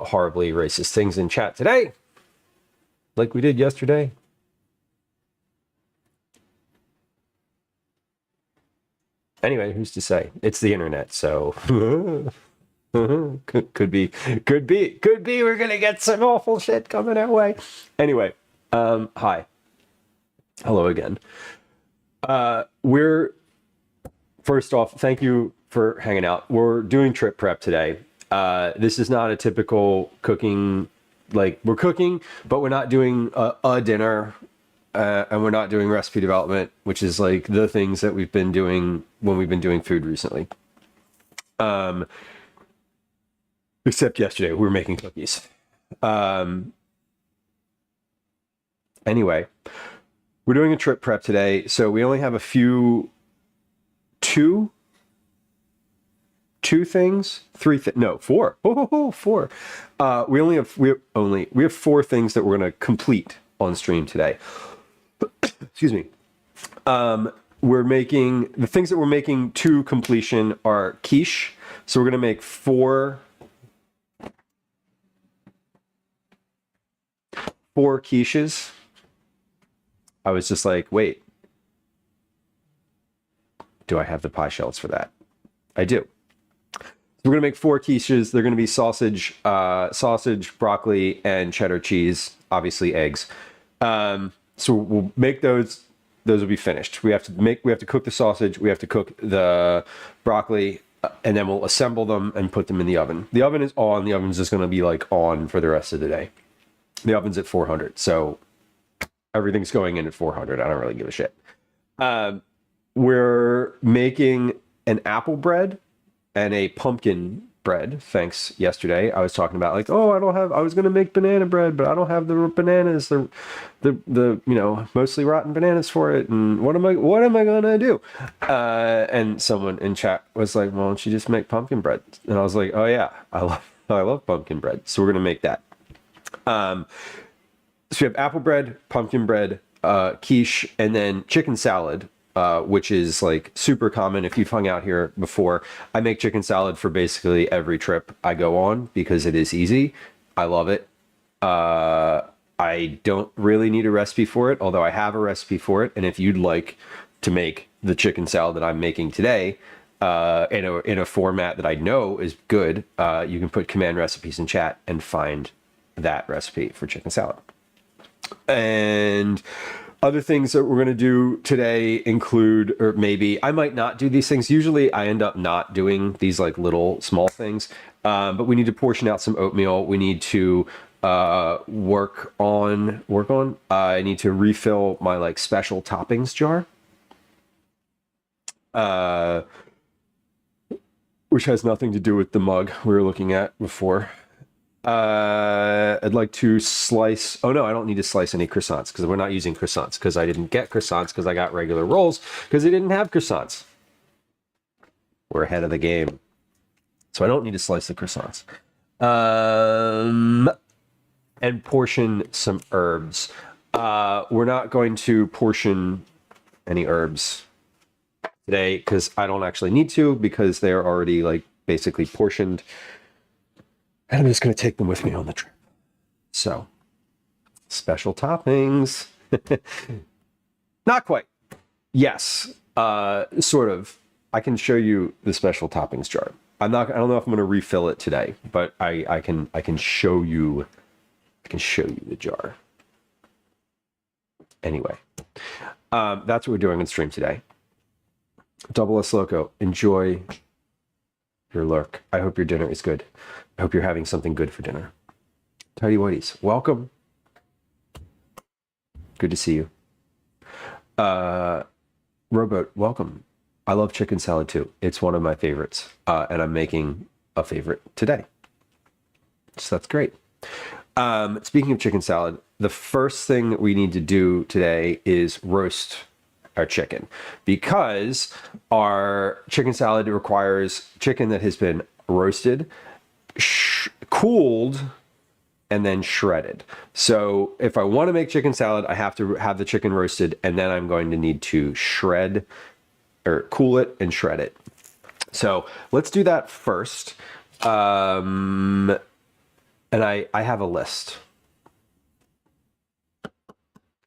horribly racist things in chat today, like we did yesterday. Anyway, who's to say? It's the internet, so could be. We're gonna get some awful shit coming our way. Anyway, hi, hello again. We're first off, thank you for hanging out. We're doing trip prep today. This is not a typical cooking. Like, we're cooking, but we're not doing a dinner. And we're not doing recipe development, which is like the things that we've been doing when we've been doing food recently. Except yesterday, we were making cookies. Anyway, we're doing a trip prep today, so we only have two things, four. Four. We have four things that we're going to complete on stream today. Excuse me. We're making the things that we're making to completion are quiche. So we're going to make four quiches. I was just like, wait, do I have the pie shells for that? I do. So we're going to make four quiches. They're going to be sausage, broccoli, and cheddar cheese, obviously eggs. So we'll make those. Those will be finished. We have to cook the sausage. We have to cook the broccoli, and then we'll assemble them and put them in the oven. The oven is on. The oven's just going to be like on for the rest of the day. The oven's at 400, so everything's going in at 400. I don't really give a shit. We're making an apple bread and a pumpkin bread. Thanks. Yesterday I was talking about like, I was going to make banana bread, but I don't have the bananas, the mostly rotten bananas for it. And what am I going to do? And someone in chat was like, well, why don't you just make pumpkin bread? And I was like, oh yeah, I love pumpkin bread. So we're going to make that. So we have apple bread, pumpkin bread, quiche, and then chicken salad. Which is like super common. If you've hung out here before, I make chicken salad for basically every trip I go on because it is easy. I love it. I don't really need a recipe for it, although I have a recipe for it. And if you'd like to make the chicken salad that I'm making today in a format that I know is good, you can put command recipes in chat and find that recipe for chicken salad. And other things that we're going to do today include, or maybe I might not do these things. Usually I end up not doing these like little small things, but we need to portion out some oatmeal. We need to work on. I need to refill my like special toppings jar, which has nothing to do with the mug we were looking at before. I'd like to slice. Oh no, I don't need to slice any croissants because we're not using croissants because I didn't get croissants because I got regular rolls because they didn't have croissants. We're ahead of the game. So I don't need to slice the croissants. And portion some herbs. We're not going to portion any herbs today because I don't actually need to because they're already like basically portioned. And I'm just going to take them with me on the trip. So, special toppings. Not quite. Yes, sort of. I can show you the special toppings jar. I don't know if I'm going to refill it today, but I can show you. I can show you the jar. Anyway, that's what we're doing on stream today. Double S Loco, enjoy your lurk. I hope your dinner is good. I hope you're having something good for dinner. Tidy Whiteys, welcome. Good to see you. Rowboat, welcome. I love chicken salad too. It's one of my favorites. And I'm making a favorite today. So that's great. Speaking of chicken salad, the first thing that we need to do today is roast our chicken because our chicken salad requires chicken that has been roasted, cooled, and then shredded. So if I want to make chicken salad, I have to have the chicken roasted, and then I'm going to need to shred or cool it and shred it. So let's do that first. And I have a list.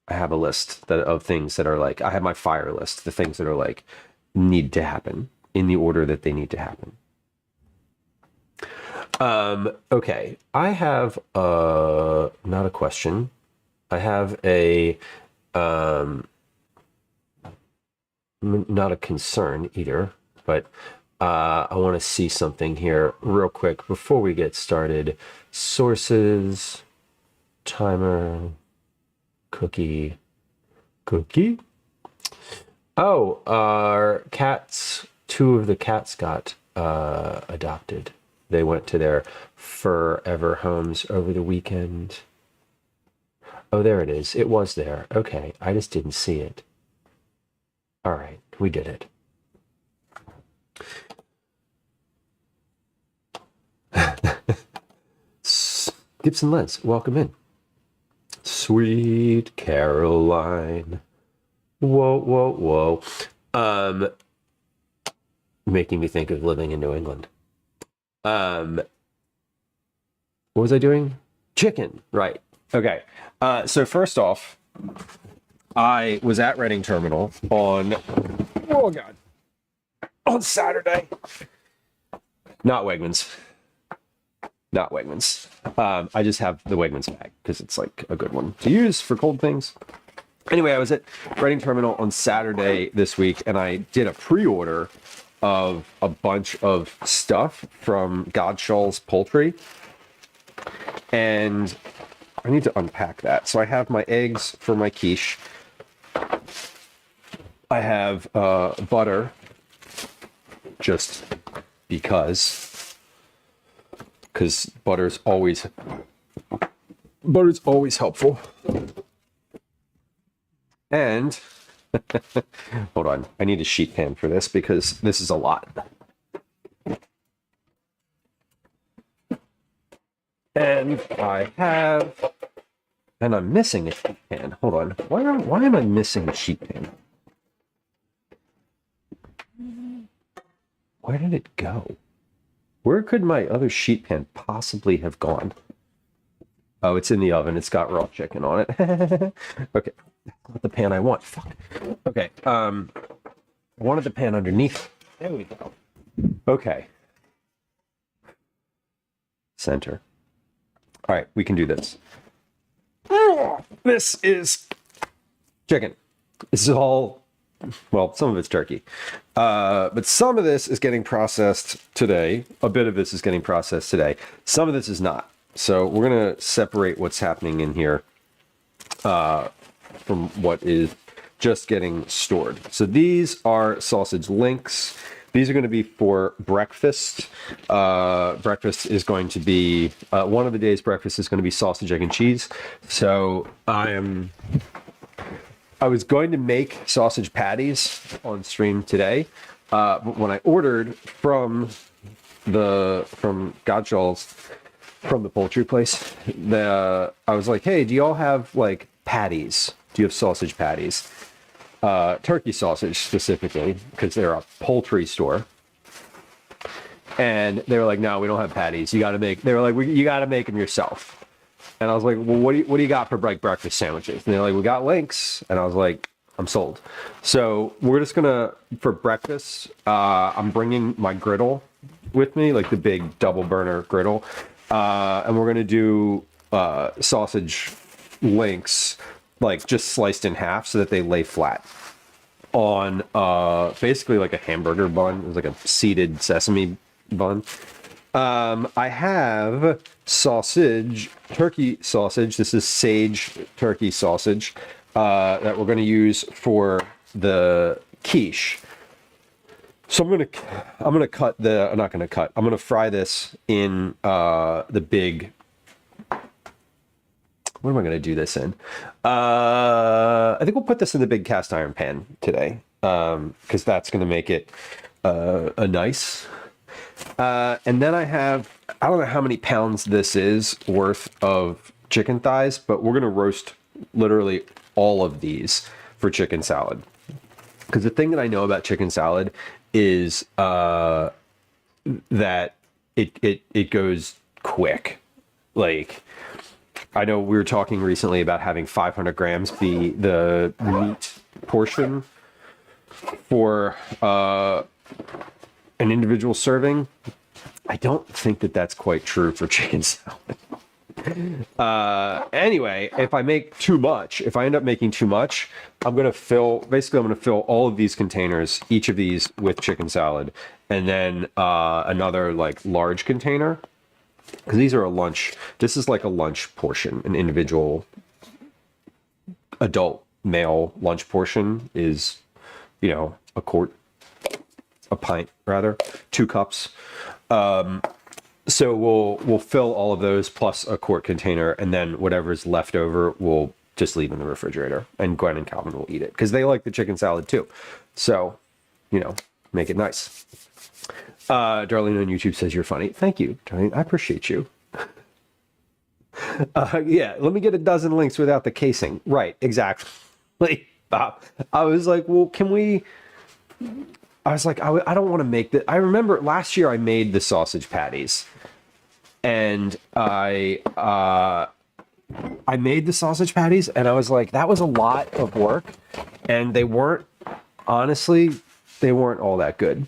I have a list of things that are like, I have my fire list, the things that are like need to happen in the order that they need to happen. Okay, I have not a question. I have a not a concern either, but I want to see something here real quick before we get started. Sources, timer, cookie. Oh, our cats, 2 of the cats got adopted. They went to their forever homes over the weekend. Oh, there it is. It was there. Okay, I just didn't see it. All right, we did it. Gibson Lens, welcome in. Sweet Caroline. Whoa. Making me think of living in New England. What was I doing? Chicken, right. Okay. So first off, I was at Reading Terminal on Saturday. Not Wegmans. I just have the Wegmans bag because it's like a good one to use for cold things. Anyway, I was at Reading Terminal on Saturday this week, and I did a pre-order of a bunch of stuff from Godshall's Poultry. And I need to unpack that. So I have my eggs for my quiche. I have butter, just because butter's always helpful. And hold on, I need a sheet pan for this because this is a lot. And I'm missing a sheet pan. Hold on, why am I missing a sheet pan? Where did it go? Where could my other sheet pan possibly have gone? Oh, it's in the oven. It's got raw chicken on it. Okay, that's not the pan I want. Fuck. Okay, I wanted the pan underneath. There we go. Okay. Center. All right, we can do this. This is chicken. This is all, well, some of it's turkey. But some of this is getting processed today. A bit of this is getting processed today. Some of this is not. So we're going to separate what's happening in here from what is just getting stored. So these are sausage links. These are going to be for breakfast. Breakfast is going to be, one of the days breakfast is going to be sausage, egg, and cheese. So I was going to make sausage patties on stream today. But when I ordered from Godshall's, from the poultry place, I was like, hey, do y'all have like patties? Do you have sausage patties? Turkey sausage specifically, because they're a poultry store. And they were like, no, we don't have patties. You got to make, they were like, you got to make them yourself. And I was like, well, what do you got for breakfast sandwiches? And they're like, we got links. And I was like, I'm sold. So we're just gonna, for breakfast, I'm bringing my griddle with me, like the big double burner griddle. And we're gonna do sausage links, like just sliced in half so that they lay flat on basically like a hamburger bun. It was like a seeded sesame bun. I have sausage, turkey sausage. This is sage turkey sausage that we're going to use for the quiche. So I'm going to cut the, I'm not going to cut, I'm going to fry this in the big, what am I going to do this in? I think we'll put this in the big cast iron pan today because that's going to make it a nice. And then I don't know how many pounds this is worth of chicken thighs, but we're going to roast literally all of these for chicken salad. Because the thing that I know about chicken salad is that it goes quick. like, I know we were talking recently about having 500 grams be the meat portion for an individual serving. I don't think that that's quite true for chicken salad. Anyway, if I make too much, if I end up making too much, I'm going to fill all of these containers, each of these with chicken salad, and then another like large container, because these are a lunch. This is like a lunch portion. An individual adult male lunch portion is, a pint rather, 2 cups. So we'll fill all of those plus a quart container, and then whatever's left over we'll just leave in the refrigerator, and Gwen and Calvin will eat it because they like the chicken salad too. So, make it nice. Darlene on YouTube says you're funny. Thank you, Darlene. I appreciate you. Yeah, let me get a dozen links without the casing. Right, exactly. I was like, well, can we... I was like, I don't want to make that. I remember last year I made the sausage patties, and I made the sausage patties, and I was like, that was a lot of work, and they weren't all that good.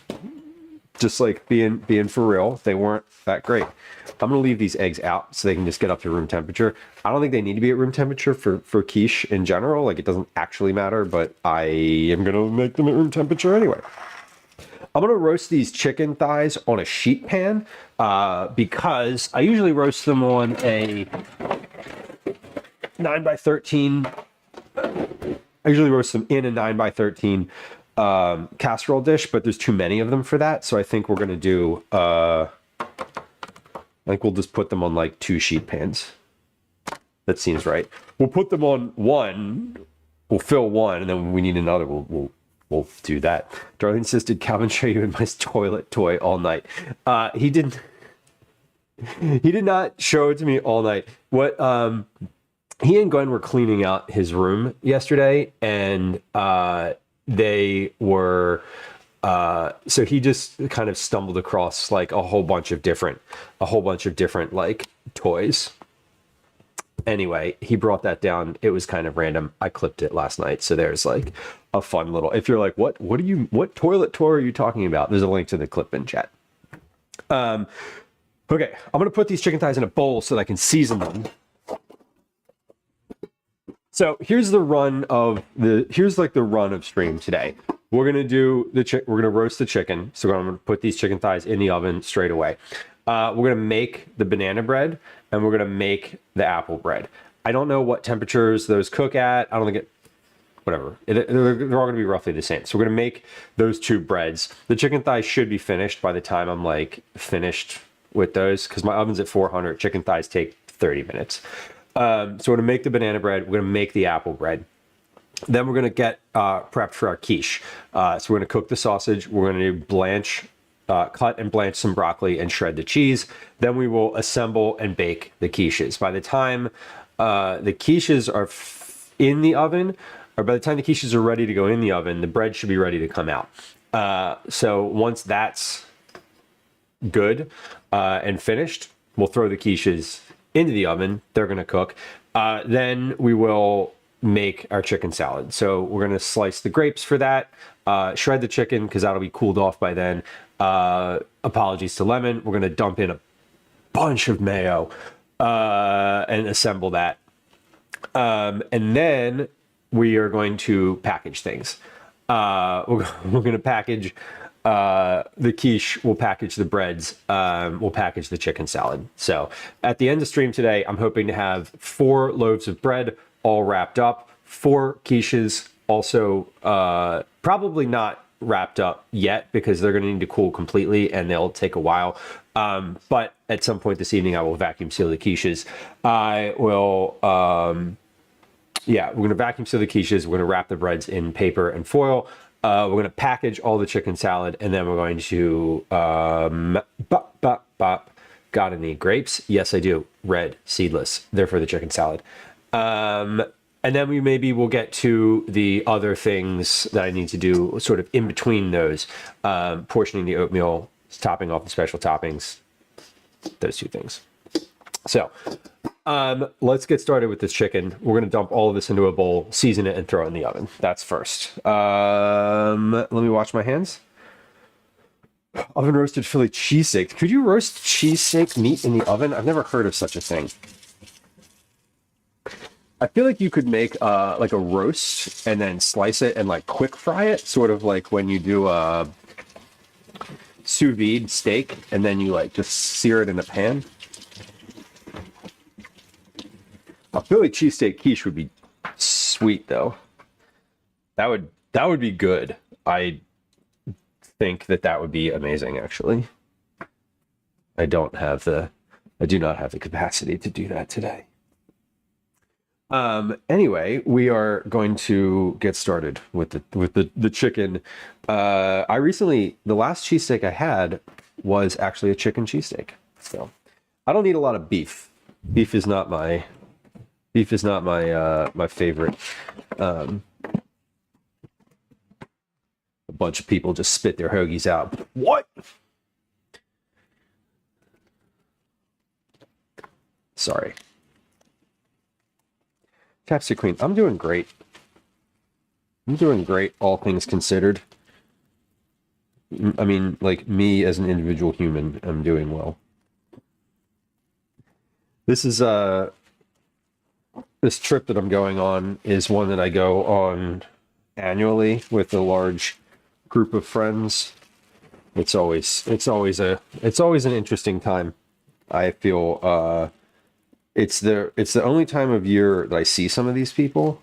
Just like being for real, they weren't that great. I'm gonna leave these eggs out so they can just get up to room temperature. I don't think they need to be at room temperature for quiche in general. Like, it doesn't actually matter, but I am gonna make them at room temperature anyway. I'm going to roast these chicken thighs on a sheet pan because I usually roast them on a 9x13. I usually roast them in a 9x13 casserole dish, but there's too many of them for that. So I think we're going to do, I think we'll just put them on like 2 sheet pans. That seems right. We'll put them on one, we'll fill one, and then when we need another, we'll do that. Darlene says, did Calvin show you in my toilet toy all night? He did not show it to me all night. What he and Gwen were cleaning out his room yesterday, and they were so he just kind of stumbled across like a whole bunch of different like toys. Anyway, he brought that down. It was kind of random. I clipped it last night. So there's like a fun little, if you're like, what toilet toy are you talking about? There's a link to the clip in chat. Okay, I'm going to put these chicken thighs in a bowl so that I can season them. So here's the run of stream today. We're going to do we're going to roast the chicken. So I'm going to put these chicken thighs in the oven straight away. We're going to make the banana bread, and we're going to make the apple bread. I don't know what temperatures those cook at. I don't think whatever. They're all going to be roughly the same. So we're going to make those 2 breads. The chicken thighs should be finished by the time I'm like finished with those, because my oven's at 400. Chicken thighs take 30 minutes. So we're going to make the banana bread. We're going to make the apple bread. Then we're going to get prepped for our quiche. So we're going to cook the sausage. We're going to cut and blanch some broccoli and shred the cheese. Then we will assemble and bake the quiches. By the time the quiches are in the oven, or by the time the quiches are ready to go in the oven, the bread should be ready to come out. So once that's good and finished, we'll throw the quiches into the oven. They're going to cook. Then we will make our chicken salad. So we're going to slice the grapes for that, shred the chicken because that'll be cooled off by then. Apologies to Lemon. We're going to dump in a bunch of mayo and assemble that. And then we are going to package things. We're going to package the quiche, we'll package the breads, we'll package the chicken salad. So at the end of stream today, I'm hoping to have 4 loaves of bread all wrapped up, 4 quiches also probably not wrapped up yet because they're going to need to cool completely and they'll take a while. But at some point this evening, I will vacuum seal the quiches. I will, we're going to vacuum seal the quiches. We're going to wrap the breads in paper and foil. We're going to package all the chicken salad, and then we're going to, got any grapes? Yes, I do. Red, seedless. They're for the chicken salad. And then we'll get to the other things that I need to do sort of in between those, portioning the oatmeal, topping off the special toppings, those 2 things. So, let's get started with this chicken. We're going to dump all of this into a bowl, season it, and throw it in the oven. That's first. Let me wash my hands. Oven roasted Philly cheesesteak. Could you roast cheesesteak meat in the oven? I've never heard of such a thing. I feel like you could make like a roast and then slice it and like quick fry it, sort of like when you do a sous vide steak and then you like just sear it in a pan. A Philly cheesesteak quiche would be sweet though. That would be good. I think that would be amazing actually. I do not have the capacity to do that today. Anyway, we are going to get started with the chicken. The last cheesesteak I had was actually a chicken cheesesteak. So I don't eat a lot of beef. Beef is not my my favorite. A bunch of people just spit their hoagies out. What? Sorry. Chapstick Queen, I'm doing great. I'm doing great, all things considered. I mean, like, me as an individual human, I'm doing well. This is, this trip that I'm going on is one that I go on annually with a large group of friends. It's always an interesting time. I feel, it's the only time of year that I see some of these people.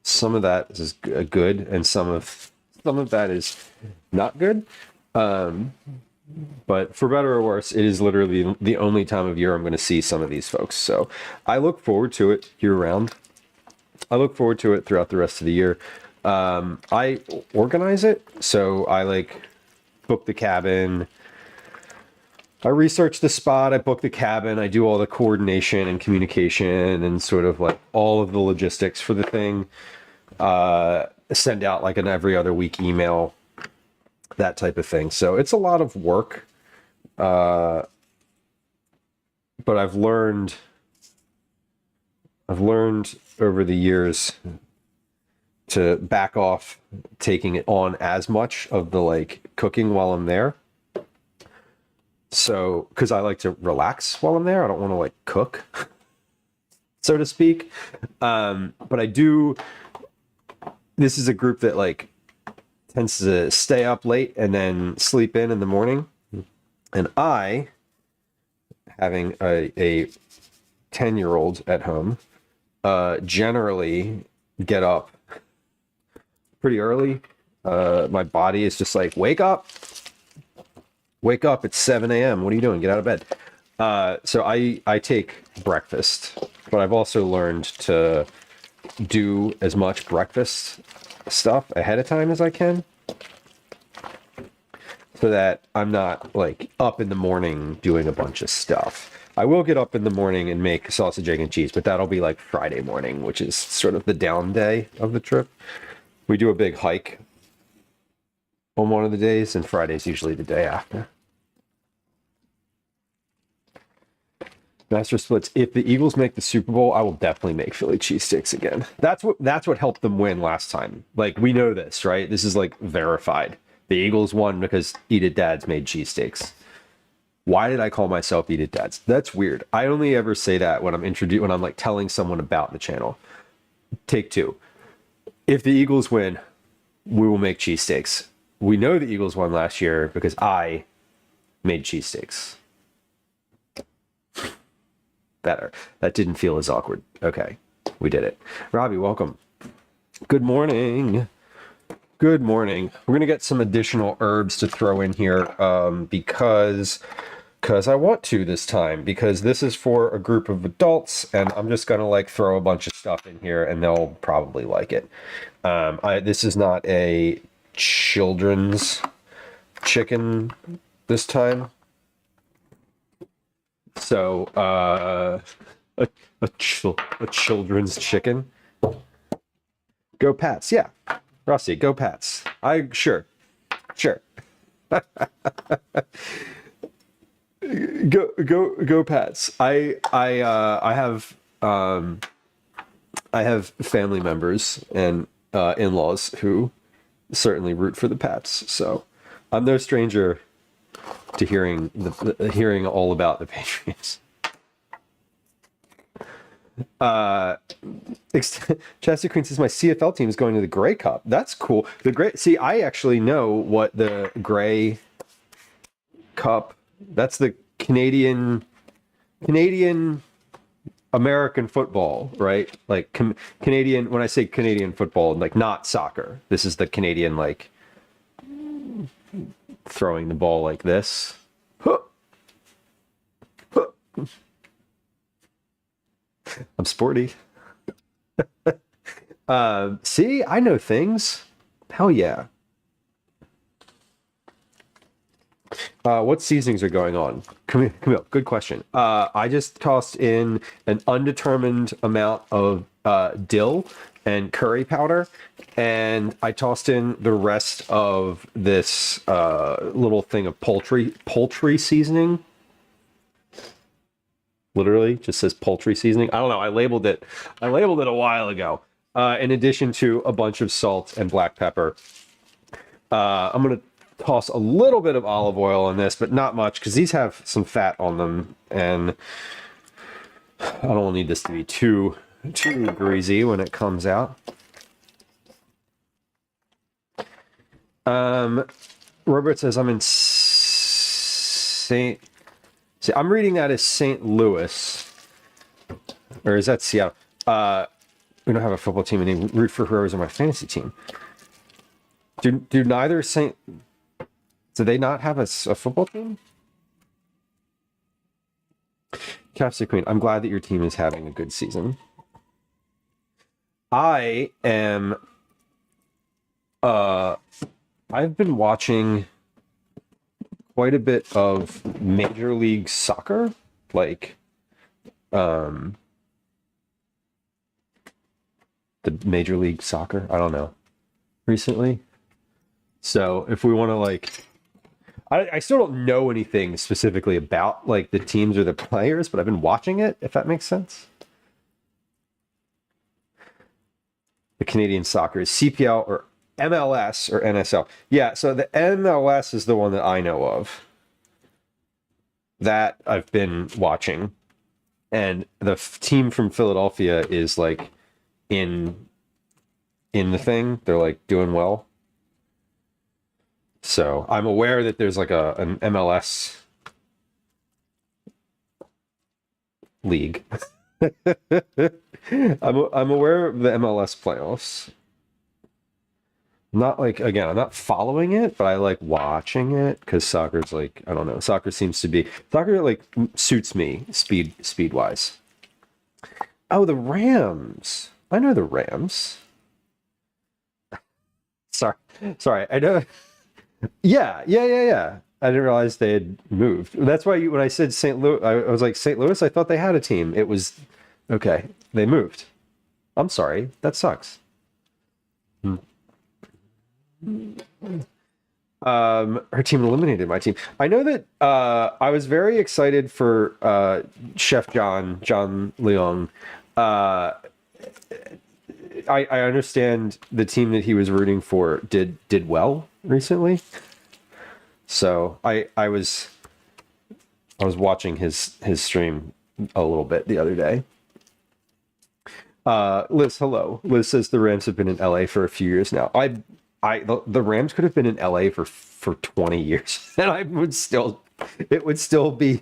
Some of that is good, and some of that is not good. But for better or worse, it is literally the only time of year I'm going to see some of these folks. So I look forward to it year round. I look forward to it throughout the rest of the year. I organize it, so I like book the cabin. I research the spot, I book the cabin, I do all the coordination and communication and sort of like all of the logistics for the thing. Send out like an every other week email, that type of thing. So it's a lot of work. But I've learned over the years to back off taking it on as much of the like cooking while I'm there. So, because I like to relax while I'm there, I don't want to like cook, so to speak. But I do. This is a group that like tends to stay up late and then sleep in the morning. And I, having a 10-year-old at home, generally get up pretty early. My body is just like, wake up. Wake up, it's 7 a.m. What are you doing? Get out of bed. So I take breakfast, but I've also learned to do as much breakfast stuff ahead of time as I can so that I'm not like up in the morning doing a bunch of stuff. I will get up in the morning and make sausage, egg, and cheese, but that'll be like Friday morning, which is sort of the down day of the trip. We do a big hike on one of the days, and Friday's usually the day after. Master Splits. If the Eagles make the Super Bowl, I will definitely make Philly cheesesteaks again. That's what helped them win last time. Like, we know this, right? This is like verified. The Eagles won because Eat It Dads made cheesesteaks. Why did I call myself Eat It Dads? That's weird. I only ever say that when I'm like telling someone about the channel. Take two. If the Eagles win, we will make cheesesteaks. We know the Eagles won last year because I made cheesesteaks. Better. That didn't feel as awkward. Okay, we did it. Robbie, welcome. Good morning. Good morning. We're gonna get some additional herbs to throw in here because I want to this time, because this is for a group of adults, and I'm just gonna like throw a bunch of stuff in here, and they'll probably like it. This is not a children's chicken this time. So, a children's chicken. Go Pats, yeah. Rusty, go Pats. Sure. Go Pats. I have family members and in-laws who certainly root for the Pats, so I'm no stranger to hearing all about the Patriots. Chester Queen says my CFL team is going to the Grey Cup. That's cool. The Grey. See, I actually know what the Grey Cup. That's the Canadian American football, right? Like Canadian. When I say Canadian football, like not soccer. This is the Canadian like throwing the ball like this. Huh. Huh. I'm sporty. See, I know things. Hell yeah. What seasonings are going on? Camille, good question. I just tossed in an undetermined amount of dill and curry powder, and I tossed in the rest of this little thing of poultry seasoning. Literally, just says poultry seasoning. I don't know. I labeled it a while ago. In addition to a bunch of salt and black pepper. I'm gonna toss a little bit of olive oil in this, but not much because these have some fat on them, and I don't need this to be too greasy when it comes out. Robert says I'm in St. See, I'm reading that as St. Louis, or is that Seattle? We don't have a football team, and they root for whoever's on my fantasy team. Do neither St. Do they not have a football team? Chapstick Queen, I'm glad that your team is having a good season. I am. I've been watching quite a bit of Major League Soccer, like the Major League Soccer. I don't know. Recently, so if we want to like. I still don't know anything specifically about like the teams or the players, but I've been watching it, if that makes sense. The Canadian soccer is CPL or MLS or NSL. Yeah, so the MLS is the one that I know of. That I've been watching. And the team from Philadelphia is like in the thing. They're like doing well. So I'm aware that there's like an MLS league. I'm aware of the MLS playoffs. Not like, again, I'm not following it, but I like watching it because soccer's like, I don't know. Soccer like suits me speed wise. Oh, the Rams. I know the Rams. Sorry. I know. Yeah. I didn't realize they had moved. That's why when I said St. Louis, I was like, St. Louis, I thought they had a team. It was, okay, they moved. I'm sorry. That sucks. Her team eliminated my team. I know that I was very excited for Chef John Leong. I understand the team that he was rooting for did well recently. So I was watching his stream a little bit the other day. Liz, hello. Liz says the Rams have been in LA for a few years now. The Rams could have been in LA for 20 years, and it would still be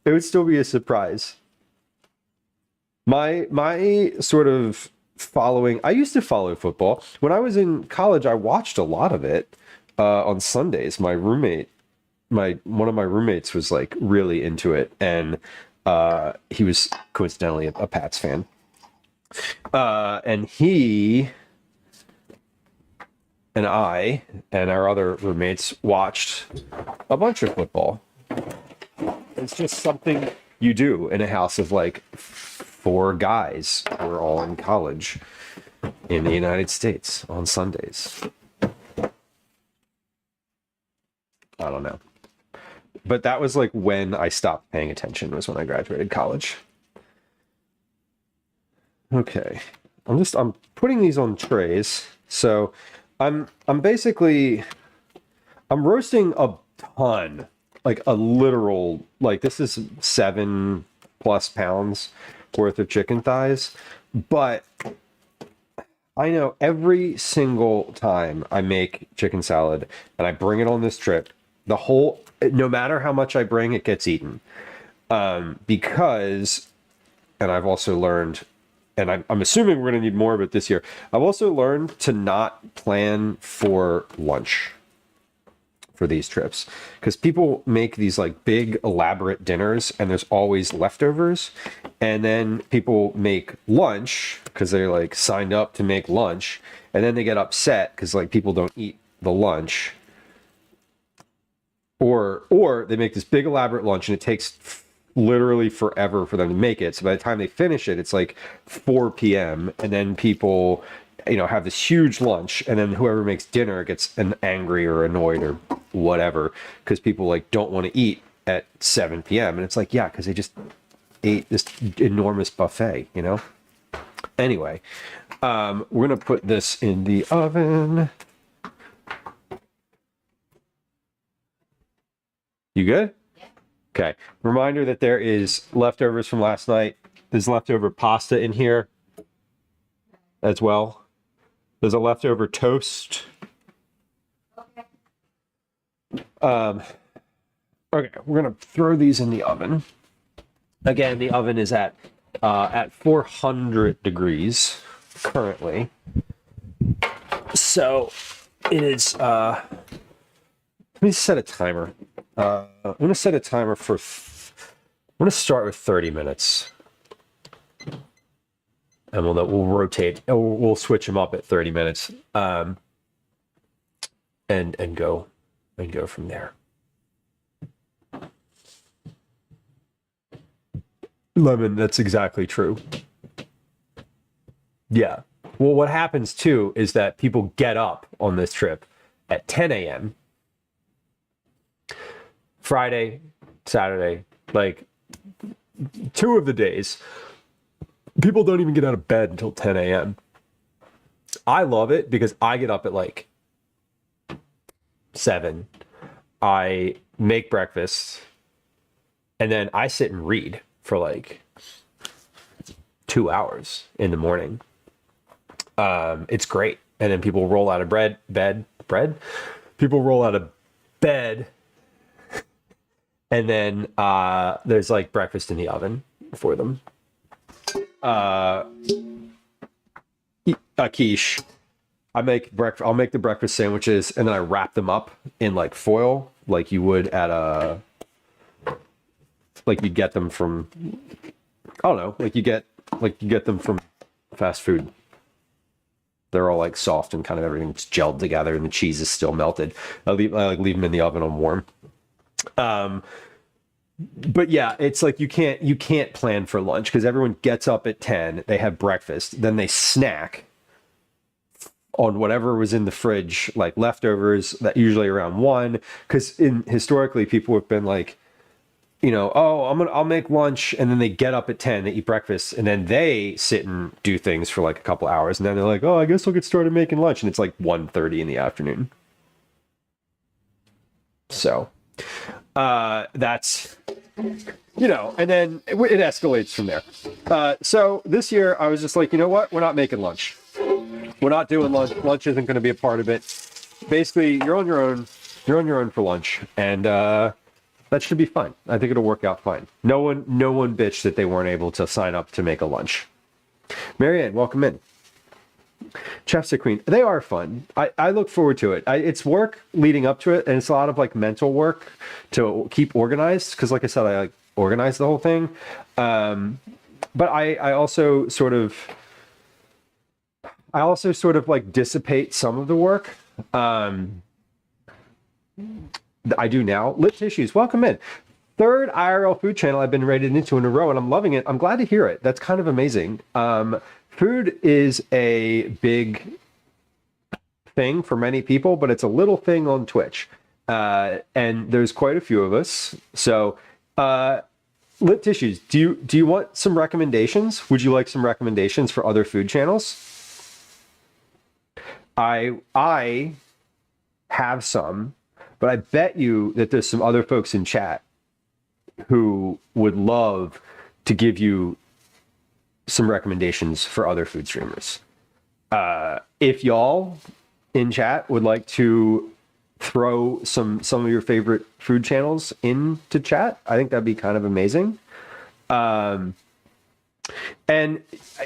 a surprise. My sort of following, I used to follow football when I was in college. I watched a lot of it on Sundays. One of my roommates was like really into it, and he was coincidentally a Pats fan, and he and I and our other roommates watched a bunch of football. It's just something you do in a house of like 4 guys who are all in college in the United States on Sundays. I don't know. but that was like when I stopped paying attention, was when I graduated college. Okay. I'm putting these on trays. So I'm basically I'm roasting a ton, like a literal, like this is 7+ pounds worth of chicken thighs. But I know every single time I make chicken salad and I bring it on this trip, no matter how much I bring, it gets eaten. Because, and I've also learned, and I'm assuming we're going to need more of it this year. I've also learned to not plan for lunch for these trips, because people make these like big elaborate dinners and there's always leftovers, and then people make lunch because they're like signed up to make lunch, and then they get upset because like people don't eat the lunch, or they make this big elaborate lunch and it takes literally forever for them to make it, so by the time they finish it, it's like 4 p.m. and then people have this huge lunch, and then whoever makes dinner gets angry or annoyed or whatever because people like don't want to eat at 7 p.m. and it's like, yeah, because they just ate this enormous buffet. Anyway, we're gonna put this in the oven. You good? Yeah. Okay, reminder that there is leftovers from last night. There's leftover pasta in here as well. There's a leftover toast. Okay, we're gonna throw these in the oven. Again, the oven is at 400 degrees currently. So it is. Let me set a timer. I'm gonna set a timer for. I'm gonna start with 30 minutes. And we'll rotate. We'll switch them up at 30 minutes, and go from there. Lemon, that's exactly true. Yeah. Well, what happens too is that people get up on this trip at 10 a.m. Friday, Saturday, like 2 of the days. People don't even get out of bed until 10 a.m. I love it because I get up at like 7. I make breakfast, and then I sit and read for like 2 hours in the morning. It's great. And then people roll out of bed. People roll out of bed, and then there's like breakfast in the oven for them. A quiche. I'll make the breakfast sandwiches, and then I wrap them up in like foil, like you would at like you get them from, I don't know, like you get them from fast food. They're all like soft and kind of everything's gelled together, and the cheese is still melted. I leave them in the oven on warm. But yeah, it's like you can't plan for lunch because everyone gets up at 10, they have breakfast, then they snack on whatever was in the fridge, like leftovers, that usually around 1, because historically people have been like, I'll make lunch, and then they get up at 10, they eat breakfast, and then they sit and do things for like a couple hours, and then they're like, oh, I guess I'll get started making lunch, and it's like 1:30 in the afternoon. So that's, and then it escalates from there. So this year I was just like, you know what? We're not making lunch. We're not doing lunch. Lunch isn't going to be a part of it. Basically, you're on your own. You're on your own for lunch, and that should be fine. I think it'll work out fine. No one bitched that they weren't able to sign up to make a lunch. Marianne, welcome in. Chapstick Queen, they are fun. I look forward to it. It's work leading up to it, and it's a lot of like mental work to keep organized, because like I said, I like organize the whole thing. But I also sort of like dissipate some of the work. I do now. Lit Tissues, welcome in. 3rd IRL food channel I've been rated into in a row, and I'm loving it. I'm glad to hear it. That's kind of amazing. Food is a big thing for many people, but it's a little thing on Twitch. And there's quite a few of us. So, Lit Tissues, do you want some recommendations? Would you like some recommendations for other food channels? I have some, but I bet you that there's some other folks in chat who would love to give you some recommendations for other food streamers. If y'all in chat would like to throw some of your favorite food channels into chat, I think that'd be kind of amazing. And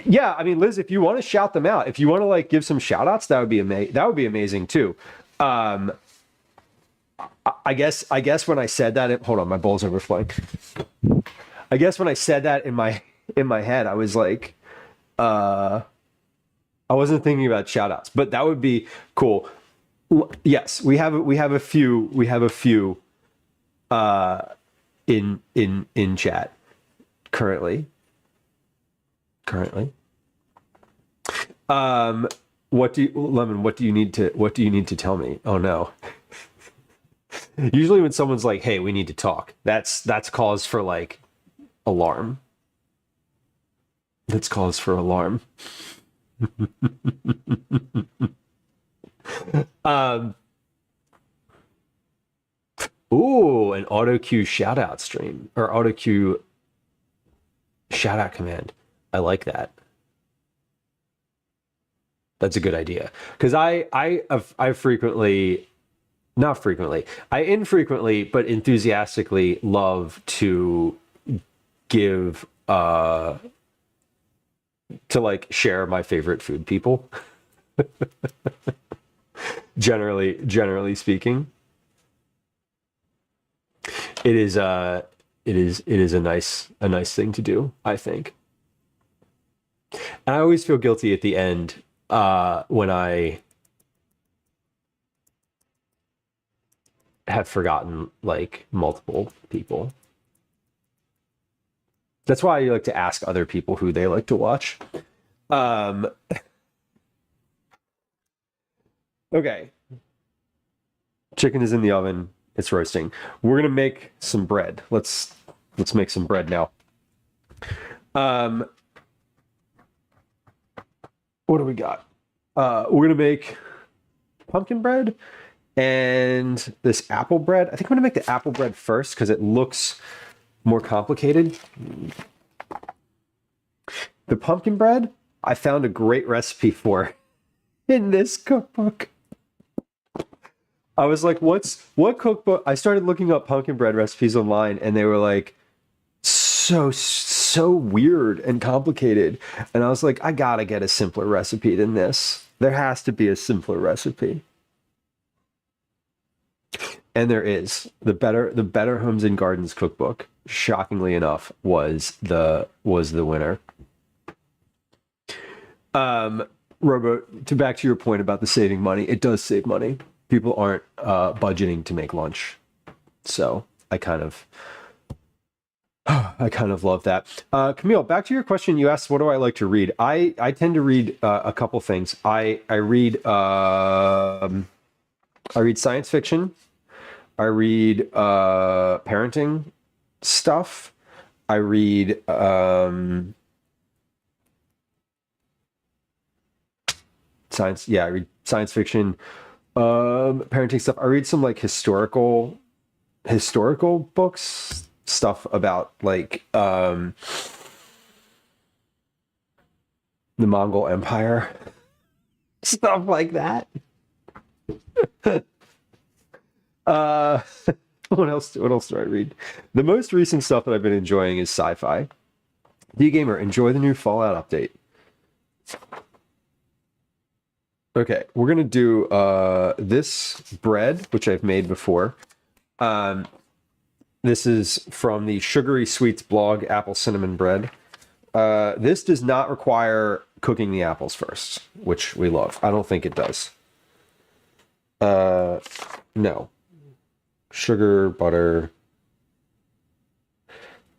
yeah, I mean, Liz, if you want to shout them out, if you want to like give some shout outs, that would be amazing too. I guess when I said that, hold on, my bowl's overflowing. I guess when I said that in my head, I was like, I wasn't thinking about shout outs, but that would be cool. Yes, we have a few in chat currently. What do you need to tell me? Oh no. Usually when someone's like, "Hey, we need to talk," that's cause for like alarm. That's cause for alarm. Ooh, an auto cue shout out stream or auto cue shout out command. I like that. That's a good idea because I frequently, not frequently, I infrequently but enthusiastically love to give to like share my favorite food people. generally speaking, it is a nice thing to do, I think. And I always feel guilty at the end when I have forgotten like multiple people. That's why I like to ask other people who they like to watch. Okay. Chicken is in the oven. It's roasting. We're gonna make some bread. Let's make some bread now. What do we got? We're gonna make pumpkin bread and this apple bread. I think I'm gonna make the apple bread first because it looks more complicated. The pumpkin bread, I found a great recipe for in this cookbook. I was like, what cookbook? I started looking up pumpkin bread recipes online and they were like so weird and complicated. And I was like, I gotta get a simpler recipe than this. There has to be a simpler recipe. And there is. The Better Homes and Gardens cookbook, shockingly enough, was the winner. Robo, back to your point about the saving money, it does save money. People aren't budgeting to make lunch. So I kind of love that. Camille, back to your question. You asked, what do I like to read? I tend to read a couple things. I read science fiction. I read parenting stuff. I read science. Yeah, I read science fiction, parenting stuff. I read some like historical books, stuff about like the Mongol Empire, stuff like that. What else do I read? The most recent stuff that I've been enjoying is sci-fi. D-Gamer, enjoy the new Fallout update. Okay, we're gonna do this bread, which I've made before. This is from the Sugary Sweets blog, apple cinnamon bread. This does not require cooking the apples first, which we love. I don't think it does. No. Sugar, butter,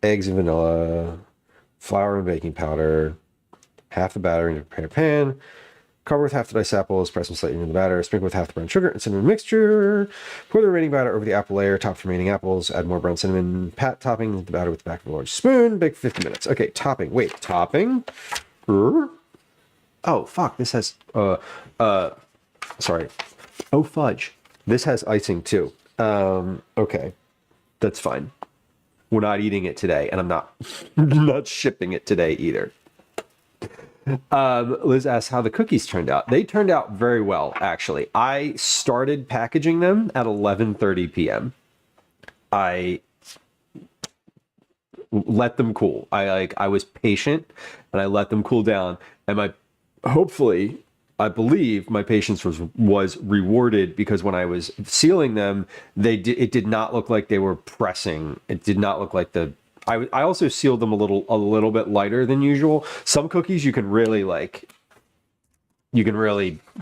eggs and vanilla, flour and baking powder, half the batter in a prepared pan, Cover with half the diced apples, press them slightly into the batter, sprinkle with half the brown sugar and cinnamon mixture. Pour the remaining batter over the apple layer, top the remaining apples, add more brown cinnamon, pat topping the batter with the back of a large spoon, bake for 50 minutes. Okay, topping. Wait, topping? Oh, fuck, this has, sorry. Oh, fudge. This has icing too. Okay, that's fine. We're not eating it today, and I'm not, not shipping it today either. Liz asks how the cookies turned out. They turned out very well, actually. I started packaging them at 11:30 p.m. I let them cool. I was patient and I let them cool down. And I believe my patience was rewarded, because when I was sealing them, it did not look like they were pressing. It did not look like I also sealed them a little bit lighter than usual. Some cookies you can really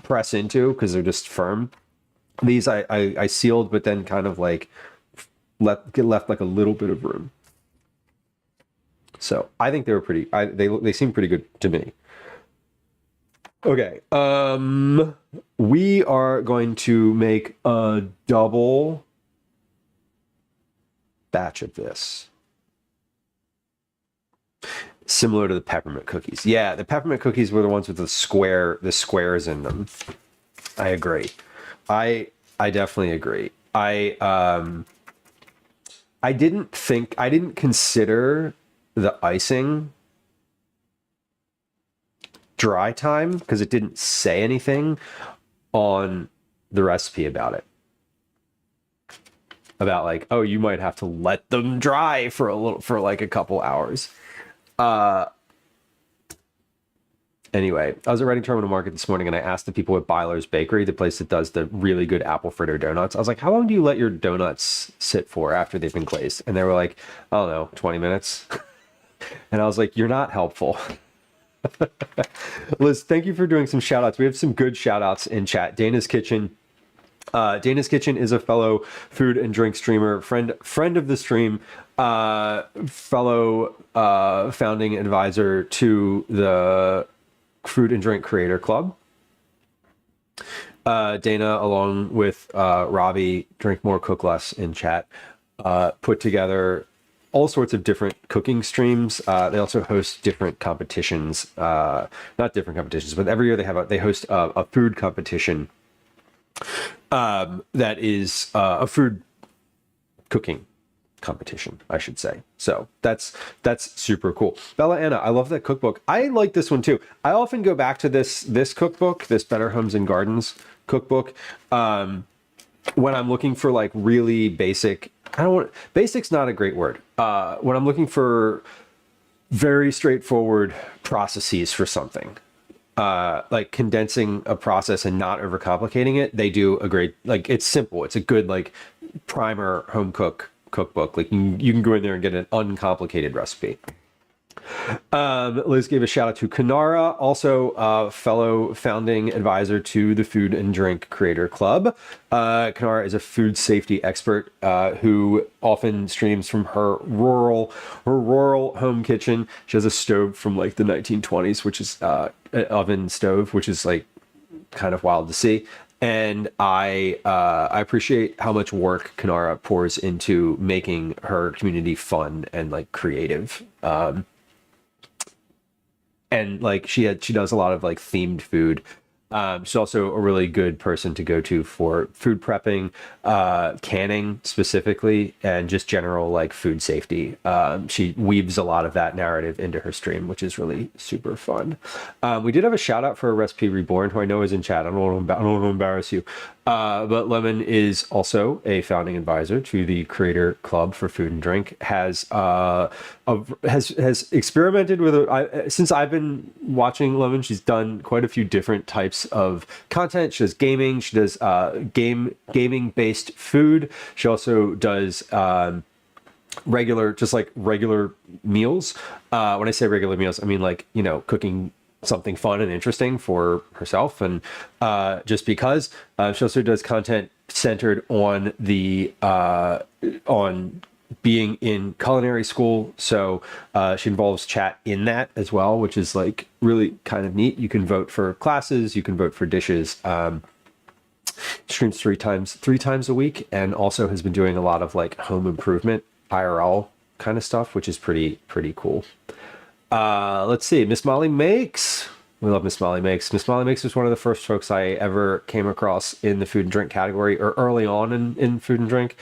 press into because they're just firm. These I sealed, but then kind of like left like a little bit of room. So I think they were pretty. They seem pretty good to me. Okay, we are going to make a double batch of this. Similar to the peppermint cookies. Yeah, the peppermint cookies were the ones with the squares in them. I agree. I definitely agree. I didn't consider the icing dry time because it didn't say anything on the recipe about it. About like, oh, you might have to let them dry for like a couple hours. Anyway, I was at Reading Terminal Market this morning and I asked the people at Byler's Bakery, the place that does the really good apple fritter donuts. I was like, how long do you let your donuts sit for after they've been glazed? And they were like, I don't know, 20 minutes. And I was like, you're not helpful. Liz, thank you for doing some shout outs. We have some good shout outs in chat. Dana's Kitchen. Dana's Kitchen is a fellow food and drink streamer, friend of the stream, fellow founding advisor to the Food and Drink Creator Club. Dana, along with Robbie, Drink More, Cook Less in chat, put together all sorts of different cooking streams. They also host different competitions, not different competitions, but every year they host a food competition that is a food cooking competition, I should say. So that's super cool. Bella Anna, I love that cookbook. I like this one too. I often go back to this cookbook, this Better Homes and Gardens cookbook, when I'm looking for like really basic. Basic's not a great word. When I'm looking for very straightforward processes for something, like condensing a process and not overcomplicating it, they do a great, like, it's simple. It's a good like primer home cookbook. Like you can go in there and get an uncomplicated recipe. Liz gave a shout out to Kanara, also fellow founding advisor to the Food and Drink Creator Club. Kanara is a food safety expert who often streams from her rural home kitchen. She has a stove from like the 1920s, which is an oven stove, which is like kind of wild to see. And I appreciate how much work Kanara pours into making her community fun and like creative. And like she does a lot of like themed food. She's also a really good person to go to for food prepping, canning specifically, and just general like food safety. She weaves a lot of that narrative into her stream, which is really super fun. We did have a shout out for a Recipe Reborn, who I know is in chat. I don't want to embarrass you. But Lemon is also a founding advisor to the Creator Club for Food and Drink. Has experimented with since I've been watching Lemon. She's done quite a few different types of content. She does gaming. She does gaming based food. She also does regular meals. When I say regular meals, I mean like, you know, cooking something fun and interesting for herself, and just because she also does content centered on the on being in culinary school, so she involves chat in that as well, which is like really kind of neat. You can vote for classes, you can vote for dishes. Streams three times a week, and also has been doing a lot of like home improvement IRL kind of stuff, which is pretty cool. Let's see, Miss Molly Makes. We love Miss Molly Makes. Miss Molly Makes was one of the first folks I ever came across in the food and drink category, or early on in food and drink.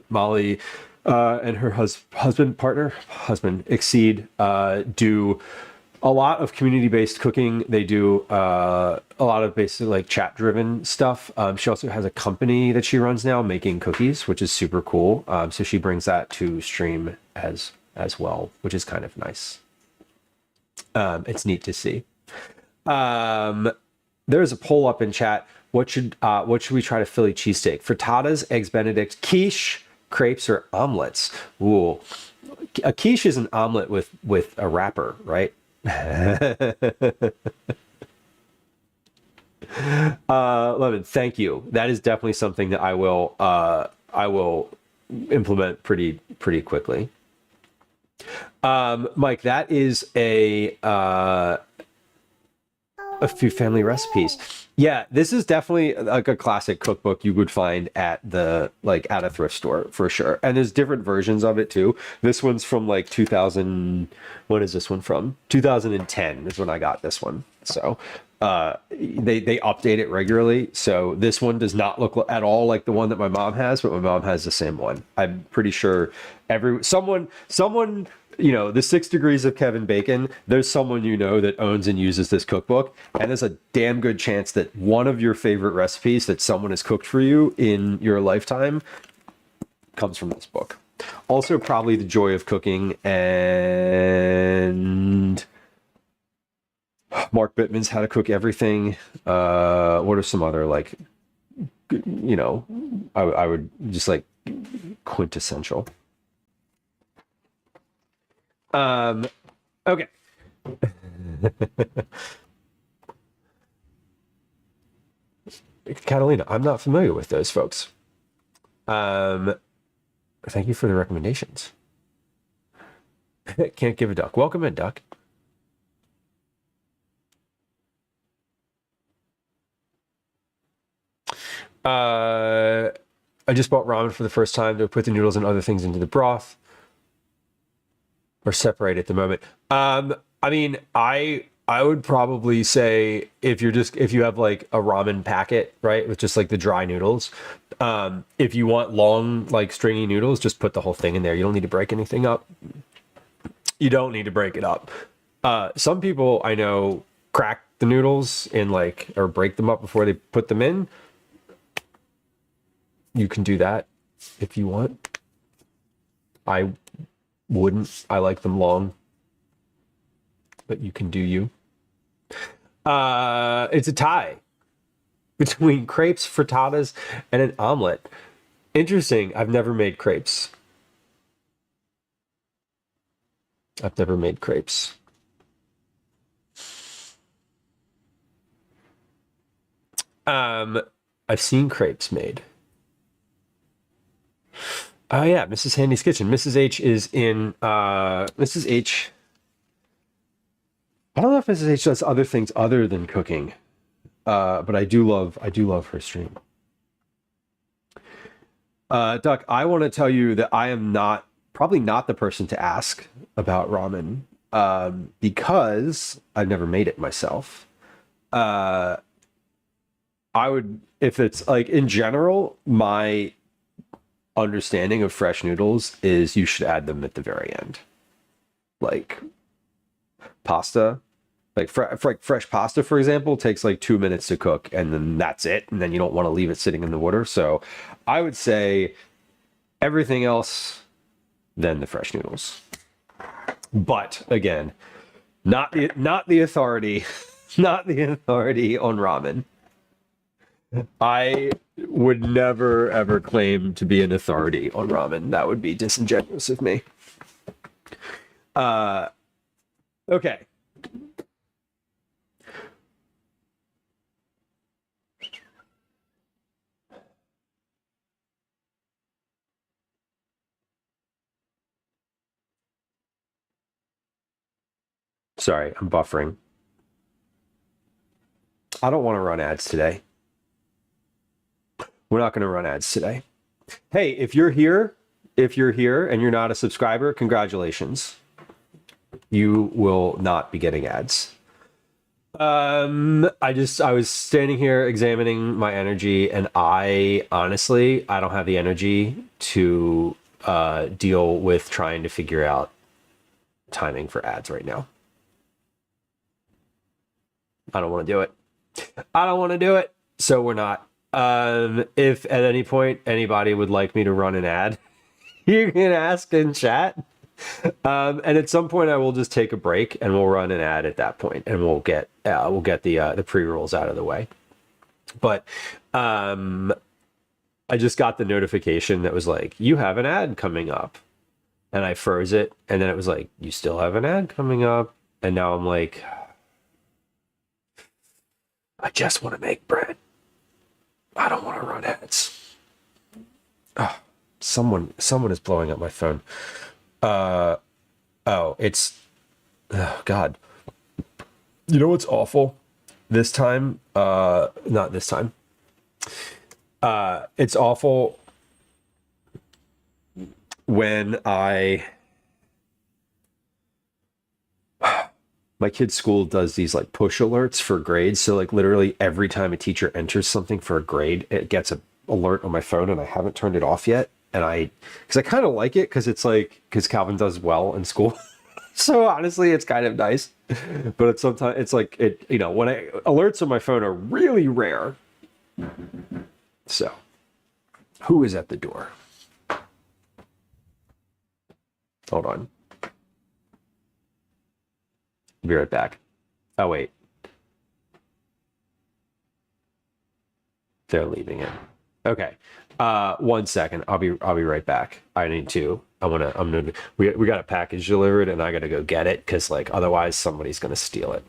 Molly and her husband Exceed do a lot of community-based cooking. They do a lot of basically like chat-driven stuff. She also has a company that she runs now making cookies, which is super cool. So she brings that to stream as well, which is kind of nice. It's neat to see. There's a poll up in chat. What should we try to Philly cheesesteak? Frittatas, eggs Benedict, quiche, crepes, or omelets? Ooh, a quiche is an omelet with a wrapper, right? Lemon, thank you. That is definitely something that I will implement pretty quickly. Mike, that is a few family recipes. Yeah, this is definitely like a classic cookbook you would find at a thrift store for sure. And there's different versions of it too. This one's from like 2000. When is this one from? 2010 is when I got this one. So they update it regularly. So this one does not look at all like the one that my mom has, but my mom has the same one. I'm pretty sure someone the 6 Degrees of Kevin Bacon, there's someone that owns and uses this cookbook, and there's a damn good chance that one of your favorite recipes that someone has cooked for you in your lifetime comes from this book. Also, probably The Joy of Cooking and Mark Bittman's How to Cook Everything. What are some other I would just like quintessential. Okay. Catalina, I'm not familiar with those folks. Thank you for the recommendations. Can't give a duck. Welcome in, duck. I just bought ramen for the first time to put the noodles and other things into the broth. Or separate at the moment. I mean, I would probably say if you have like a ramen packet, right, with just like the dry noodles, if you want long, like stringy noodles, just put the whole thing in there. You don't need to break anything up. You don't need to break it up. Some people I know crack the noodles or break them up before they put them in. You can do that if you want. I wouldn't. I like them long, but you can do you. It's a tie between crepes, frittatas, and an omelet. Interesting. I've never made crepes. I've seen crepes made. Oh yeah, Mrs. Handy's Kitchen. Mrs. H is in Mrs. H. I don't know if Mrs. H does other things other than cooking. But I do love her stream. Duck, I want to tell you that I am probably not the person to ask about ramen, because I've never made it myself. I would, if it's like in general, my understanding of fresh noodles is you should add them at the very end. Like pasta, like fresh pasta, for example, takes like 2 minutes to cook, and then that's it. And then you don't want to leave it sitting in the water. So I would say everything else, then the fresh noodles. But again, not the authority, not the authority on ramen. I would never ever claim to be an authority on ramen. That would be disingenuous of me. Okay. Sorry, I'm buffering. I don't want to run ads today. We're not going to run ads today. Hey, if you're here and you're not a subscriber, congratulations. You will not be getting ads. I was standing here examining my energy, and I honestly don't have the energy to deal with trying to figure out timing for ads right now. I don't want to do it. I don't want to do it. So we're not. If at any point anybody would like me to run an ad, you can ask in chat. And at some point I will just take a break and we'll run an ad at that point, and we'll get the pre-rolls out of the way. But I just got the notification that was like, you have an ad coming up, and I froze it, and then it was like, you still have an ad coming up, and now I'm like, I just want to make bread. I don't want to run ads. Oh, someone is blowing up my phone. Oh, God. You know what's awful? This time, not this time. It's awful when my kid's school does these like push alerts for grades. So like literally every time a teacher enters something for a grade, it gets an alert on my phone, and I haven't turned it off yet. And because I kind of like it, because Calvin does well in school. So honestly, it's kind of nice. But it's sometimes it's like when alerts on my phone are really rare. So who is at the door? Hold on. Be right back. Oh, wait. They're leaving it. Okay. 1 second. I'll be right back. We got a package delivered, and I gotta go get it, because like otherwise somebody's gonna steal it.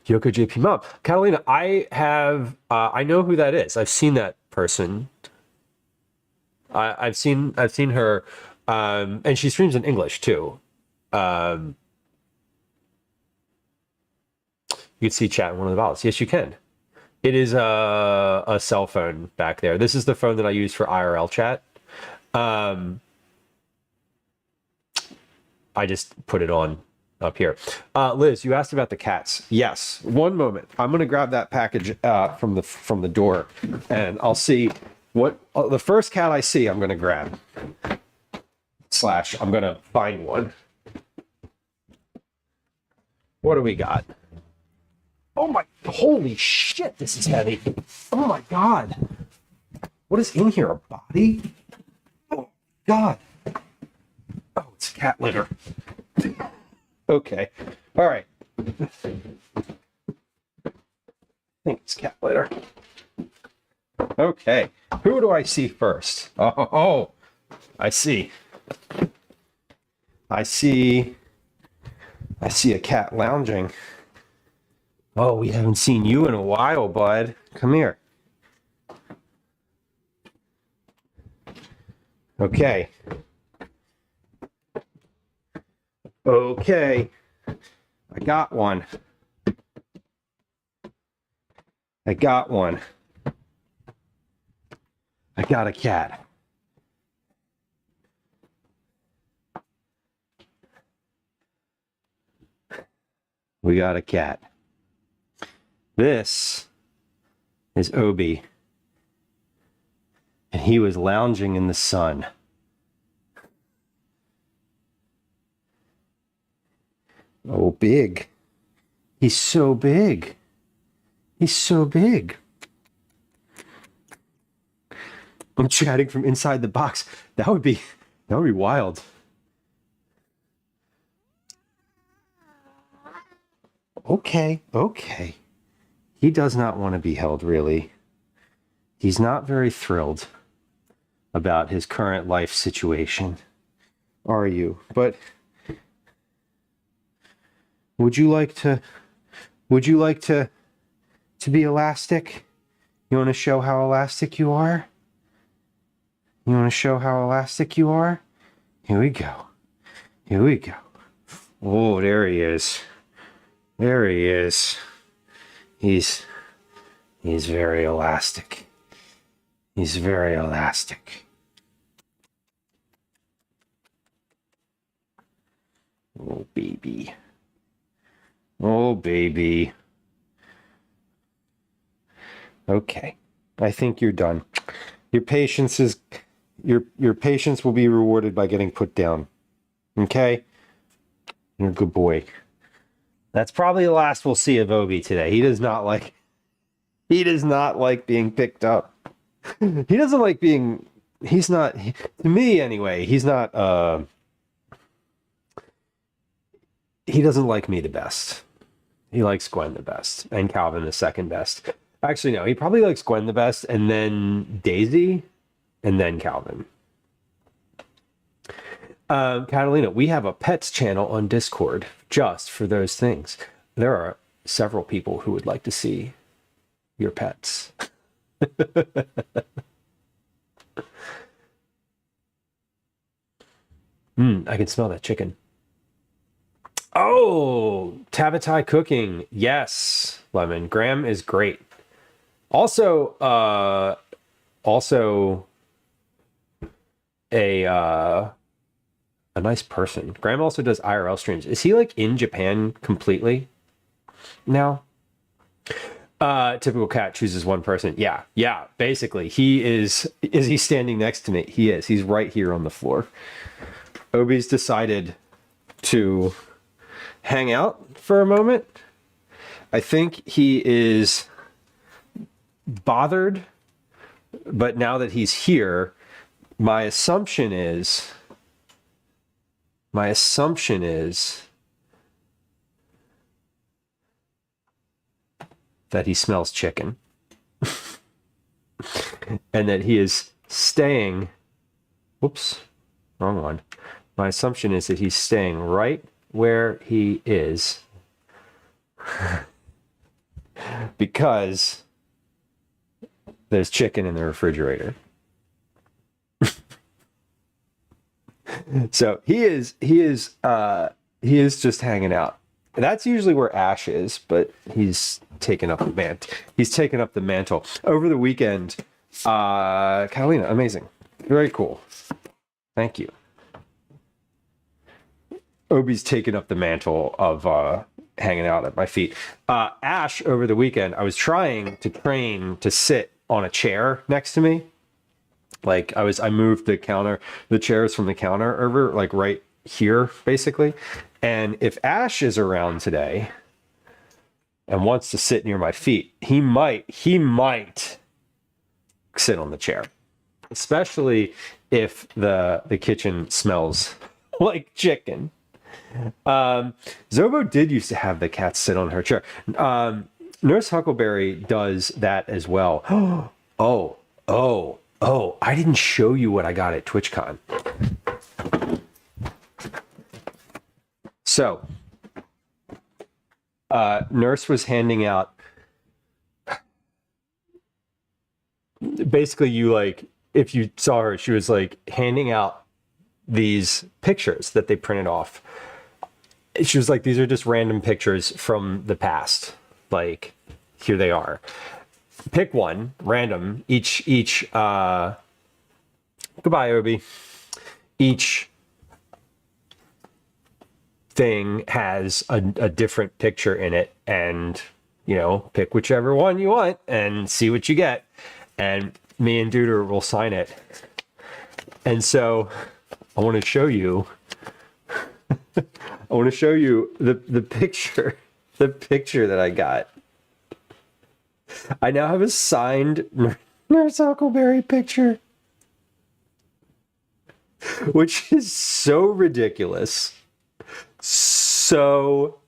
Yoko JP Mom. Catalina, I know who that is. I've seen that person. I've seen her, and she streams in English too. You can see chat in one of the bottles. Yes, you can. It is a cell phone back there. This is the phone that I use for IRL chat. I just put it on up here. Liz, you asked about the cats. Yes. One moment. I'm going to grab that package from the door, and I'll see what the first cat I see. I'm going to grab. I'm going to find one. What do we got? Oh my, holy shit, this is heavy. Oh my God. What is in here, a body? Oh God. Oh, it's cat litter. Okay, all right. I think it's cat litter. Okay, who do I see first? Oh, I see. I see a cat lounging. Oh, we haven't seen you in a while, bud. Come here. Okay. Okay. I got one. I got a cat. We got a cat. This is Obi, and he was lounging in the sun. Oh, big. He's so big. He's so big. I'm chatting from inside the box. That would be wild. Okay. He does not want to be held, really. He's not very thrilled about his current life situation, are you? But would you like to be elastic? You want to show how elastic you are? You want to show how elastic you are? Here we go. Oh, there he is. There he is. He's very elastic. He's very elastic. Oh, baby. Oh, baby. Okay. I think you're done. Your patience is your patience will be rewarded by getting put down. Okay? You're a good boy. That's probably the last we'll see of Obi today. He does not like being picked up. He doesn't like being to me anyway, he's not he doesn't like me the best. He likes Gwen the best and Calvin the second best. Actually, no, he probably likes Gwen the best and then Daisy and then Calvin. Catalina, we have a pets channel on Discord just for those things. There are several people who would like to see your pets. I can smell that chicken. Oh, Tabatai cooking. Yes, Lemon. Graham is great. Also a nice person. Graham also does IRL streams. Is he like in Japan completely now? Typical cat chooses one person. Yeah. Basically, he is. Is he standing next to me? He is. He's right here on the floor. Obi's decided to hang out for a moment. I think he is bothered, but now that he's here, my assumption is that he smells chicken and that he is staying. Whoops, wrong one. My assumption is that he's staying right where he is because there's chicken in the refrigerator. So he is just hanging out. That's usually where Ash is, but he's taken up the mantle over the weekend. Catalina, amazing, very cool. Thank you. Obi's taken up the mantle of hanging out at my feet. Ash, over the weekend, I was trying to train to sit on a chair next to me. Like I moved the chairs from the counter over, like right here, basically. And if Ash is around today and wants to sit near my feet, he might sit on the chair, especially if the kitchen smells like chicken. Zobo did used to have the cat sit on her chair. Nurse Huckleberry does that as well. Oh, I didn't show you what I got at TwitchCon. So, Nurse was handing out, basically if you saw her, she was like handing out these pictures that they printed off. She was like, these are just random pictures from the past. Like, here they are. Pick one, random. Goodbye, Obi. Each thing has a different picture in it, and pick whichever one you want and see what you get. And me and Duder will sign it. And so I want to show you the picture that I got. I now have a signed Nurse Huckleberry picture, which is so ridiculous. So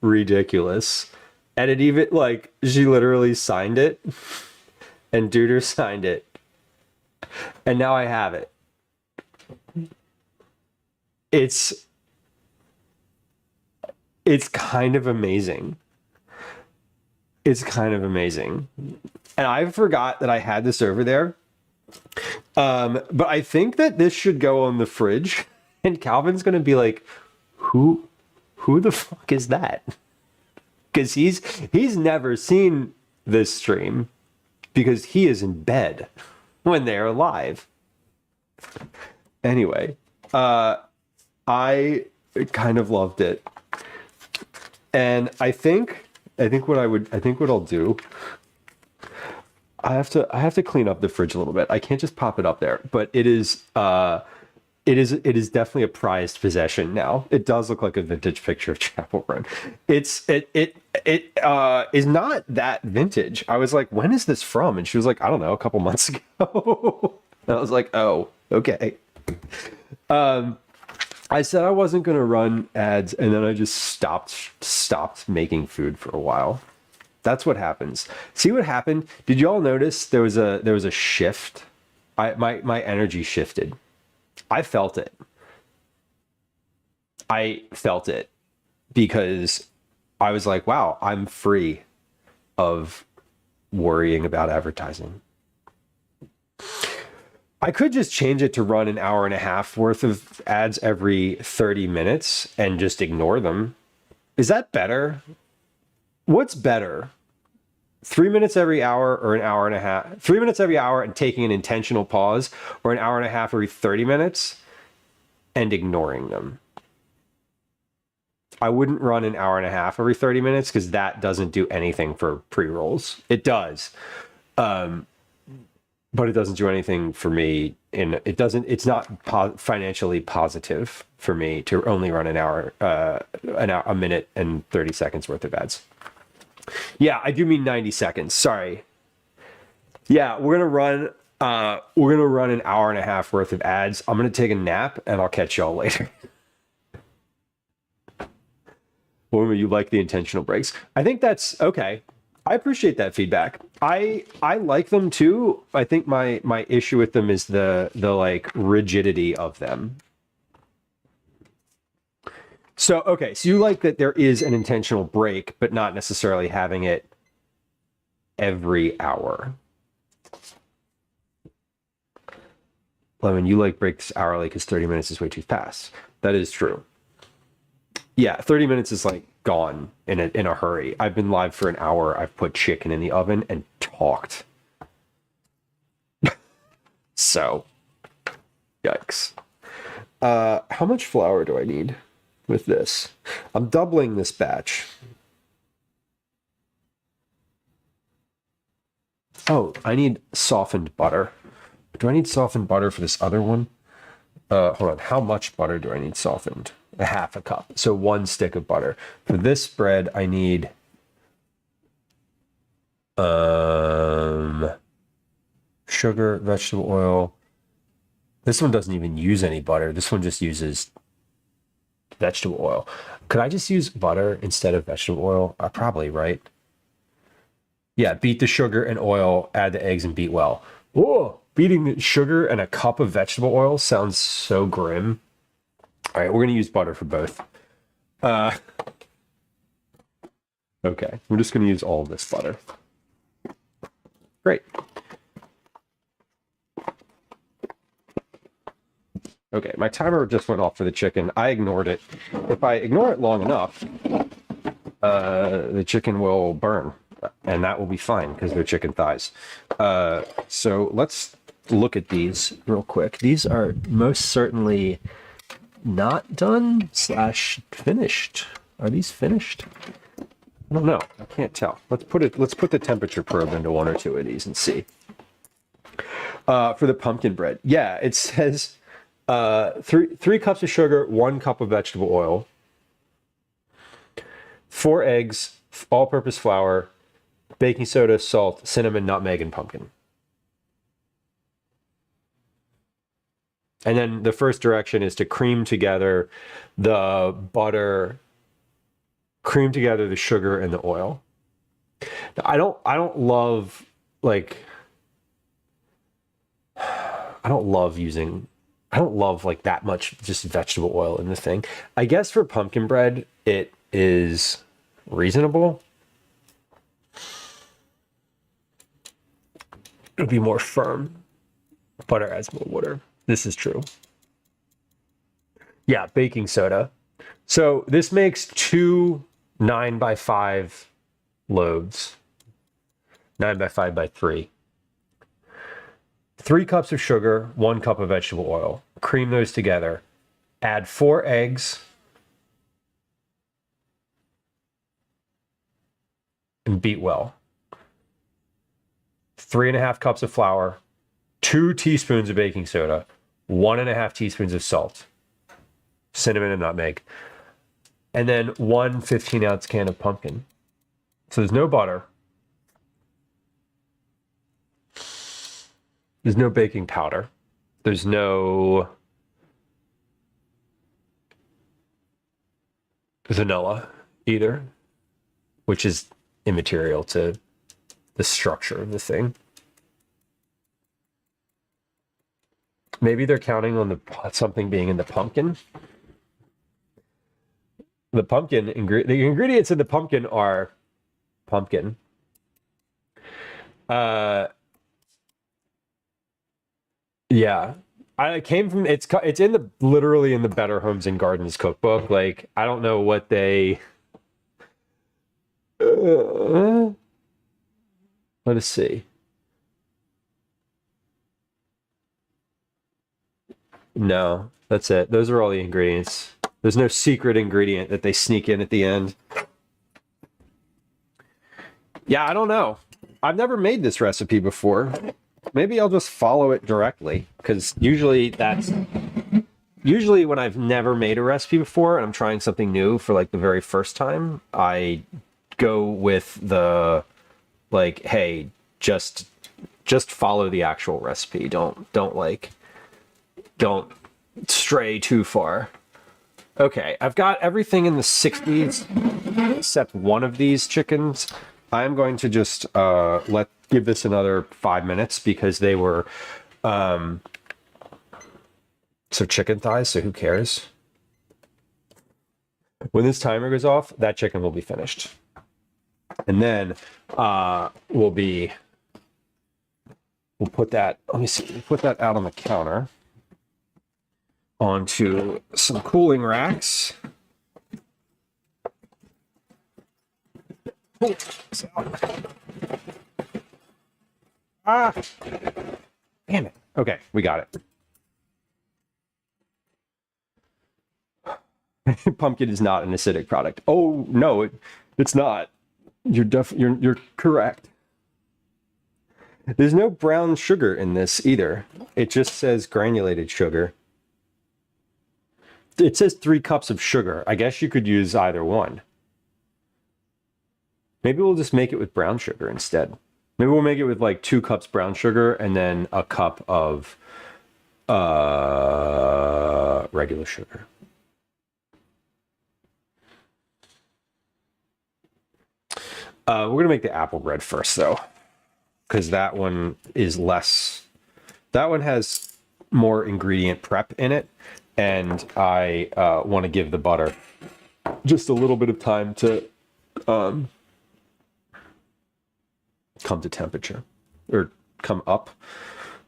ridiculous. And it even, she literally signed it, and Duder signed it. And now I have it. It's kind of amazing. And I forgot that I had this over there. But I think that this should go on the fridge. And Calvin's going to be like, who the fuck is that? Because he's never seen this stream because he is in bed when they're live. Anyway, I kind of loved it, and I think what I'll do. I have to clean up the fridge a little bit. I can't just pop it up there, but it is definitely a prized possession now. It does look like a vintage picture of Chapel Run. It is not that vintage. I was like, when is this from? And she was like, I don't know, a couple months ago. And I was like, oh, okay. I said I wasn't gonna run ads, and then I just stopped making food for a while. That's what happens. See what happened? Did you all notice there was a shift? My energy shifted. I felt it. Because I was like, wow, I'm free of worrying about advertising. I could just change it to run an hour and a half worth of ads every 30 minutes and just ignore them. Is that better? What's better? 3 minutes every hour or an hour and a half? 3 minutes every hour and taking an intentional pause, or an hour and a half every 30 minutes and ignoring them? I wouldn't run an hour and a half every 30 minutes because that doesn't do anything for pre-rolls. It does. But it doesn't do anything for me. It's not financially positive for me to only run a minute and 30 seconds worth of ads. Yeah, I do mean 90 seconds. Sorry. Yeah, we're gonna run an hour and a half worth of ads. I'm gonna take a nap and I'll catch y'all later. Or you like the intentional breaks? I think that's okay. I appreciate that feedback. I like them too. I think my issue with them is the like rigidity of them. So, okay, so you like that there is an intentional break, but not necessarily having it every hour. Lemon, you like breaks hourly because 30 minutes is way too fast. That is true. Yeah, 30 minutes is like gone in a hurry. I've been live for an hour. I've put chicken in the oven and talked. So, yikes. How much flour do I need with this? I'm doubling this batch. Oh, I need softened butter. Do I need softened butter for this other one? Hold on. How much butter do I need softened? A half a cup. So 1 stick of butter. For this bread, I need sugar, vegetable oil. This one doesn't even use any butter. This one just uses vegetable oil. Could I just use butter instead of vegetable oil? Probably, right? Yeah, beat the sugar and oil, add the eggs, and beat well. Oh, beating the sugar and a cup of vegetable oil sounds so grim. All right, we're going to use butter for both. Okay, we're just going to use all of this butter. Great. Okay, my timer just went off for the chicken. I ignored it. If I ignore it long enough, the chicken will burn, and that will be fine because they're chicken thighs. So let's look at these real quick. These are most certainly not done / finished. Are these finished? I don't know. I can't tell. Let's put the temperature probe into 1 or 2 of these and see. For the pumpkin bread, yeah, it says 3 cups of sugar, 1 cup of vegetable oil, 4 eggs, all-purpose flour, baking soda, salt, cinnamon, nutmeg, and pumpkin. And then the first direction is to cream together the butter, cream together the sugar and the oil. Now, I don't love like that much just vegetable oil in the thing. I guess for pumpkin bread it is reasonable. It'll be more firm. Butter adds more water. This is true. Yeah, baking soda. So this makes 2 9x5 loaves. 9x5x3. 3 cups of sugar, 1 cup of vegetable oil. Cream those together. Add 4 eggs. And beat well. 3.5 cups of flour. 2 teaspoons of baking soda. 1.5 teaspoons of salt. Cinnamon and nutmeg. And then 1 15-ounce can of pumpkin. So there's no butter. There's no baking powder. There's no vanilla either, which is immaterial to the structure of the thing. Maybe they're counting on something being in the pumpkin. The ingredients in the pumpkin are pumpkin. Yeah. I came from it's in literally in the Better Homes and Gardens cookbook. Like, I don't know what they let us see. No, that's it. Those are all the ingredients. There's no secret ingredient that they sneak in at the end. Yeah, I don't know. I've never made this recipe before. Maybe I'll just follow it directly, because usually when I've never made a recipe before and I'm trying something new for like the very first time, I go with the like, hey, just follow the actual recipe. Don't stray too far. Okay, I've got everything in the 60s except one of these chickens. I'm going to just give this another 5 minutes because they were so chicken thighs, so who cares? When this timer goes off, that chicken will be finished. And then we'll put that, let me see, we'll put that out on the counter onto some cooling racks. Ah, damn it. Okay, we got it. Pumpkin is not an acidic product. Oh no, it's not. You're correct. There's no brown sugar in this either. It just says granulated sugar. It says 3 cups of sugar. I guess you could use either one. Maybe we'll just make it with brown sugar instead. Maybe we'll make it with like 2 cups brown sugar and then a cup of regular sugar. We're going to make the apple bread first, though, because that one is less. That one has more ingredient prep in it, and I want to give the butter just a little bit of time to come to temperature, or come up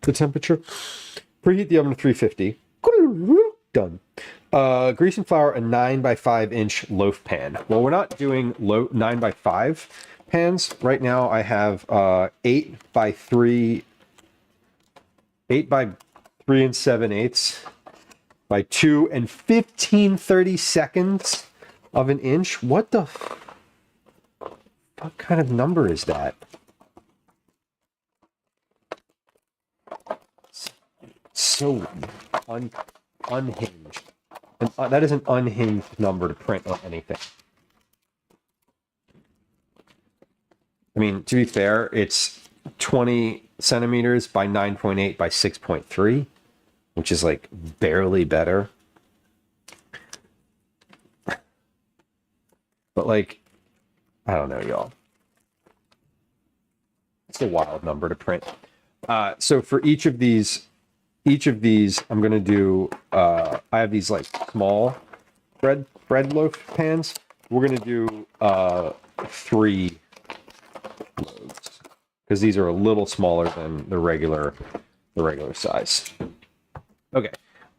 to temperature. Preheat the oven to 350. Done. Grease and flour a 9x5-inch loaf pan. Well, we're not doing 9x5 pans. Right now I have 8x3 and 7/8 by 2 and 15/32 of an inch. What kind of number is that? So unhinged. And that is an unhinged number to print on anything. I mean, to be fair, it's 20 centimeters by 9.8 by 6.3, which is like barely better. But like, I don't know, y'all. It's a wild number to print. So for each of these, I'm going to do, I have these like small bread loaf pans. We're going to do 3 loaves because these are a little smaller than the regular size. Okay.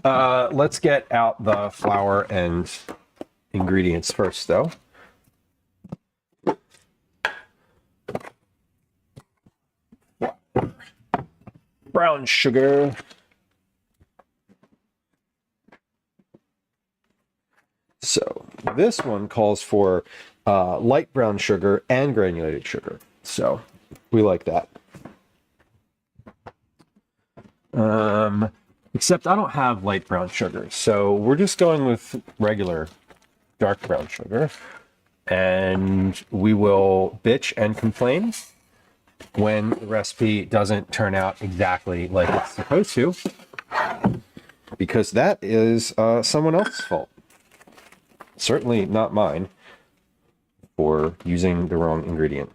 Let's get out the flour and ingredients first, though. Brown sugar. So this one calls for light brown sugar and granulated sugar. So we like that. Except I don't have light brown sugar. So we're just going with regular dark brown sugar. And we will bitch and complain when the recipe doesn't turn out exactly like it's supposed to. Because that is someone else's fault. Certainly not mine for using the wrong ingredient.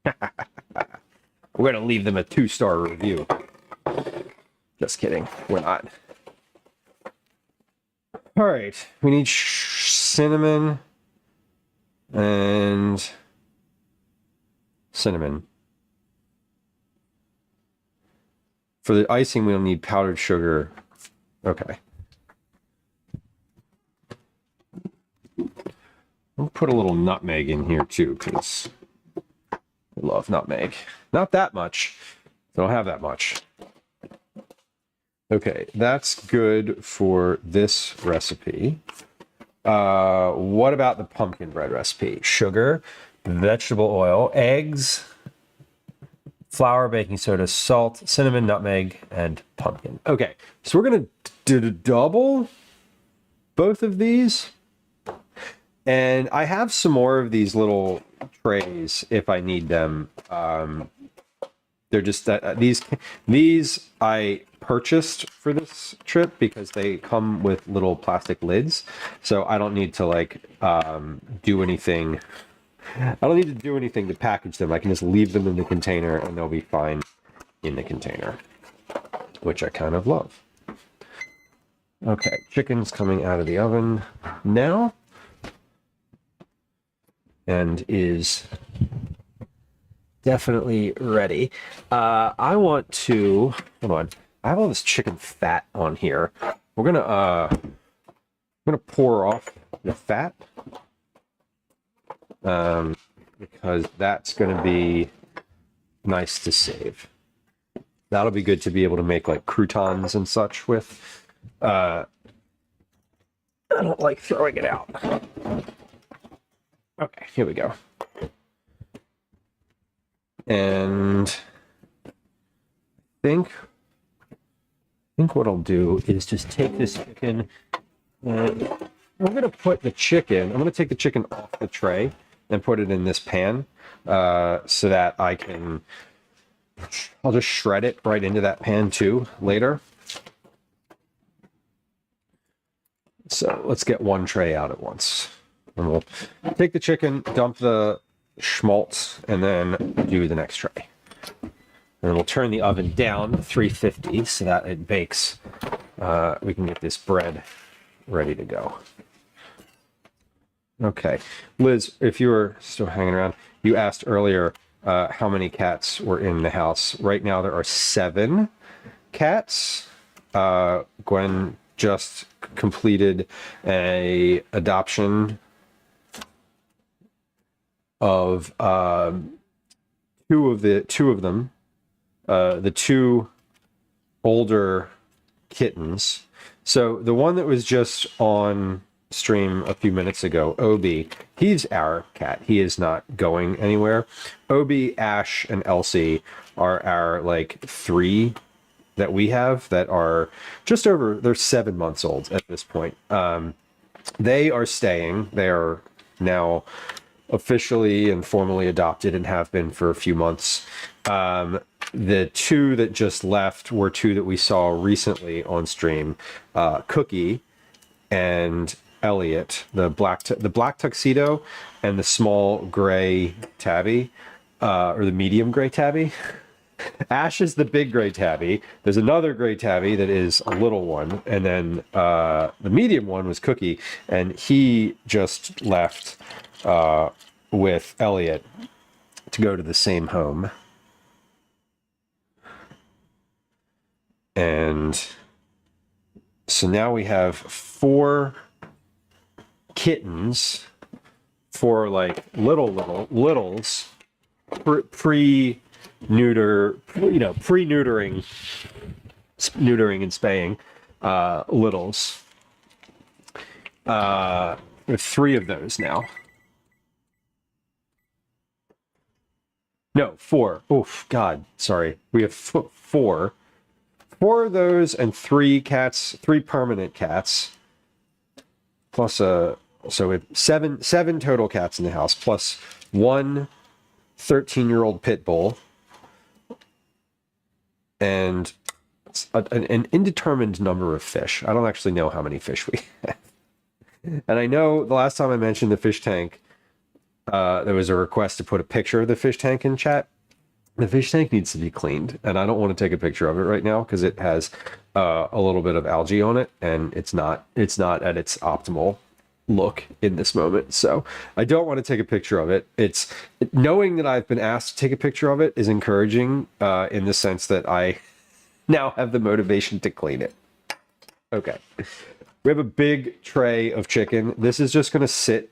We're going to leave them a 2-star review. Just kidding. We're not. All right. We need cinnamon and cinnamon. For the icing, we'll need powdered sugar. Okay. I'll put a little nutmeg in here too, because I love nutmeg. Not that much. I don't have that much. Okay, that's good for this recipe. What about the pumpkin bread recipe? Sugar, vegetable oil, eggs, flour, baking soda, salt, cinnamon, nutmeg, and pumpkin. Okay, so we're going to double both of these. And I have some more of these little trays if I need them. They're just these I purchased for this trip because they come with little plastic lids, so I don't need to like do anything. I don't need to do anything to package them. I can just leave them in the container and they'll be fine in the container, which I kind of love. Okay, chicken's coming out of the oven now and is definitely ready. I want to, hold on. I have all this chicken fat on here. We're gonna pour off the fat because that's gonna be nice to save. That'll be good to be able to make like croutons and such with. I don't like throwing it out. Okay, here we go. And I think what I'll do is just take this chicken and I'm going to put the chicken, I'm going to take the chicken off the tray and put it in this pan so that I'll just shred it right into that pan too later. So let's get one tray out at once. And we'll take the chicken, dump the schmaltz, and then do the next tray. And we'll turn the oven down to 350 so that it bakes. We can get this bread ready to go. Okay. Liz, if you were still hanging around, you asked earlier how many cats were in the house. Right now there are 7 cats. Gwen just completed a adoption of two of them, the 2 older kittens. So the one that was just on stream a few minutes ago, Obi, he's our cat. He is not going anywhere. Obi, Ash, and Elsie are our like 3 that we have that are just over, they're 7 months old at this point. They are staying. They are now officially and formally adopted and have been for a few months. The 2 that just left were 2 that we saw recently on stream, Cookie and Elliot, the black tuxedo and the small gray tabby, or the medium gray tabby. Ash is the big gray tabby. There's another gray tabby that is a little one, and then the medium one was Cookie, and he just left with Elliot to go to the same home. And So now we have 4 kittens, 4 like littles, pre-neutering, neutering and spaying, littles. We have 3 of those now. No, 4. Oof, God, sorry. We have 4. 4 of those and 3 cats, 3 permanent cats. Plus so we have 7 total cats in the house, plus 1 13-year-old pit bull. And an indeterminate number of fish. I don't actually know how many fish we have. And I know the last time I mentioned the fish tank, there was a request to put a picture of the fish tank in chat. The fish tank needs to be cleaned, and I don't want to take a picture of it right now because it has a little bit of algae on it, and it's not at its optimal look in this moment. So I don't want to take a picture of it. It's knowing that I've been asked to take a picture of it is encouraging in the sense that I now have the motivation to clean it. Okay. We have a big tray of chicken. This is just going to sit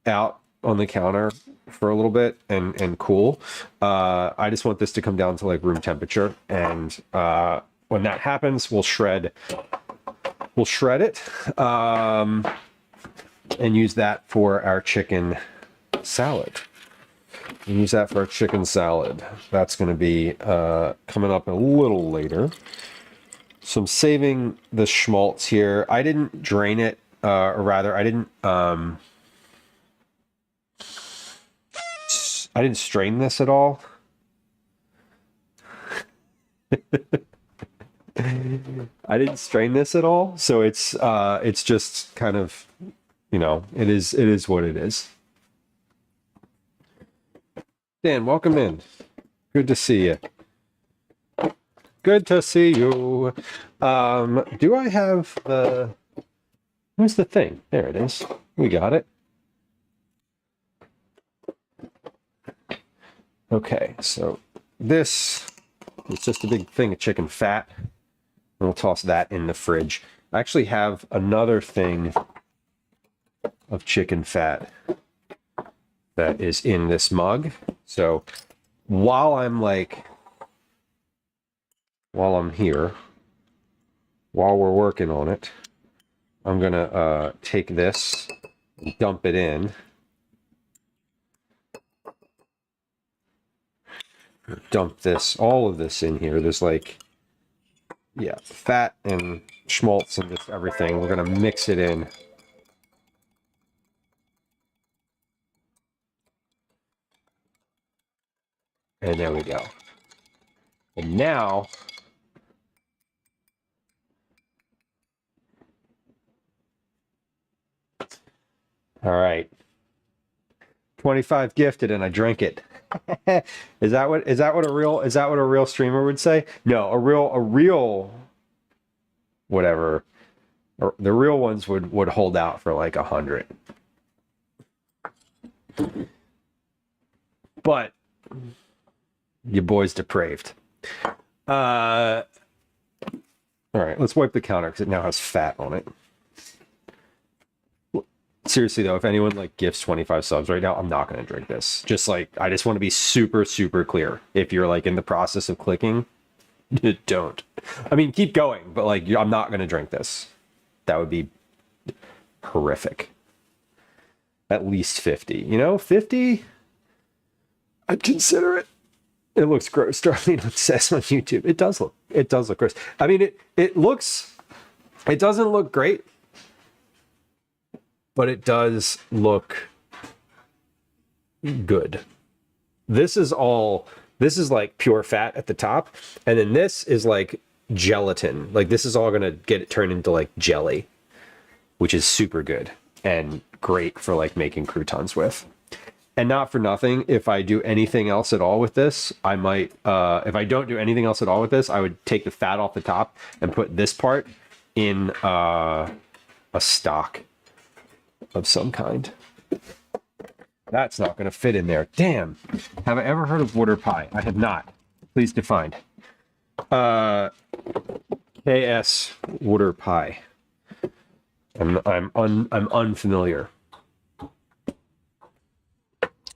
out on the counter for a little bit and cool. I just want this to come down to like room temperature. And when that happens, we'll shred it and use that for our chicken salad. That's going to be coming up a little later. So I'm saving the schmaltz here. I didn't drain it, or rather, I didn't strain this at all. I didn't strain this at all, so it's just kind of, it is what it is. Dan, welcome in. Good to see you. Good to see you. Do I have the... Where's the thing? There it is. We got it. Okay, so this is just a big thing of chicken fat. And we'll toss that in the fridge. I actually have another thing of chicken fat that is in this mug. So while I'm here, while we're working on it, I'm gonna take this and dump it in. Dump all of this in here. There's fat and schmaltz and just everything. We're gonna mix it in. And there we go. And now, all right, 25 gifted, and I drank it. Is that what a real streamer would say? No, a real whatever. The real ones would hold out for like 100. But your boy's depraved. All right, let's wipe the counter because it now has fat on it. Seriously though, if anyone gifts 25 subs right now, I'm not going to drink this. I just want to be super, super clear. If you're in the process of clicking, don't. I mean, keep going, but I'm not going to drink this. That would be horrific. At least 50. 50? I'd consider it. It looks gross. Darlene says on YouTube. It does look gross. I mean, it doesn't look great, but it does look good. This is pure fat at the top, and then this is gelatin. This is all gonna get it turned into jelly, which is super good and great for making croutons with. And not for nothing, if I do anything else at all with this, I might, if I don't do anything else at all with this, I would take the fat off the top and put this part in a stock of some kind. That's not going to fit in there. Damn. Have I ever heard of water pie? I have not. Please define. KS water pie. I'm unfamiliar.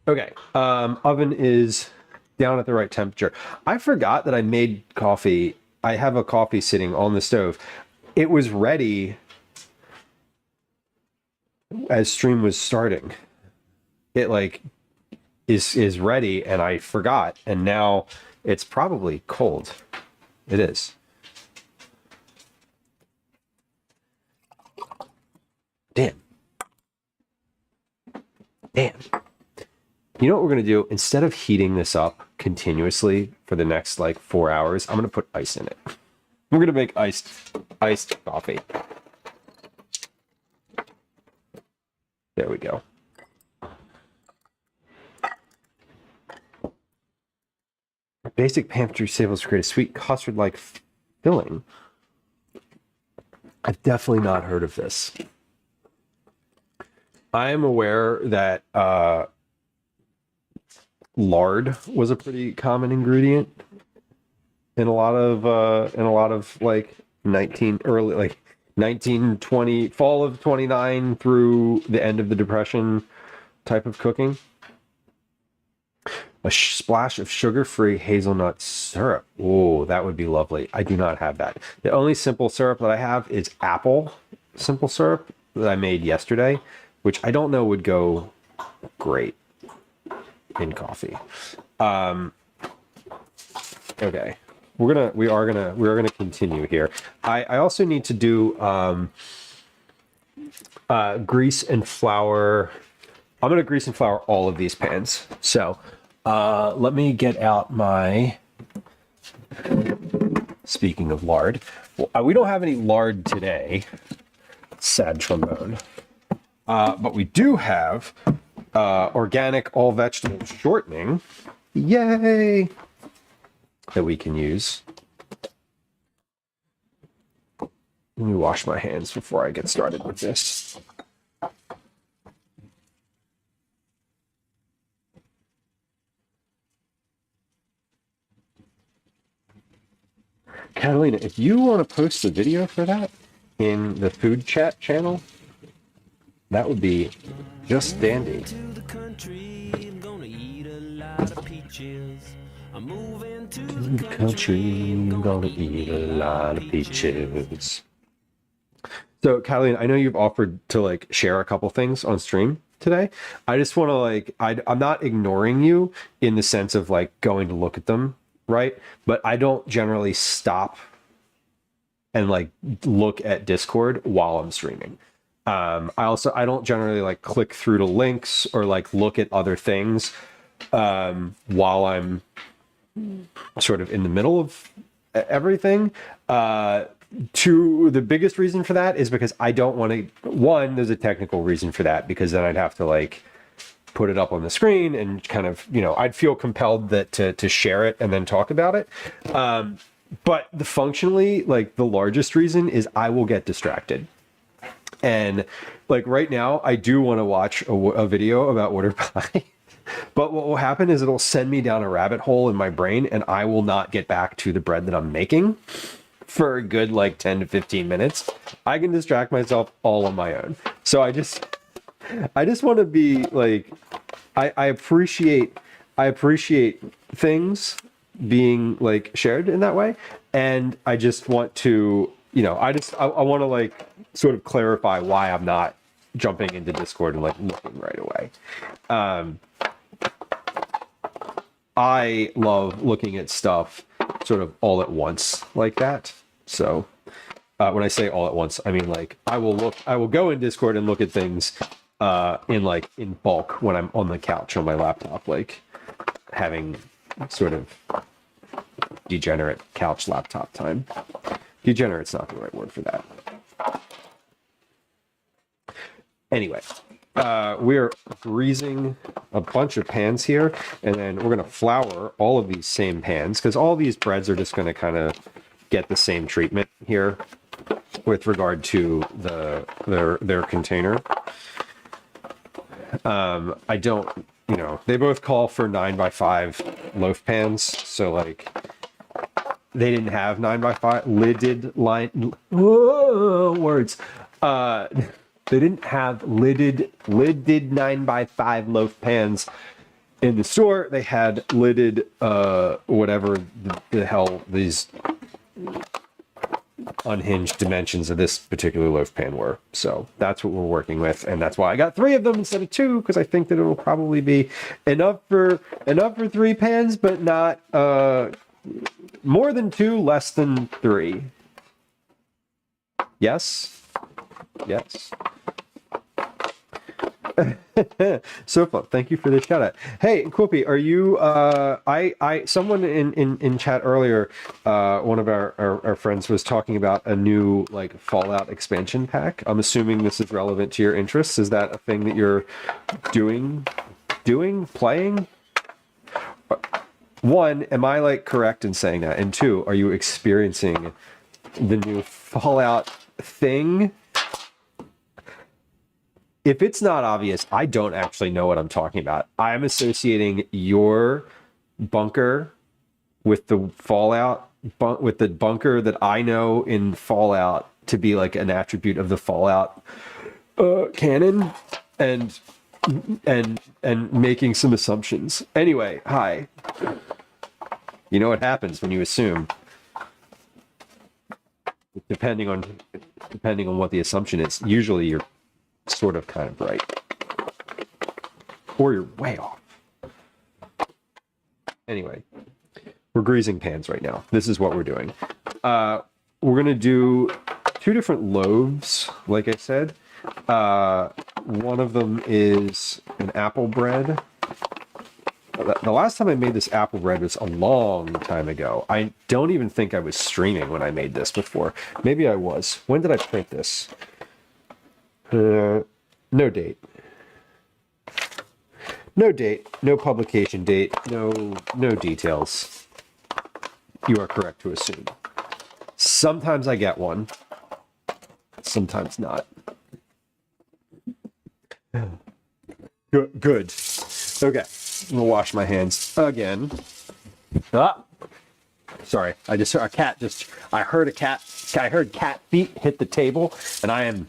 Okay, oven is down at the right temperature. I forgot that I made coffee. I have a coffee sitting on the stove. It was ready as stream was starting. It like is ready, and I forgot, and now it's probably cold. It is. Damn. Damn. You know what we're going to do? Instead of heating this up continuously for the next like 4 hours, I'm going to put ice in it. We're going to make iced coffee. There we go. Basic pantry staples create a sweet custard-like filling. I've definitely not heard of this. I am aware that lard was a pretty common ingredient in a lot of like 1920 fall of 29 through the end of the Depression type of cooking. A splash of sugar-free hazelnut syrup. Oh, that would be lovely. I do not have that. The only simple syrup that I have is apple simple syrup that I made yesterday, which I don't know would go great in coffee. Okay. We are gonna continue here. I also need to do grease and flour. I'm gonna grease and flour all of these pans. So let me get out my, speaking of lard, well, we don't have any lard today, sad trombone, but we do have organic all vegetable shortening, yay, that we can use. Let me wash my hands before I get started with this. Catalina, if you want to post the video for that in the food chat channel, that would be just dandy. I'm moving to the country, I'm gonna eat a lot of peaches. So, Catalina, I know you've offered to like share a couple things on stream today. I just want to like, I'm not ignoring you in the sense of like going to look at them, right? But I don't generally stop and like look at Discord while I'm streaming. I don't generally like click through to links or like look at other things while I'm sort of in the middle of everything. The biggest reason for that is because I don't want to, there's a technical reason for that, because then I'd have to like put it up on the screen and kind of, I'd feel compelled to share it and then talk about it. But functionally, like the largest reason is I will get distracted. And like right now, I do want to watch a video about water pie. But what will happen is it'll send me down a rabbit hole in my brain, and I will not get back to the bread that I'm making for a good like 10 to 15 minutes. I can distract myself all on my own. So I just want to be like, I appreciate things being like shared in that way. And I just want to, I want to like sort of clarify why I'm not jumping into Discord and like looking right away. I love looking at stuff sort of all at once like that. So when I say all at once, I mean like I will go in Discord and look at things in bulk when I'm on the couch on my laptop, like having sort of degenerate couch laptop time. Degenerate's not the right word for that. Anyway, we're greasing a bunch of pans here, and then we're going to flour all of these same pans, because all these breads are just going to kind of get the same treatment here with regard to their container. I don't, they both call for 9x5 loaf pans, so like they didn't have 9x5 lidded line. Whoa, words. They didn't have lidded 9x5 loaf pans in the store. They had lidded whatever the hell these unhinged dimensions of this particular loaf pan were. So that's what we're working with, and that's why I got 3 of them instead of 2, because I think that it'll probably be enough for 3 pans, but not more than 2, less than 3. Yes. So fun. Thank you for the shout out. Hey, Quilpy, are you someone in chat earlier, one of our friends was talking about a new like Fallout expansion pack. I'm assuming this is relevant to your interests. Is that a thing that you're playing? 1, am I like correct in saying that? And 2, are you experiencing the new Fallout thing? If it's not obvious, I don't actually know what I'm talking about. I'm associating your bunker with the Fallout, with the bunker that I know in Fallout to be like an attribute of the Fallout canon, and making some assumptions. Anyway, hi. You know what happens when you assume. Depending on what the assumption is, usually you're sort of kind of right, or you're way off. Anyway, we're greasing pans right now. This is what we're doing. We're gonna do 2 different loaves, like I said. One of them is an apple bread. The last time I made this apple bread was a long time ago. I don't even think I was streaming when I made this before. Maybe I was. When did I print this? No date. No date, no publication date, no details. You are correct to assume. Sometimes I get one, sometimes not. Good. Okay, I'm gonna wash my hands again. Sorry, I heard cat feet hit the table, and I am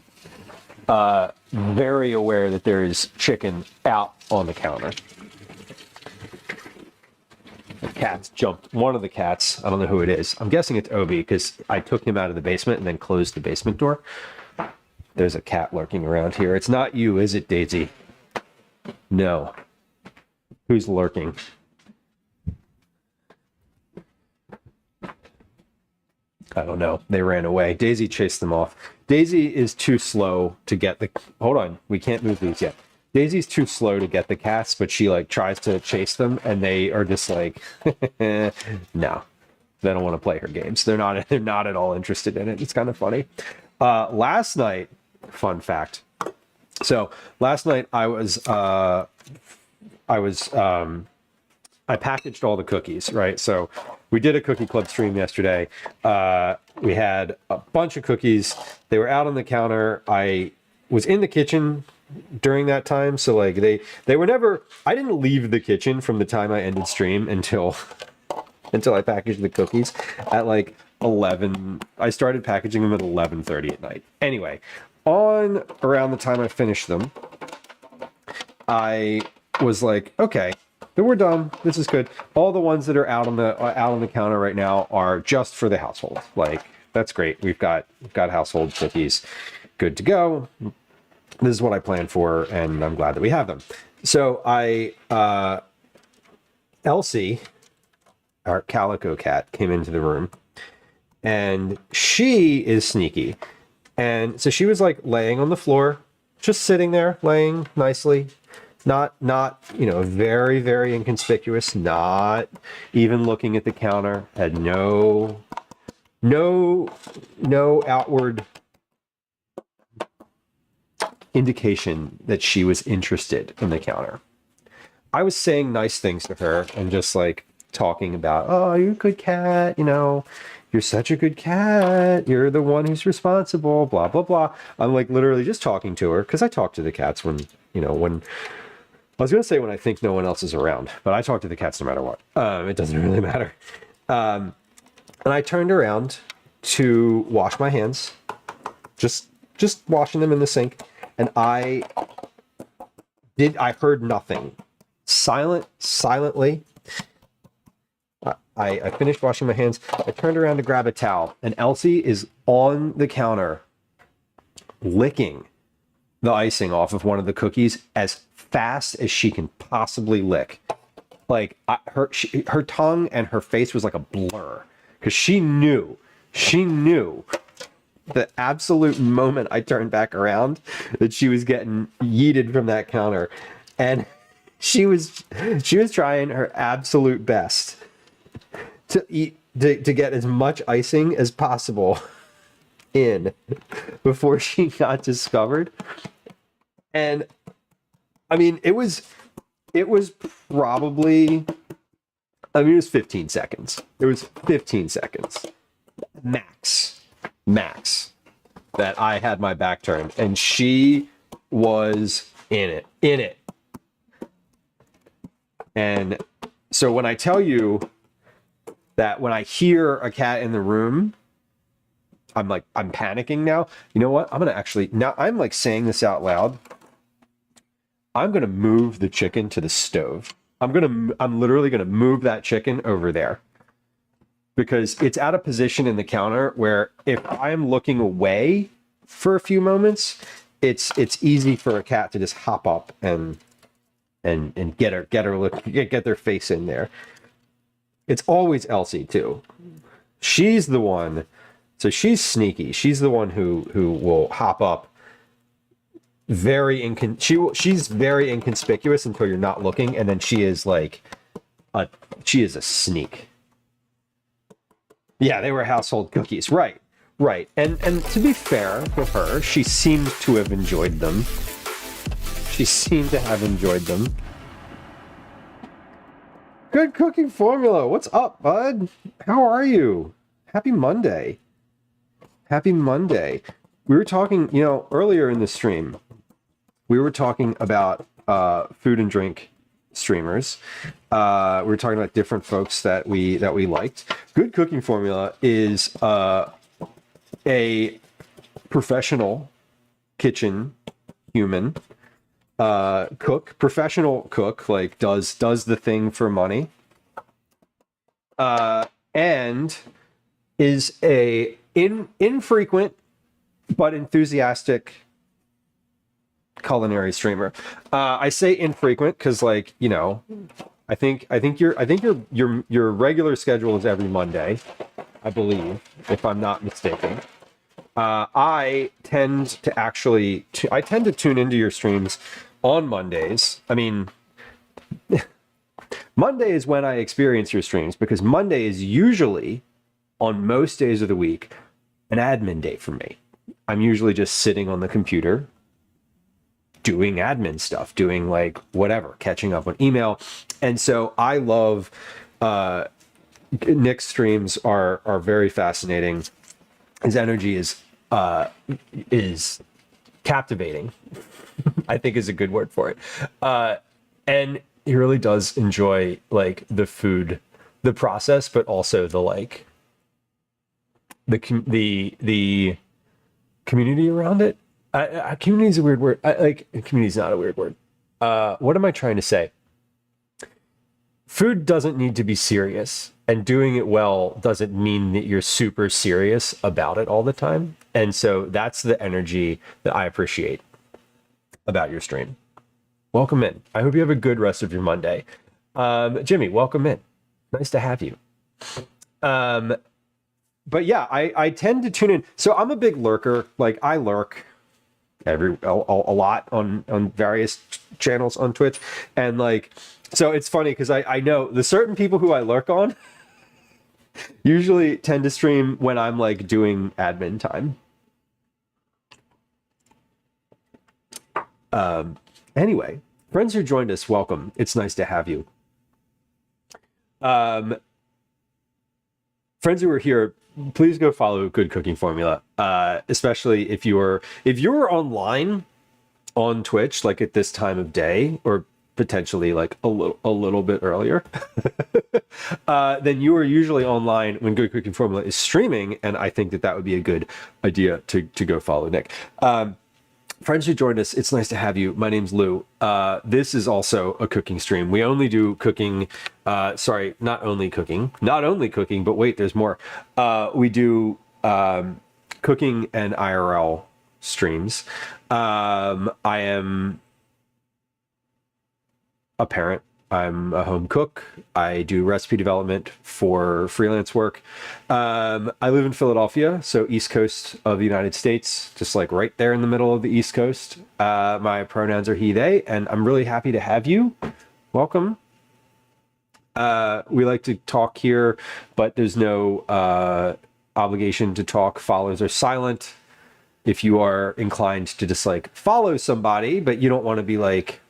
very aware that there is chicken out on the counter. The cats jumped. One of the cats, I don't know who it is. I'm guessing it's Obi because I took him out of the basement and then closed the basement door. There's a cat lurking around here. It's not you, is it, Daisy? No. Who's lurking? I don't know. They ran away. Daisy chased them off. Daisy is too slow to get the... Hold on. We can't move these yet. Daisy's too slow to get the cats, but she like tries to chase them, and they are just like, no. They don't want to play her games. They're not at all interested in it. It's kind of funny. Last night, fun fact. So last night I packaged all the cookies, right? So we did a cookie club stream yesterday. We had a bunch of cookies. They were out on the counter. I was in the kitchen during that time. So like they were never, I didn't leave the kitchen from the time I ended stream until I packaged the cookies at like 11. I started packaging them at 11:30 at night. Anyway, on around the time I finished them, I was like, okay, then we're done. This is good. All the ones that are out on the counter right now are just for the household. Like, that's great. We've got household cookies good to go. This is what I planned for, and I'm glad that we have them. So Elsie, our calico cat, came into the room, and she is sneaky. And so she was like laying on the floor, just sitting there, laying nicely. Not, very, very inconspicuous, not even looking at the counter, had no outward indication that she was interested in the counter. I was saying nice things to her and just like talking about, oh, you're a good cat, you're such a good cat, you're the one who's responsible, blah, blah, blah. I'm like literally just talking to her because I talk to the cats when I was going to say when I think no one else is around, but I talk to the cats no matter what. It doesn't really matter. And I turned around to wash my hands, just washing them in the sink, and I heard nothing. Silently. I finished washing my hands. I turned around to grab a towel, and Elsie is on the counter licking the icing off of one of the cookies as fast as she can possibly lick. Like her tongue and her face was like a blur because she knew the absolute moment I turned back around that she was getting yeeted from that counter, and she was trying her absolute best to get as much icing as possible in before she got discovered. And I mean, it was probably, I mean, it was 15 seconds. It was 15 seconds max that I had my back turned, and she was in it. And so when I tell you that when I hear a cat in the room, I'm panicking now. You know what? I'm going to actually, now I'm like saying this out loud. I'm going to move the chicken to the stove. I'm literally going to move that chicken over there because it's at a position in the counter where if I'm looking away for a few moments, it's easy for a cat to just hop up and get their face in there. It's always Elsie too. She's the one. So she's sneaky. She's the one who will hop up. She's very inconspicuous until you're not looking, and then she is a sneak. Yeah, they were household cookies, right? And to be fair with her, she seemed to have enjoyed them. Good cooking formula. What's up, bud? How are you? Happy Monday. We were talking, earlier in the stream, we were talking about food and drink streamers. We were talking about different folks that we liked. Good Cooking Formula is a professional kitchen human professional cook, like does the thing for money, and is a infrequent but enthusiastic culinary streamer. I say infrequent because, I think your regular schedule is every Monday, I believe, if I'm not mistaken. I tend to tune into your streams on Mondays. I mean, Monday is when I experience your streams because Monday is usually, on most days of the week, an admin day for me. I'm usually just sitting on the computer doing admin stuff, doing whatever, catching up on email. And so I love Nick's streams are very fascinating. His energy is captivating, I think is a good word for it. And he really does enjoy the food, the process, but also the community around it. Community is a weird word. Community is not a weird word. What am I trying to say? Food doesn't need to be serious, and doing it well doesn't mean that you're super serious about it all the time. And so that's the energy that I appreciate about your stream. Welcome in. I hope you have a good rest of your Monday. Jimmy, welcome in. Nice to have you. But yeah, I tend to tune in. So I'm a big lurker. I lurk a lot on various channels on Twitch. And so it's funny because I know the certain people who I lurk on usually tend to stream when I'm doing admin time. Anyway, friends who joined us, welcome. It's nice to have you. Friends who are here, please go follow Good Cooking Formula, especially if you're online on Twitch, at this time of day, or potentially like a little bit earlier, then you are usually online when Good Cooking Formula is streaming, and I think that would be a good idea to go follow Nick. Friends who joined us, it's nice to have you. My name's Lou. This is also a cooking stream. We only do cooking. Sorry, not only cooking, but wait, there's more. We do cooking and IRL streams. I am a parent. I'm a home cook. I do recipe development for freelance work. I live in Philadelphia, so East Coast of the United States, just like right there in the middle of the East Coast. My pronouns are he, they, and I'm really happy to have you. Welcome. We like to talk here, but there's no obligation to talk. Follows are silent. If you are inclined to just like follow somebody, but you don't want to be like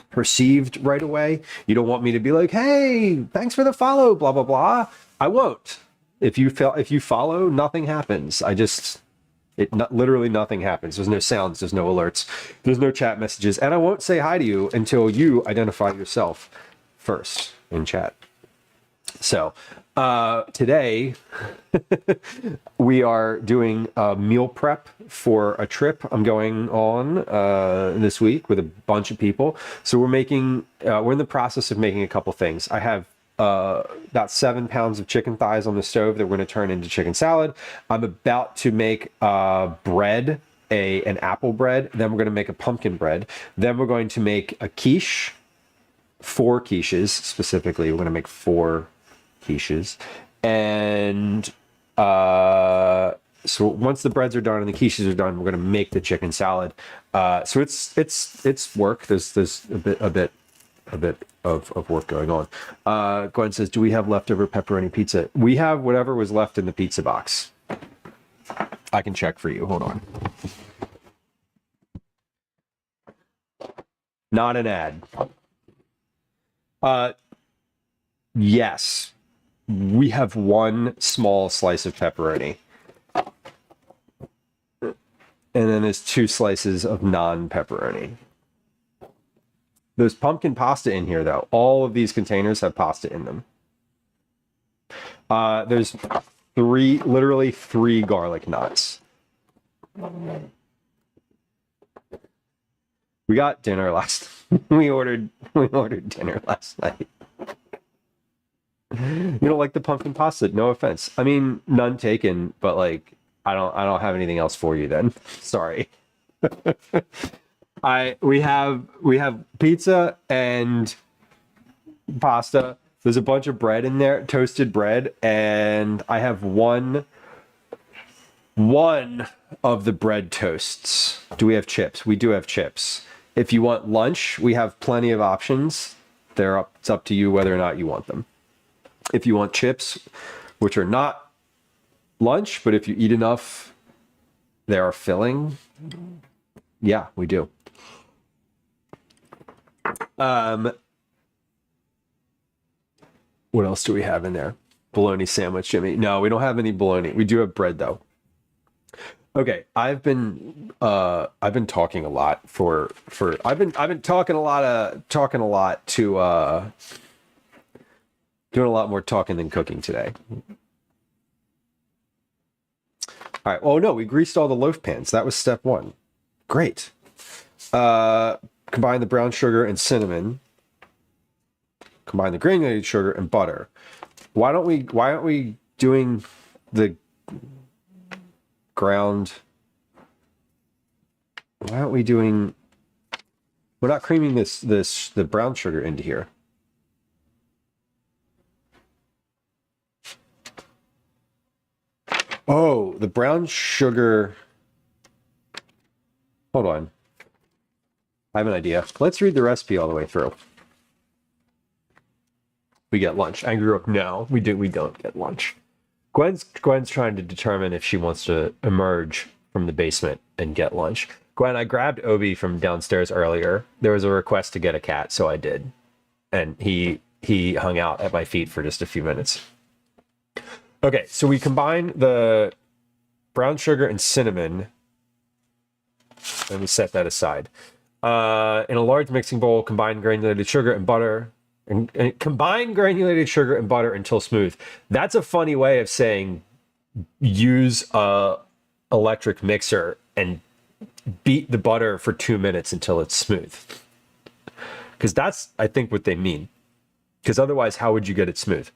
perceived right away, you don't want me to be like, hey, thanks for the follow, blah blah blah, I won't. If you follow, nothing happens. Literally nothing happens. There's no sounds, there's no alerts, there's no chat messages, and I won't say hi to you until you identify yourself first in chat. So today we are doing a meal prep for a trip I'm going on this week with a bunch of people. So we're in the process of making a couple things. I have about 7 pounds of chicken thighs on the stove that we're going to turn into chicken salad. I'm about to make bread, an apple bread. Then we're going to make a pumpkin bread. Then we're going to make a quiche, 4 quiches specifically. We're going to make 4 quiches. And so once the breads are done and the quiches are done, we're going to make the chicken salad. So it's work. There's a bit of work going on. Gwen says, do we have leftover pepperoni pizza? We have whatever was left in the pizza box. I can check for you. Hold on. Not an ad. Yes. We have 1 small slice of pepperoni. And then there's 2 slices of non-pepperoni. There's pumpkin pasta in here, though. All of these containers have pasta in them. There's literally 3 garlic knots. We got dinner we ordered dinner last night. You don't like the pumpkin pasta? No offense. I mean, none taken, but like, I don't have anything else for you then. Sorry. We have pizza and pasta. There's a bunch of bread in there, toasted bread, and I have one of the bread toasts. Do we have chips? We do have chips. If you want lunch, we have plenty of options. It's up to you whether or not you want them. If you want chips, which are not lunch, but if you eat enough, they are filling. Yeah, we do. What else do we have in there? Bologna sandwich, Jimmy. No, we don't have any bologna. We do have bread though. Okay, I've been talking a lot I've been talking a lot to doing a lot more talking than cooking today. All right. Oh no, we greased all the loaf pans. That was step 1. Great. Combine the brown sugar and cinnamon. Combine the granulated sugar and butter. Why aren't we doing the ground? Why aren't we doing? We're not creaming the brown sugar into here. Oh, the brown sugar. Hold on. I have an idea. Let's read the recipe all the way through. We get lunch. Angry Rook, no, we don't get lunch. Gwen's trying to determine if she wants to emerge from the basement and get lunch. Gwen, I grabbed Obi from downstairs earlier. There was a request to get a cat, so I did. And he hung out at my feet for just a few minutes. Okay, so we combine the brown sugar and cinnamon. Let me set that aside. In a large mixing bowl, combine granulated sugar and butter. And combine granulated sugar and butter until smooth. That's a funny way of saying use a electric mixer and beat the butter for 2 minutes until it's smooth. Because that's, I think, what they mean. Because otherwise, how would you get it smooth?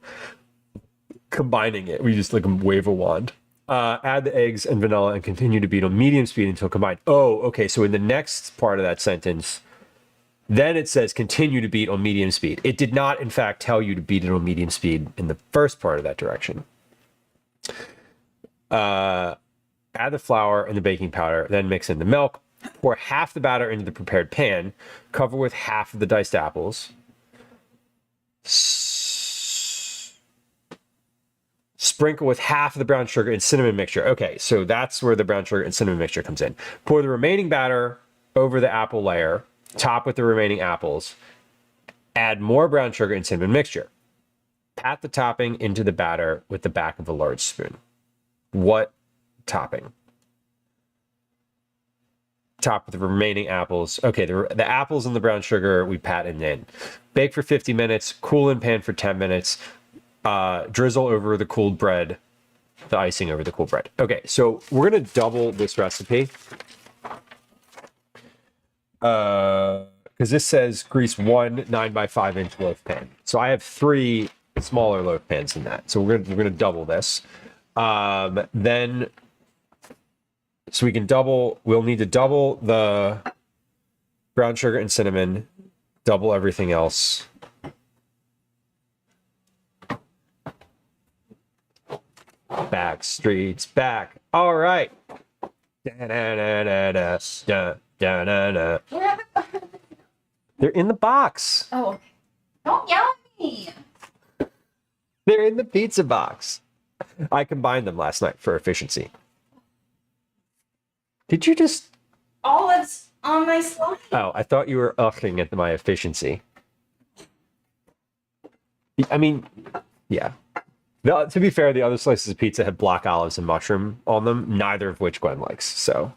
Combining it, we just like wave a wand. Add the eggs and vanilla and continue to beat on medium speed until combined. Oh, okay. So in the next part of that sentence, then it says continue to beat on medium speed. It did not, in fact, tell you to beat it on medium speed in the first part of that direction. Add the flour and the baking powder, then mix in the milk. Pour half the batter into the prepared pan. Cover with half of the diced apples. Sprinkle with half of the brown sugar and cinnamon mixture. Okay, so that's where the brown sugar and cinnamon mixture comes in. Pour the remaining batter over the apple layer. Top with the remaining apples. Add more brown sugar and cinnamon mixture. Pat the topping into the batter with the back of a large spoon. What topping? Top with the remaining apples. Okay, the apples and the brown sugar we patted in. Bake for 50 minutes. Cool in pan for 10 minutes. Drizzle over the cooled bread. The icing over the cooled bread. Okay, so we're going to double this recipe. Because this says grease 1 9x5-inch loaf pan. So I have 3 smaller loaf pans than that. So we're gonna double this. Then, so we can double. We'll need to double the brown sugar and cinnamon. Double everything else. Back streets back. All right. Da-da-da-da-da. They're in the box. Oh, don't yell at me. They're in the pizza box. I combined them last night for efficiency. Did you just... Olives on my slide. Oh, I thought you were ucking at my efficiency. I mean, yeah. To be fair, the other slices of pizza had black olives and mushroom on them, neither of which Gwen likes. So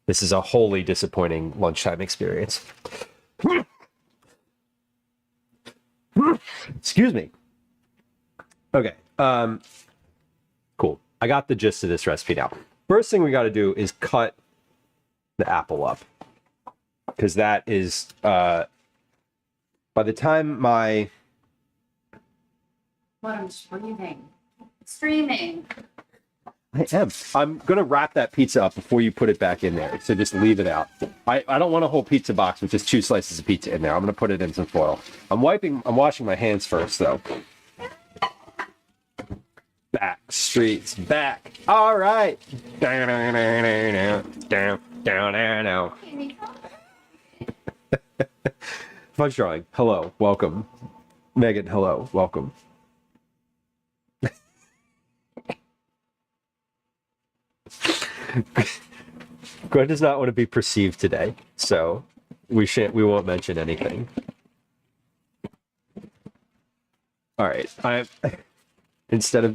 this is a wholly disappointing lunchtime experience. Excuse me. Okay. Cool. I got the gist of this recipe now. First thing we got to do is cut the apple up. Because that is, by the time my... What, I'm screaming. Screaming. I am. I'm going to wrap that pizza up before you put it back in there. So just leave it out. I don't want a whole pizza box with just 2 slices of pizza in there. I'm going to put it in some foil. I'm washing my hands first, though. Back streets back. All right. Fudge drawing. Hello. Welcome. Megan, hello. Welcome. Gwen does not want to be perceived today, so we won't mention anything. All right, instead of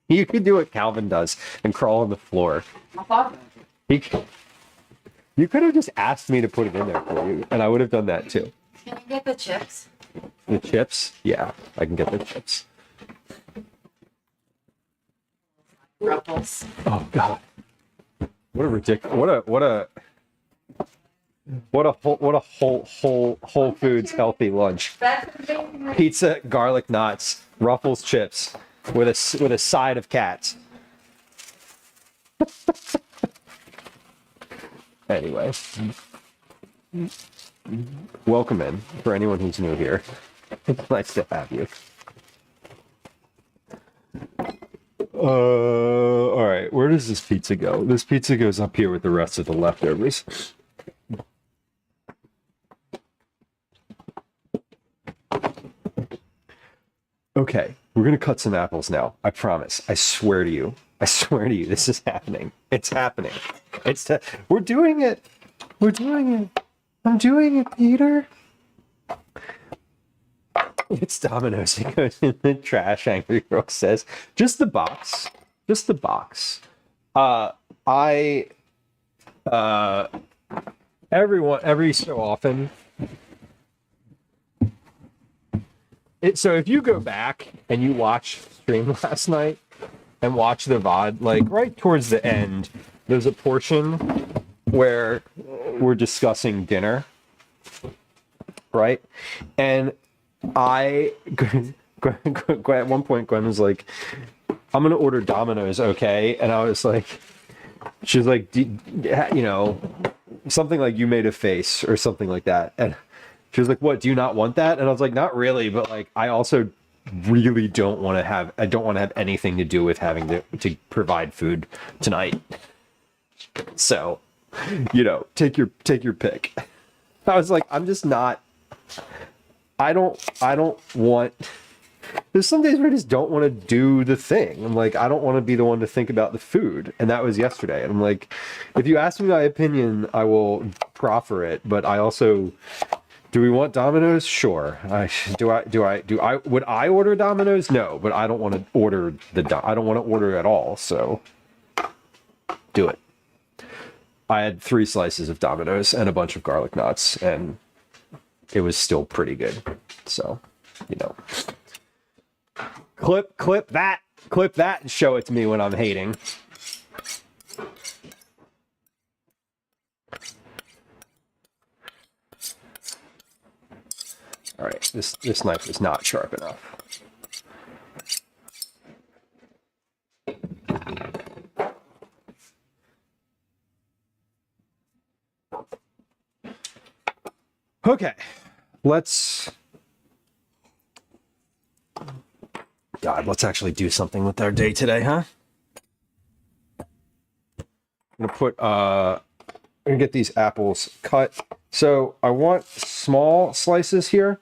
you could do what Calvin does and crawl on the floor. You could have just asked me to put it in there for you, and I would have done that too. Can you get the chips? The chips? Yeah, I can get the chips. Ruffles. Oh God! What a ridiculous! What a Whole Foods healthy lunch. Pizza, garlic knots, Ruffles chips, with a side of cats. Anyway, welcome in for anyone who's new here. It's nice to have you. All right, where does this pizza go? This pizza goes up here with the rest of the leftovers. Okay, we're gonna cut some apples now. I promise. I swear to you. This is happening. It's happening. We're doing it. We're doing it. I'm doing it, Peter. It's Domino's. It goes in the trash, Angry Girl says. Just the box. Just the box. I uh, every so often. So if you go back and you watch stream last night and watch the VOD, like right towards the end, there's a portion where we're discussing dinner, right? And at one point, Gwen was like, I'm going to order Domino's, okay? And I was like, she was like, something like you made a face or something like that. And she was like, what, do you not want that? And I was like, not really, but like, I also really don't want to have anything to do with having to provide food tonight. So, take your pick. I was like, I'm just not, I don't want, there's some days where I just don't want to do the thing. I'm like, I don't want to be the one to think about the food. And that was yesterday. And I'm like, if you ask me my opinion, I will proffer it. But I also, do we want Domino's? Sure. Would I order Domino's? No, but I don't want to order I don't want to order at all. So do it. I had 3 slices of Domino's and a bunch of garlic knots, and it was still pretty good. So, clip that and show it to me when I'm hating. All right, this knife is not sharp enough. Okay, let's actually do something with our day today, huh? I'm gonna get these apples cut. So I want small slices here.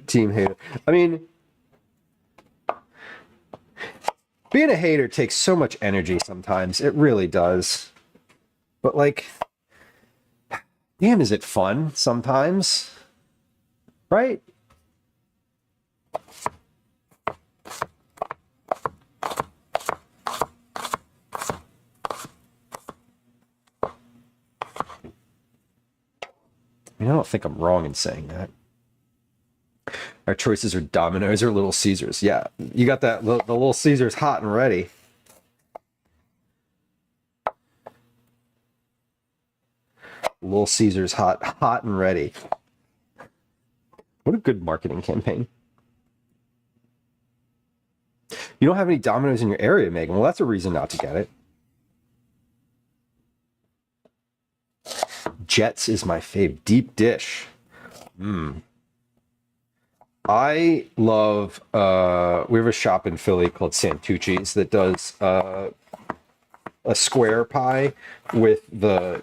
Team hater. I mean, being a hater takes so much energy sometimes. It really does. But like, damn, is it fun sometimes? Right? I don't think I'm wrong in saying that. Our choices are Domino's or Little Caesars. Yeah, you got that. The Little Caesars hot and ready. Little Caesars hot and ready. What a good marketing campaign. You don't have any Domino's in your area, Megan. Well, that's a reason not to get it. Jets is my fave. Deep dish. I love, we have a shop in Philly called Santucci's that does a square pie with the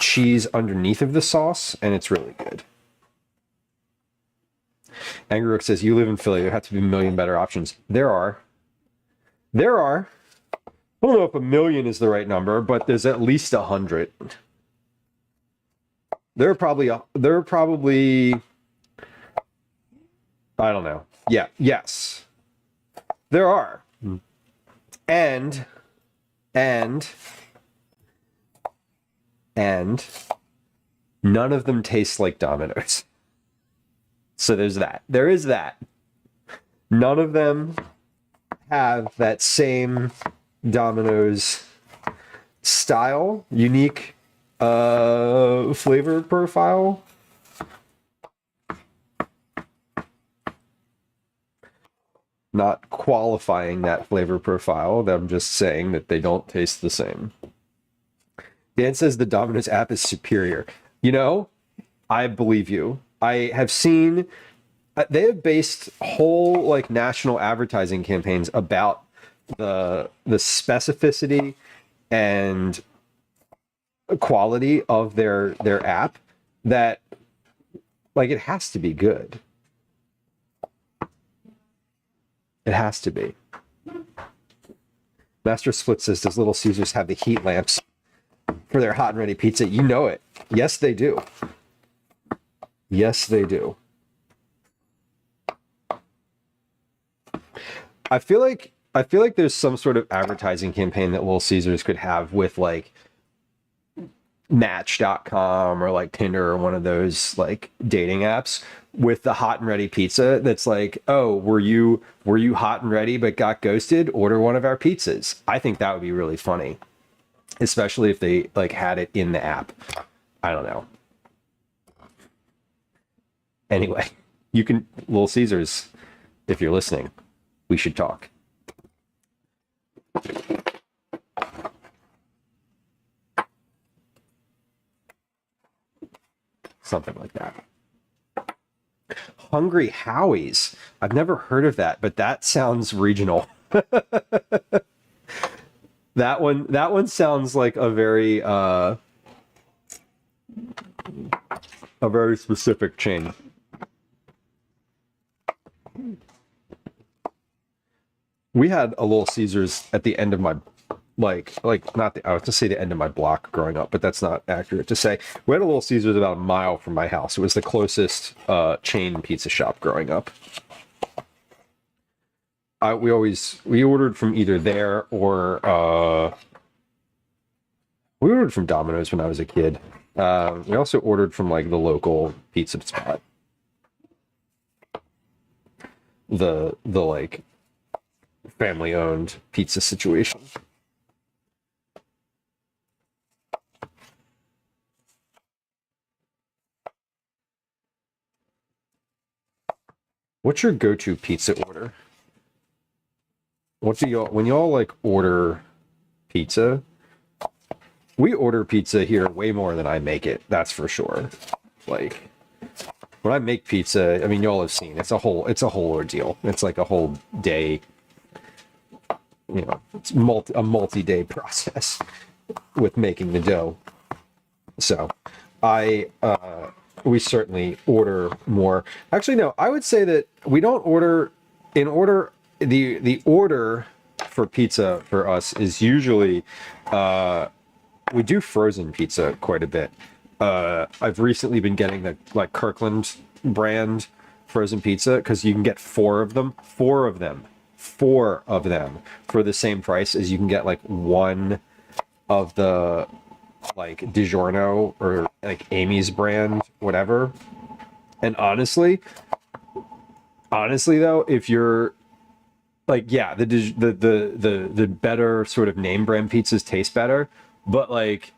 cheese underneath of the sauce, and it's really good. Angry Rook says, you live in Philly, there have to be a million better options. There are. I don't know if 1,000,000 is the right number, but there's at least 100. There are probably I don't know. Yeah, yes. There are. And none of them taste like Domino's. So there's that. There is that. None of them have that same Domino's style, unique flavor profile. Not qualifying that flavor profile. I'm just saying that they don't taste the same. Dan says the Domino's app is superior. I believe you. I have seen they have based whole like national advertising campaigns about the specificity and quality of their app, that like it has to be good. It has to be. Master Split says, does Little Caesars have the heat lamps for their hot and ready pizza? You know it. Yes, they do. Yes, they do. I feel like I feel like there's some sort of advertising campaign that Little Caesars could have with like Match.com or like Tinder or one of those like dating apps with the hot and ready pizza that's like, oh, were you hot and ready but got ghosted? Order one of our pizzas. I think that would be really funny, especially if they like had it in the app. I don't know. Anyway, you can, Little Caesars, if you're listening, we should talk. Something like that. Hungry Howie's. I've never heard of that, but that sounds regional. That one sounds like a very specific chain. We had a Little Caesars at the end of my like not the, I was to say the end of my block growing up, but that's not accurate to say. We had a Little Caesars about a mile from my house. It was the closest chain pizza shop growing up. We ordered from either there or we ordered from Domino's when I was a kid. We also ordered from like the local pizza spot. The like family owned pizza situation. What's your go-to pizza order? What do y'all, when y'all like order pizza? We order pizza here way more than I make it. That's for sure. Like when I make pizza, I mean, y'all have seen it's a whole ordeal. It's like a whole day. You know, it's a multi-day process with making the dough. So, we certainly order more. Actually, no, I would say that we don't order in order. The order for pizza for us is usually we do frozen pizza quite a bit. I've recently been getting the like Kirkland brand frozen pizza because you can get four of them for the same price as you can get like one of the like DiGiorno or like Amy's brand, whatever. And honestly though, if you're like, yeah, the better sort of name brand pizzas taste better, but like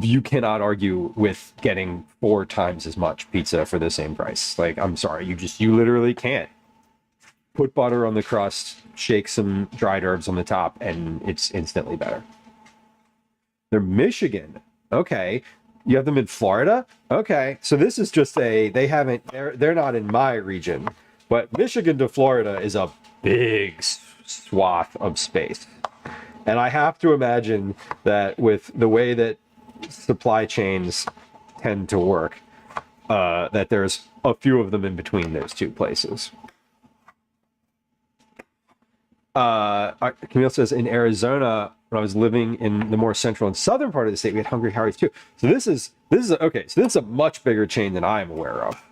you cannot argue with getting 4 times as much pizza for the same price. Like, I'm sorry, you literally can't. Put butter on the crust, shake some dried herbs on the top, and it's instantly better. They're Michigan. Okay. You have them in Florida? Okay. So this is just they're not in my region, but Michigan to Florida is a big swath of space. And I have to imagine that with the way that supply chains tend to work, that there's a few of them in between those two places. Camille says in Arizona, when I was living in the more central and southern part of the state, we had Hungry Howie's too. So this is okay. So this is a much bigger chain than I'm aware of.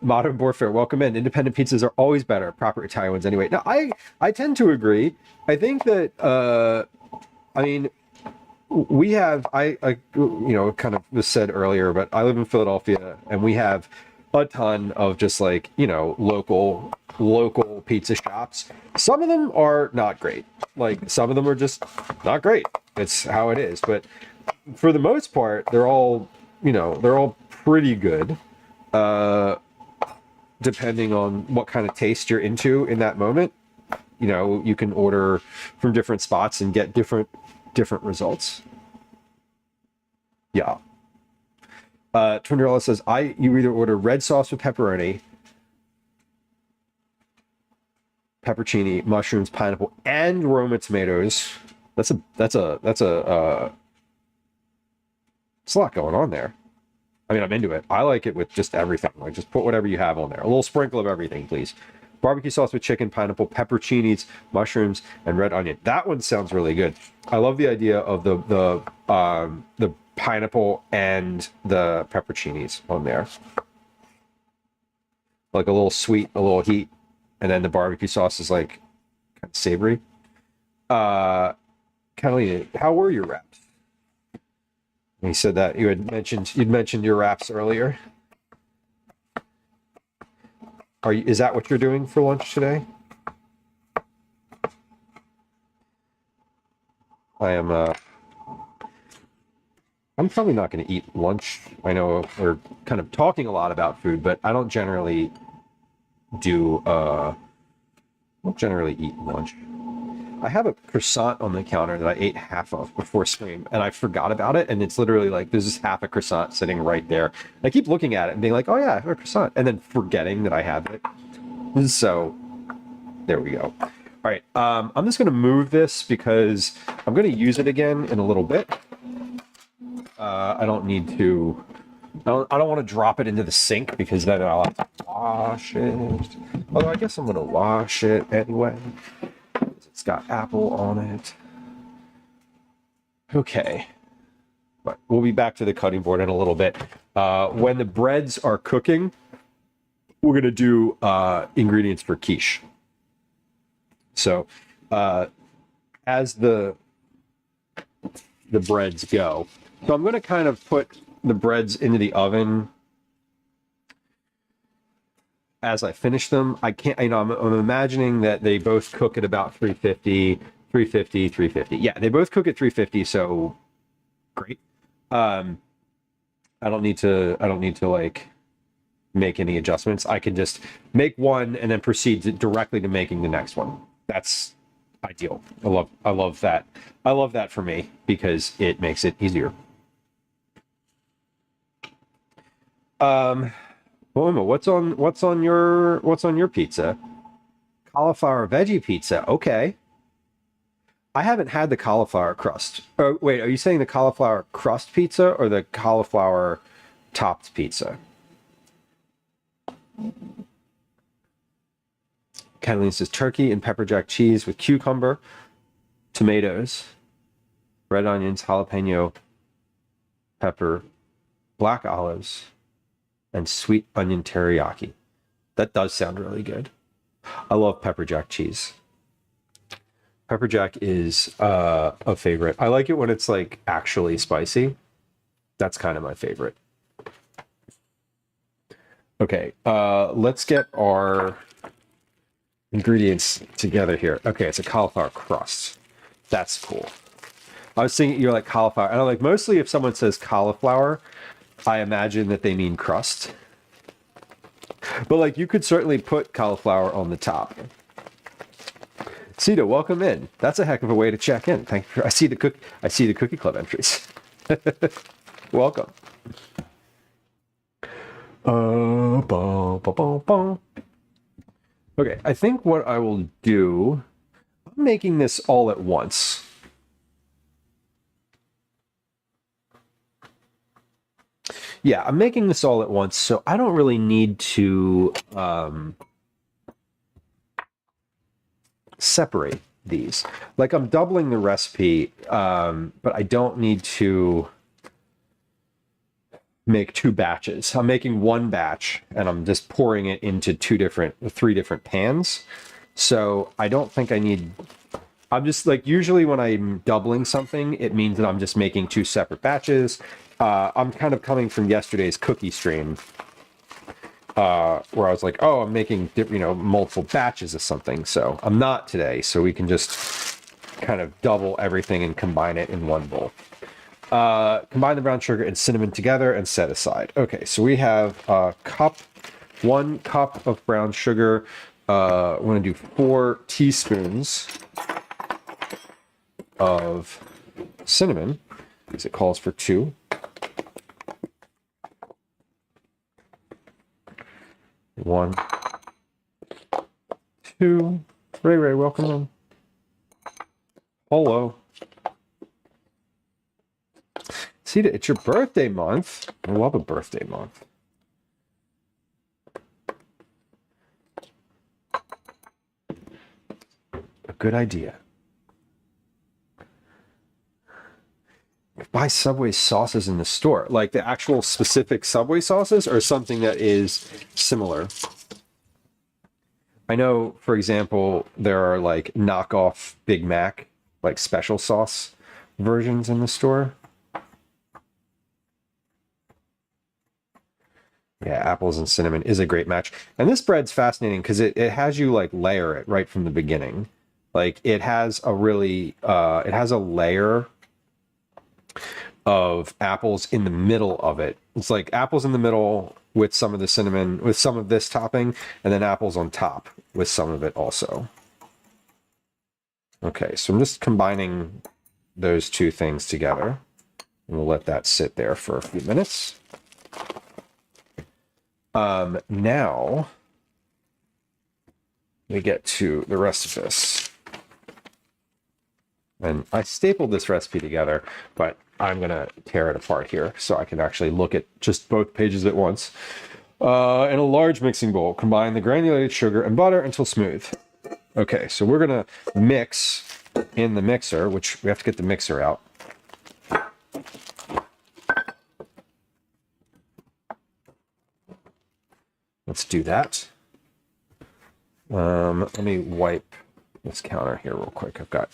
Modern Warfare, welcome in. Independent pizzas are always better. Proper Italian ones anyway. Now I tend to agree. I think that I mean we have I you know kind of was said earlier, but I live in Philadelphia and we have a ton of just like, you know, local pizza shops. Some of them are not great. Like some of them are just not great. It's how it is. But for the most part, they're all pretty good. Depending on what kind of taste you're into in that moment. You know, you can order from different spots and get different results. Yeah. Twinderella says, you either order red sauce with pepperoni, peppercini, mushrooms, pineapple, and Roma tomatoes. That's a lot going on there. I mean, I'm into it. I like it with just everything. Like, just put whatever you have on there. A little sprinkle of everything, please. Barbecue sauce with chicken, pineapple, pepperoncinis, mushrooms, and red onion. That one sounds really good. I love the idea of the pineapple and the pepperoncinis on there. Like a little sweet, a little heat. and then the barbecue sauce is like kind of savory. Catalina, how were your wraps? You said that you'd mentioned your wraps earlier. Is that what you're doing for lunch today? I'm probably not going to eat lunch. I know we're kind of talking a lot about food, but I don't generally eat lunch. I have a croissant on the counter that I ate half of before stream, and I forgot about it, and it's literally like there's just half a croissant sitting right there. I keep looking at it and being like, oh yeah, I have a croissant, and then forgetting that I have it. So there we go. All right, I'm just going to move this because I'm going to use it again in a little bit. I don't want to drop it into the sink because then I'll have to wash it. Although I guess I'm going to wash it anyway. It's got apple on it. Okay. But we'll be back to the cutting board in a little bit. When the breads are cooking, we're going to do ingredients for quiche. So as the breads go, so I'm going to kind of put the breads into the oven as I finish them. I can't, I'm imagining that they both cook at about 350. Yeah, they both cook at 350, so great. I don't need to like make any adjustments. I can just make one and then proceed directly to making the next one. That's ideal. I love that. I love that for me because it makes it easier. What's on your pizza? Cauliflower veggie pizza. Okay. I haven't had the cauliflower crust. Oh, wait, are you saying the cauliflower crust pizza or the cauliflower topped pizza? Catalina says turkey and pepper jack cheese with cucumber, tomatoes, red onions, jalapeno, pepper, black olives, and sweet onion teriyaki. That does sound really good. I love pepper jack cheese. Pepper jack is a favorite. I like it when it's like actually spicy. That's kind of my favorite. Okay, let's get our ingredients together here. Okay, it's a cauliflower crust. That's cool. I was thinking you're like cauliflower. And I'm like, mostly if someone says cauliflower, I imagine that they mean crust. But like you could certainly put cauliflower on the top. Cito, welcome in. That's a heck of a way to check in. Thank you. I see the Cookie Club entries. Welcome. Okay, I think what I will do, I'm making this all at once. Yeah, I'm making this all at once, so I don't really need to separate these. Like I'm doubling the recipe, but I don't need to make two batches. I'm making one batch and I'm just pouring it into three different pans. So I don't think I need, I'm just like, usually when I'm doubling something, it means that I'm just making two separate batches. I'm kind of coming from yesterday's cookie stream, where I was like, oh, I'm making, multiple batches of something. So I'm not today. So we can just kind of double everything and combine it in one bowl. Combine the brown sugar and cinnamon together and set aside. Okay, so we have 1 cup of brown sugar. We're going to do 4 teaspoons of cinnamon, because it calls for 2. 1, 2. Ray, welcome in. Hello. See, it's your birthday month. I love a birthday month. A good idea. Buy Subway sauces in the store, like the actual specific Subway sauces or something that is similar. I know, for example, there are like knockoff Big Mac, like special sauce versions in the store. Yeah, apples and cinnamon is a great match. And this bread's fascinating because it has you like layer it right from the beginning. Like it has a really it has a layer of apples in the middle of it. It's like apples in the middle with some of the cinnamon, with some of this topping, and then apples on top with some of it also. Okay, so I'm just combining those two things together. And we'll let that sit there for a few minutes. Now we get to the rest of this. And I stapled this recipe together, but I'm going to tear it apart here so I can actually look at just both pages at once. In a large mixing bowl, combine the granulated sugar and butter until smooth. Okay, so we're going to mix in the mixer, which we have to get the mixer out. Let's do that. Let me wipe this counter here real quick. I've got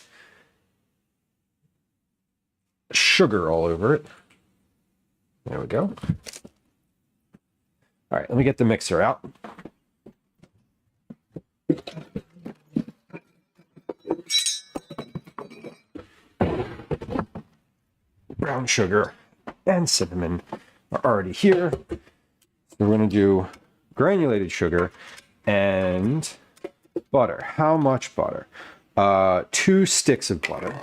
sugar all over it. There we go. All right, let me get the mixer out. Brown sugar and cinnamon are already here. So we're going to do granulated sugar and butter. How much butter? 2 sticks of butter.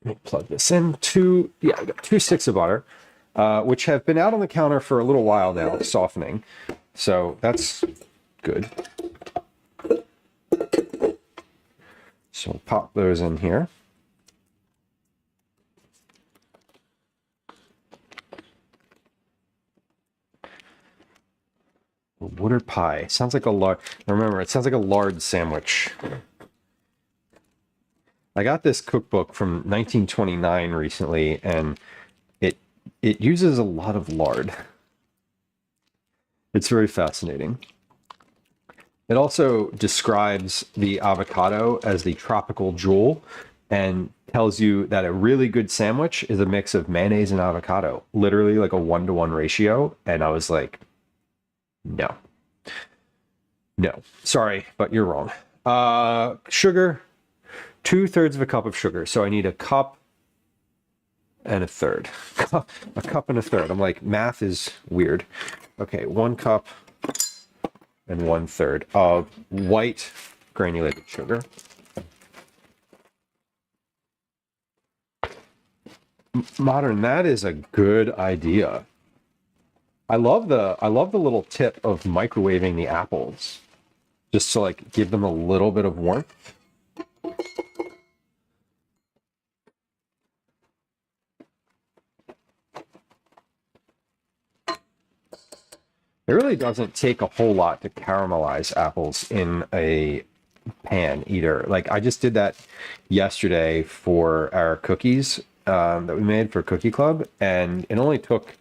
Let me plug this in. I got 2 sticks of butter, which have been out on the counter for a little while now, softening. So that's good. So we'll pop those in here. Wood pie. Sounds like a lard. Remember, it sounds like a lard sandwich. I got this cookbook from 1929 recently, and it uses a lot of lard. It's very fascinating. It also describes the avocado as the tropical jewel and tells you that a really good sandwich is a mix of mayonnaise and avocado, literally like a 1-to-1 ratio. And I was like, no, sorry, but you're wrong. Sugar, 2/3 of a cup of sugar. So I need a cup and a third. A cup and a third. I'm like, math is weird. Okay, 1 cup and 1/3 of white granulated sugar. Modern, that is a good idea. I love the little tip of microwaving the apples just to like give them a little bit of warmth. It really doesn't take a whole lot to caramelize apples in a pan either. Like I just did that yesterday for our cookies that we made for Cookie Club, and it only took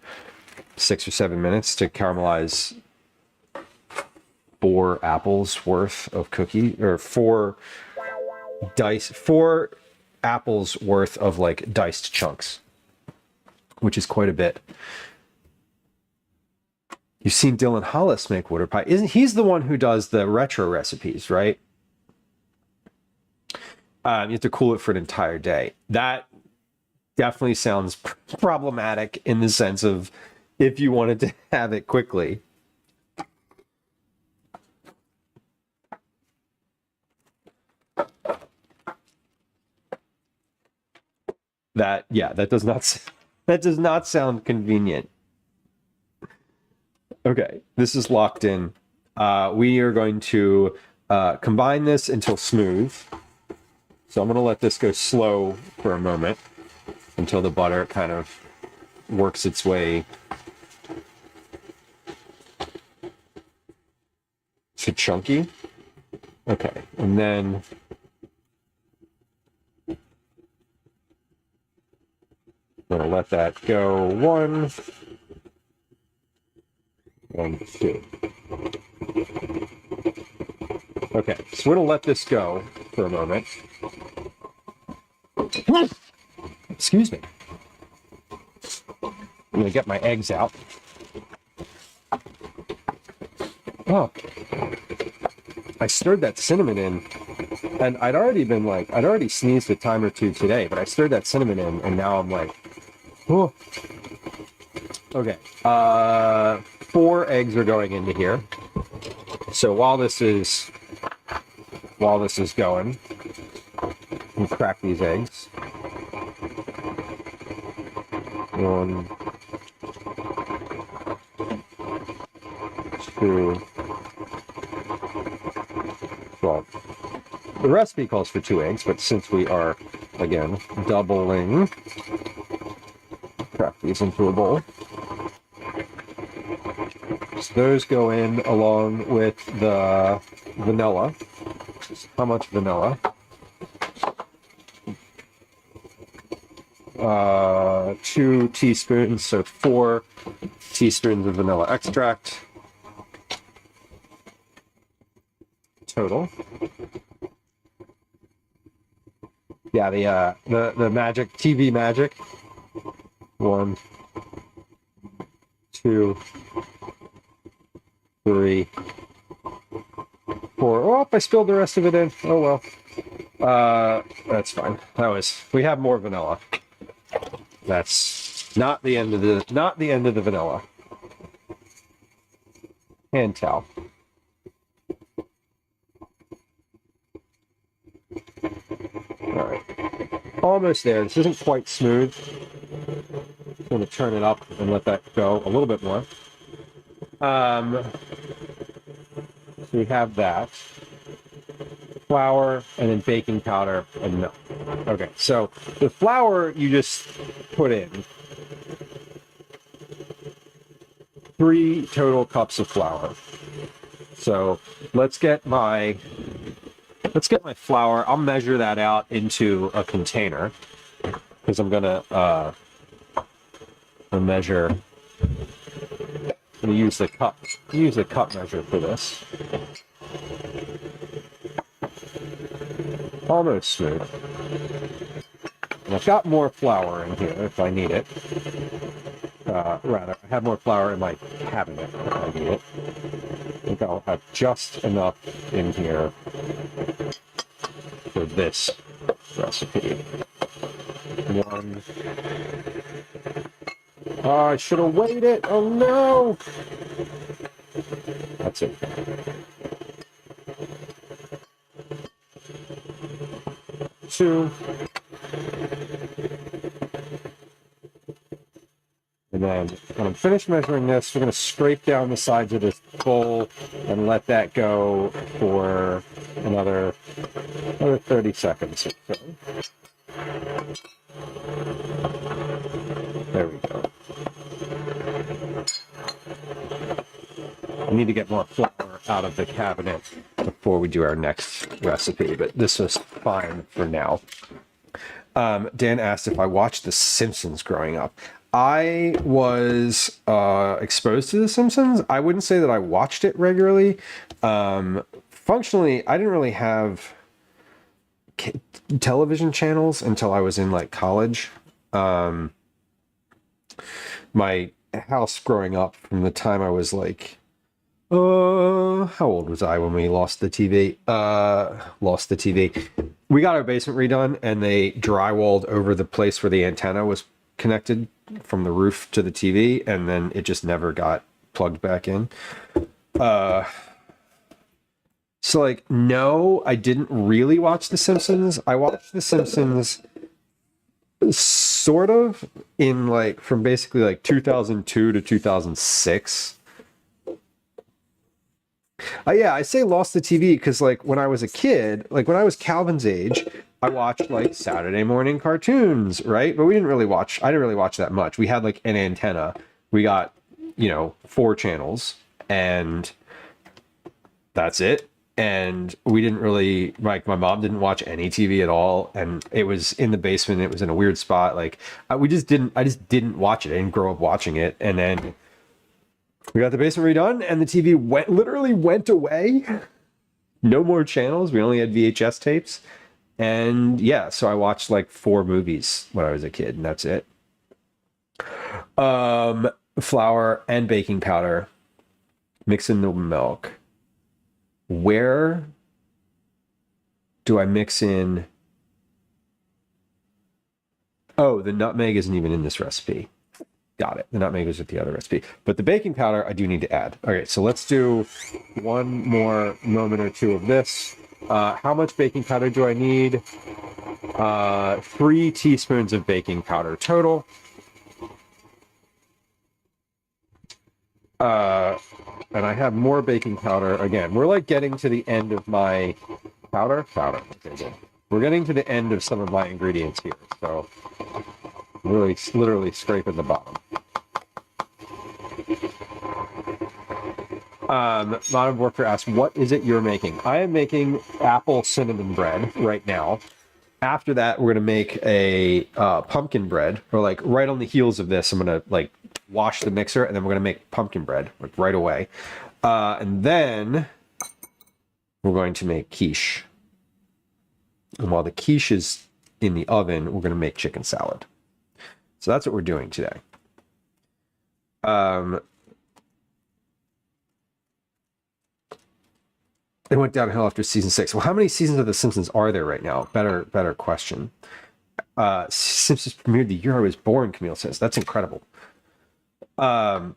6 or 7 minutes to caramelize 4 apples worth of cookie, or 4 apples worth of like diced chunks, which is quite a bit. You've seen Dylan Hollis make water pie. He's the one who does the retro recipes, right? You have to cool it for an entire day. That definitely sounds problematic in the sense of if you wanted to have it quickly. That does not sound convenient. Okay, this is locked in. We are going to combine this until smooth. So I'm going to let this go slow for a moment until the butter kind of works its way to chunky. Okay, and then I'm going to let that go 1, 2. Okay, so we're gonna let this go for a moment. Excuse me. I'm gonna get my eggs out. Oh, I stirred that cinnamon in, and I'd already sneezed a time or two today, but I stirred that cinnamon in, and now I'm like, oh. Okay, 4 eggs are going into here. So while this is going, we'll crack these eggs. 1, 2. Well, the recipe calls for 2 eggs, but since we are, again, doubling, crack these into a bowl. So those go in along with the vanilla. How much vanilla? 2 teaspoons, so 4 teaspoons of vanilla extract total. Yeah, the magic, TV magic. 1, 2, 3, 4. Oh, I spilled the rest of it in. Oh well. That's fine. We have more vanilla. That's not the end of the vanilla. Hand towel. All right. Almost there. This isn't quite smooth. I'm going to turn it up and let that go a little bit more. So we have that. Flour and then baking powder and milk. Okay, so the flour you just put in 3 total cups of flour. So let's get my flour. I'll measure that out into a container because I'm gonna measure. I'm gonna use the cup measure for this. Almost smooth. And I've got more flour in here if I need it. Rather, I have more flour in my cabinet if I need it. I think I'll have just enough in here for this recipe. 1. Oh, I should have weighed it. Oh no! That's it. 2. And then when I'm finished measuring this, we're going to scrape down the sides of this bowl and let that go for another 30 seconds or so. There we go. I need to get more flour out of the cabinet before we do our next recipe, but this was fine for now. Dan asked if I watched The Simpsons growing up. I was exposed to The Simpsons. I wouldn't say that I watched it regularly. Functionally, I didn't really have television channels until I was in like college. My house growing up from the time I was like, how old was I when we lost the TV? We got our basement redone and they drywalled over the place where the antenna was connected from the roof to the TV, and then it just never got plugged back in. So like, no, I didn't really watch The Simpsons. I watched The Simpsons sort of in like from basically like 2002 to 2006. Yeah, I say lost the TV because like when I was a kid, like when I was Calvin's age, I watched like Saturday morning cartoons, right? But I didn't really watch that much. We had like an antenna. We got, 4 channels and that's it. And we didn't really, like, my mom didn't watch any TV at all. And it was in the basement. It was in a weird spot. Like I just didn't watch it. I didn't grow up watching it. And then we got the basement redone and the TV literally went away no more channels. We only had VHS tapes. And yeah, so I watched like 4 movies when I was a kid, and that's it. Flour and baking powder, mix in the milk. Where do I mix in? Oh, the nutmeg isn't even in this recipe. Got it. The nutmeg is with the other recipe. But the baking powder, I do need to add. Okay, so let's do one more moment or two of this. How much baking powder do I need? 3 teaspoons of baking powder total. And I have more baking powder. Again, we're like getting to the end of my powder. Okay, good. We're getting to the end of some of my ingredients here. So really, literally scraping the bottom. Modern Warfare asks, what is it you're making? I am making apple cinnamon bread right now. After that, we're going to make a pumpkin bread, or like right on the heels of this, I'm going to like wash the mixer, and then we're going to make pumpkin bread like right away. And then we're going to make quiche. And while the quiche is in the oven, we're going to make chicken salad. So that's what we're doing today. It went downhill after season 6. Well, how many seasons of The Simpsons are there right now? Better question. Simpsons premiered the year I was born, Camille says. That's incredible. Hold on.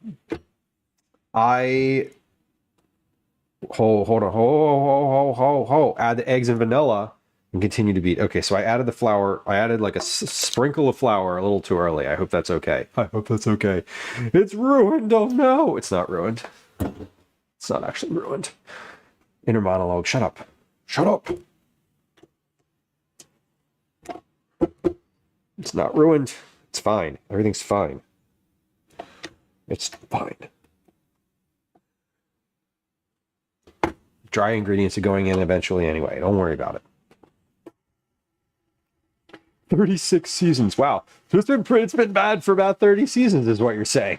Add the eggs and vanilla and continue to beat. Okay, so I added the flour. I added like a sprinkle of flour a little too early. I hope that's okay. I hope that's okay. It's ruined. Oh no, it's not ruined. It's not actually ruined. Inner monologue. Shut up. Shut up. It's not ruined. It's fine. Everything's fine. It's fine. Dry ingredients are going in eventually anyway. Don't worry about it. 36 seasons. Wow. So it's been bad for about 30 seasons is what you're saying.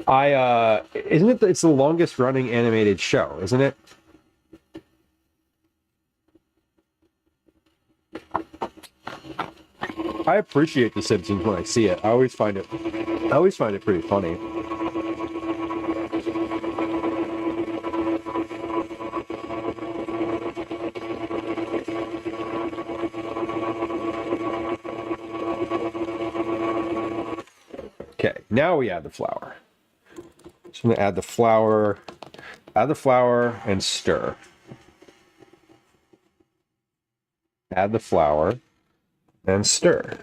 Isn't it? It's the longest running animated show, isn't it? I appreciate The Simpsons when I see it. I always find it pretty funny. Okay, now we add the flour. So I'm gonna add the flour and stir. Add the flour and stir.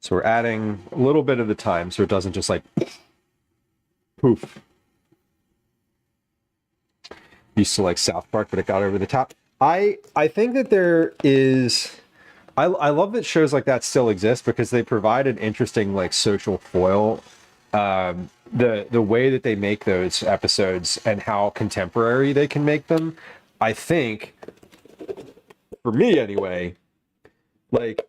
So we're adding a little bit at a time so it doesn't just like poof. Used to like South Park, but it got over the top. I think that there is I love that shows like that still exist because they provide an interesting like social foil. The way that they make those episodes and how contemporary they can make them, I think, for me anyway, like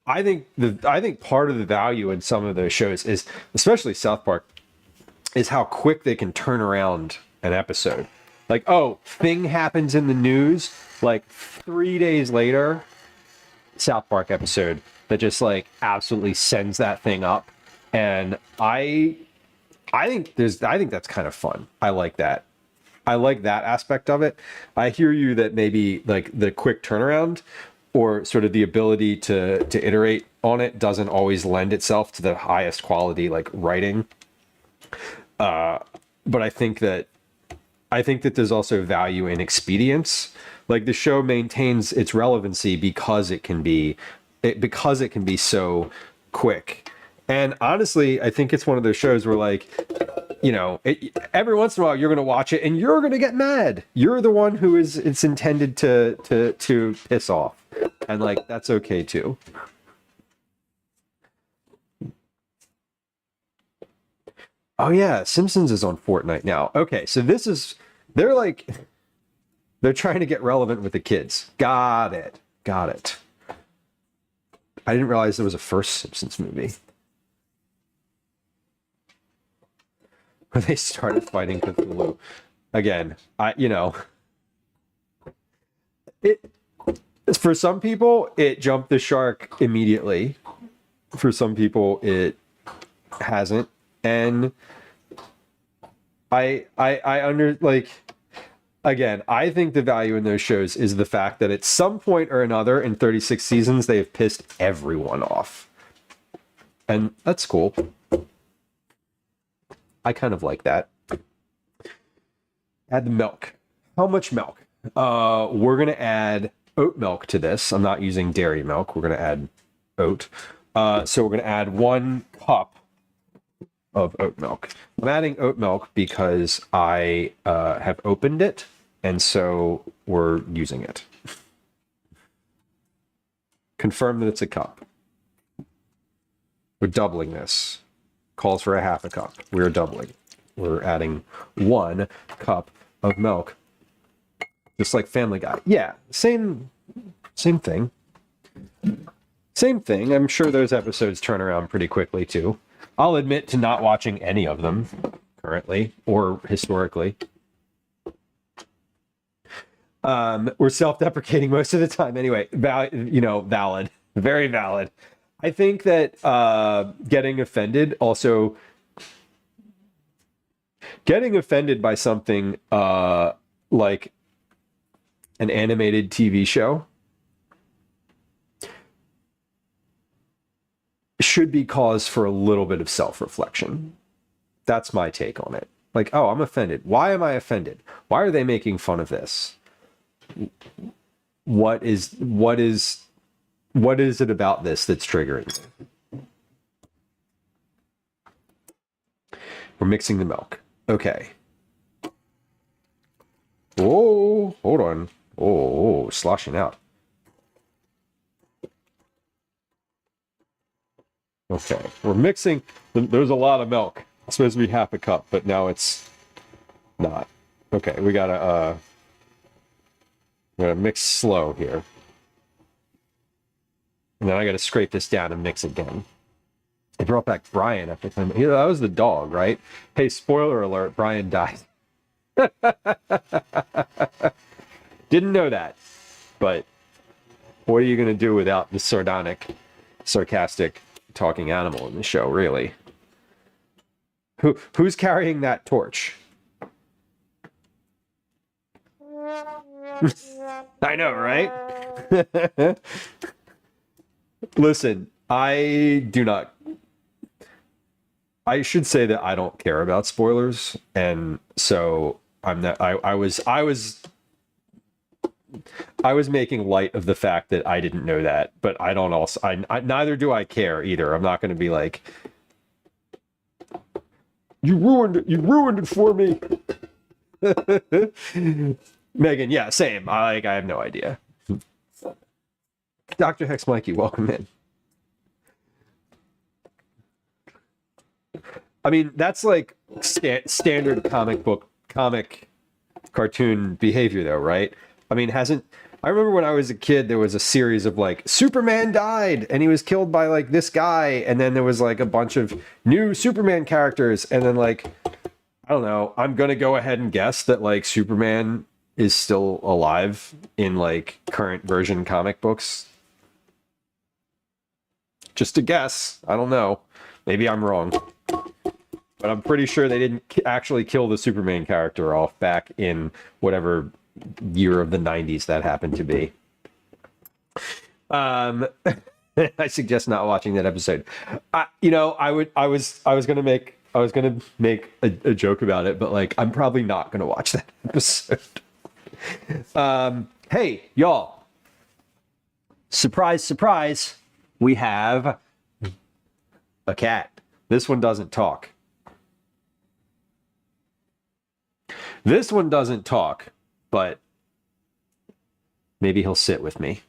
I think part of the value in some of those shows is, especially South Park, is how quick they can turn around an episode. Like, oh, thing happens in the news, like 3 days later, South Park episode that just like absolutely sends that thing up. And I think that's kind of fun. I like that. I like that aspect of it. I hear you that maybe like the quick turnaround or sort of the ability to iterate on it doesn't always lend itself to the highest quality like writing. But I think that there's also value in expedience. Like the show maintains its relevancy because it can be so quick. And honestly, I think it's one of those shows where like, you know, every once in a while you're going to watch it and you're going to get mad. You're the one who it's intended to piss off. And like, that's okay too. Oh yeah, Simpsons is on Fortnite now. Okay, so they're trying to get relevant with the kids. Got it. I didn't realize there was a first Simpsons movie. where they started fighting Cthulhu. Again, it for some people it jumped the shark immediately. For some people it hasn't, and I again, I think the value in those shows is the fact that at some point or another in 36 seasons they have pissed everyone off, and that's cool. I kind of like that. Add the milk. How much milk? We're gonna add oat milk to this. I'm not using dairy milk. We're gonna add oat. So we're gonna add 1 cup of oat milk. I'm adding oat milk because I have opened it, and so we're using it. Confirm that it's a cup. We're doubling this. Calls for a half a cup. We're doubling. We're adding 1 cup of milk. Just like Family Guy. Yeah, same thing. Same thing. I'm sure those episodes turn around pretty quickly too. I'll admit to not watching any of them currently or historically. We're self-deprecating most of the time anyway. Valid. Very valid. I think that getting offended by something like an animated TV show should be cause for a little bit of self-reflection. That's my take on it. Like, oh, I'm offended. Why am I offended? Why are they making fun of this? What is it about this that's triggering me? We're mixing the milk. Okay. Oh, hold on. Oh, sloshing out. Okay, we're mixing. There's a lot of milk. It's supposed to be half a cup, but now it's not. Okay, we gotta mix slow here. And then I gotta scrape this down and mix again. They brought back Brian after time. Yeah, that was the dog, right? Hey, spoiler alert, Brian died. Didn't know that. But what are you gonna do without the sarcastic talking animal in the show, really? Who's carrying that torch? I know, right? Listen, I should say that I don't care about spoilers, and so I'm not. I was making light of the fact that I didn't know that, but I don't also. I neither do I care either. I'm not going to be like, you ruined it. You ruined it for me. Megan, yeah, same. I have no idea. Dr. Hex Mikey, welcome in. I mean, that's like standard comic cartoon behavior, though, right? I mean, I remember when I was a kid, there was a series of like Superman died and he was killed by like this guy, and then there was like a bunch of new Superman characters, and then like, I don't know, I'm gonna go ahead and guess that like Superman is still alive in like current version comic books. Just a guess. I don't know. Maybe I'm wrong. But I'm pretty sure they didn't actually kill the Superman character off back in whatever year of the 90s that happened to be. I suggest not watching that episode. I was gonna make a joke about it, but like I'm probably not gonna watch that episode. Hey, y'all. Surprise, surprise. We have a cat. This one doesn't talk. This one doesn't talk, but maybe he'll sit with me.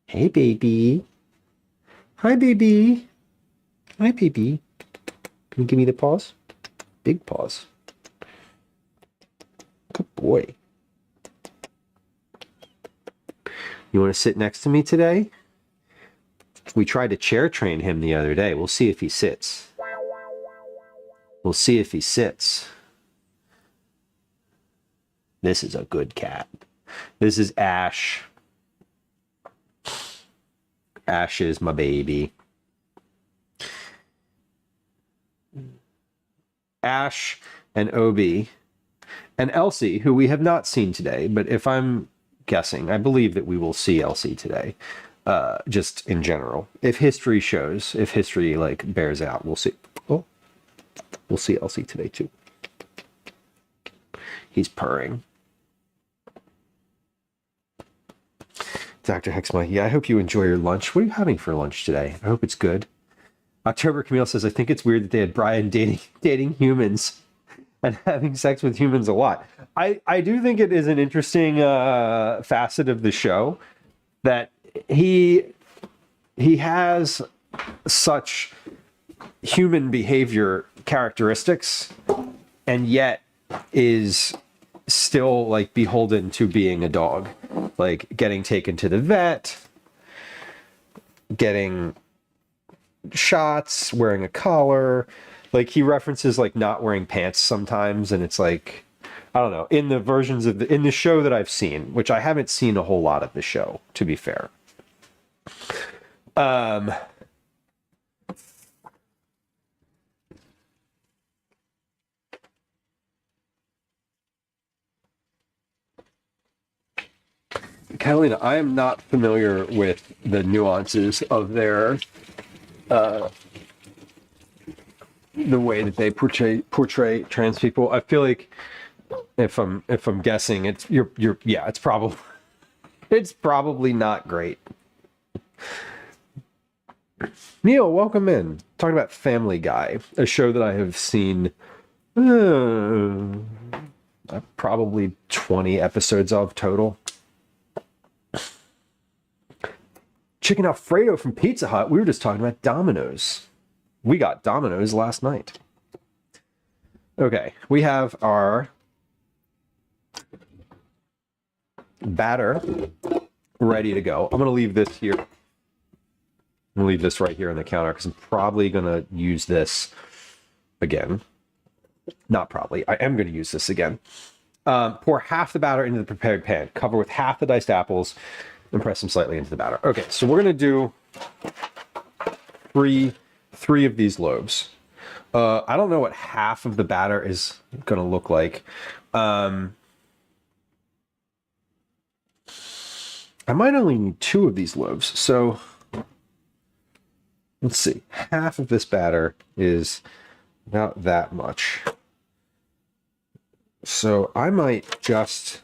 Hey, baby. Hi, baby. Hi, baby. Can you give me the paws? Big paws. Good boy. You want to sit next to me today? We tried to chair train him the other day. We'll see if he sits. We'll see if he sits. This is a good cat. This is Ash. Ash is my baby. Ash and Obi and Elsie, who we have not seen today, but if I'm guessing, I believe that we will see Elsie today. Just in general. If history shows, if history like bears out, we'll see. Oh, we'll see Elsie today too. He's purring. Dr. Hexma, yeah, I hope you enjoy your lunch. What are you having for lunch today? I hope it's good. October Camille says, I think it's weird that they had Brian dating humans and having sex with humans a lot. I do think it is an interesting facet of the show that he has such human behavior characteristics and yet is still like beholden to being a dog, like getting taken to the vet, getting shots, wearing a collar. Like he references like not wearing pants sometimes, and it's like, I don't know, in the versions of in the show that I've seen, which I haven't seen a whole lot of the show, to be fair. Catalina, I am not familiar with the nuances of their the way that they portray trans people. I feel like if I'm guessing, it's it's probably not great. Neil, welcome in. Talking about Family Guy, a show that I have seen probably 20 episodes of total. Chicken Alfredo from Pizza Hut. We were just talking about Domino's. We got Domino's last night. Okay, we have our batter ready to go. I'm going to leave this here. I'm going to leave this right here on the counter because I'm probably going to use this again. Not probably. I am going to use this again. Pour half the batter into the prepared pan. Cover with half the diced apples and press them slightly into the batter. Okay, so we're going to do three of these loaves. I don't know what half of the batter is going to look like. I might only need 2 of these loaves. So let's see. Half of this batter is about that much. So I might just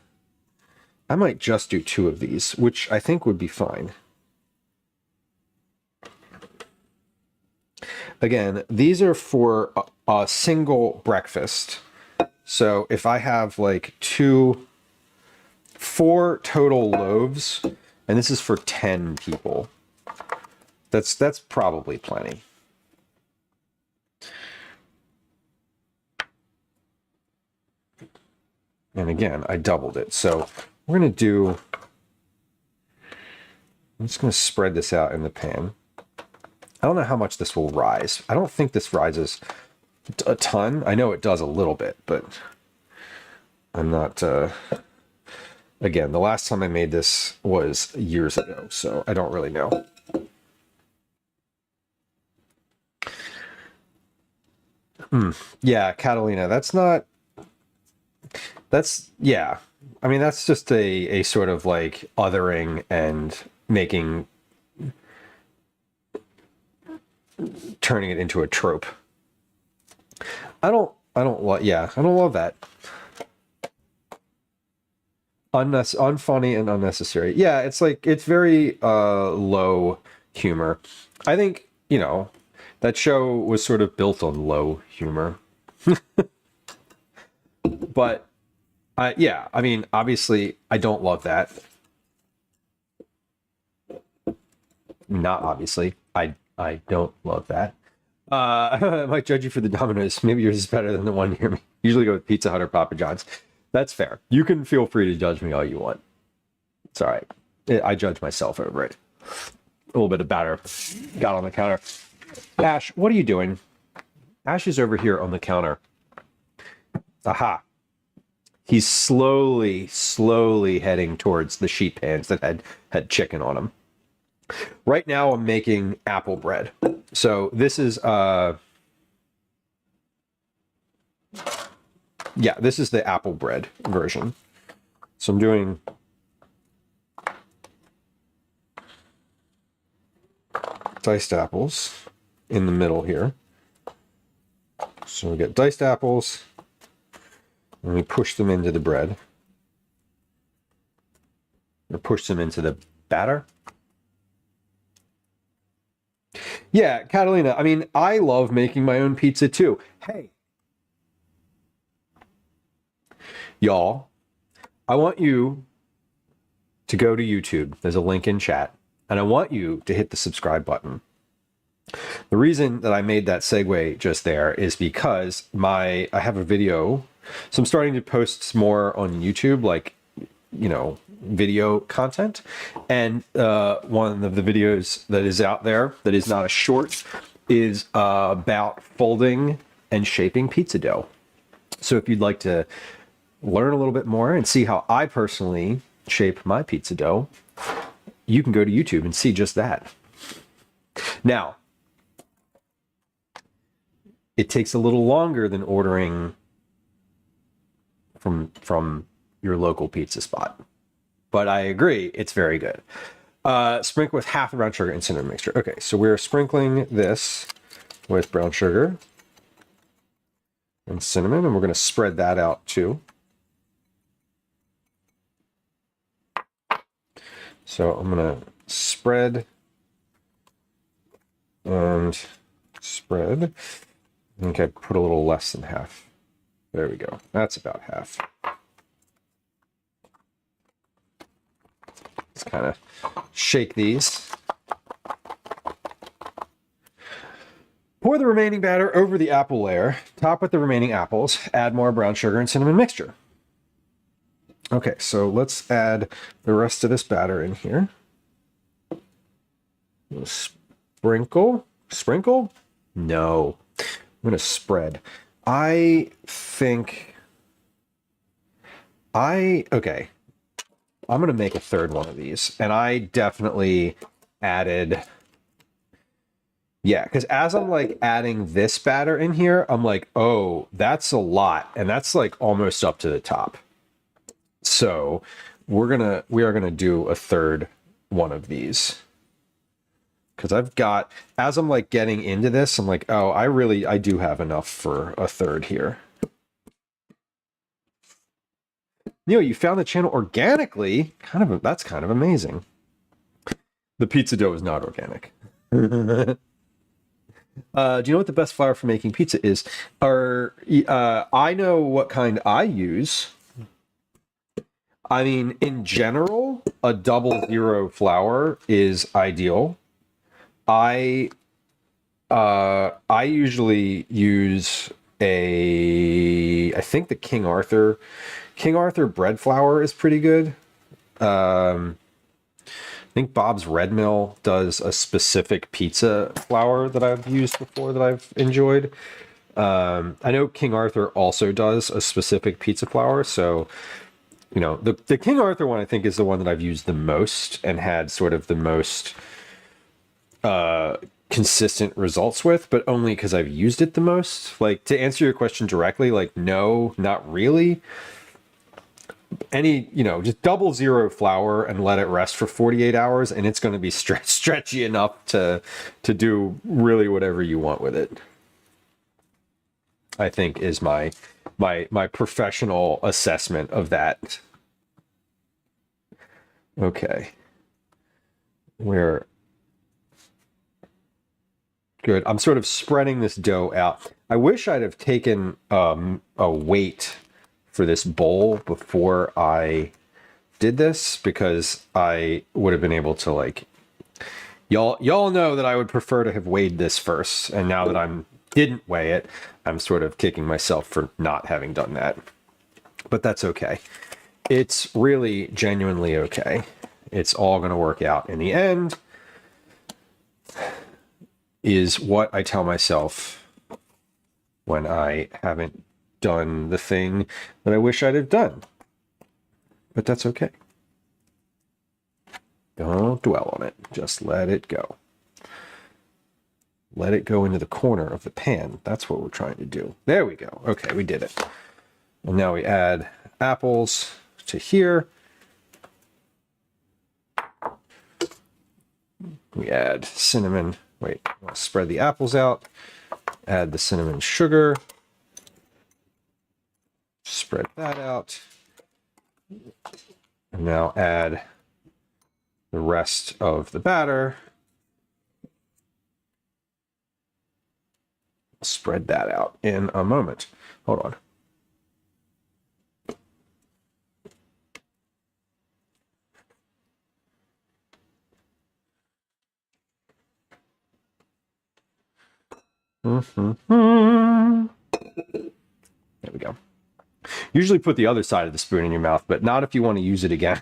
do 2 of these, which I think would be fine. Again, these are for a single breakfast. So if I have like 4 total loaves, and this is for 10 people, that's probably plenty. And again, I doubled it. So we're going to do, I'm just going to spread this out in the pan. I don't know how much this will rise. I don't think this rises a ton. I know it does a little bit, but I'm not, again, the last time I made this was years ago, so I don't really know. Yeah, Catalina, yeah. I mean, that's just a sort of like othering and turning it into a trope. I don't love that. Unfunny and unnecessary. Yeah, it's like, it's very low humor. I think, that show was sort of built on low humor. But yeah, I mean, obviously I don't love that. Not obviously. I don't love that. I might judge you for the Domino's. Maybe yours is better than the one near me. Usually go with Pizza Hut or Papa John's. That's fair. You can feel free to judge me all you want. It's all right. I judge myself over it. A little bit of batter got on the counter. Ash, what are you doing? Ash is over here on the counter. Aha. He's slowly heading towards the sheet pans that had chicken on them. Right now I'm making apple bread. So this is this is the apple bread version. So I'm doing diced apples in the middle here. So we get diced apples and we push them into the bread. Or push them into the batter. Yeah, Catalina, I mean, I love making my own pizza too. Hey, y'all, I want you to go to YouTube. There's a link in chat. And I want you to hit the subscribe button. The reason that I made that segue just there is because I have a video. So I'm starting to post more on YouTube, like, you know, video content. And one of the videos that is out there that is not a short is about folding and shaping pizza dough. So if you'd like to learn a little bit more and see how I personally shape my pizza dough, you can go to YouTube and see just that. Now, it takes a little longer than ordering from your local pizza spot, but I agree, it's very good. Sprinkle with half the brown sugar and cinnamon mixture. Okay, so we're sprinkling this with brown sugar and cinnamon, and we're going to spread that out too. So I'm going to spread and spread. Okay, put a little less than half. There we go. That's about half. Let's kind of shake these. Pour the remaining batter over the apple layer. Top with the remaining apples. Add more brown sugar and cinnamon mixture. Okay, so let's add the rest of this batter in here. Sprinkle? Sprinkle? No. I'm going to spread. Okay. I'm going to make a third one of these. And I definitely added... Yeah, because as I'm like adding this batter in here, I'm like, oh, that's a lot. And that's like almost up to the top. So we are gonna do a third one of these. Because as I'm like getting into this, I'm like, oh, I do have enough for a third here. You found the channel organically. That's kind of amazing. The pizza dough is not organic. Do you know what the best flour for making pizza is? I know what kind I use. I mean, in general, a 00 flour is ideal. I usually use I think the King Arthur bread flour is pretty good. I think Bob's Red Mill does a specific pizza flour that I've used before that I've enjoyed. I know King Arthur also does a specific pizza flour, so the King Arthur one I think is the one that I've used the most and had sort of the most consistent results with, but only because I've used it the most. Like, to answer your question directly, like, no, not really. Just 00 flour and let it rest for 48 hours and it's going to be stretchy enough to do really whatever you want with it, I think, is my professional assessment of that. Okay. We're good. I'm sort of spreading this dough out. I wish I'd have taken a weight for this bowl before I did this, because I would have been able to, like, y'all know that I would prefer to have weighed this first, and now that didn't weigh it, I'm sort of kicking myself for not having done that. But that's okay. It's really genuinely okay. It's all going to work out in the end, is what I tell myself when I haven't done the thing that I wish I'd have done. But that's okay. Don't dwell on it. Just let it go. Let it go into the corner of the pan. That's what we're trying to do. There we go. Okay, we did it. And now we add apples to here. We add cinnamon. Wait, I'll spread the apples out. Add the cinnamon sugar. Spread that out. And now add the rest of the batter. Spread that out in a moment. Hold on. There we go. Usually put the other side of the spoon in your mouth, but not if you want to use it again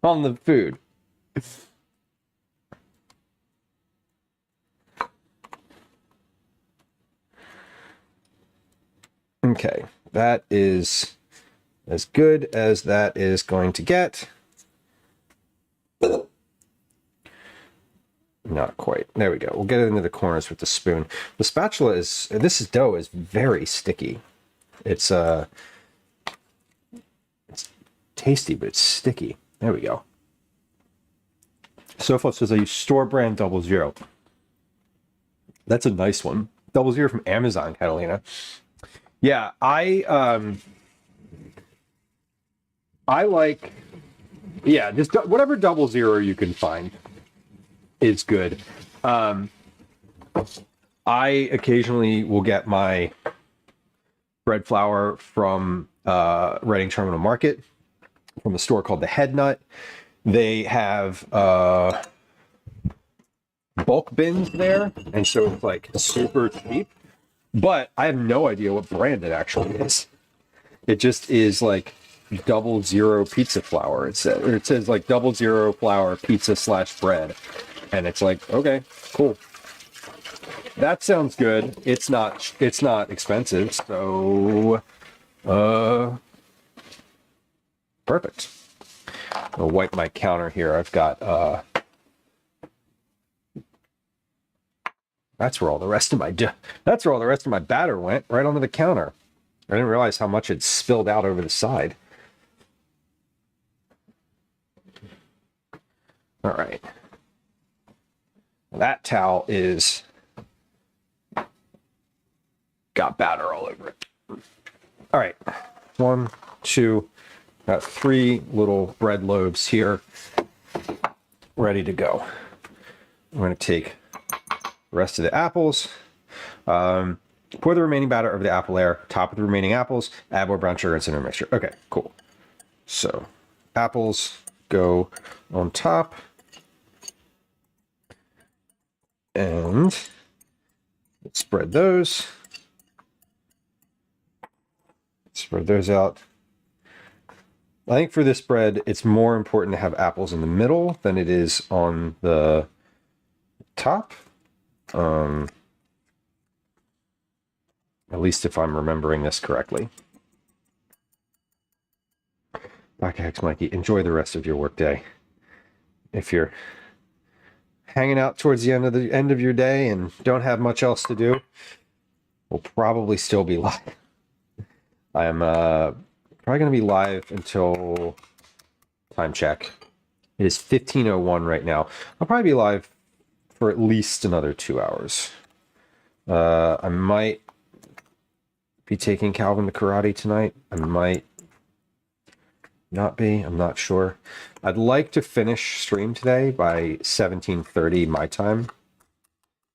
on the food. Okay, that is as good as that is going to get. Not quite. There we go. We'll get it into the corners with the spoon. The spatula is, this dough is very sticky. It's tasty, but it's sticky. There we go. Sofa says I use store brand 00. That's a nice one. 00 from Amazon, Catalina. Yeah, I like, yeah, just whatever 00 you can find is good. I occasionally will get my bread flour from Reading Terminal Market from a store called the Head Nut. They have bulk bins there, and so it's like super cheap. But I have no idea what brand it actually is. It just is like 00 pizza flour. It says like 00 flour pizza / bread, and it's like, okay, cool. That sounds good. It's not expensive, so perfect. I'll wipe my counter here. I've got that's where all the rest of my batter went, right onto the counter. I didn't realize how much had spilled out over the side. All right. That towel is got batter all over it. All right. 1, 2, got 3 little bread loaves here ready to go. I'm going to take the rest of the apples, pour the remaining batter over the apple layer, top of the remaining apples, add more brown sugar and cinnamon mixture. Okay, cool. So apples go on top, and let's spread those. Spread those out. I think for this bread, it's more important to have apples in the middle than it is on the top. At least if I'm remembering this correctly. Black Hex Mikey, enjoy the rest of your workday. If you're hanging out towards the end of your day and don't have much else to do, we'll probably still be live. I am probably going to be live until time check. It is 15:01 right now. I'll probably be live for at least another 2 hours. I might be taking Calvin to karate tonight. I might not be. I'm not sure. I'd like to finish stream today by 17:30 my time.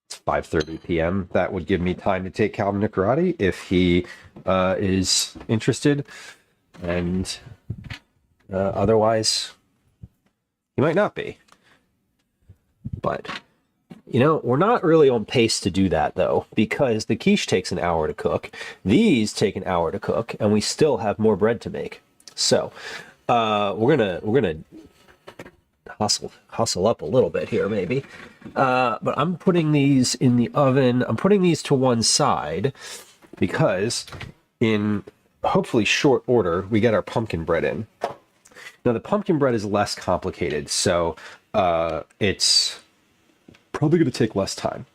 It's 5:30 p.m. That would give me time to take Calvin to karate if he is interested. And otherwise, he might not be. But you know, we're not really on pace to do that, though, because the quiche takes an hour to cook. These take an hour to cook, and we still have more bread to make. So we're gonna hustle up a little bit here, maybe. But I'm putting these in the oven. I'm putting these to one side, because in hopefully short order, we get our pumpkin bread in. Now the pumpkin bread is less complicated, so it's probably going to take less time.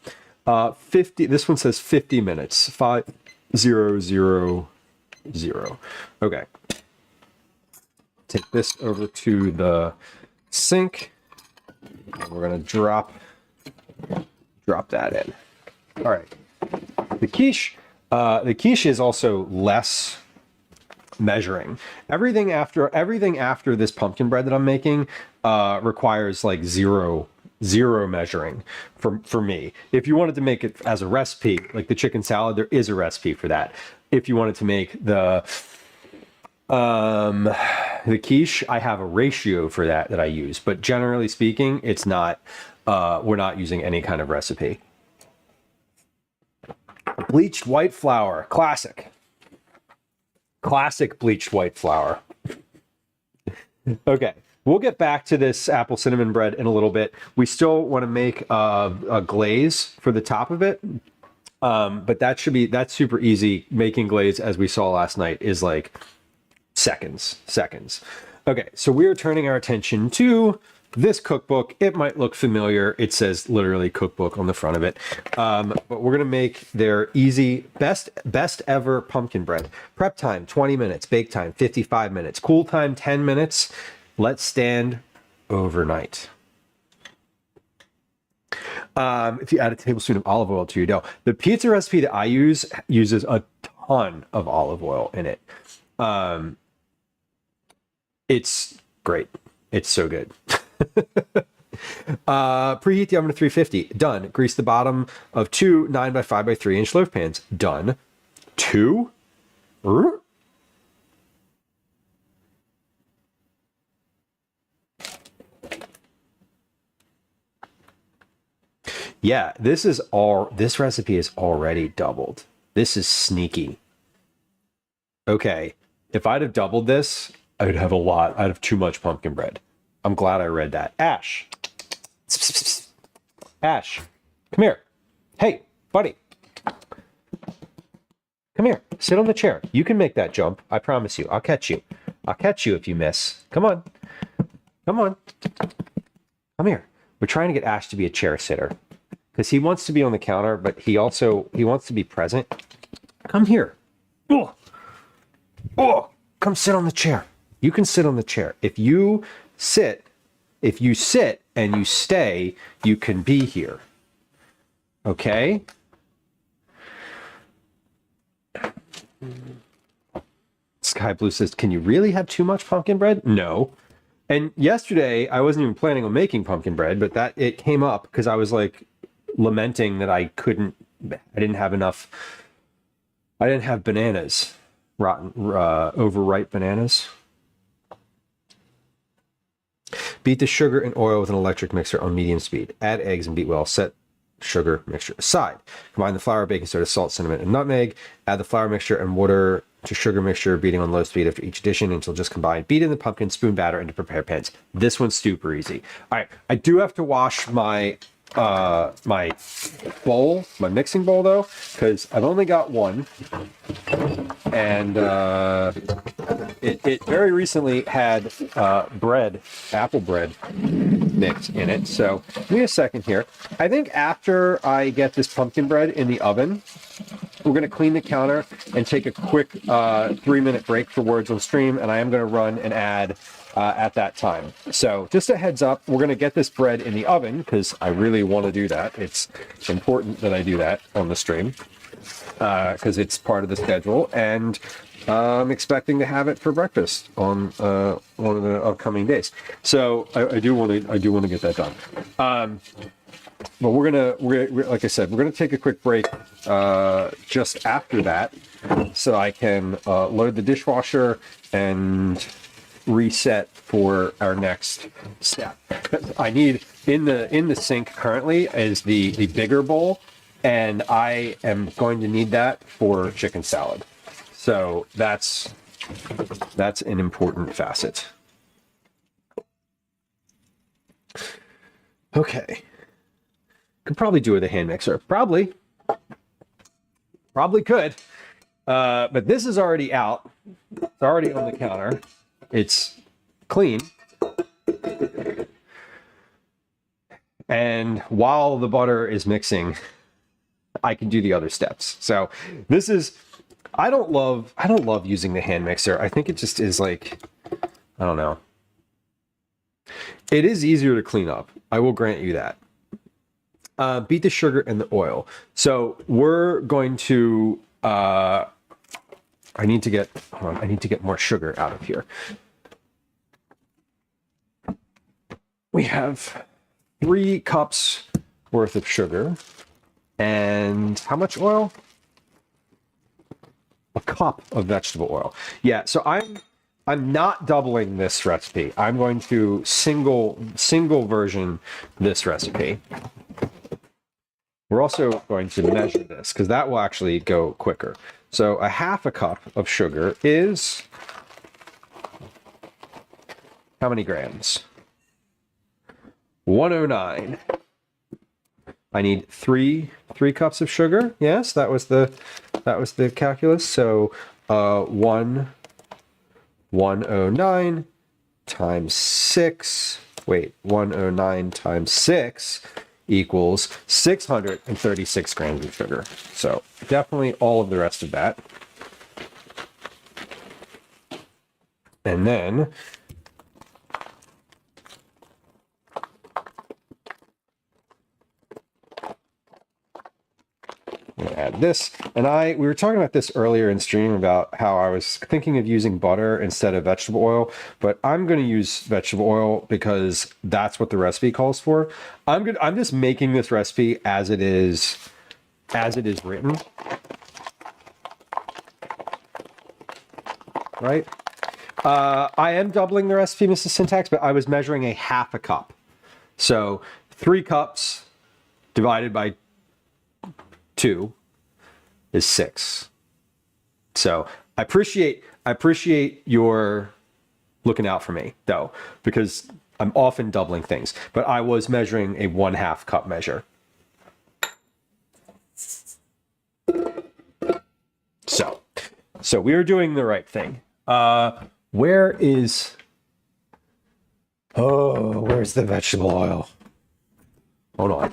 50. This one says 50 minutes. 5000. Okay. Take this over to the sink. And we're going to drop that in. All right. The quiche is also less measuring. Everything after this pumpkin bread that I'm making requires like zero measuring for me. If you wanted to make it as a recipe, like the chicken salad, there is a recipe for that. If you wanted to make the quiche, I have a ratio for that I use, but generally speaking, it's not. We're not using any kind of recipe. Bleached white flour, classic bleached white flour. Okay, we'll get back to this apple cinnamon bread in a little bit. We still want to make a glaze for the top of it, but that's super easy. Making glaze, as we saw last night, is like seconds. Okay, so we are turning our attention to this cookbook. It might look familiar. It says literally cookbook on the front of it. But we're going to make their easy, best ever pumpkin bread. Prep time, 20 minutes. Bake time, 55 minutes. Cool time, 10 minutes. Let stand overnight. If you add a tablespoon of olive oil to your dough. The pizza recipe that I use uses a ton of olive oil in it. It's great. It's so good. Preheat the oven to 350. Done. Grease the bottom of 2 9 by 5 by 3 inch loaf pans. Done. 2. Yeah, this recipe is already doubled. This is sneaky. Okay, if I'd have doubled this, I'd have I'd have too much pumpkin bread. I'm glad I read that. Ash. Ash, come here. Hey, buddy. Come here. Sit on the chair. You can make that jump. I promise you. I'll catch you. I'll catch you if you miss. Come on. Come on. Come here. We're trying to get Ash to be a chair sitter because he wants to be on the counter, but he wants to be present. Come here. Oh, come sit on the chair. You can sit on the chair. If you sit and you stay, you can be here. Okay? Sky Blue says, can you really have too much pumpkin bread? No. And yesterday, I wasn't even planning on making pumpkin bread, but it came up because I was like lamenting that I didn't have bananas, overripe bananas. Beat the sugar and oil with an electric mixer on medium speed. Add eggs and beat well. Set sugar mixture aside. Combine the flour, baking soda, salt, cinnamon, and nutmeg. Add the flour mixture and water to sugar mixture, beating on low speed after each addition until just combined. Beat in the pumpkin, spoon batter into prepared pans. This one's super easy. All right, I do have to wash my my mixing bowl though, because I've only got one, and it very recently had apple bread mix in it. So give me a second here. I think after I get this pumpkin bread in the oven, we're going to clean the counter and take a quick 3-minute break for words on stream, and I am going to run an ad at that time. So just a heads up, we're going to get this bread in the oven because I really want to do that. It's important that I do that on the stream because it's part of the schedule, and I'm expecting to have it for breakfast on one of the upcoming days. So I do want to get that done. But we're like I said, we're gonna take a quick break just after that, so I can load the dishwasher and reset for our next step. I need in the sink currently is the bigger bowl, and I am going to need that for chicken salad. So that's an important facet. Okay. Could probably do with a hand mixer. Probably could. But this is already out. It's already on the counter. It's clean. And while the butter is mixing, I can do the other steps. So this is, I don't love using the hand mixer. I think it just is like, I don't know. It is easier to clean up. I will grant you that. Beat the sugar and the oil. So we're going to, I need to get more sugar out of here. We have 3 cups worth of sugar. And how much oil? A cup of vegetable oil. Yeah, so I'm not doubling this recipe. I'm going to single version this recipe. We're also going to measure this because that will actually go quicker. So a half a cup of sugar is how many grams? 109. I need three cups of sugar. Yes, that was the calculus. So 109 times 6. Wait, 109 times 6 equals 636 grams of sugar. So definitely all of the rest of that. And then I'm gonna add this. And we were talking about this earlier in stream about how I was thinking of using butter instead of vegetable oil, but I'm going to use vegetable oil because that's what the recipe calls for. I'm just making this recipe as it is written. Right? I am doubling the recipe, Mrs. Syntax, but I was measuring a half a cup. So 3 cups divided by 2 is 6. So I appreciate your looking out for me though, because I'm often doubling things, but I was measuring a 1/2 cup measure. So we are doing the right thing. Where's the vegetable oil? Hold on.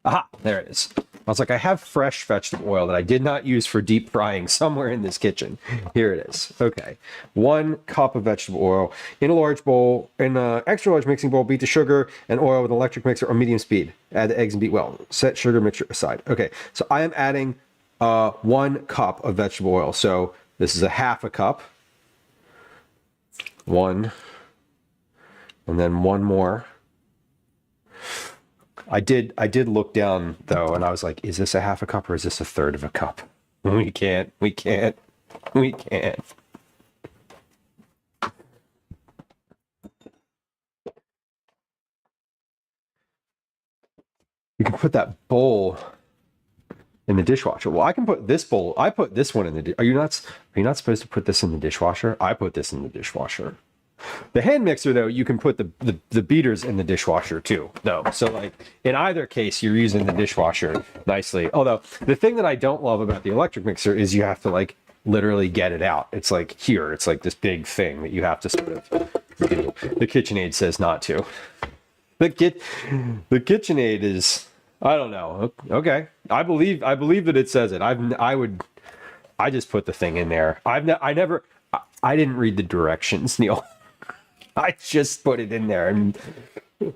Aha, there it is. I was like, I have fresh vegetable oil that I did not use for deep frying somewhere in this kitchen. Here it is. Okay. 1 cup of vegetable oil in a large bowl, in an extra large mixing bowl, beat the sugar and oil with an electric mixer on medium speed. Add the eggs and beat well. Set sugar mixture aside. Okay. So I am adding 1 cup of vegetable oil. So this is a half a cup. 1. And then 1 more. I did look down though, and I was like, is this a half a cup or is this a third of a cup? We can't. You can put that bowl in the dishwasher. Well, I can put this bowl. I put this one in the. Are you not supposed to put this in the dishwasher? I put this in the dishwasher. The hand mixer, though, you can put the beaters in the dishwasher too, though. So like in either case, you're using the dishwasher nicely. Although the thing that I don't love about the electric mixer is you have to like literally get it out. It's like here, it's like this big thing that you have to sort of do. The KitchenAid says not to. The KitchenAid is, I don't know. Okay, I believe that it says it. I just put the thing in there. I didn't read the directions, Neil. I just put it in there and I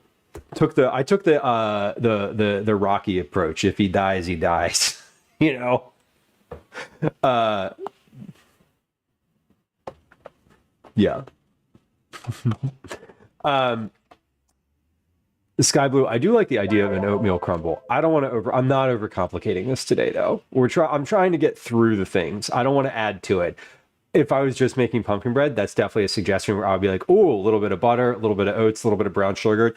took the Rocky approach. If he dies, he dies. You know. Yeah. Sky Blue, I do like the idea of an oatmeal crumble. I'm not overcomplicating this today though. I'm trying to get through the things. I don't want to add to it. If I was just making pumpkin bread, that's definitely a suggestion where I would be like, oh, a little bit of butter, a little bit of oats, a little bit of brown sugar.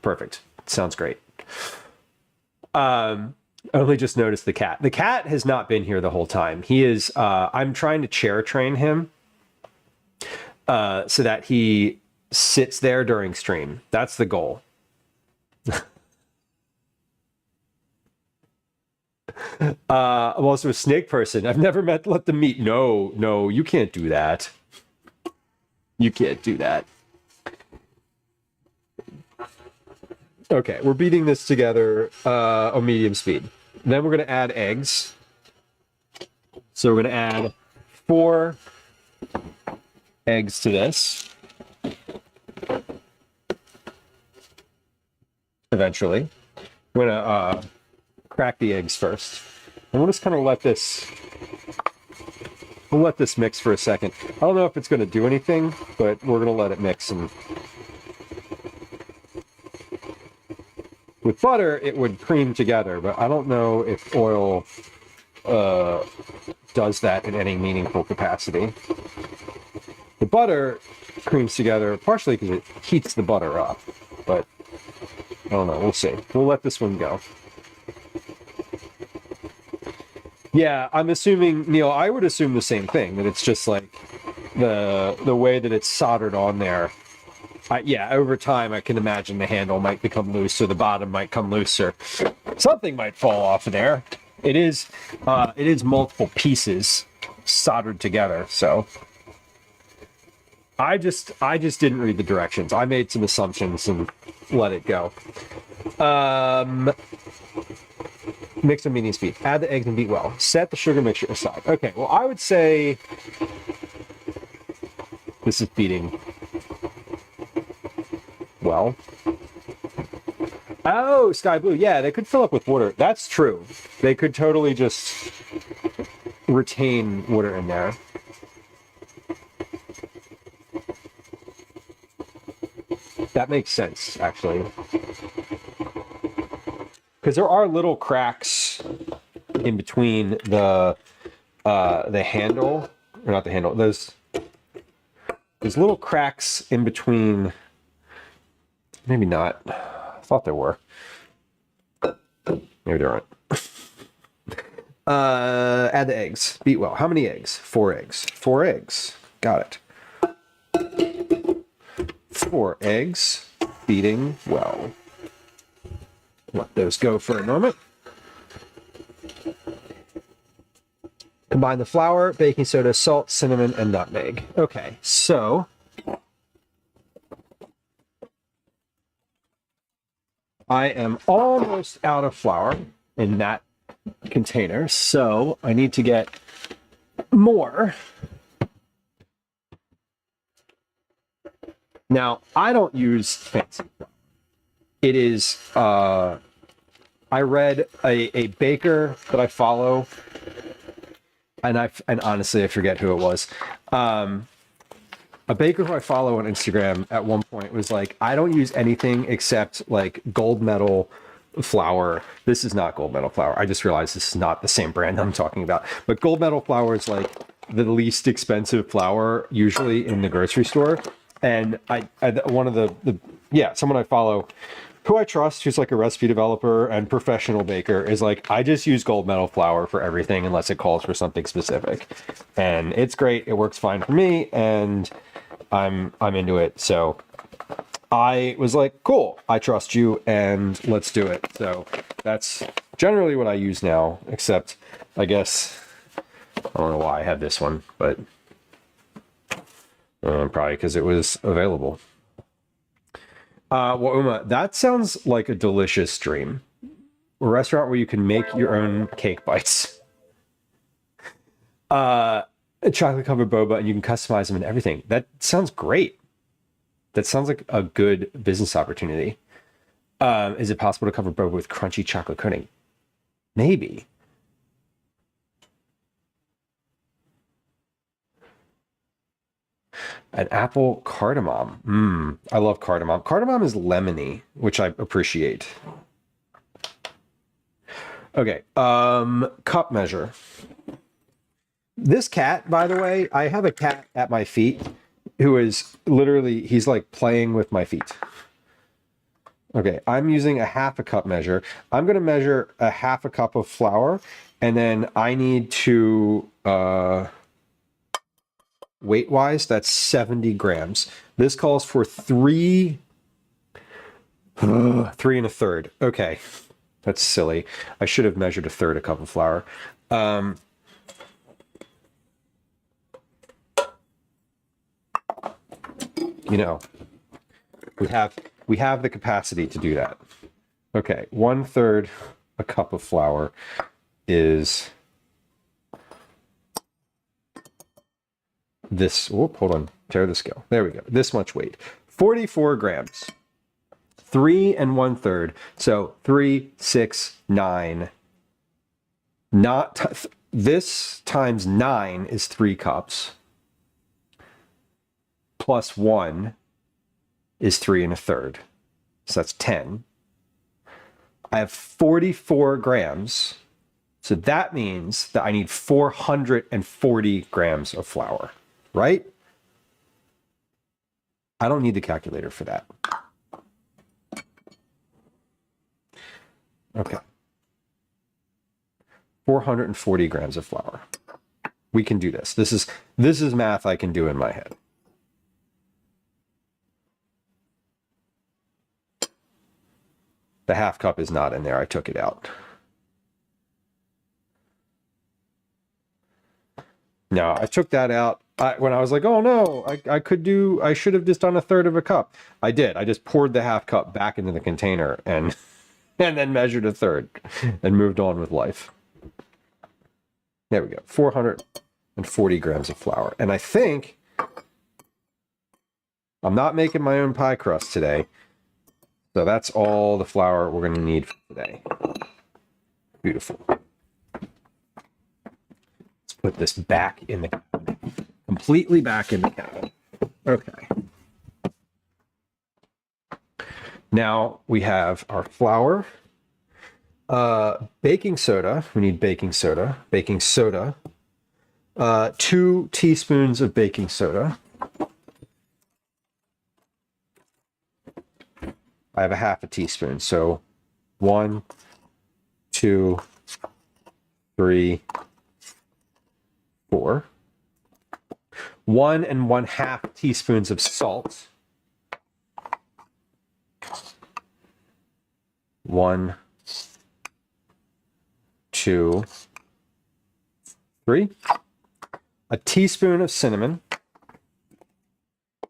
Perfect. Sounds great. I only just noticed the cat. The cat has not been here the whole time. He is, I'm trying to chair train him so that he sits there during stream. That's the goal. I'm also a snake person. I've never let them meet. No, you can't do that. You can't do that. Okay, we're beating this together on medium speed. Then we're going to add eggs. So we're going to add 4 eggs to this. Eventually. We're going to crack the eggs first. And we'll just kind of let this mix for a second. I don't know if it's going to do anything, but we're going to let it mix. And with butter, it would cream together, but I don't know if oil does that in any meaningful capacity. The butter creams together partially because it heats the butter up, but I don't know. We'll see. We'll let this one go. Yeah, I'm assuming, Neil, I would assume the same thing, that it's just like the way that it's soldered on there. Yeah, over time, I can imagine the handle might become loose or the bottom might come looser. Something might fall off of there. It is multiple pieces soldered together, so I just didn't read the directions. I made some assumptions and let it go. Mix on medium speed. Add the eggs and beat well. Set the sugar mixture aside. Okay, well, I would say this is beating well. Oh, sky blue. Yeah, they could fill up with water. That's true. They could totally just retain water in there. That makes sense, actually. Because there are little cracks in between the handle, or not the handle. There's little cracks in between. Maybe not. I thought there were. Maybe there aren't. Add the eggs. Beat well. How many eggs? 4 eggs. 4 eggs. Got it. 4 eggs. Beating well. Let those go for a moment. Combine the flour, baking soda, salt, cinnamon, and nutmeg. Okay, so I am almost out of flour in that container, so I need to get more. Now, I don't use fancy flour. It is, I read a baker that I follow, and honestly, I forget who it was. A baker who I follow on Instagram at one point was like, I don't use anything except like gold medal flour. This is not gold medal flour. I just realized this is not the same brand I'm talking about. But gold medal flour is like the least expensive flour usually in the grocery store. And one of the someone I follow who I trust, who's like a recipe developer and professional baker, is like, I just use gold medal flour for everything unless it calls for something specific. And it's great. It works fine for me, and I'm into it. So I was like, cool, I trust you, and let's do it. So that's generally what I use now, except I guess I don't know why I have this one, but probably because it was available. Well, Uma, that sounds like a delicious dream. A restaurant where you can make your own cake bites. Chocolate covered boba, and you can customize them and everything. That sounds great. That sounds like a good business opportunity. Is it possible to cover boba with crunchy chocolate coating? Maybe. An apple cardamom. I love cardamom. Cardamom is lemony, which I appreciate. Okay, cup measure. This cat, by the way, I have a cat at my feet who is literally, he's like playing with my feet. Okay, I'm using a half a cup measure. I'm going to measure a half a cup of flour, and then I need to, weight-wise, that's 70 grams. This calls for 3 and a third. Okay, That's silly. I should have measured a third a cup of flour. You know, we have the capacity to do that. Okay, 1/3 a cup of flour is this. Oh, hold on. Tear the scale. There we go. This much weight. 44 grams. 3 1/3. So 3, 6, 9. Not this times 9 is 3 cups. Plus 1 is 3 1/3. So that's 10. I have 44 grams. So that means that I need 440 grams of flour, right? I don't need the calculator for that. Okay. 440 grams of flour. We can do this. This is math I can do in my head. The half cup is not in there. I took it out. Now, I took that out when I was like, oh no, I should have just done a third of a cup. I did. I just poured the half cup back into the container and then measured a third and moved on with life. There we go. 440 grams of flour. And I think I'm not making my own pie crust today. So that's all the flour we're going to need for today. Beautiful. Let's put this back in the cabinet. Completely back in the cabinet. Okay. Now we have our flour. Baking soda. We need baking soda. Baking soda. 2 teaspoons of baking soda. I have a half a teaspoon. So 1, 2, 3, 4. 1 1/2 teaspoons of salt. 1, 2, 3. A teaspoon of cinnamon.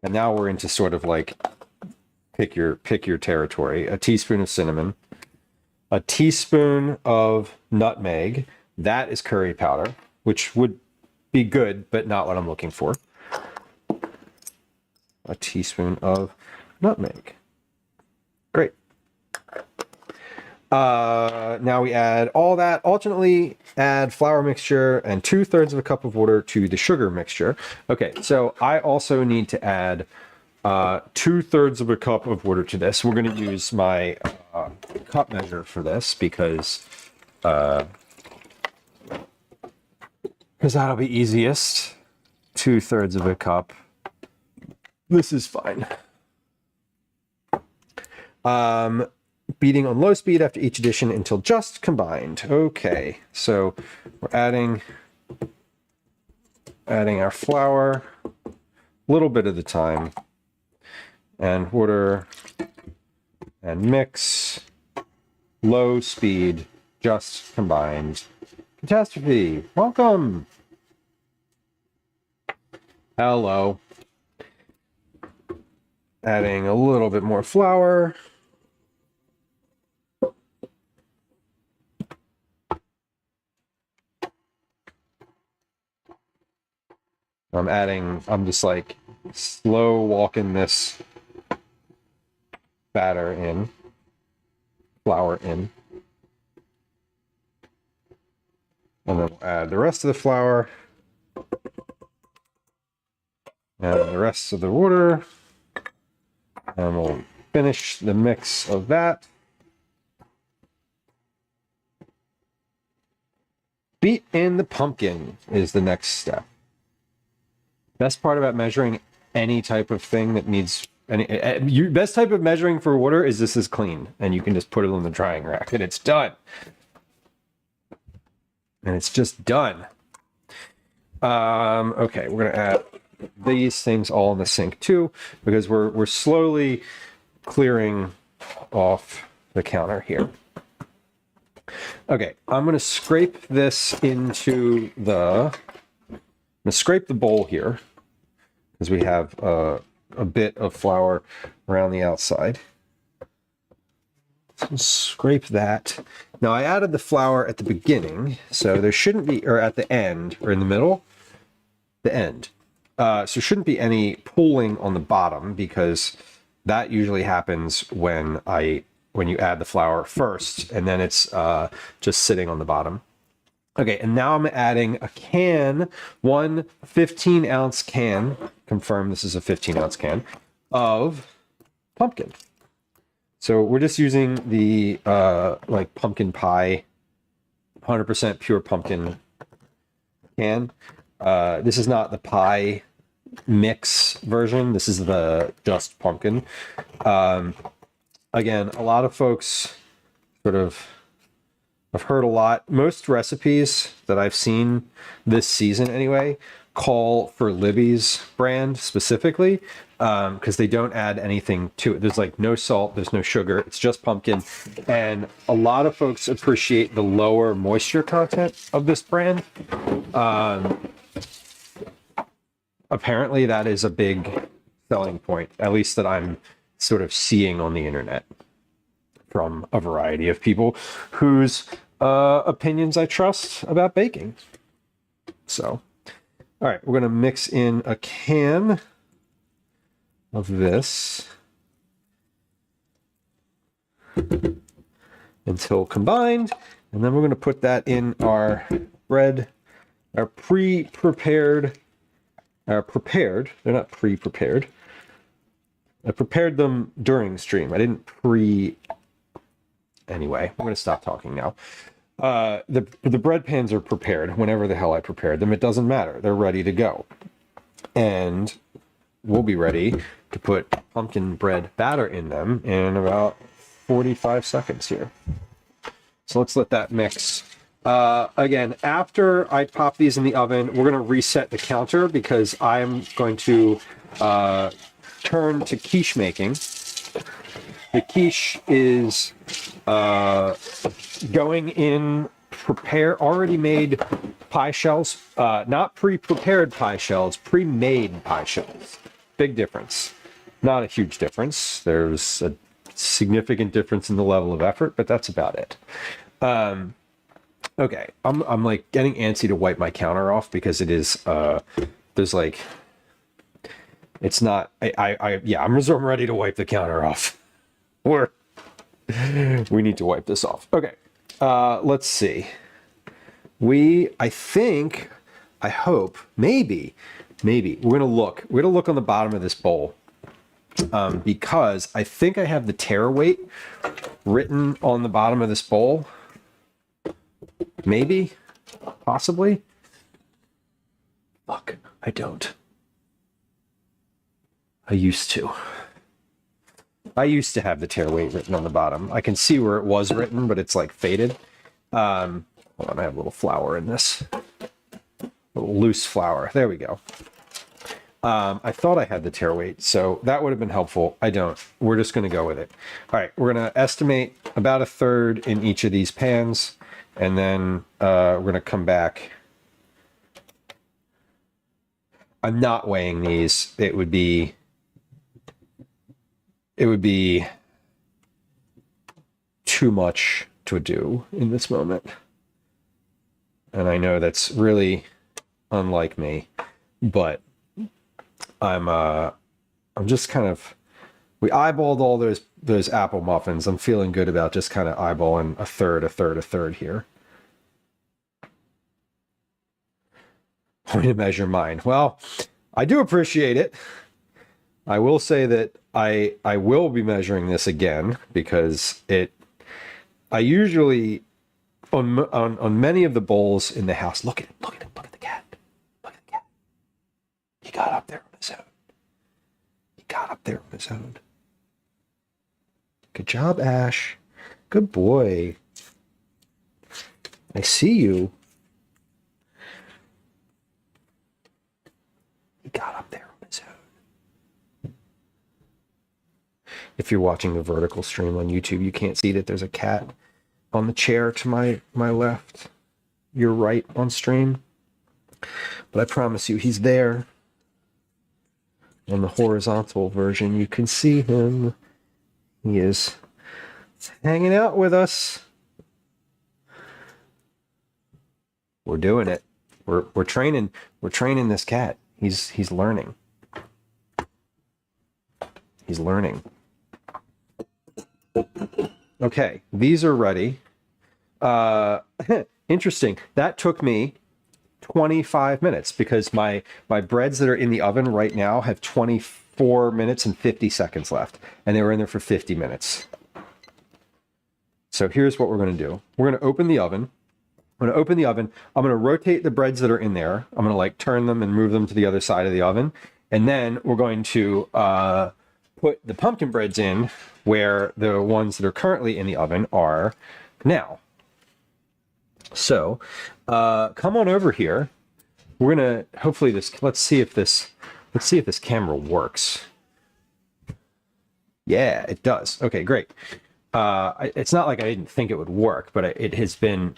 And now we're into sort of like pick your territory. A teaspoon of cinnamon. A teaspoon of nutmeg. That is curry powder, which would be good, but not what I'm looking for. A teaspoon of nutmeg. Great. Now we add all that, alternately add flour mixture and 2/3 of a cup of water to the sugar mixture. Okay, so I also need to add 2/3 of a cup of water to this. We're going to use my cup measure for this because that'll be easiest. 2/3 of a cup. This is fine. Beating on low speed after each addition until just combined. Okay, so we're adding our flour a little bit at a time, and water, and mix, low speed, just combined. Catastrophe, welcome. Hello. Adding a little bit more flour. I'm just like slow walking this flour in. And then we'll add the rest of the flour. And the rest of the water. And we'll finish the mix of that. Beat in the pumpkin is the next step. Best part about measuring any type of thing that needs best type of measuring for water is this is clean, and you can just put it on the drying rack and it's done. And it's just done. Okay, we're gonna add these things all in the sink too, because we're slowly clearing off the counter here. Okay, I'm gonna scrape this into the. I'm gonna scrape the bowl here because we have a bit of flour around the outside. So scrape that. Now I added the flour at the beginning, so there shouldn't be, or at the end, or in the middle, the end. So shouldn't be any pooling on the bottom because that usually happens when you add the flour first, and then it's just sitting on the bottom. Okay, and now I'm adding a can, one 15-ounce can, confirm this is a 15-ounce can, of pumpkin. So we're just using the like pumpkin pie, 100% pure pumpkin can. This is not the pie mix version. This is the just pumpkin. Again, a lot of folks sort of, I've heard a lot. Most recipes that I've seen this season anyway call for Libby's brand specifically because they don't add anything to it. There's like no salt, there's no sugar, it's just pumpkin. And a lot of folks appreciate the lower moisture content of this brand. Apparently that is a big selling point, at least that I'm sort of seeing on the internet from a variety of people whose opinions I trust about baking. So, all right, we're going to mix in a can of this until combined, and then we're going to put that in our bread, our prepared, they're not pre-prepared. I prepared them during stream. I didn't Anyway, I'm going to stop talking now. The bread pans are prepared whenever the hell I prepared them. It doesn't matter. They're ready to go. And we'll be ready to put pumpkin bread batter in them in about 45 seconds here. So let's let that mix. Again, after I pop these in the oven, we're going to reset the counter because I'm going to turn to quiche making. The quiche is going in already made pie shells, not pre-prepared pie shells, pre-made pie shells. Big difference. Not a huge difference. There's a significant difference in the level of effort, but that's about it. Okay, I'm like getting antsy to wipe my counter off because it is there's like it's not I'm ready to wipe the counter off. We need to wipe this off. Okay, let's see. I hope, maybe we're gonna look on the bottom of this bowl because I think I have the tare weight written on the bottom of this bowl. Maybe, possibly. Fuck, I don't. I used to have the tare weight written on the bottom. I can see where it was written, but it's like faded. Hold on, I have a little flour in this. A little loose flour. There we go. I thought I had the tare weight, so that would have been helpful. I don't. We're just going to go with it. All right, we're going to estimate about a third in each of these pans, and then we're going to come back. I'm not weighing these. It would be too much to do in this moment. And I know that's really unlike me, but I'm just kind of, we eyeballed all those apple muffins. I'm feeling good about just kind of eyeballing a third here. I'm going to measure mine. Well, I do appreciate it. I will say that I will be measuring this again because I usually on many of the bowls in the house. Look at the cat. He got up there on his own. Good job, Ash. Good boy. I see you. He got up there on his own. If you're watching the vertical stream on YouTube, you can't see that there's a cat on the chair to my left, your right on stream. But I promise you, he's there. On the horizontal version, you can see him. He is hanging out with us. We're doing it. We're training this cat. He's learning. He's learning. Okay, these are ready. Interesting. That took me 25 minutes because my breads that are in the oven right now have 24 minutes and 50 seconds left, and they were in there for 50 minutes. So here's what we're going to do. We're going to open the oven. I'm going to open the oven. I'm going to rotate the breads that are in there. I'm going to like turn them and move them to the other side of the oven. And then we're going to put the pumpkin breads in where the ones that are currently in the oven are now. So come on over here. We're going to hopefully let's see if this camera works. Yeah, it does. Okay, great. It's not like I didn't think it would work, but it's been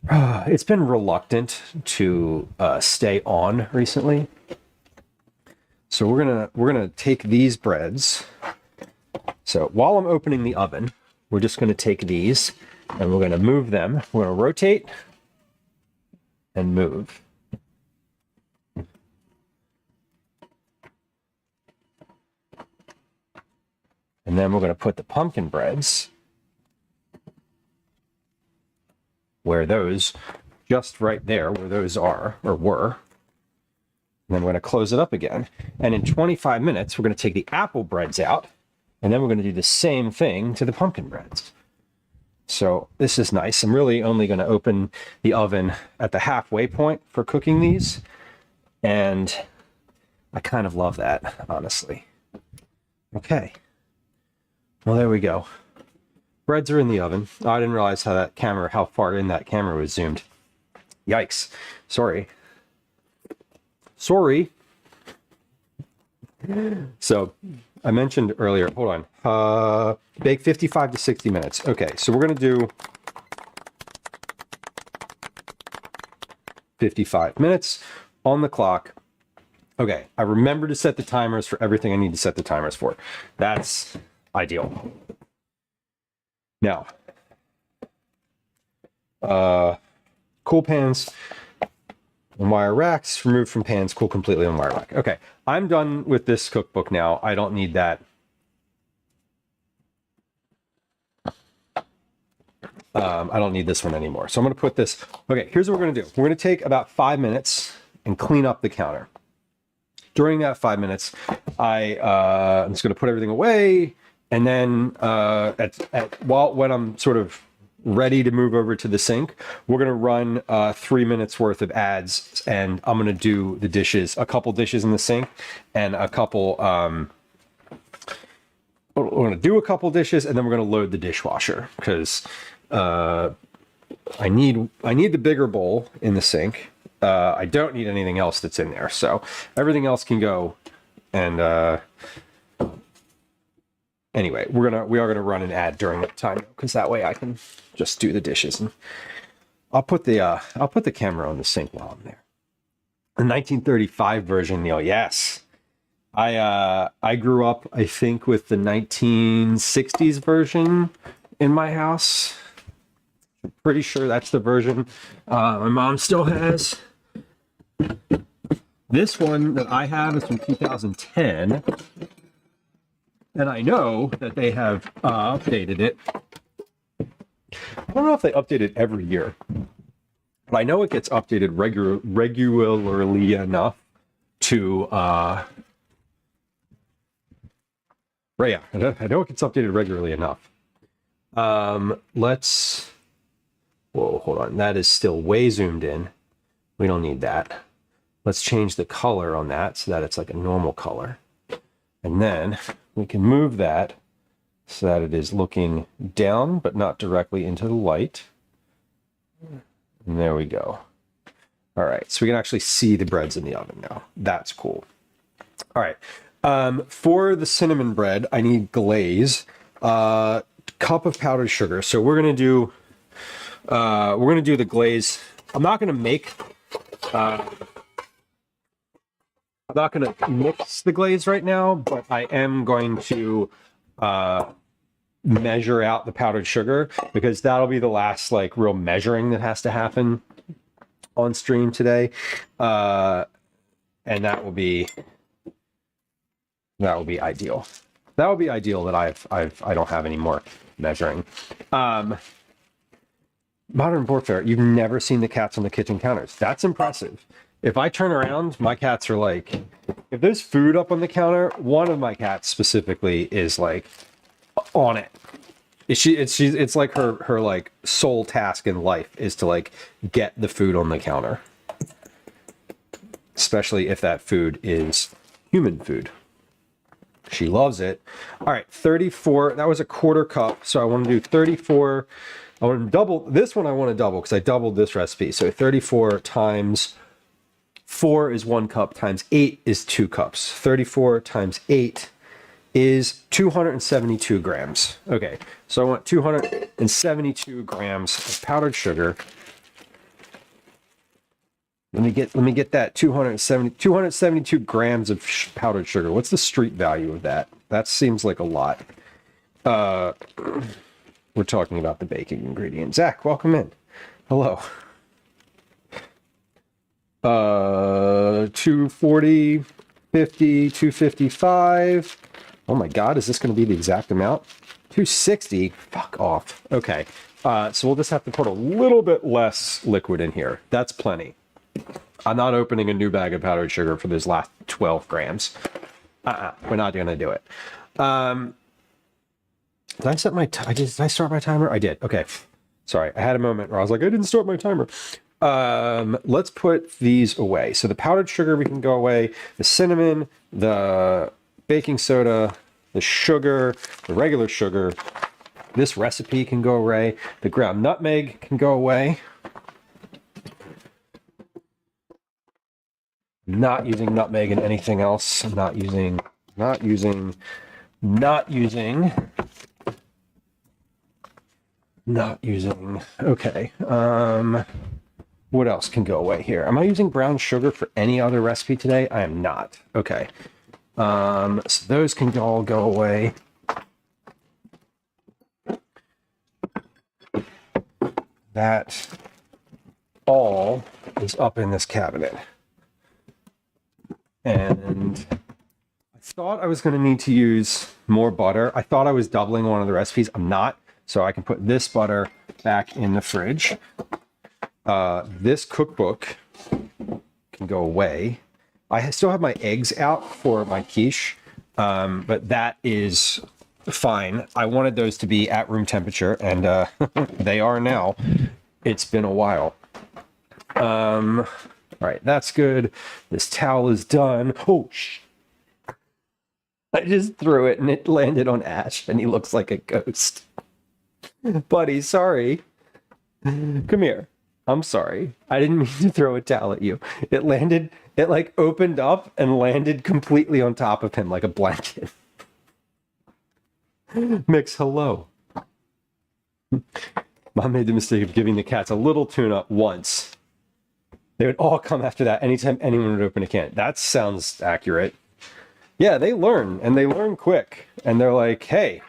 reluctant to stay on recently. So we're gonna take these breads. So while I'm opening the oven, we're just gonna take these and we're gonna move them. We're gonna rotate and move. And then we're going to put the pumpkin breads where those, just right there where those are, or were. And then we're going to close it up again. And in 25 minutes, we're going to take the apple breads out, and then we're going to do the same thing to the pumpkin breads. So this is nice. I'm really only going to open the oven at the halfway point for cooking these. And I kind of love that, honestly. Okay. Well, there we go. Breads are in the oven. Oh, I didn't realize how far in that camera was zoomed. Yikes. Sorry. So I mentioned earlier, hold on. Bake 55 to 60 minutes. Okay, so we're going to do 55 minutes on the clock. Okay, I remember to set the timers for everything I need to set the timers for. That's ideal. Now, cool pans and wire racks, removed from pans, cool completely on wire rack. Okay, I'm done with this cookbook now. I don't need that. I don't need this one anymore. So I'm going to put this. Okay, here's what we're going to do. We're going to take about 5 minutes and clean up the counter. During that 5 minutes, I'm just going to put everything away. And then when I'm sort of ready to move over to the sink, we're going to run 3 minutes worth of ads, and I'm going to do the dishes, a couple dishes in the sink, and a couple. We're going to do a couple dishes, and then we're going to load the dishwasher because I need the bigger bowl in the sink. I don't need anything else that's in there, so everything else can go. And anyway, we are gonna run an ad during that time because that way I can just do the dishes, and I'll put the camera on the sink while I'm there. The 1935 version, Neil. Yes, I grew up, I think, with the 1960s version in my house. I'm pretty sure that's the version my mom still has. This one that I have is from 2010. And I know that they have updated it. I don't know if they update it every year, but I know it gets updated regularly enough to. I know it gets updated regularly enough. Let's. Whoa, hold on. That is still way zoomed in. We don't need that. Let's change the color on that so that it's like a normal color, and then we can move that so that it is looking down, but not directly into the light. And there we go. All right, so we can actually see the breads in the oven now. That's cool. All right, for the cinnamon bread, I need glaze. cup of powdered sugar. So we're gonna do the glaze. I'm not gonna mix the glaze right now, but I am going to measure out the powdered sugar, because that'll be the last like real measuring that has to happen on stream today. And that will be ideal. That would be ideal that I don't have any more measuring. Modern Warfare, you've never seen the cats on the kitchen counters. That's impressive. If I turn around, my cats are like, if there's food up on the counter, one of my cats specifically is like on it. It's like her like sole task in life is to like get the food on the counter. Especially if that food is human food. She loves it. All right, 34. That was a quarter cup. So I want to do 34. I want to double this one. I want to double because I doubled this recipe. So 34 times 4 is 1 cup times 8 is 2 cups. 34 times 8 is 272 grams. Okay, so I want 272 grams of powdered sugar. Let me get that 272 grams of powdered sugar. What's the street value of that? That seems like a lot. We're talking about the baking ingredient. Zach, welcome in. Hello. 240, 50, 255. Oh my God, is this going to be the exact amount? 260. Fuck off. Okay. So we'll just have to put a little bit less liquid in here. That's plenty. I'm not opening a new bag of powdered sugar for those last 12 grams. We're not going to do it. Did I set my did I start my timer? I did. Okay. Sorry. I had a moment where I was like, I didn't start my timer. Let's put these away. So the powdered sugar, we can go away. The cinnamon, the baking soda, the sugar, the regular sugar. This recipe can go away. The ground nutmeg can go away. Not using nutmeg in anything else. I'm not using. Okay. What else can go away here? Am I using brown sugar for any other recipe today? I am not. Okay. So those can all go away. That all is up in this cabinet. And I thought I was going to need to use more butter. I thought I was doubling one of the recipes. I'm not. So I can put this butter back in the fridge. This cookbook can go away. I still have my eggs out for my quiche, but that is fine. I wanted those to be at room temperature, and they are now. It's been a while. All right, that's good. This towel is done. Oh, I just threw it and it landed on Ash, and he looks like a ghost. Buddy, sorry. Come here. I'm sorry. I didn't mean to throw a towel at you. It like opened up and landed completely on top of him like a blanket. Mix, hello. Mom made the mistake of giving the cats a little tune-up once. They would all come after that anytime anyone would open a can. That sounds accurate. Yeah, they learn, and they learn quick. And they're like, hey,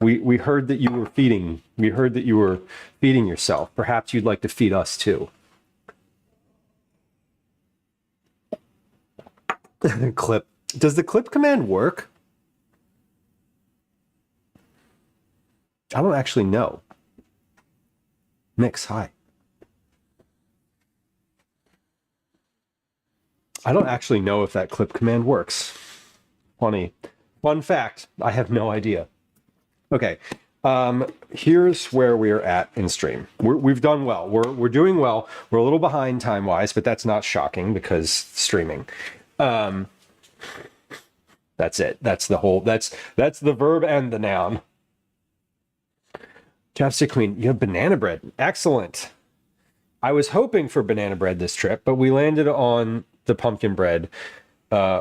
we heard that you were feeding. We heard that you were feeding yourself. Perhaps you'd like to feed us too. Clip. Does the clip command work? I don't actually know. Mix, hi. I don't actually know if that clip command works. Funny. Fun fact, I have no idea. Okay, here's where we're at in stream. We've done well. We're doing well. We're a little behind time-wise, but that's not shocking because streaming. That's it. That's the whole. That's the verb and the noun. Chapstick Queen, you have banana bread. Excellent. I was hoping for banana bread this trip, but we landed on the pumpkin bread.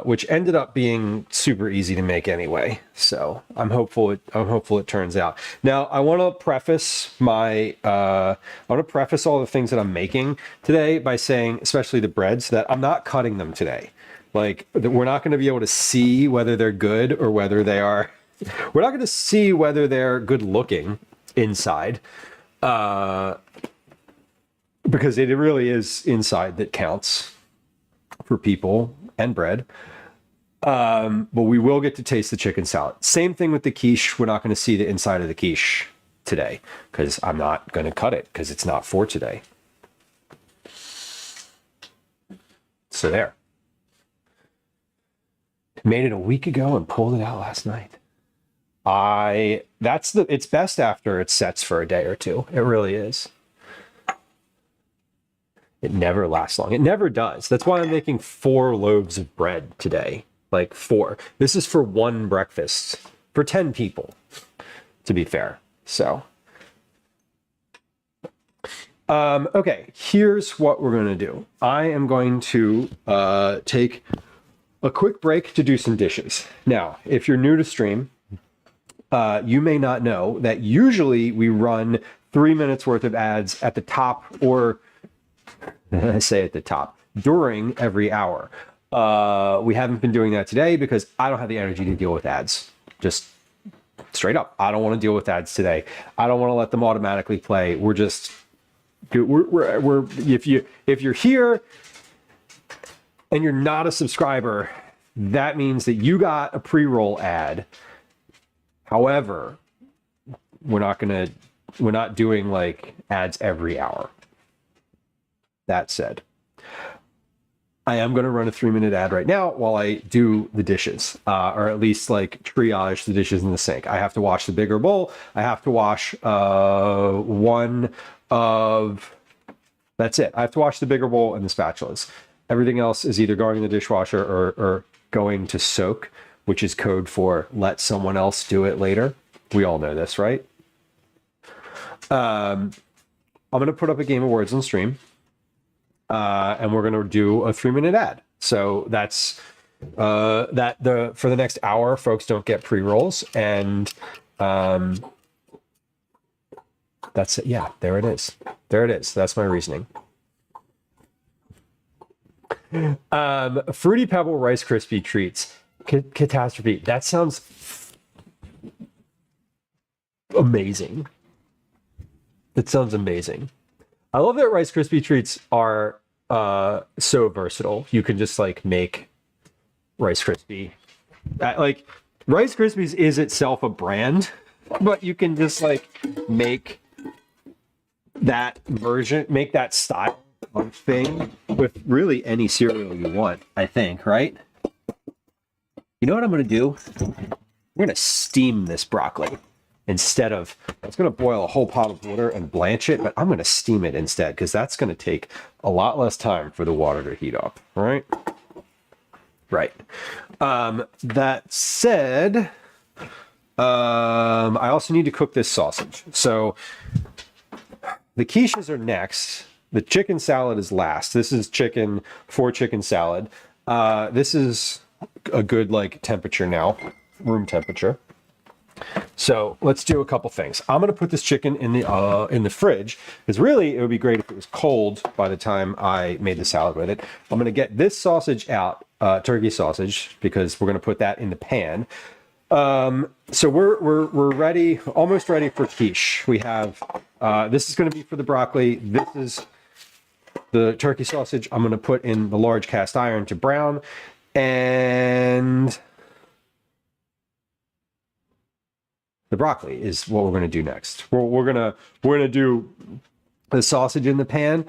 which ended up being super easy to make anyway. So I'm hopeful it turns out. Now I want to preface all the things that I'm making today by saying, especially the breads, that I'm not cutting them today. Like, we're not going to be able to see whether they're good or whether they are. We're not going to see whether they're good looking inside, because it really is inside that counts for people and bread. But we will get to taste the chicken salad. Same thing with the quiche. We're not going to see the inside of the quiche today because I'm not going to cut it because it's not for today. So there. Made it a week ago and pulled it out last night. It's best after it sets for a day or two. It really is. It never lasts long. It never does. That's why I'm making 4 loaves of bread today. Like 4. This is for one breakfast for 10 people, to be fair. So, okay, here's what we're going to do. I am going to take a quick break to do some dishes. Now, if you're new to stream, you may not know that usually we run 3 minutes worth of ads at the top, or I say at the top, during every hour. We haven't been doing that today because I don't have the energy to deal with ads. Just straight up, I don't want to deal with ads today. I don't want to let them automatically play. If you're here and you're not a subscriber, that means that you got a pre-roll ad. However, we're not doing like ads every hour. That said, I am going to run a 3-minute ad right now while I do the dishes, or at least like triage the dishes in the sink. I have to wash the bigger bowl. I have to wash that's it. I have to wash the bigger bowl and the spatulas. Everything else is either going in the dishwasher or going to soak, which is code for let someone else do it later. We all know this, right? I'm going to put up a game of words on stream. And we're going to do a 3-minute ad. So that's for the next hour, folks don't get pre-rolls. And that's it. Yeah, there it is. There it is. That's my reasoning. Fruity Pebble Rice Krispie treats. Catastrophe. That sounds amazing. That sounds amazing. I love that Rice Krispie treats are so versatile. You can just like make Rice Krispie. Like Rice Krispies is itself a brand, but you can just like make that version, make that style of thing with really any cereal you want, I think, right? You know what I'm going to do? We're going to steam this broccoli. Instead of, I was going to boil a whole pot of water and blanch it, but I'm going to steam it instead because that's going to take a lot less time for the water to heat up, right? Right. That said, I also need to cook this sausage. So the quiches are next. The chicken salad is last. This is chicken salad. This is a good like temperature now, room temperature. So let's do a couple things. I'm going to put this chicken in the fridge because really it would be great if it was cold by the time I made the salad with it. I'm going to get this sausage out, turkey sausage, because we're going to put that in the pan. So we're ready, almost ready for quiche. We have this is going to be for the broccoli. This is the turkey sausage. I'm going to put in the large cast iron to brown, and the broccoli is what we're going to do next. We're gonna do the sausage in the pan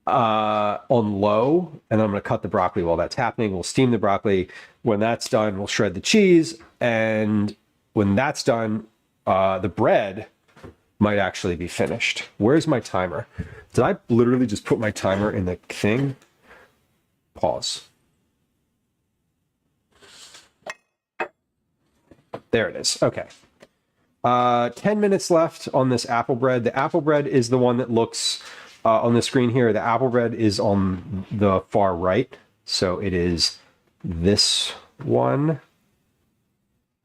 on low, and I'm going to cut the broccoli while that's happening. We'll steam the broccoli. When that's done, we'll shred the cheese, and when that's done, the bread might actually be finished. Where's my timer? Did I literally just put my timer in the thing? Pause. There it is. Okay. 10 minutes left on this apple bread. The apple bread is the one that looks on the screen here. The apple bread is on the far right. So it is this one,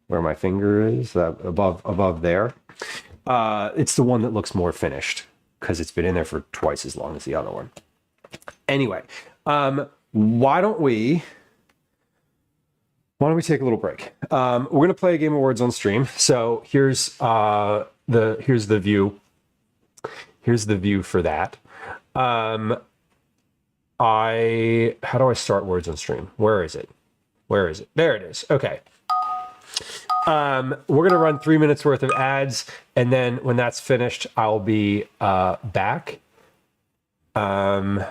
where my finger is, above there. It's the one that looks more finished because it's been in there for twice as long as the other one. Anyway, why don't we take a little break? We're going to play a game of words on stream. So here's the view. Here's the view for that. How do I start words on stream? Where is it? There it is. Okay. We're going to run 3 minutes worth of ads, and then when that's finished, I'll be back. I'll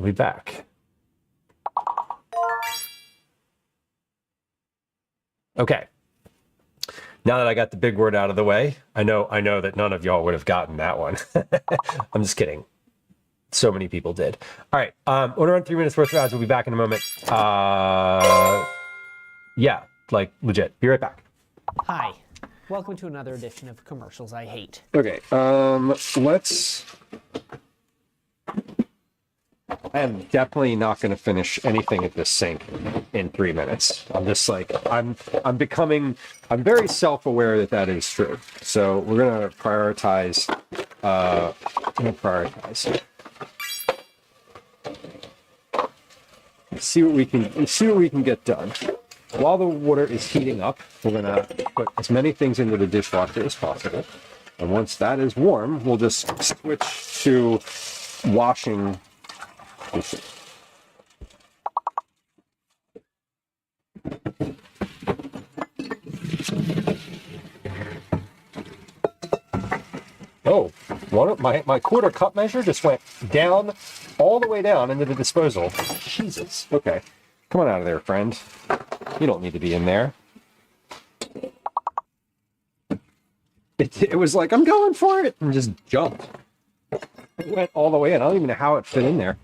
be back. Okay. Now that I got the big word out of the way, I know that none of y'all would have gotten that one. I'm just kidding. So many people did. All right. We're going to run 3 minutes worth of ads. We'll be back in a moment. Yeah, like legit. Be right back. Hi. Welcome to another edition of Commercials I Hate. Okay. I am definitely not going to finish anything at this sink in 3 minutes. I'm just like, I'm very self-aware that is true. So we're going to prioritize, See what we can get done. While the water is heating up, we're going to put as many things into the dishwasher as possible. And once that is warm, we'll just switch to washing dishes. Oh, my quarter cup measure just went down, all the way down into the disposal. Jesus. Okay. Come on out of there, friend. You don't need to be in there. It was like, I'm going for it, and just jumped. It went all the way in. I don't even know how it fit in there.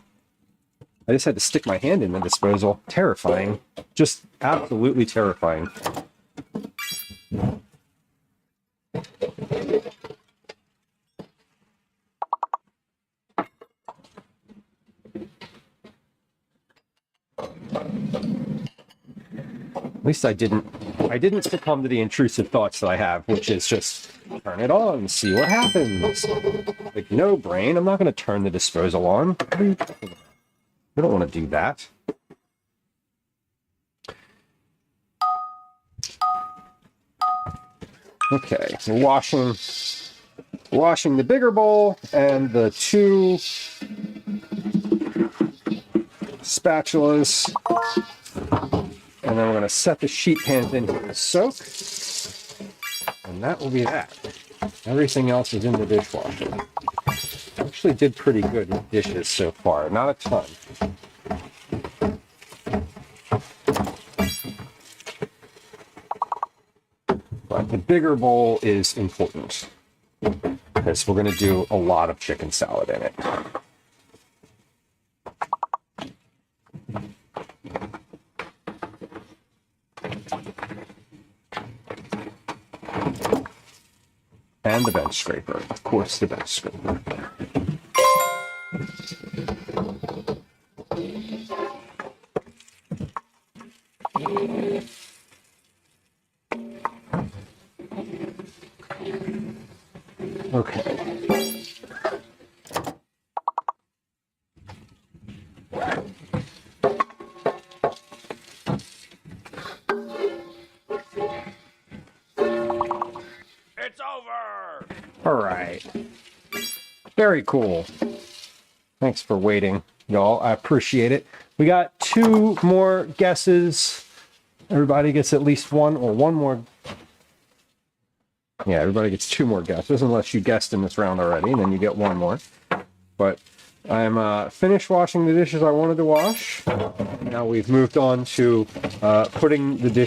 I just had to stick my hand in the disposal. Terrifying. Just absolutely terrifying. At least I didn't succumb to the intrusive thoughts that I have, which is just turn it on and see what happens. Like, no, brain, I'm not going to turn the disposal on. We don't want to do that. Okay, so washing the bigger bowl and the two spatulas. And then we're going to set the sheet pans in here to soak. And that will be that. Everything else is in the dishwasher. Actually did pretty good with dishes so far. Not a ton. But the bigger bowl is important, because we're going to do a lot of chicken salad in it. And the bench scraper. Of course, the bench scraper. Okay. It's over! All right. Very cool. Thanks for waiting, y'all. I appreciate it. We got 2 more guesses. Everybody gets at least one or one more. Yeah, everybody gets 2 more guesses, unless you guessed in this round already, and then you get one more. But I'm finished washing the dishes I wanted to wash. Now we've moved on to putting the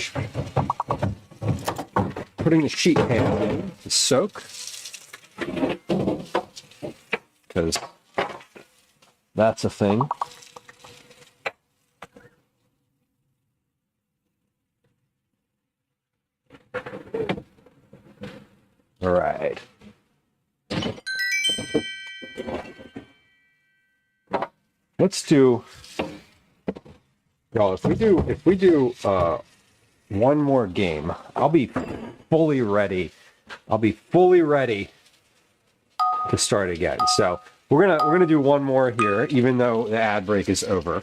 sheet pan in to soak, because that's a thing. All right. Let's do Y'all, if we do one more game, I'll be fully ready. I'll be fully ready to start again. So we're gonna do one more here, even though the ad break is over.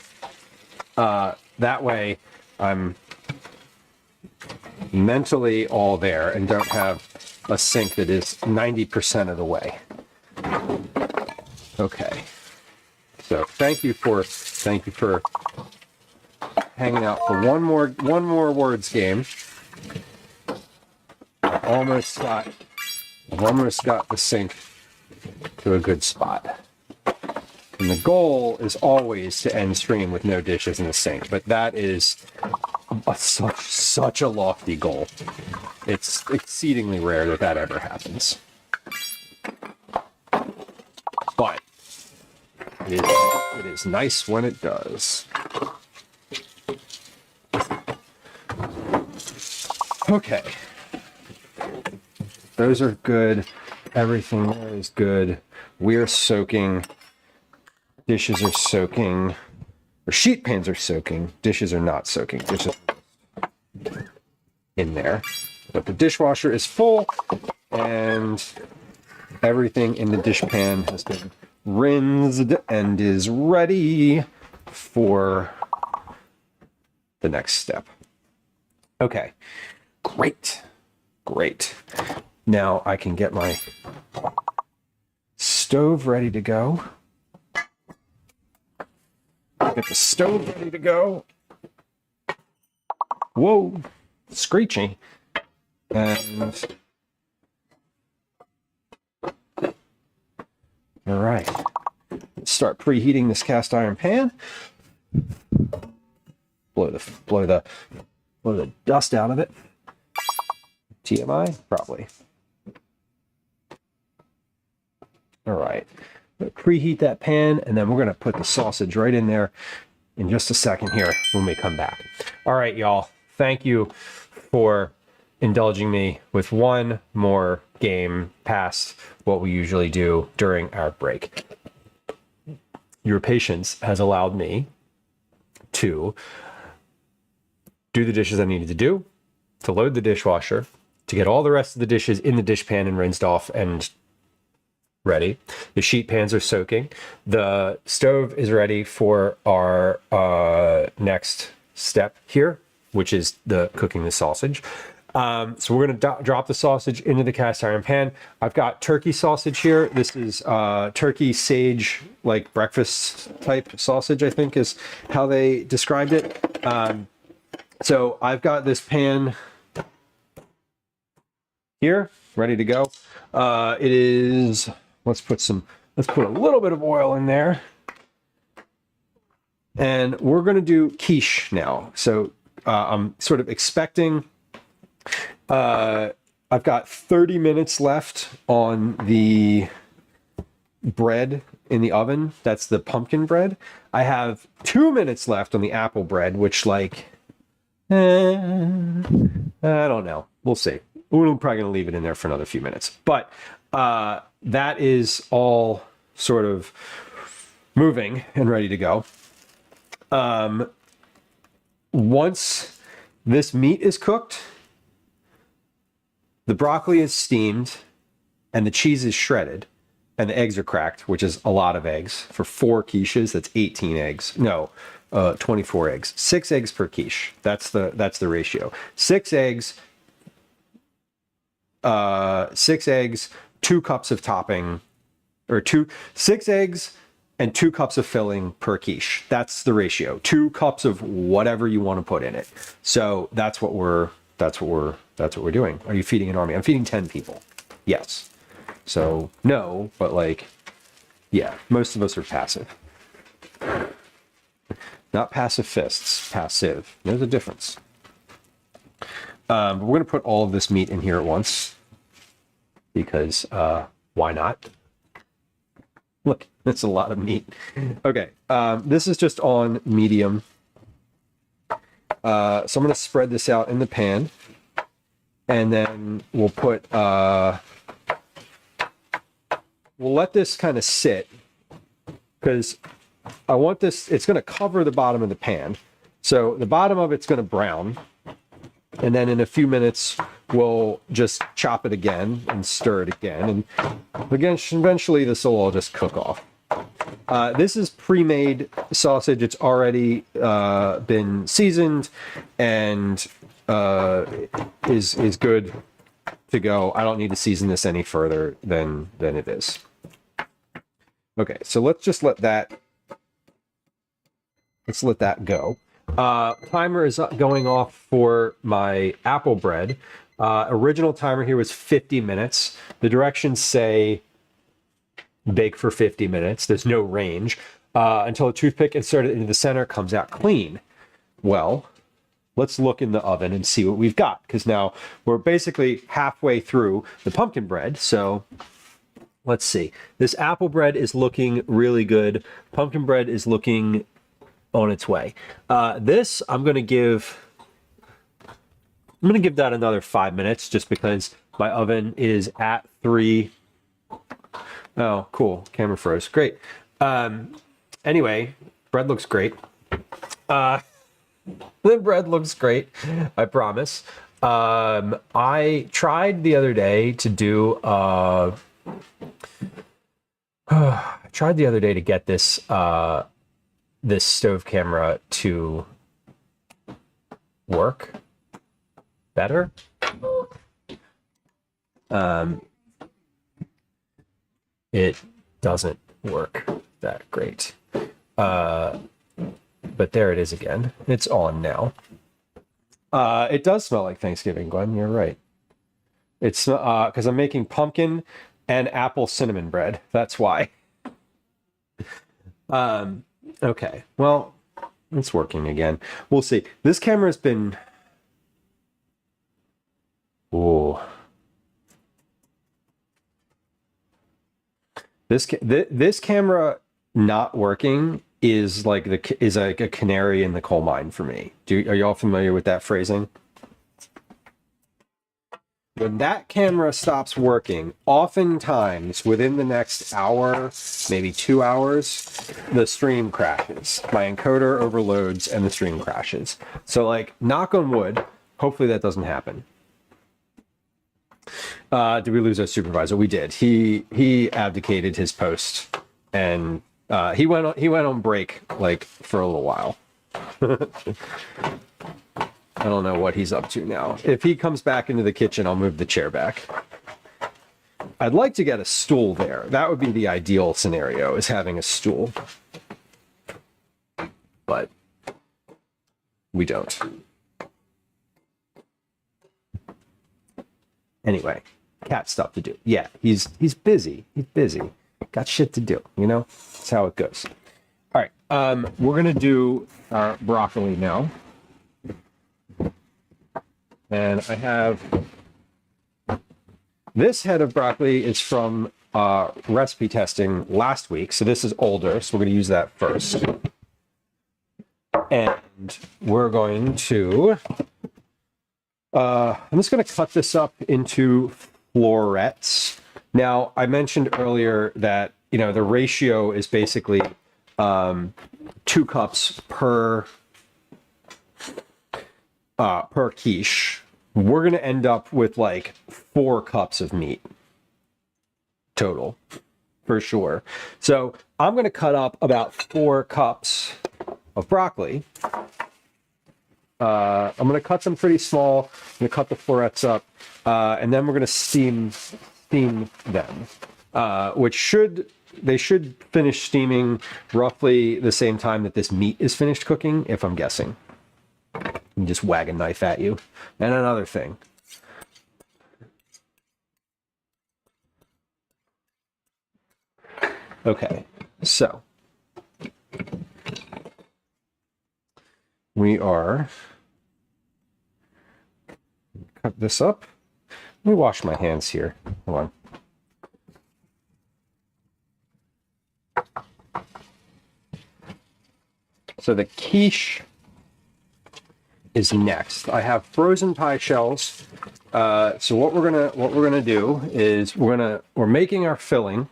That way, I'm mentally all there and don't have a sink that is 90% of the way. Okay. So thank you for hanging out for one more words game. I've almost got the sink to a good spot. And the goal is always to end stream with no dishes in the sink, but that is such a lofty goal. It's exceedingly rare that that ever happens. But it is nice when it does. Okay. Those are good. Everything there is good. We're soaking. Dishes are soaking. Or sheet pans are soaking. Dishes are not soaking. Dishes are in there. But the dishwasher is full, and everything in the dish pan has been rinsed and is ready for the next step. Okay. Great. Great. Now I can get my stove ready to go. Get the stove ready to go. Whoa, screechy. And all right, let's start preheating this cast iron pan. Blow the dust out of it. TMI, probably. All right. Preheat that pan, and then we're going to put the sausage right in there in just a second here when we come back. All right, y'all. Thank you for indulging me with one more game past what we usually do during our break. Your patience has allowed me to do the dishes I needed to do, to load the dishwasher, to get all the rest of the dishes in the dish pan and rinsed off and ready. The sheet pans are soaking. The stove is ready for our next step here, which is the cooking the sausage. So we're going to drop the sausage into the cast iron pan. I've got turkey sausage here. This is turkey sage, like breakfast type sausage, I think is how they described it. So I've got this pan here, ready to go. It is, let's put a little bit of oil in there. And we're going to do quiche now. So I'm sort of expecting, I've got 30 minutes left on the bread in the oven. That's the pumpkin bread. I have 2 minutes left on the apple bread, which like, I don't know. We'll see. We're probably going to leave it in there for another few minutes. But that is all sort of moving and ready to go. Once this meat is cooked, the broccoli is steamed, and the cheese is shredded, and the eggs are cracked, which is a lot of eggs. For 4 quiches, that's 18 eggs. No, 24 eggs. 6 eggs per quiche. That's the ratio. 6 eggs, 6 eggs, 2 cups of topping, or 6 eggs and 2 cups of filling per quiche. That's the ratio. 2 cups of whatever you want to put in it. So that's what we're doing. Are you feeding an army? I'm feeding 10 people. Yes. So no, but like, yeah, most of us are passive. Not pacifists, passive. There's a difference. But we're going to put all of this meat in here at once because why not? Look, that's a lot of meat. Okay, this is just on medium. So I'm going to spread this out in the pan, and then we'll put, we'll let this kind of sit because I want this, it's going to cover the bottom of the pan. So the bottom of it's going to brown. And then in a few minutes, we'll just chop it again and stir it again. And again, eventually this will all just cook off. This is pre-made sausage. It's already been seasoned and is good to go. I don't need to season this any further than it is. Okay, so let's just let that go. Timer is going off for my apple bread. Original timer here was 50 minutes. The directions say bake for 50 minutes. There's no range until the toothpick inserted into the center comes out clean. Well, let's look in the oven and see what we've got, because now we're basically halfway through the pumpkin bread. So let's see. This apple bread is looking really good. Pumpkin bread is looking on its way. This I'm gonna give that another 5 minutes, just because my oven is at 3. Oh, cool. Camera froze. Great. Anyway, bread looks great. The bread looks great, I promise. I tried the other day to do get this this stove camera to work better. It doesn't work that great. But there it is again. It's on now. It does smell like Thanksgiving, Glenn. You're right. It's because I'm making pumpkin and apple cinnamon bread. That's why. Okay. Well, it's working again. We'll see. This camera has been... Ooh. This camera not working is like a canary in the coal mine for me. Are y'all familiar with that phrasing? When that camera stops working, oftentimes within the next hour, maybe 2 hours, the stream crashes. My encoder overloads and the stream crashes. So, like, knock on wood, hopefully that doesn't happen. Did we lose our supervisor? We did. He abdicated his post, and he went on break like for a little while. I don't know what he's up to now. If he comes back into the kitchen, I'll move the chair back. I'd like to get a stool there. That would be the ideal scenario, is having a stool. But we don't. Anyway, cat stuff to do. Yeah, he's busy. He's busy. Got shit to do, you know? That's how it goes. All right, we're gonna do our broccoli now. And I have this head of broccoli is from recipe testing last week. So this is older. So we're going to use that first. And we're going to, I'm just going to cut this up into florets. Now, I mentioned earlier that, you know, the ratio is basically 2 cups per quiche. We're going to end up with like 4 cups of meat total, for sure. So I'm going to cut up about 4 cups of broccoli. I'm going to cut them pretty small. I'm going to cut the florets up, and then we're going to steam them, they should finish steaming roughly the same time that this meat is finished cooking, if I'm guessing. And just wag a knife at you. And another thing. Okay, so we are cut this up. Let me wash my hands here. Hold on. So the quiche is next. I have frozen pie shells. So what we're gonna do is we're making our filling.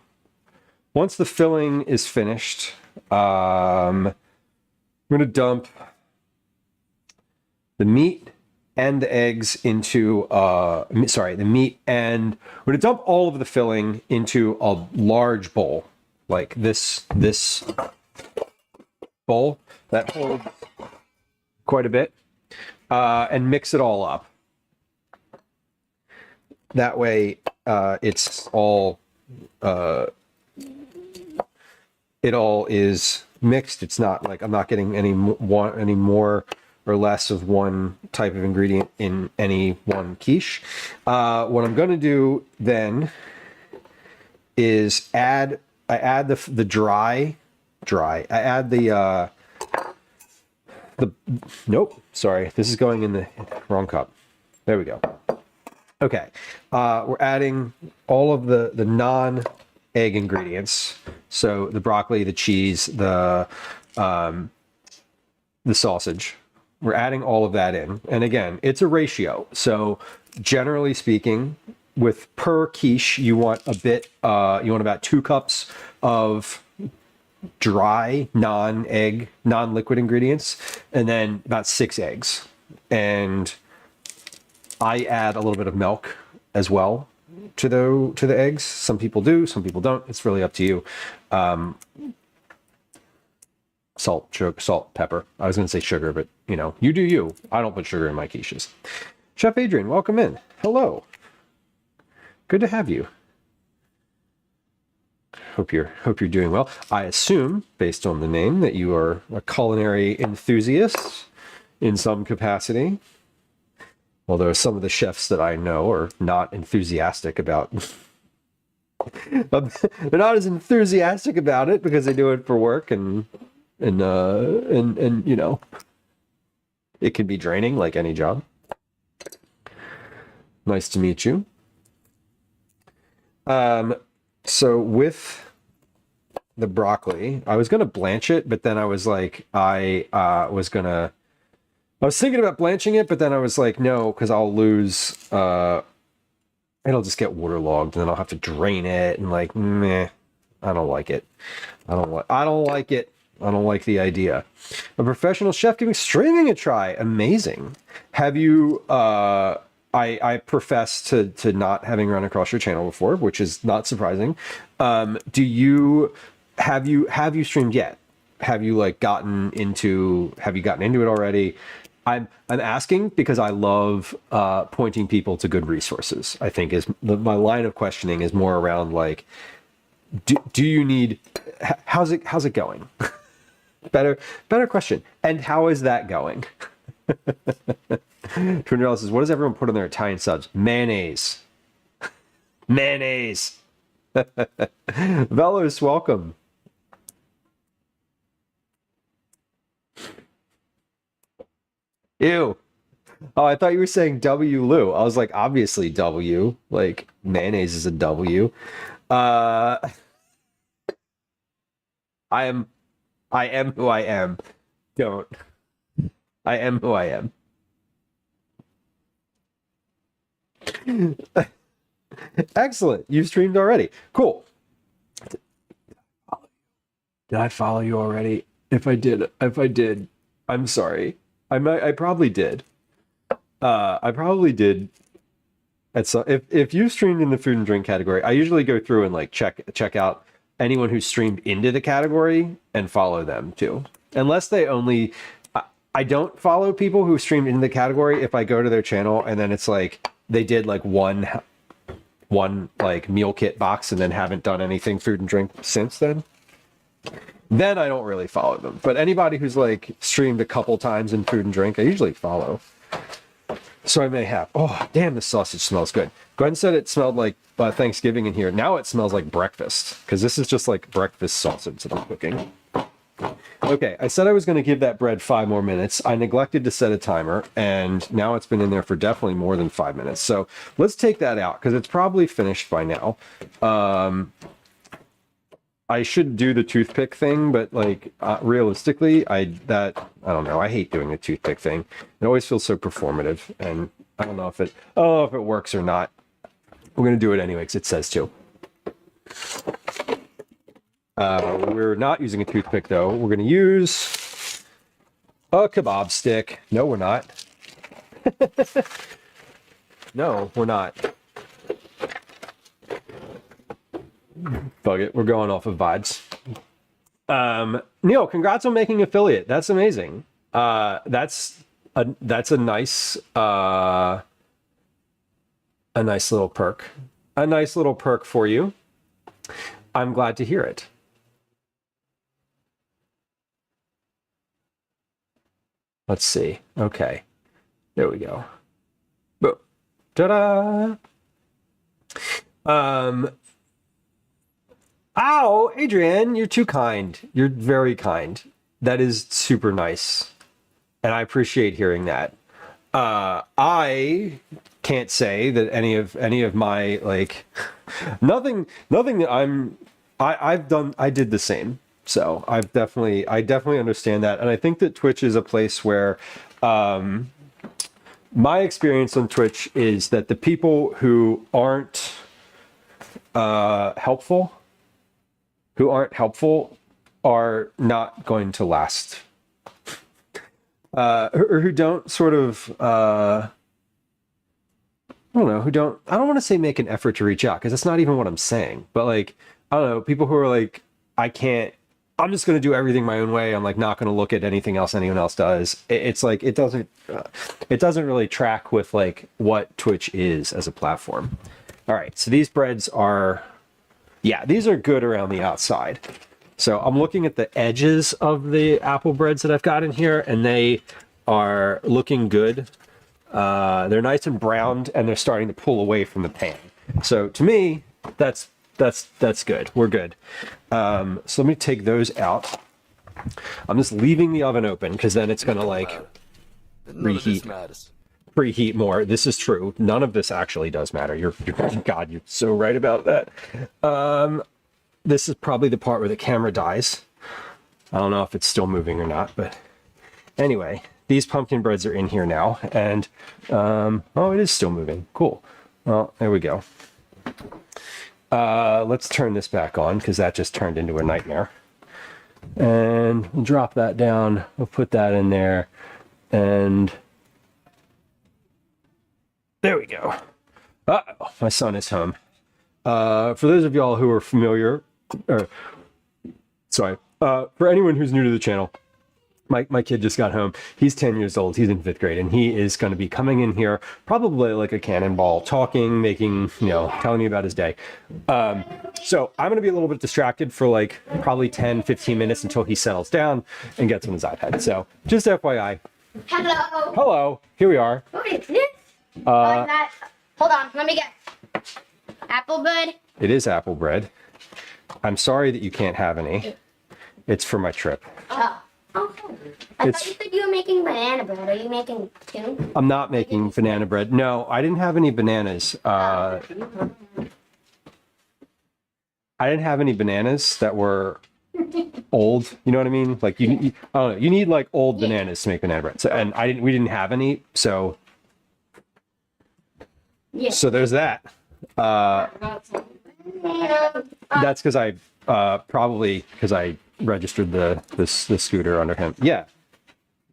Once the filling is finished, I'm gonna dump the meat and the eggs into the meat, and we're gonna dump all of the filling into a large bowl, like this bowl that holds quite a bit, and mix it all up. That way, it's all it all is mixed. It's not like I'm not getting any more or less of one type of ingredient in any one quiche. What I'm going to do then is I add the dry. I add the nope, sorry, this is going in the wrong cup. There we go. Okay, we're adding all of the non-egg ingredients. So the broccoli, the cheese, the sausage. We're adding all of that in. And again, it's a ratio. So generally speaking, with per quiche, you want about 2 cups of dry, non-liquid ingredients, and then about 6 eggs. And I add a little bit of milk as well to the eggs. Some people do, some people don't. It's really up to you. Salt, sugar, salt, pepper. I was going to say sugar, but you do you. I don't put sugar in my quiches. Chef Adrian, welcome in. Hello. Good to have you. Hope you're doing well. I assume, based on the name, that you are a culinary enthusiast in some capacity. Although some of the chefs that I know are not enthusiastic about they're not as enthusiastic about it because they do it for work and it can be draining like any job. Nice to meet you. So with the broccoli, I was gonna blanch it, but then I was like, I was thinking about blanching it, but then I was like, no, because I'll lose. It'll just get waterlogged, and then I'll have to drain it, and like, meh, I don't like it. I don't like it. I don't like the idea. A professional chef giving streaming a try. Amazing. Have you? I profess to not having run across your channel before, which is not surprising. Have you streamed yet? Have you gotten into it already? I'm asking because I love pointing people to good resources. I think my line of questioning is more around like, do you need? How's it going? better question. And how is that going? $200 says, what does everyone put on their Italian subs? Mayonnaise. Mayonnaise. Velos, welcome. Ew. Oh, I thought you were saying W Lou. I was like, obviously W. Like, mayonnaise is a W. I am who I am. Don't. I am who I am. Excellent. You streamed already. Cool. Did I follow you already? If I did, I'm sorry. I probably did. I probably did. If you streamed in the food and drink category, I usually go through and check out anyone who streamed into the category and follow them too. Unless they only, I don't follow people who streamed into the category if I go to their channel and then it's like they did one meal kit box and then haven't done anything food and drink since then. Then I don't really follow them. But anybody who's streamed a couple times in food and drink, I usually follow. So I may have. Oh, damn, this sausage smells good. Gwen said it smelled like Thanksgiving in here. Now it smells like breakfast because this is just like breakfast sausage that I'm cooking. Okay, I said I was going to give that bread 5 more minutes. I neglected to set a timer, and now it's been in there for definitely more than 5 minutes. So let's take that out because it's probably finished by now. I should do the toothpick thing, but realistically, I don't know. I hate doing the toothpick thing. It always feels so performative, and I don't know if it works or not. We're gonna do it anyway because it says to. We're not using a toothpick though. We're gonna use a kebab stick. No, we're not. No, we're not. Bug it. We're going off of vibes. Neil, congrats on making affiliate. That's amazing. That's a nice little perk. A nice little perk for you. I'm glad to hear it. Let's see. Okay. There we go. Boom. Ta-da! Ow, Adrienne, you're too kind. You're very kind. That is super nice. And I appreciate hearing that. I can't say that any of my like nothing that I did the same. So I definitely understand that. And I think that Twitch is a place where my experience on Twitch is that the people who aren't helpful are not going to last. Or who don't sort of, I don't know, I don't want to say make an effort to reach out, because that's not even what I'm saying. But like, I don't know, people who are like, I'm just going to do everything my own way. I'm like, not going to look at anything else anyone else does. It's like, it doesn't really track with like what Twitch is as a platform. All right. So these breads are, yeah, these are good around the outside. So I'm looking at the edges of the apple breads that I've got in here, and they are looking good. They're nice and browned, and they're starting to pull away from the pan. So to me, that's good. We're good. So let me take those out. I'm just leaving the oven open because then it's going to like preheat more. This is true. None of this actually does matter. God, you're so right about that. This is probably the part where the camera dies. I don't know if it's still moving or not, but anyway, these pumpkin breads are in here now, and oh, it is still moving. Cool. Well, there we go. Let's turn this back on because that just turned into a nightmare. And we'll drop that down. We'll put that in there, and there we go. Uh-oh, my son is home. For those of y'all who are familiar, for anyone who's new to the channel, my kid just got home. He's 10 years old. He's in 5th grade, and he is going to be coming in here probably like a cannonball, talking, making, telling me about his day. So I'm going to be a little bit distracted for like probably 10, 15 minutes until he settles down and gets on his iPad. So just FYI. Hello. Hello. Here we are. What is this? Hold on. Let me get apple bread. It is apple bread. I'm sorry that you can't have any. It's for my trip. Oh. Okay. I thought you said you were making banana bread. Are you making two? I'm not making banana bread. No, I didn't have any bananas. I didn't have any bananas that were old. You know what I mean? Like I don't know. You need like old bananas to make banana bread. So, and we didn't have any. So, so there's that. That's because I probably because I registered the scooter under him. Yeah,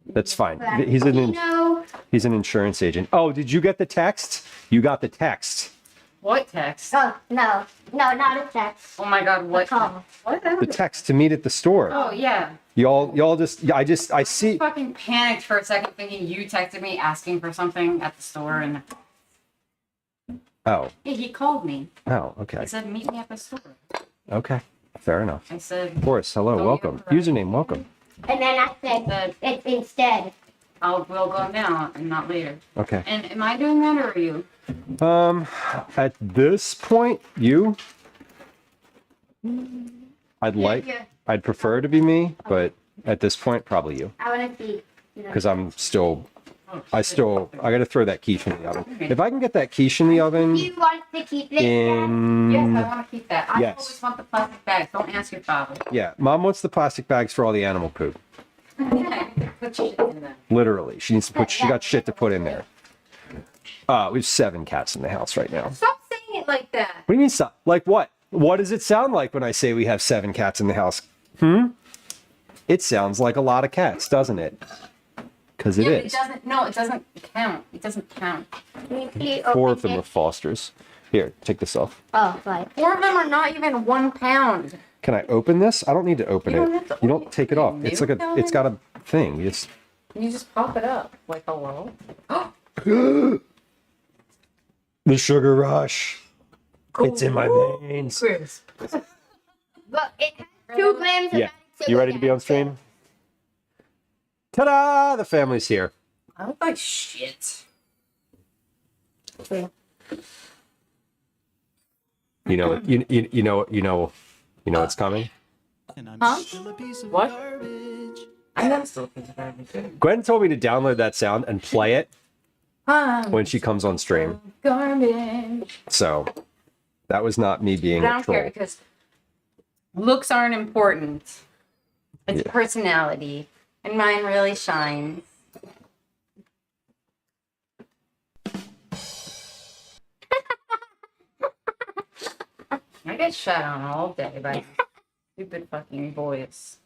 that's fine. He's an insurance agent. Oh, did you get the text? You got the text. What text? Oh, no, not a text. Oh my God, what? What? The text to meet at the store. Oh yeah. Y'all just I see. Fucking panicked for a second, thinking you texted me asking for something at the store, and Oh. yeah, he called me. Oh, okay. He said, "Meet me at the store." Okay. Fair enough. I said, Boris, hello, Oh, welcome. you're right. Username, welcome. And then I said it's instead. we'll go now and not later. Okay. And am I doing that or are you? At this point, you. I'd prefer to be me, but at this point, probably you. I want to see. Because I gotta throw that quiche in the oven. If I can get that quiche in the oven You want to keep it? in, Yes, I want to keep that. I Yes. always want the plastic bags. Don't ask your father. yeah, Mom wants the plastic bags for all the animal poop. Put shit in them. Literally, she got shit to put in there. We have 7 cats in the house right now. Stop saying it like that. What do you mean, like what? What does it sound like when I say we have 7 cats in the house? It sounds like a lot of cats, doesn't it? because it Yeah, but is. it doesn't. No, it doesn't count. It doesn't count. Can you please 4 of open them are it? Fosters. Here, take this off. Oh, right. 4 of them are not even 1 pound. Can I open this? I don't need to open You don't it. have to You open don't take it. it off. It's like New it's got a thing. It's You just pop it up. Like, hello? the sugar rush. It's in my veins. Chris. But it has 2 grams of Yeah. added sugar You ready to be on stream? Ta-da! The family's here. I look like shit. You know what's coming. Huh? What? I know still garbage. Gwen told me to download that sound and play it when she comes on stream. Garbage. So that was not me being But I a don't care troll. because looks aren't important. It's Yeah. personality. And mine really shines. I get shut on all day by stupid fucking voice.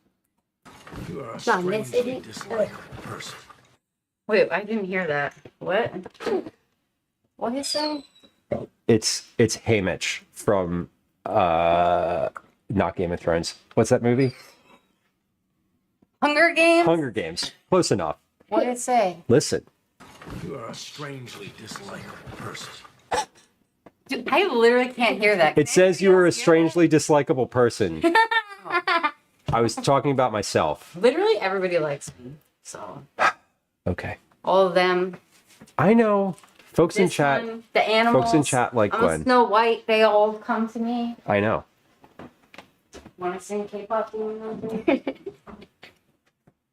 You are a John, this strangely isn't- dislikable person. Wait, I didn't hear that. What? What did he say? It's Haymitch from not Game of Thrones. What's that movie? Hunger Games? Hunger Games. Close enough. What did it say? Listen. You are a strangely dislikable person. Dude, I literally can't hear that. It says you were a strangely dislikable person. I was talking about myself. Literally everybody likes me. So, Okay. all of them. I know. Folks in This chat. one, the animals. Folks in chat like I'm Gwen. a Snow White. They all come to me. I know. Want to sing K-pop? Do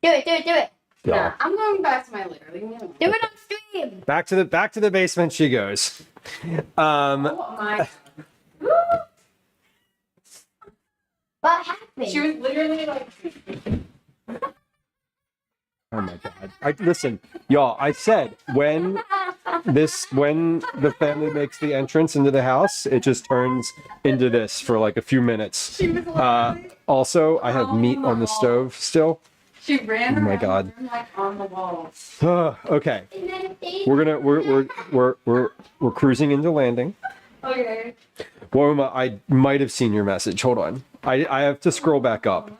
it. Yeah. Nah, I'm going back to my lair. Leave me alone. Do it on stream. Back to the basement she goes. Oh my. What happened? She was literally like. Oh my god. Listen, y'all, I said when the family makes the entrance into the house, it just turns into this for like a few minutes. Also, I have meat on the stove still. She ran. Oh my around God. the room, like on the walls. Okay. We're cruising into landing. Okay. Wilma, I might have seen your message. Hold on. I have to scroll back up.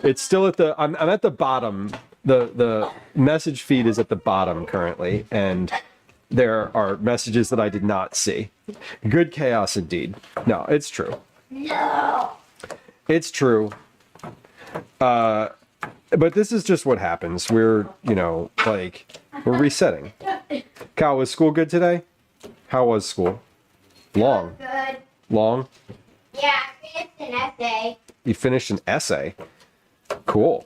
It's still at the I'm at the bottom. The message feed is at the bottom currently, and there are messages that I did not see. Good chaos indeed. No, it's true. No. It's true. But this is just what happens. We're resetting. Cal, was school good today? How was school? Long. Good. Long? Yeah, I finished an essay. You finished an essay? Cool.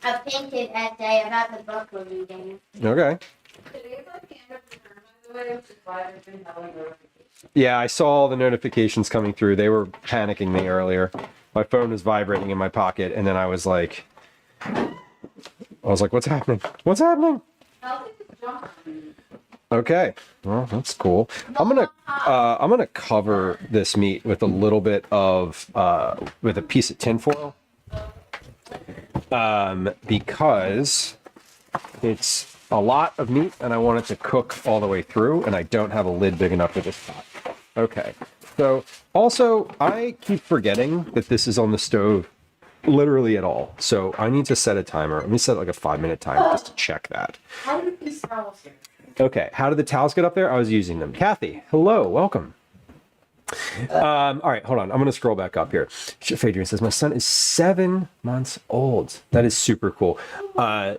A painted essay about the book we're reading. Okay. Today's like the end of the term, by the way, which is why I've been having notifications. Yeah, I saw all the notifications coming through. They were panicking me earlier. My phone was vibrating in my pocket, and then I was like, what's happening? What's happening? I'll take the jump on you. Okay, well, that's cool. I'm gonna cover this meat with a little bit of with a piece of tinfoil, because it's a lot of meat and I want it to cook all the way through, and I don't have a lid big enough for this pot. Okay, so also I keep forgetting that this is on the stove literally at all, so I need to set a timer. Let me set like a 5-minute timer just to check that. How did these towels here? Okay, how did the towels get up there? I was using them. Kathy, hello, welcome. All right, hold on. I'm going to scroll back up here. Adrian says, my son is 7 months old. That is super cool. I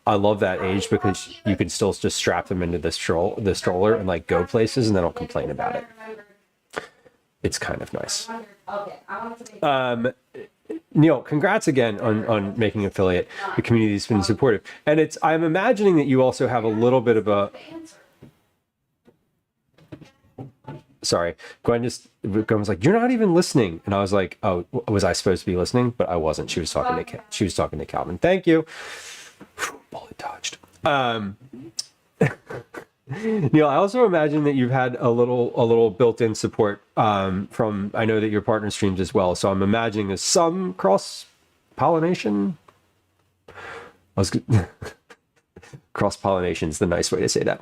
love that age because you can still just strap them into the stroller and like go places and they don't complain about it. It's kind of nice. Okay, I want to make Neil, congrats again on making affiliate. The community's been supportive. And I'm imagining that you also have a little bit of a, sorry, Gwen was like, you're not even listening. And I was like, oh, was I supposed to be listening? But I wasn't. She was talking to Calvin. Thank you. Bullet dodged. Neil, I also imagine that you've had a little built-in support from, I know that your partner streams as well, so I'm imagining there's some cross-pollination. Cross-pollination is the nice way to say that.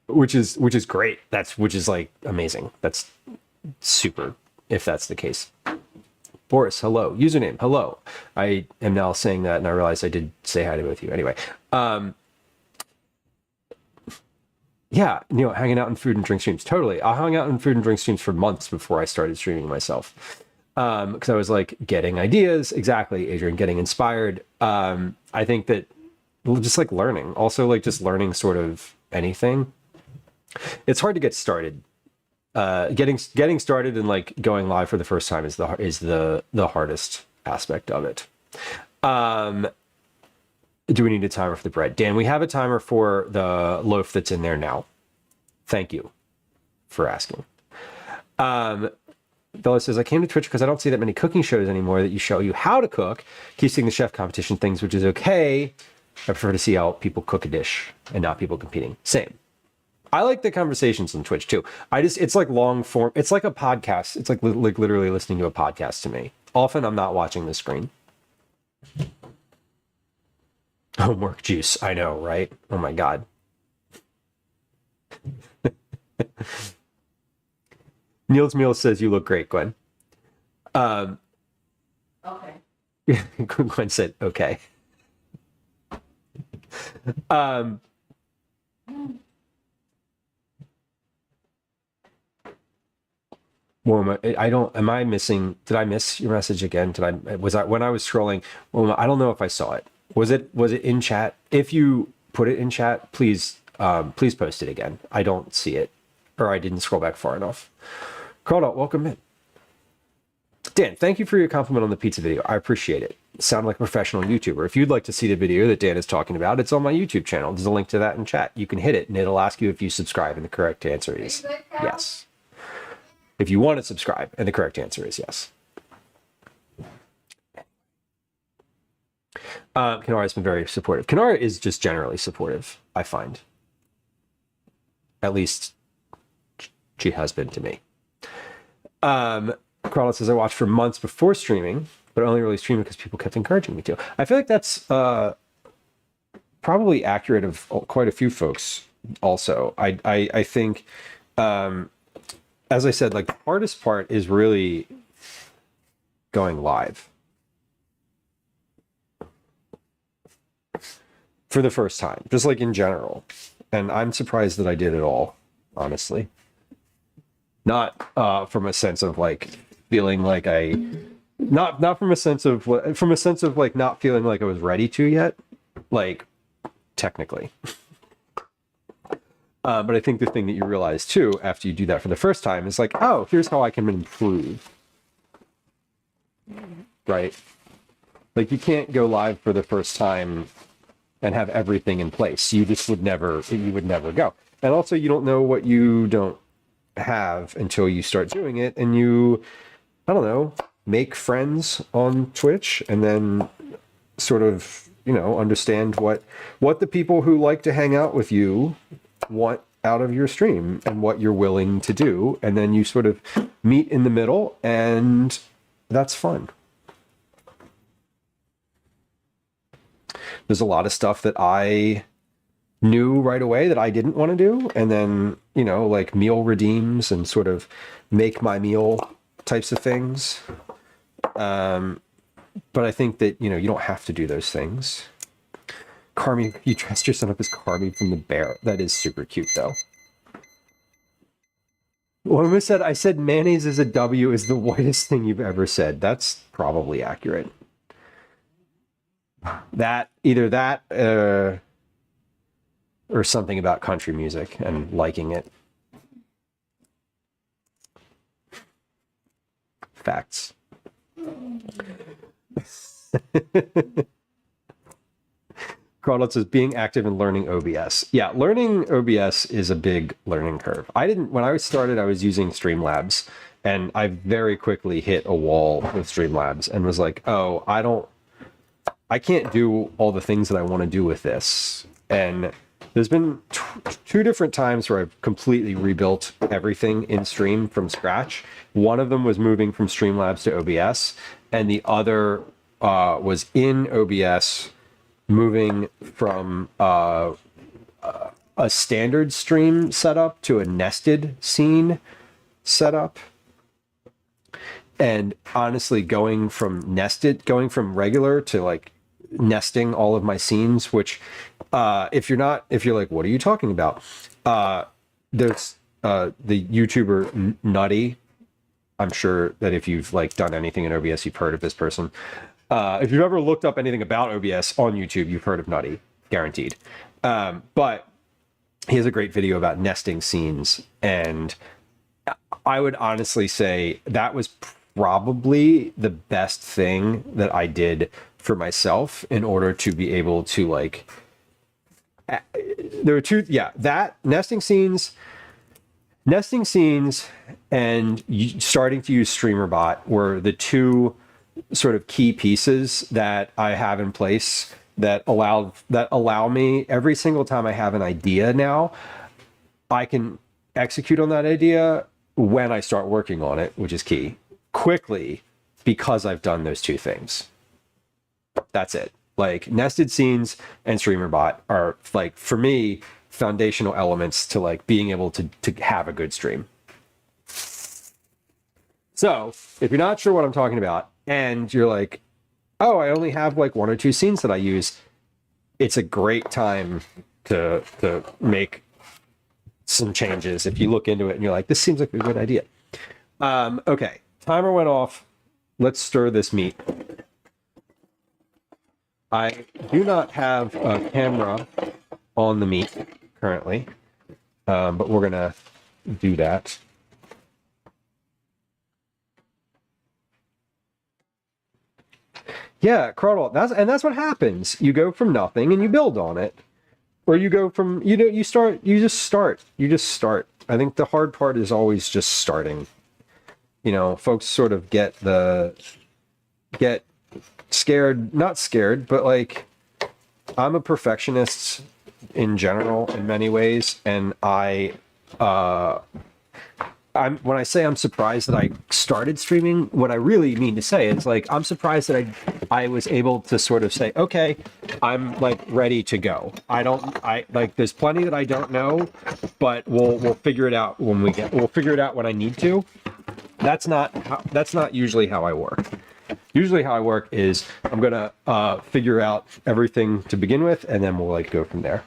Which is great. Which is like amazing. That's super if that's the case. Boris, hello. Username, hello. I am now saying that, and I realized I did say hi to both of you. Anyway, yeah, hanging out in food and drink streams. Totally. I hung out in food and drink streams for months before I started streaming myself. Because I was like getting ideas. Exactly, Adrian, getting inspired. I think that just like learning, also like just learning sort of anything. It's hard to get started. Getting started and like going live for the first time is the hardest aspect of it. Do we need a timer for the bread? Dan, we have a timer for the loaf that's in there now. Thank you for asking. Bella says, I came to Twitch because I don't see that many cooking shows anymore that you show you how to cook. Keep seeing the chef competition things, which is okay. I prefer to see how people cook a dish and not people competing. Same. I like the conversations on Twitch too. It's like long form. It's like a podcast. It's like literally listening to a podcast to me. Often I'm not watching the screen. Homework juice. I know, right? Oh my God. Niels Meal says you look great, Gwen. Okay. Gwen said, okay. Well, am I missing, did I miss your message again? When I was scrolling, well, I don't know if I saw it. Was it in chat? If you put it in chat, please post it again. I don't see it, or I didn't scroll back far enough. Carl, welcome in. Dan, thank you for your compliment on the pizza video. I appreciate it. Sound like a professional YouTuber. If you'd like to see the video that Dan is talking about, it's on my YouTube channel. There's a link to that in chat. You can hit it and it'll ask you if you subscribe, and the correct answer is yes. If you want to subscribe, and the correct answer is yes. Kanara has been very supportive. Kanara is just generally supportive, I find. At least she has been to me. Carla says, I watched for months before streaming, but only really streamed because people kept encouraging me to. I feel like that's probably accurate of quite a few folks also. I think, as I said, like the hardest part is really going live. For the first time, just like in general. And I'm surprised that I did it all, honestly. Not from a sense of like feeling like not from a sense of like not feeling like I was ready to yet, like technically. But I think the thing that you realize too after you do that for the first time is like, oh, here's how I can improve. Right? Like you can't go live for the first time and have everything in place. You would never go. And also you don't know what you don't have until you start doing it, and you, I don't know, make friends on Twitch and then sort of, understand what the people who like to hang out with you want out of your stream and what you're willing to do. And then you sort of meet in the middle, and that's fun. There's a lot of stuff that I knew right away that I didn't want to do. And then, like meal redeems and sort of make my meal types of things. But I think that, you don't have to do those things. Carmi, you dressed your son up as Carmi from The Bear. That is super cute, though. One I said mayonnaise is a W is the whitest thing you've ever said. That's probably accurate. Either that or something about country music and liking it. Facts. Carlot says being active and learning OBS. Yeah, learning OBS is a big learning curve. When I started, I was using Streamlabs, and I very quickly hit a wall with Streamlabs and was like, oh, I can't do all the things that I want to do with this. And there's been two different times where I've completely rebuilt everything in Stream from scratch. One of them was moving from Streamlabs to OBS, and the other was in OBS moving from a standard stream setup to a nested scene setup. And honestly, going from regular to like nesting all of my scenes, which if you're like, what are you talking about? There's the YouTuber Nutty. I'm sure that if you've like done anything in OBS, you've heard of this person. If you've ever looked up anything about OBS on YouTube, you've heard of Nutty, guaranteed. But he has a great video about nesting scenes, and I would honestly say that was probably the best thing that I did for myself in order to be able to like, there were two, that nesting scenes and starting to use StreamerBot were the two sort of key pieces that I have in place that allow me every single time I have an idea now, I can execute on that idea when I start working on it, which is key, quickly, because I've done those two things. That's it. Like nested scenes and StreamerBot are like, for me, foundational elements to like being able to have a good stream. So if you're not sure what I'm talking about and you're like, oh, I only have like 1 or 2 scenes that I use, it's a great time to make some changes. If you look into it and you're like, this seems like a good idea. Okay, timer went off. Let's stir this meat. I do not have a camera on the meat currently, but we're gonna do that. Yeah, Crawdle, that's what happens. You go from nothing and you build on it. Or you go from, you just start. I think the hard part is always just starting. You know, folks sort of get scared, not scared, but like, I'm a perfectionist in general in many ways, and when I say I'm surprised that I started streaming, what I really mean to say is like, I'm surprised that I was able to sort of say, okay, I'm like ready to go. There's plenty that I don't know, but we'll figure it out we'll figure it out when I need to. That's not usually how I work. Usually how I work is I'm going to figure out everything to begin with, and then we'll like go from there.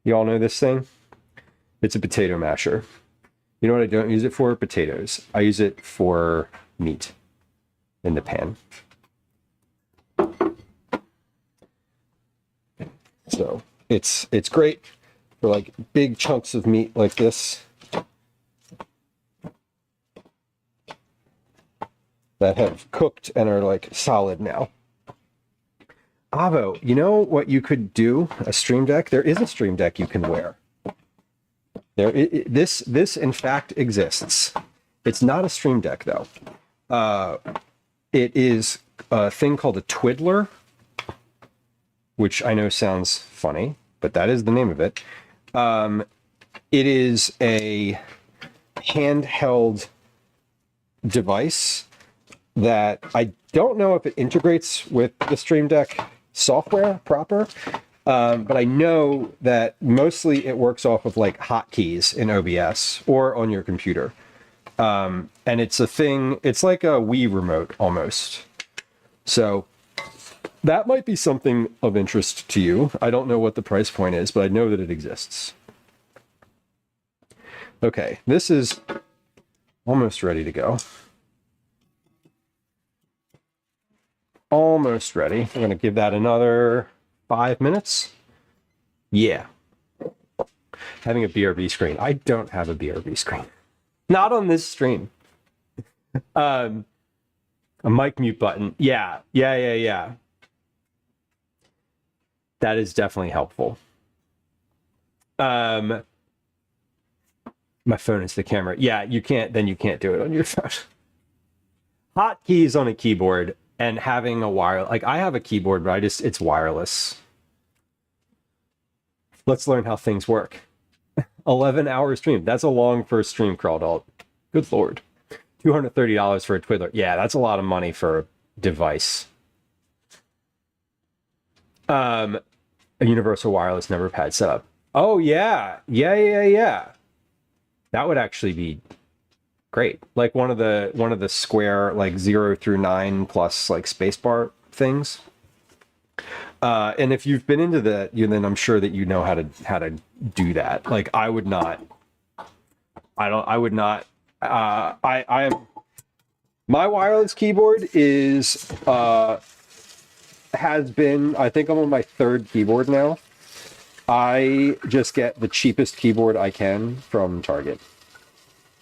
You all know this thing? It's a potato masher. You know what I don't use it for? Potatoes. I use it for meat in the pan. So it's great for like big chunks of meat like this that have cooked and are like solid now. Avo, you know what you could do? A stream deck? There is a stream deck you can wear. This in fact exists. It's not a stream deck though. It is a thing called a twiddler, which I know sounds funny, but that is the name of it. It is a handheld device that I don't know if it integrates with the Stream Deck software proper, but I know that mostly it works off of like hotkeys in OBS or on your computer. And it's a thing, it's like a Wii remote almost. So that might be something of interest to you. I don't know what the price point is, but I know that it exists. Okay, this is almost ready to go. Almost ready. I'm going to give that another 5 minutes. Yeah. Having a BRB screen. I don't have a BRB screen. Not on this stream. A mic mute button. Yeah. That is definitely helpful. My phone is the camera. Yeah, you can't do it on your phone. Hotkeys on a keyboard and having a wire, like I have a keyboard, but it's wireless. Let's learn how things work. 11-hour stream. That's a long first stream, Crawdalt. Good Lord. $230 for a twiddler. Yeah, that's a lot of money for a device. A universal wireless number pad setup. Oh yeah. Yeah. That would actually be great. Like one of the square like 0 through 9 plus like spacebar things. And if you've been into that, then I'm sure that you know how to do that. Like I would not. I would not. I am. My wireless keyboard is has been. I think I'm on my 3rd keyboard now. I just get the cheapest keyboard I can from Target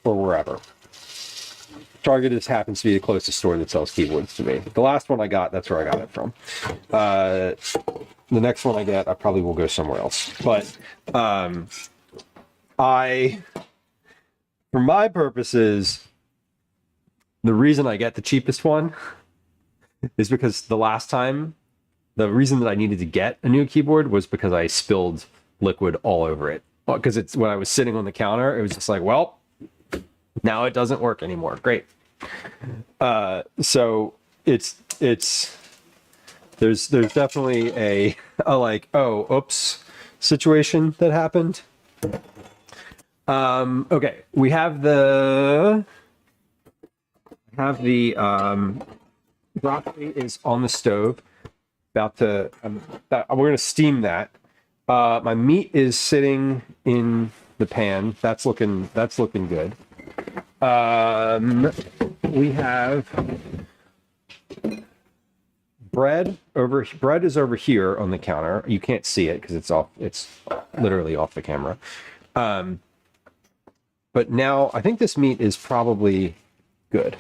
or wherever. Target just happens to be the closest store that sells keyboards to me. The last one I got, that's where I got it from. The next one I get, I probably will go somewhere else. But for my purposes, the reason I get the cheapest one is because the reason that I needed to get a new keyboard was because I spilled liquid all over it. Because it's when I was sitting on the counter, it was just like, well, now it doesn't work anymore. Great. So there's definitely a like, oh, oops situation that happened. Okay, we have the broccoli is on the stove. About to we're gonna steam that. My meat is sitting in the pan. That's looking good. We have bread is over here on the counter. You can't see it because it's literally off the camera. But now I think this meat is probably good.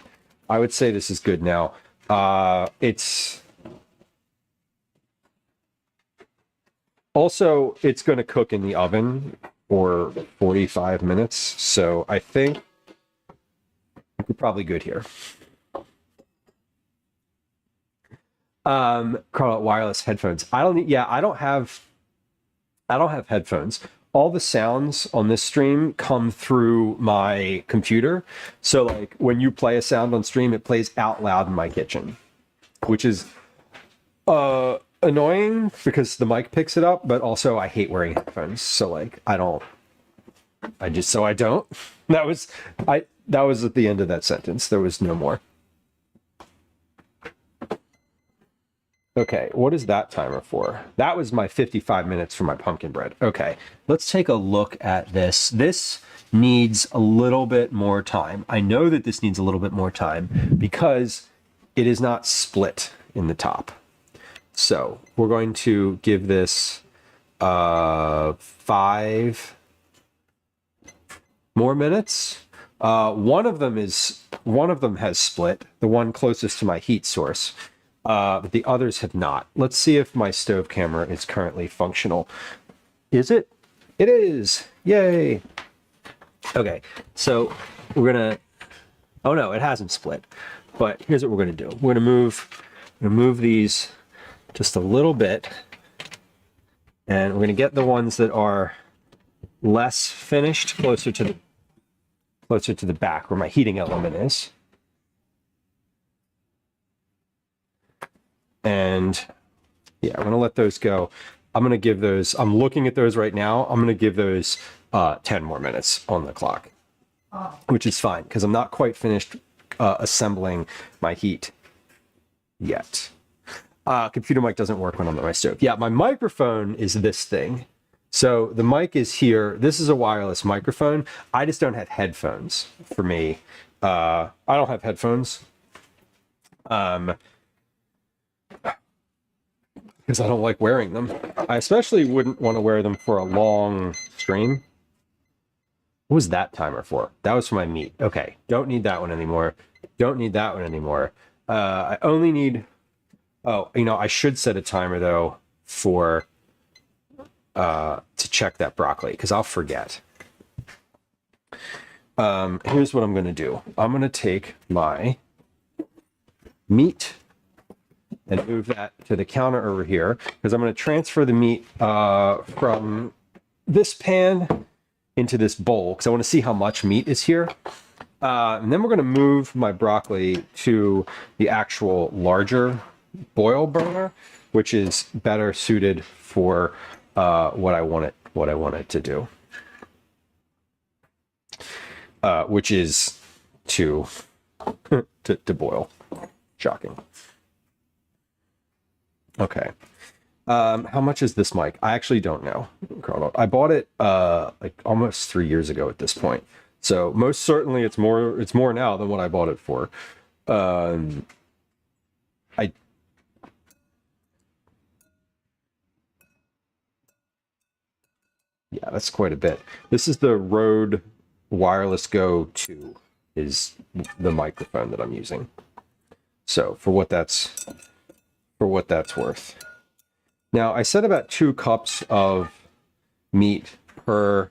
I would say this is good now. It's going to cook in the oven for 45 minutes. So I think we're probably good here. Carl, wireless headphones. I don't have headphones. All the sounds on this stream come through my computer. So like when you play a sound on stream, it plays out loud in my kitchen, which is annoying because the mic picks it up, but also I hate wearing headphones. So like I don't. That was at the end of that sentence. There was no more. Okay, what is that timer for? That was my 55 minutes for my pumpkin bread. Okay, let's take a look at this. This needs a little bit more time. I know that this needs a little bit more time because it is not split in the top. So we're going to give this 5 more minutes. One of them has split, the one closest to my heat source. But the others have not. Let's see if my stove camera is currently functional. Is it? It is. Yay. Okay, so we're gonna. Oh no, it hasn't split. But here's what we're gonna do. We're gonna move these just a little bit, and we're gonna get the ones that are less finished closer to the back where my heating element is. And yeah, I'm going to let those go. I'm going to give those, I'm looking at those right now. I'm going to give those 10 more minutes on the clock, which is fine because I'm not quite finished assembling my heat yet. Computer mic doesn't work when I'm at my stove. Yeah, my microphone is this thing. So the mic is here. This is a wireless microphone. I just don't have headphones for me. I don't have headphones. Because I don't like wearing them. I especially wouldn't want to wear them for a long stream. What was that timer for? That was for my meat. Okay, don't need that one anymore. Don't need that one anymore. I only need... Oh, I should set a timer, though, for... to check that broccoli, because I'll forget. Here's what I'm going to do. I'm going to take my meat and move that to the counter over here because I'm going to transfer the meat from this pan into this bowl because I want to see how much meat is here. And then we're going to move my broccoli to the actual larger boil burner, which is better suited for what I want it to do, which is to to boil. Shocking. Okay. How much is this mic? I actually don't know. I bought it like almost 3 years ago at this point. So most certainly it's more now than what I bought it for. Yeah, that's quite a bit. This is the Rode Wireless Go 2 is the microphone that I'm using. So for what that's worth. Now I said about 2 cups of meat per,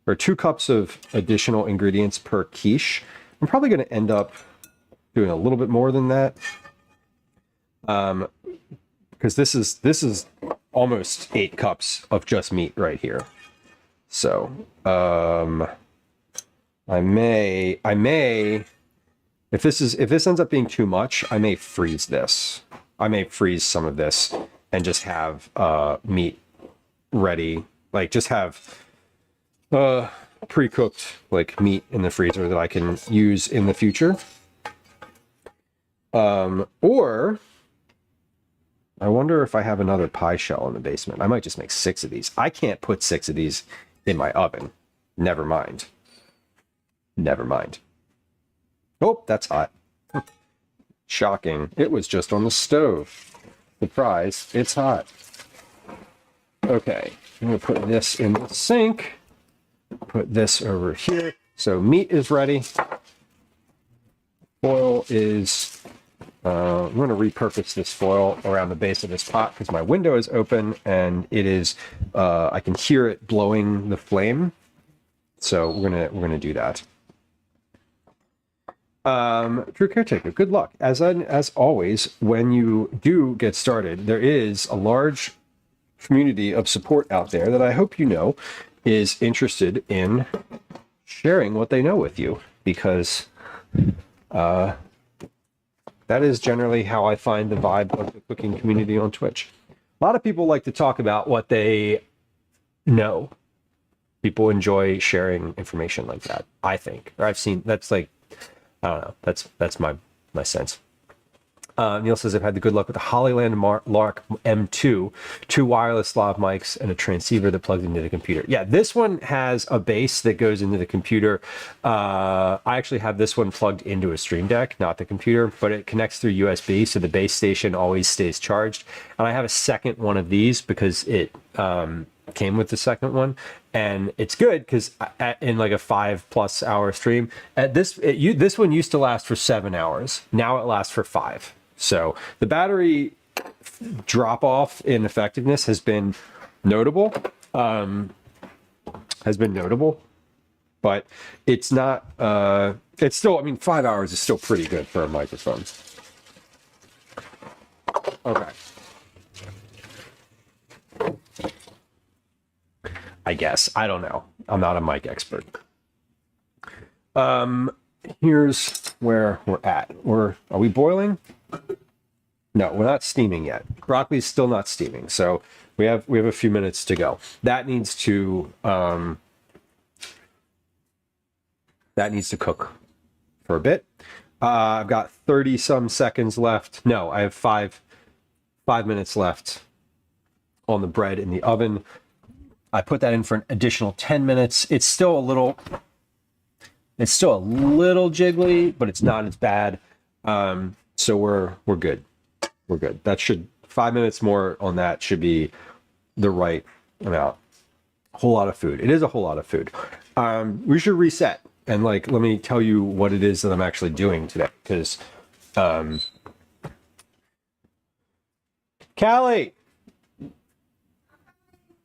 or 2 cups of additional ingredients per quiche. I'm probably going to end up doing a little bit more than that. Because this is almost 8 cups of just meat right here. So, I may, if this ends up being too much, I may freeze this. I may freeze some of this and just have meat ready, like just have pre-cooked like meat in the freezer that I can use in the future. Or I wonder if I have another pie shell in the basement. I might just make 6 of these. I can't put 6 of these in my oven. Never mind. Never mind. Oh, that's hot. Shocking. It was just on the stove. Surprise, it's hot. Okay, I'm gonna put this in the sink. Put this over here. So meat is ready. Foil is, I'm gonna repurpose this foil around the base of this pot because my window is open and it is, I can hear it blowing the flame. So we're gonna do that. True Caretaker, good luck. As always, when you do get started, there is a large community of support out there that I hope you know is interested in sharing what they know with you, because that is generally how I find the vibe of the cooking community on Twitch. A lot of people like to talk about what they know. People enjoy sharing information like that, I think. Or I've seen, that's like, I don't know. That's my sense. Neil says, I've had the good luck with the Hollyland Lark M2, 2 wireless lav mics, and a transceiver that plugs into the computer. Yeah, this one has a base that goes into the computer. I actually have this one plugged into a Stream Deck, not the computer, but it connects through USB, so the base station always stays charged. And I have a second one of these because it came with the second one, and it's good because in like a 5+ hour stream, this one used to last for 7 hours. Now it lasts for 5. So the battery drop off in effectiveness has been notable. But it's not. It's still. I mean, 5 hours is still pretty good for a microphone. Okay. I guess. I don't know. I'm not a mic expert. Here's where we're at. Are we boiling? No, we're not steaming yet. Broccoli's still not steaming, so we have a few minutes to go. That needs to cook for a bit. I've got 30 some seconds left. No, I have 5 minutes left on the bread in the oven. I put that in for an additional 10 minutes. It's still a little jiggly, but it's not as bad. So we're good. We're good. That should 5 minutes more on that should be the right amount. A whole lot of food. It is a whole lot of food. We should reset and let me tell you what it is that I'm actually doing today, because Callie.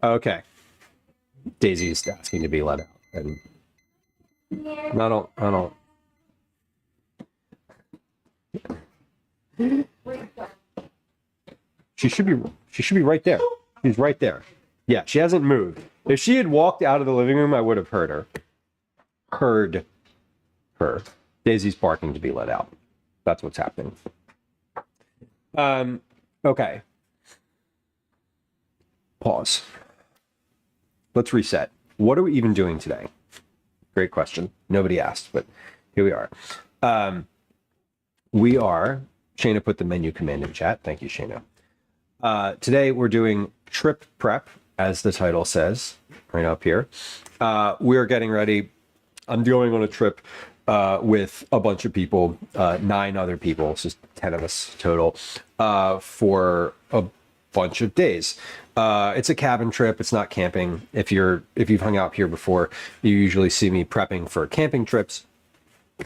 Okay. Daisy's asking to be let out, and I don't. She should be right there. She's right there. Yeah, she hasn't moved. If she had walked out of the living room, I would have heard her. Daisy's barking to be let out. That's what's happening. Okay. Pause. Let's reset. What are we even doing today? Great question. Nobody asked, but here we are. We are, Shayna put the menu command in chat. Thank you, Shayna. Today we're doing trip prep, as the title says, right up here. We're getting ready. I'm going on a trip with a bunch of people, 9 other people, it's just 10 of us total, for a bunch of days. It's a cabin trip. It's not camping. If you've hung out here before, you usually see me prepping for camping trips.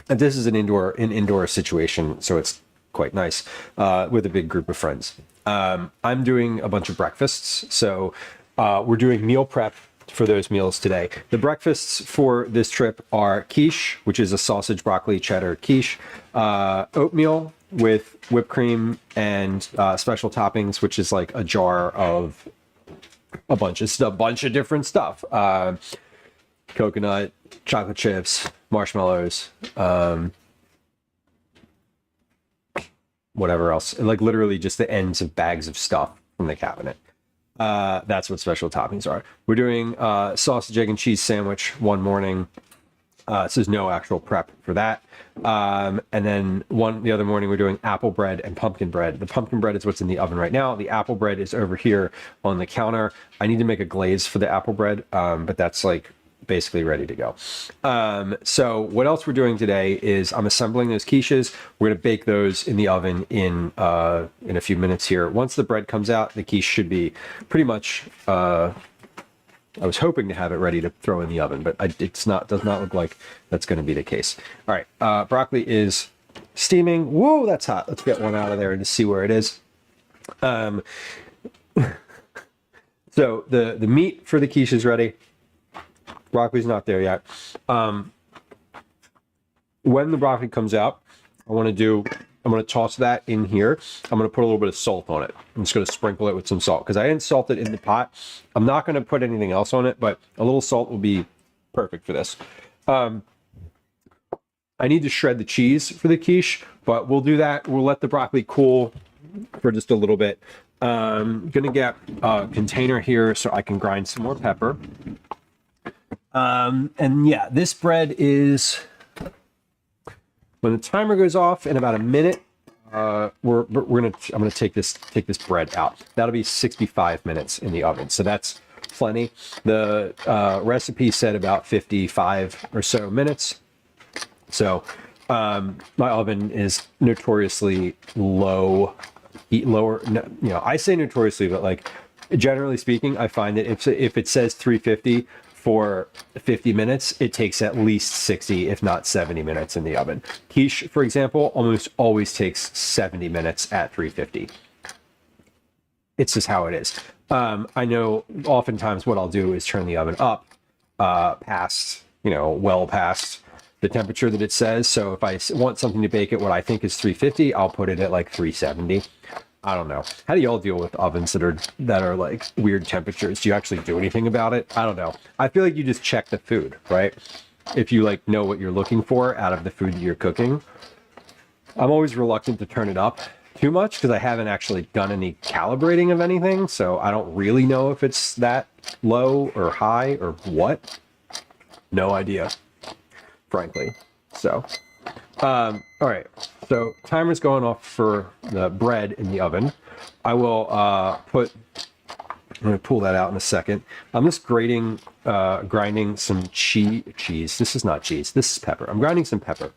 And this is an indoor situation, so it's quite nice with a big group of friends. I'm doing a bunch of breakfasts, so we're doing meal prep for those meals today. The breakfasts for this trip are quiche, which is a sausage, broccoli, cheddar quiche, oatmeal with whipped cream and special toppings, which is like a jar of a bunch of different stuff. Coconut, chocolate chips, marshmallows, whatever else. Like literally just the ends of bags of stuff from the cabinet. That's what special toppings are. We're doing sausage, egg, and cheese sandwich one morning. So there's no actual prep for that. And then the other morning we're doing apple bread and pumpkin bread. The pumpkin bread is what's in the oven right now. The apple bread is over here on the counter. I need to make a glaze for the apple bread, but that's like basically ready to go. So what else we're doing today is I'm assembling those quiches. We're going to bake those in the oven in a few minutes here. Once the bread comes out, the quiche should be pretty much, I was hoping to have it ready to throw in the oven, but does not look like that's going to be the case. All right. Broccoli is steaming. Whoa, that's hot. Let's get one out of there and just see where it is. So the meat for the quiche is ready. Broccoli's not there yet. When the broccoli comes out, I'm going to toss that in here. I'm going to put a little bit of salt on it. I'm just going to sprinkle it with some salt because I didn't salt it in the pot. I'm not going to put anything else on it, but a little salt will be perfect for this. I need to shred the cheese for the quiche, but we'll do that. We'll let the broccoli cool for just a little bit. I'm going to get a container here so I can grind some more pepper. And yeah, this bread is, when the timer goes off in about a minute, I'm gonna take this bread out. That'll be 65 minutes in the oven, so that's plenty. The recipe said about 55 or so minutes. So my oven is notoriously lower. I say notoriously, but like generally speaking, I find that if it says 350 for 50 minutes, it takes at least 60, if not 70 minutes in the oven. Quiche, for example, almost always takes 70 minutes at 350. It's just how it is. I know oftentimes what I'll do is turn the oven up past the temperature that it says. So if I want something to bake at what I think is 350, I'll put it at like 370. I don't know. How do y'all deal with ovens that are like weird temperatures? Do you actually do anything about it? I don't know. I feel like you just check the food, right? If you like know what you're looking for out of the food that you're cooking. I'm always reluctant to turn it up too much because I haven't actually done any calibrating of anything. So I don't really know if it's that low or high or what. No idea, frankly. So, all right. So timer's going off for the bread in the oven. I will I'm going to pull that out in a second. I'm just grinding some cheese. This is not cheese. This is pepper. I'm grinding some pepper.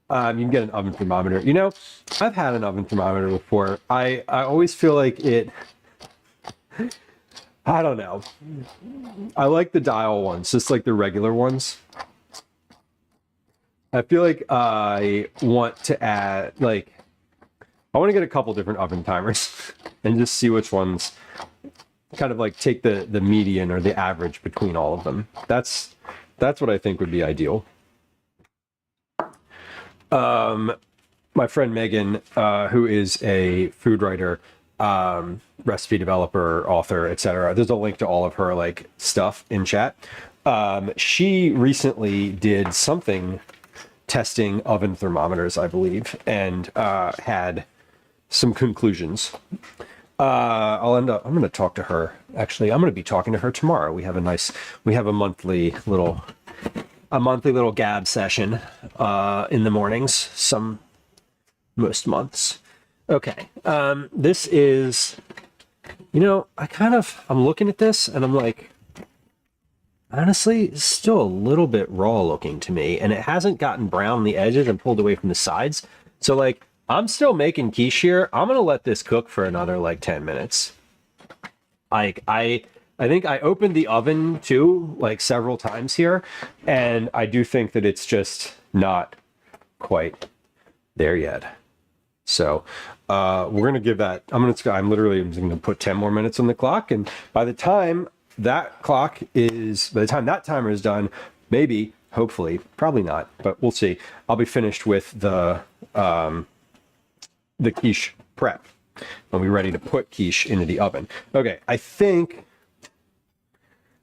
You can get an oven thermometer. You know, I've had an oven thermometer before. I always feel like it, I don't know. I like the dial ones, just like the regular ones. I feel like I want to add, I want to get a couple different oven timers and just see which ones kind of like take the median or the average between all of them. That's what I think would be ideal. My friend Megan, who is a food writer, recipe developer, author, etc. There's a link to all of her like stuff in chat. She recently did something testing oven thermometers, I believe, and had some conclusions. I'm going to talk to her. Actually, I'm going to be talking to her tomorrow. We have a monthly little gab session in the mornings, most months. Okay. This is, I'm looking at this and I'm like, honestly, it's still a little bit raw looking to me, and it hasn't gotten brown on the edges and pulled away from the sides. So like, I'm still making quiche here. I'm gonna let this cook for another like 10 minutes. I think I opened the oven too, like several times here, and I do think that it's just not quite there yet. So we're gonna give that. I'm gonna put 10 more minutes on the clock, and by the time that timer is done, maybe, hopefully, probably not, but we'll see. I'll be finished with the quiche prep. I'll be ready to put quiche into the oven. Okay, I think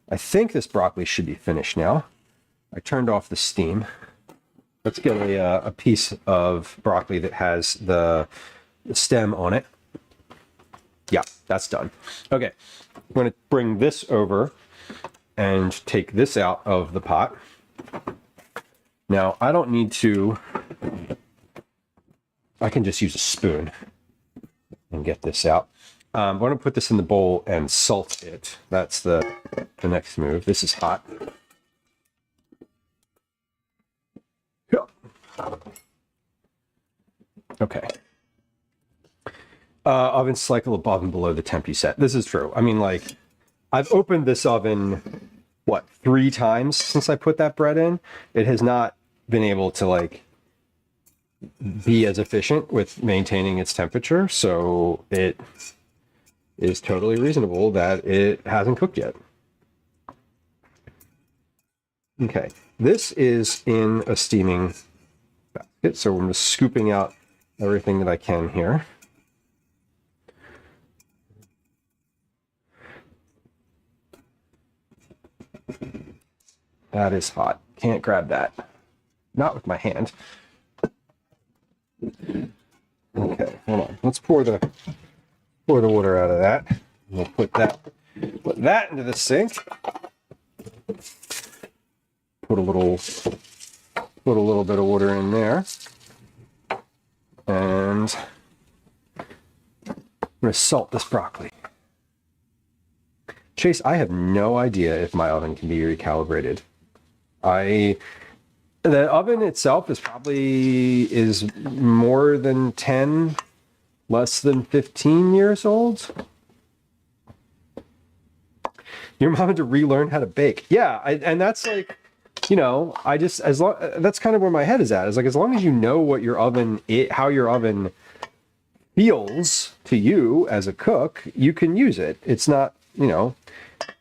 this broccoli should be finished now. I turned off the steam. Let's get a piece of broccoli that has the stem on it. Yeah, that's done. Okay, I'm going to bring this over and take this out of the pot. Now, I don't need to... I can just use a spoon and get this out. I'm going to put this in the bowl and salt it. That's the next move. This is hot. Okay. Oven cycle above and below the temp you set. This is true. I mean, like, I've opened this oven, 3 times since I put that bread in. It has not been able to, like, be as efficient with maintaining its temperature, so it is totally reasonable that it hasn't cooked yet. Okay, this is in a steaming basket, so I'm just scooping out everything that I can here. That is hot. Can't grab that. Not with my hand. Okay, hold on. Let's pour the water out of that. We'll put that into the sink. Put a little bit of water in there. And I'm going to salt this broccoli. Chase, I have no idea if my oven can be recalibrated. The oven itself is more than 10, less than 15 years old. Your mom had to relearn how to bake. Yeah, and that's like, that's kind of where my head is at. Is like, as long as you know what your oven, how your oven feels to you as a cook, you can use it. It's not,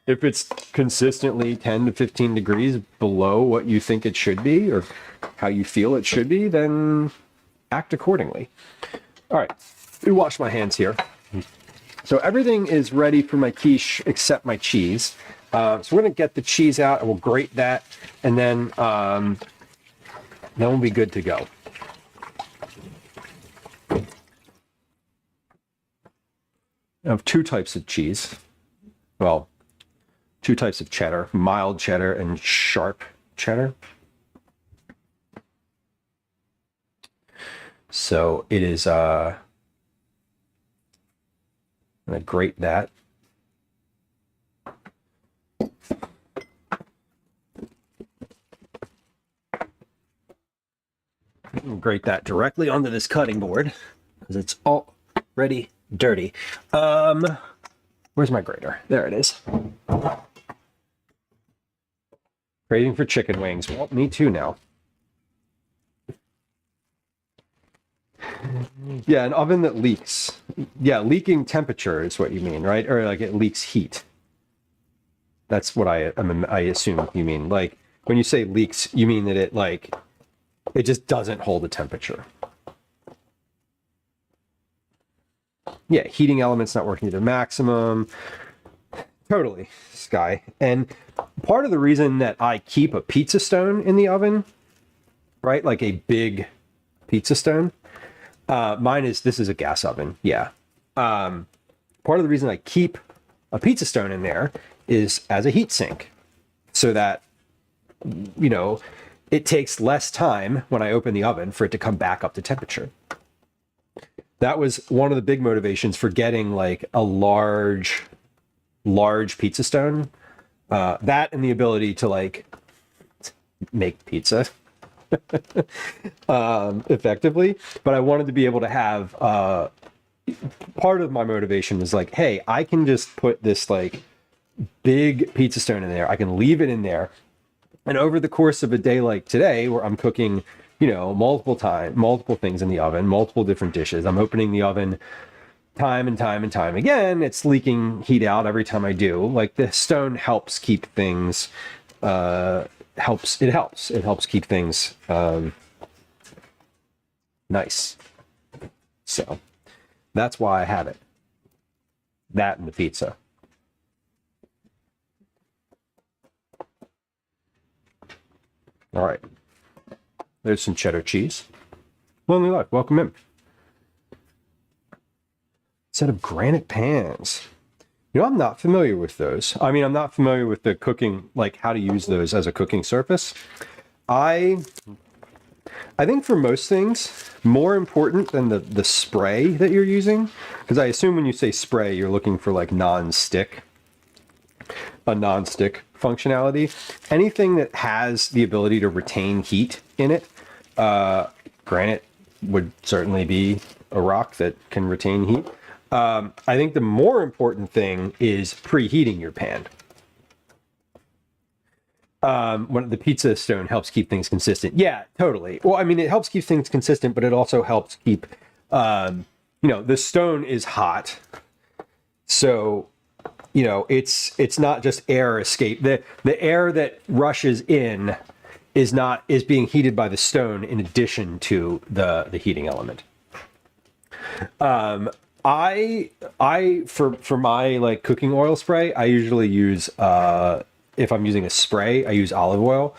if it's consistently 10 to 15 degrees below what you think it should be or how you feel it should be, then act accordingly. All right, let me wash my hands here. So everything is ready for my quiche except my cheese. So we're going to get the cheese out and we'll grate that, and then we'll be good to go. I have 2 types of cheese. Well, 2 types of cheddar, mild cheddar and sharp cheddar. So it is, I'm going to grate that. Grate that directly onto this cutting board because it's already dirty. Where's my grater? There it is. Craving for chicken wings. Well, me too now. Yeah, an oven that leaks. Yeah, leaking temperature is what you mean, right? Or like it leaks heat. That's what I assume you mean. Like when you say leaks, you mean that it just doesn't hold a temperature. Yeah, heating elements not working to their maximum. Totally, Sky. And part of the reason that I keep a pizza stone in the oven, right, like a big pizza stone, This is a gas oven. Yeah. Part of the reason I keep a pizza stone in there is as a heat sink, so that, you know, it takes less time when I open the oven for it to come back up to temperature. That was one of the big motivations for getting like a large pizza stone. That and the ability to like make pizza effectively. But I wanted to be able to have part of my motivation was like, hey, I can just put this like big pizza stone in there. I can leave it in there. And over the course of a day like today, where I'm cooking, you know, multiple things in the oven, multiple different dishes, I'm opening the oven time and time and time again. It's leaking heat out every time I do. Like the stone helps keep things, helps keep things nice. So that's why I have it. That and the pizza. All right. There's some cheddar cheese. Lonely Life, welcome in. Set of granite pans. You know, I'm not familiar with those. I mean, I'm not familiar with the cooking, like how to use those as a cooking surface. I think for most things, more important than the spray that you're using, because I assume when you say spray, you're looking for like a non-stick functionality. Anything that has the ability to retain heat in it, granite would certainly be a rock that can retain heat. I think the more important thing is preheating your pan. When the pizza stone helps keep things consistent. Yeah, totally. Well, I mean, it helps keep things consistent, but it also helps keep, you know, the stone is hot. So, you know, it's not just air escape. The air that rushes in is being heated by the stone in addition to the heating element. For my like cooking oil spray, I usually use if I'm using a spray, I use olive oil.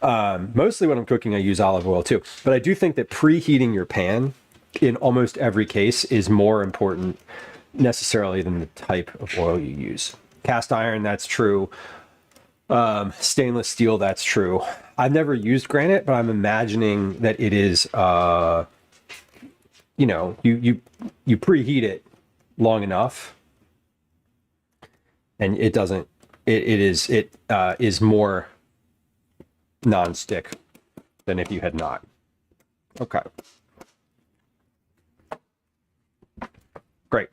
Mostly when I'm cooking, I use olive oil too. But I do think that preheating your pan in almost every case is more important necessarily than the type of oil you use. Cast iron, that's true. Stainless steel, that's true. I've never used granite, but I'm imagining that it is, you know, you preheat it long enough, and it doesn't. It is more non-stick than if you had not. Okay. Great.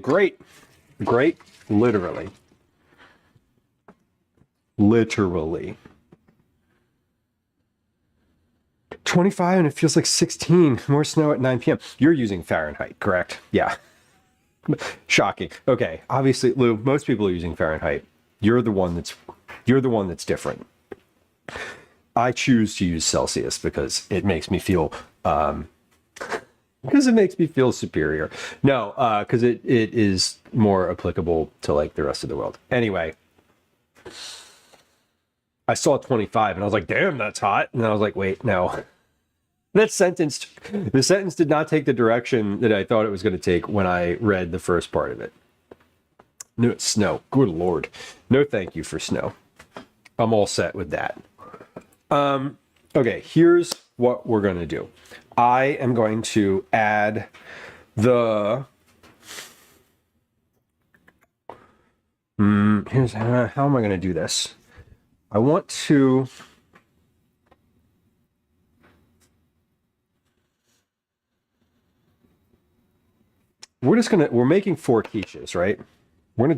Great. Literally. 25 and it feels like 16. More snow at 9 p.m. You're using Fahrenheit, correct? Yeah. Shocking. Okay. Obviously, Lou, most people are using Fahrenheit. You're the one that's different. I choose to use Celsius because it makes me feel superior. No, because it is more applicable to like the rest of the world. Anyway, I saw 25 and I was like, damn, that's hot. And I was like, wait, no. The sentence did not take the direction that I thought it was going to take when I read the first part of it. No, it's snow. Good Lord. No, thank you for snow. I'm all set with that. Okay, here's what we're going to do. I am going to add the... here's how am I going to do this? I want to... we're making 4 quiches, right? I'm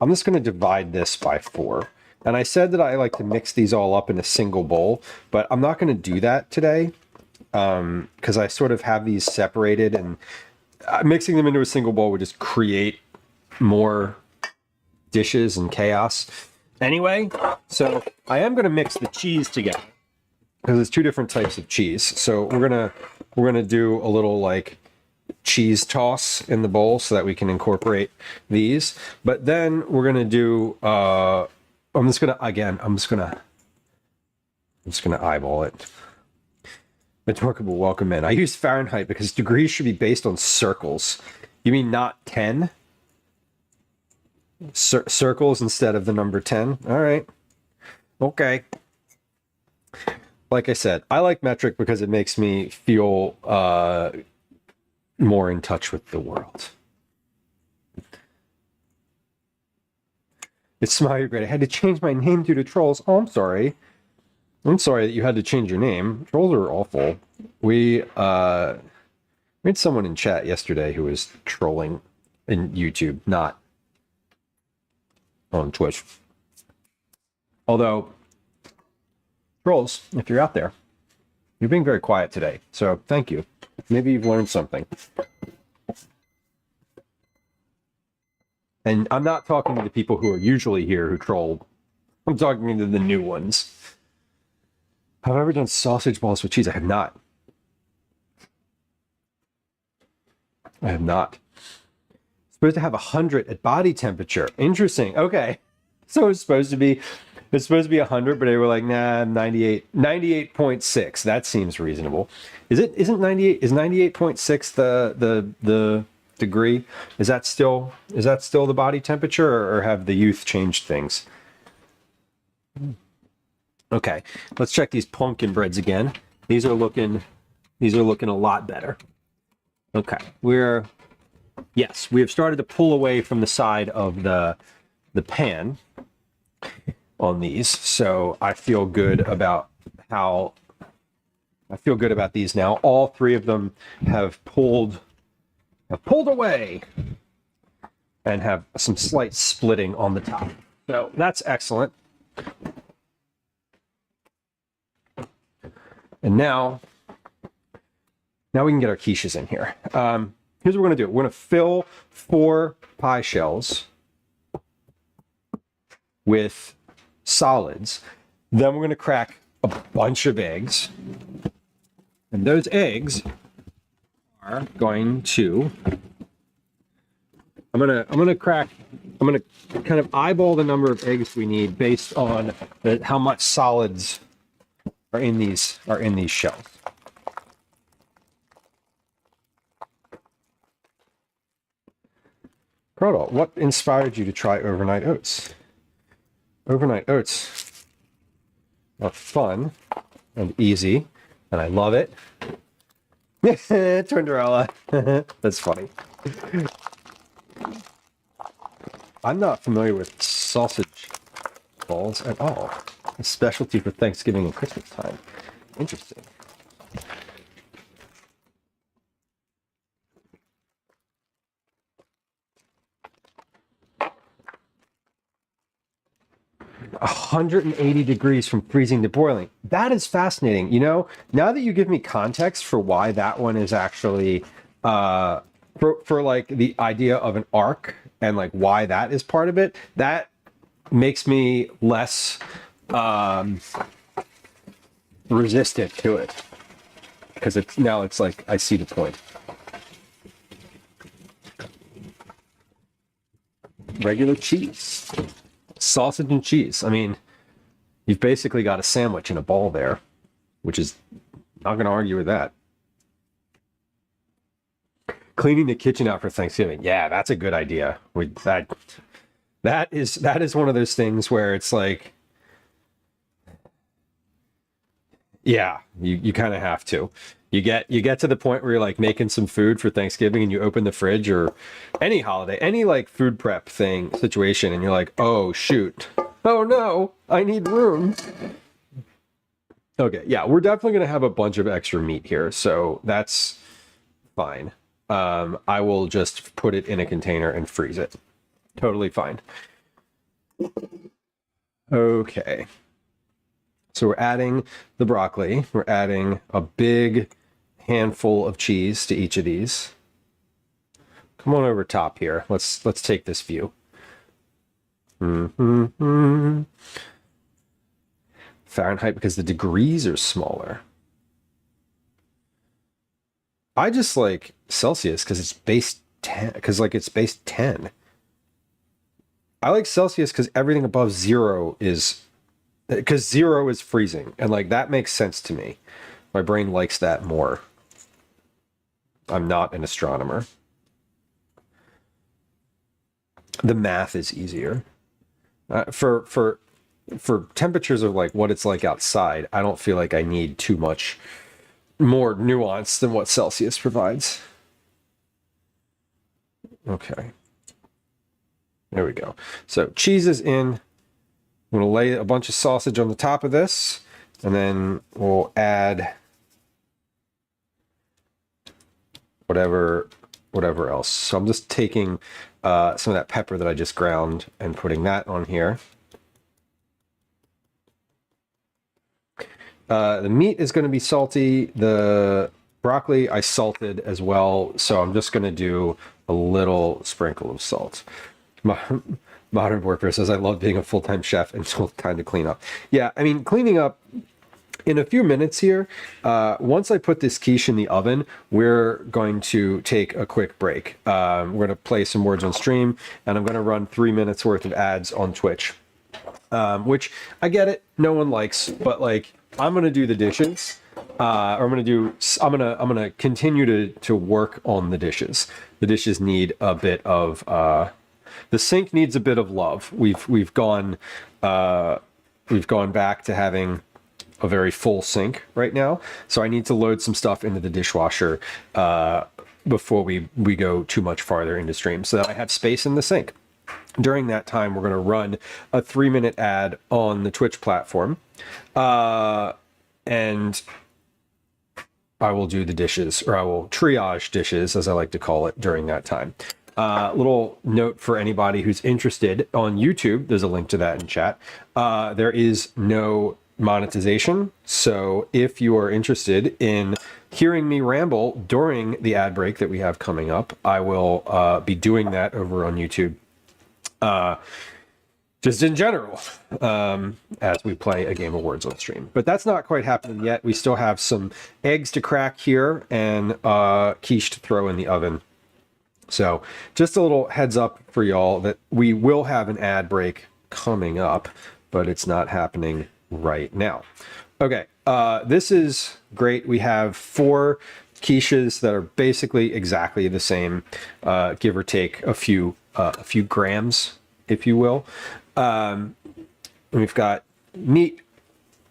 just going to divide this by 4. And I said that I like to mix these all up in a single bowl, but I'm not going to do that today because I sort of have these separated, and mixing them into a single bowl would just create more dishes and chaos. Anyway, so I am going to mix the cheese together because there's 2 different types of cheese. So we're gonna do a little like cheese toss in the bowl so that we can incorporate these. But then we're gonna do. I'm just gonna eyeball it. Adorable, welcome in. I use Fahrenheit because degrees should be based on circles. You mean not 10? Circles instead of the number 10? All right. Okay. Like I said, I like metric because it makes me feel more in touch with the world. It's Smile, you're great. I had to change my name due to trolls. Oh, I'm sorry. I'm sorry that you had to change your name. Trolls are awful. We had someone in chat yesterday who was trolling in YouTube, not on Twitch. Although, trolls, if you're out there, you're being very quiet today. So thank you. Maybe you've learned something. And I'm not talking to the people who are usually here who troll. I'm talking to the new ones. Have I ever done sausage balls with cheese? I have not. I have not. Supposed to have 100 at body temperature. Interesting. Okay. So it's supposed to be 100, but they were like, nah, 98, 98.6. That seems reasonable. Isn't 98, is 98.6 the degree? Is that still the body temperature, or have the youth changed things? Okay, let's check these pumpkin breads again. These are looking a lot better. Okay, we have started to pull away from the side of the pan on these, so I feel good about these now. All three of them have pulled away and have some slight splitting on the top. So that's excellent. And now we can get our quiches in here. Here's what we're going to do. We're going to fill 4 pie shells with solids. Then we're going to crack a bunch of eggs. And those eggs are going to... I'm going to kind of eyeball the number of eggs we need based on how much solids are in these shells. Proto, what inspired you to try overnight oats? Overnight oats are fun and easy, and I love it. Twinderella. That's funny. I'm not familiar with sausage balls at all. A specialty for Thanksgiving and Christmas time. Interesting. – 180 degrees from freezing to boiling. That is fascinating. You know, now that you give me context for why that one is actually for like the idea of an arc and like why that is part of it, that makes me less resistant to it, because it's like I see the point. Regular cheese, sausage and cheese. I mean, you've basically got a sandwich in a ball there, which is not going to argue with that. Cleaning the kitchen out for Thanksgiving. Yeah, that's a good idea. That is one of those things where it's like, yeah, you kind of have to. You get to the point where you're like making some food for Thanksgiving and you open the fridge or any holiday, any like food prep situation, and you're like, oh shoot, oh no, I need room. Okay, yeah, we're definitely gonna have a bunch of extra meat here, so that's fine. I will just put it in a container and freeze it. Totally fine. Okay. So we're adding the broccoli. We're adding a big handful of cheese to each of these. Come on over top here. Let's take this view. Fahrenheit because the degrees are smaller. I just like Celsius because it's base 10. It's base 10. I like Celsius because everything above 0 is... Because 0 is freezing, and like that makes sense to me. My brain likes that more. I'm not an astronomer. The math is easier. For temperatures of like what it's like outside, I don't feel like I need too much more nuance than what Celsius provides. Okay. There we go. So cheese is in. I'm going to lay a bunch of sausage on the top of this, and then we'll add whatever else. So I'm just taking some of that pepper that I just ground and putting that on here. The meat is going to be salty. The broccoli I salted as well, so I'm just going to do a little sprinkle of salt. Modern Warfare says, I love being a full-time chef until time to clean up. Yeah, I mean, cleaning up in a few minutes here, once I put this quiche in the oven, we're going to take a quick break. We're going to play some words on stream, and I'm going to run 3 minutes worth of ads on Twitch, which I get it, no one likes, but like, I'm going to do the dishes. I'm gonna continue to work on the dishes. The dishes need a bit of the sink needs a bit of love. We've gone back to having a very full sink right now, so I need to load some stuff into the dishwasher before we go too much farther into stream, so that I have space in the sink. During that time, we're going to run a 3-minute ad on the Twitch platform, and I will do the dishes, or I will triage dishes, as I like to call it, during that time. Little note for anybody who's interested on YouTube, there's a link to that in chat. There is no monetization, so if you are interested in hearing me ramble during the ad break that we have coming up, I will be doing that over on YouTube. Just in general, as we play a game of words on stream. But that's not quite happening yet. We still have some eggs to crack here and quiche to throw in the oven. So just a little heads up for y'all that we will have an ad break coming up, but it's not happening right now. Okay, this is great. We have 4 quiches that are basically exactly the same, give or take a few grams, if you will. We've got meat,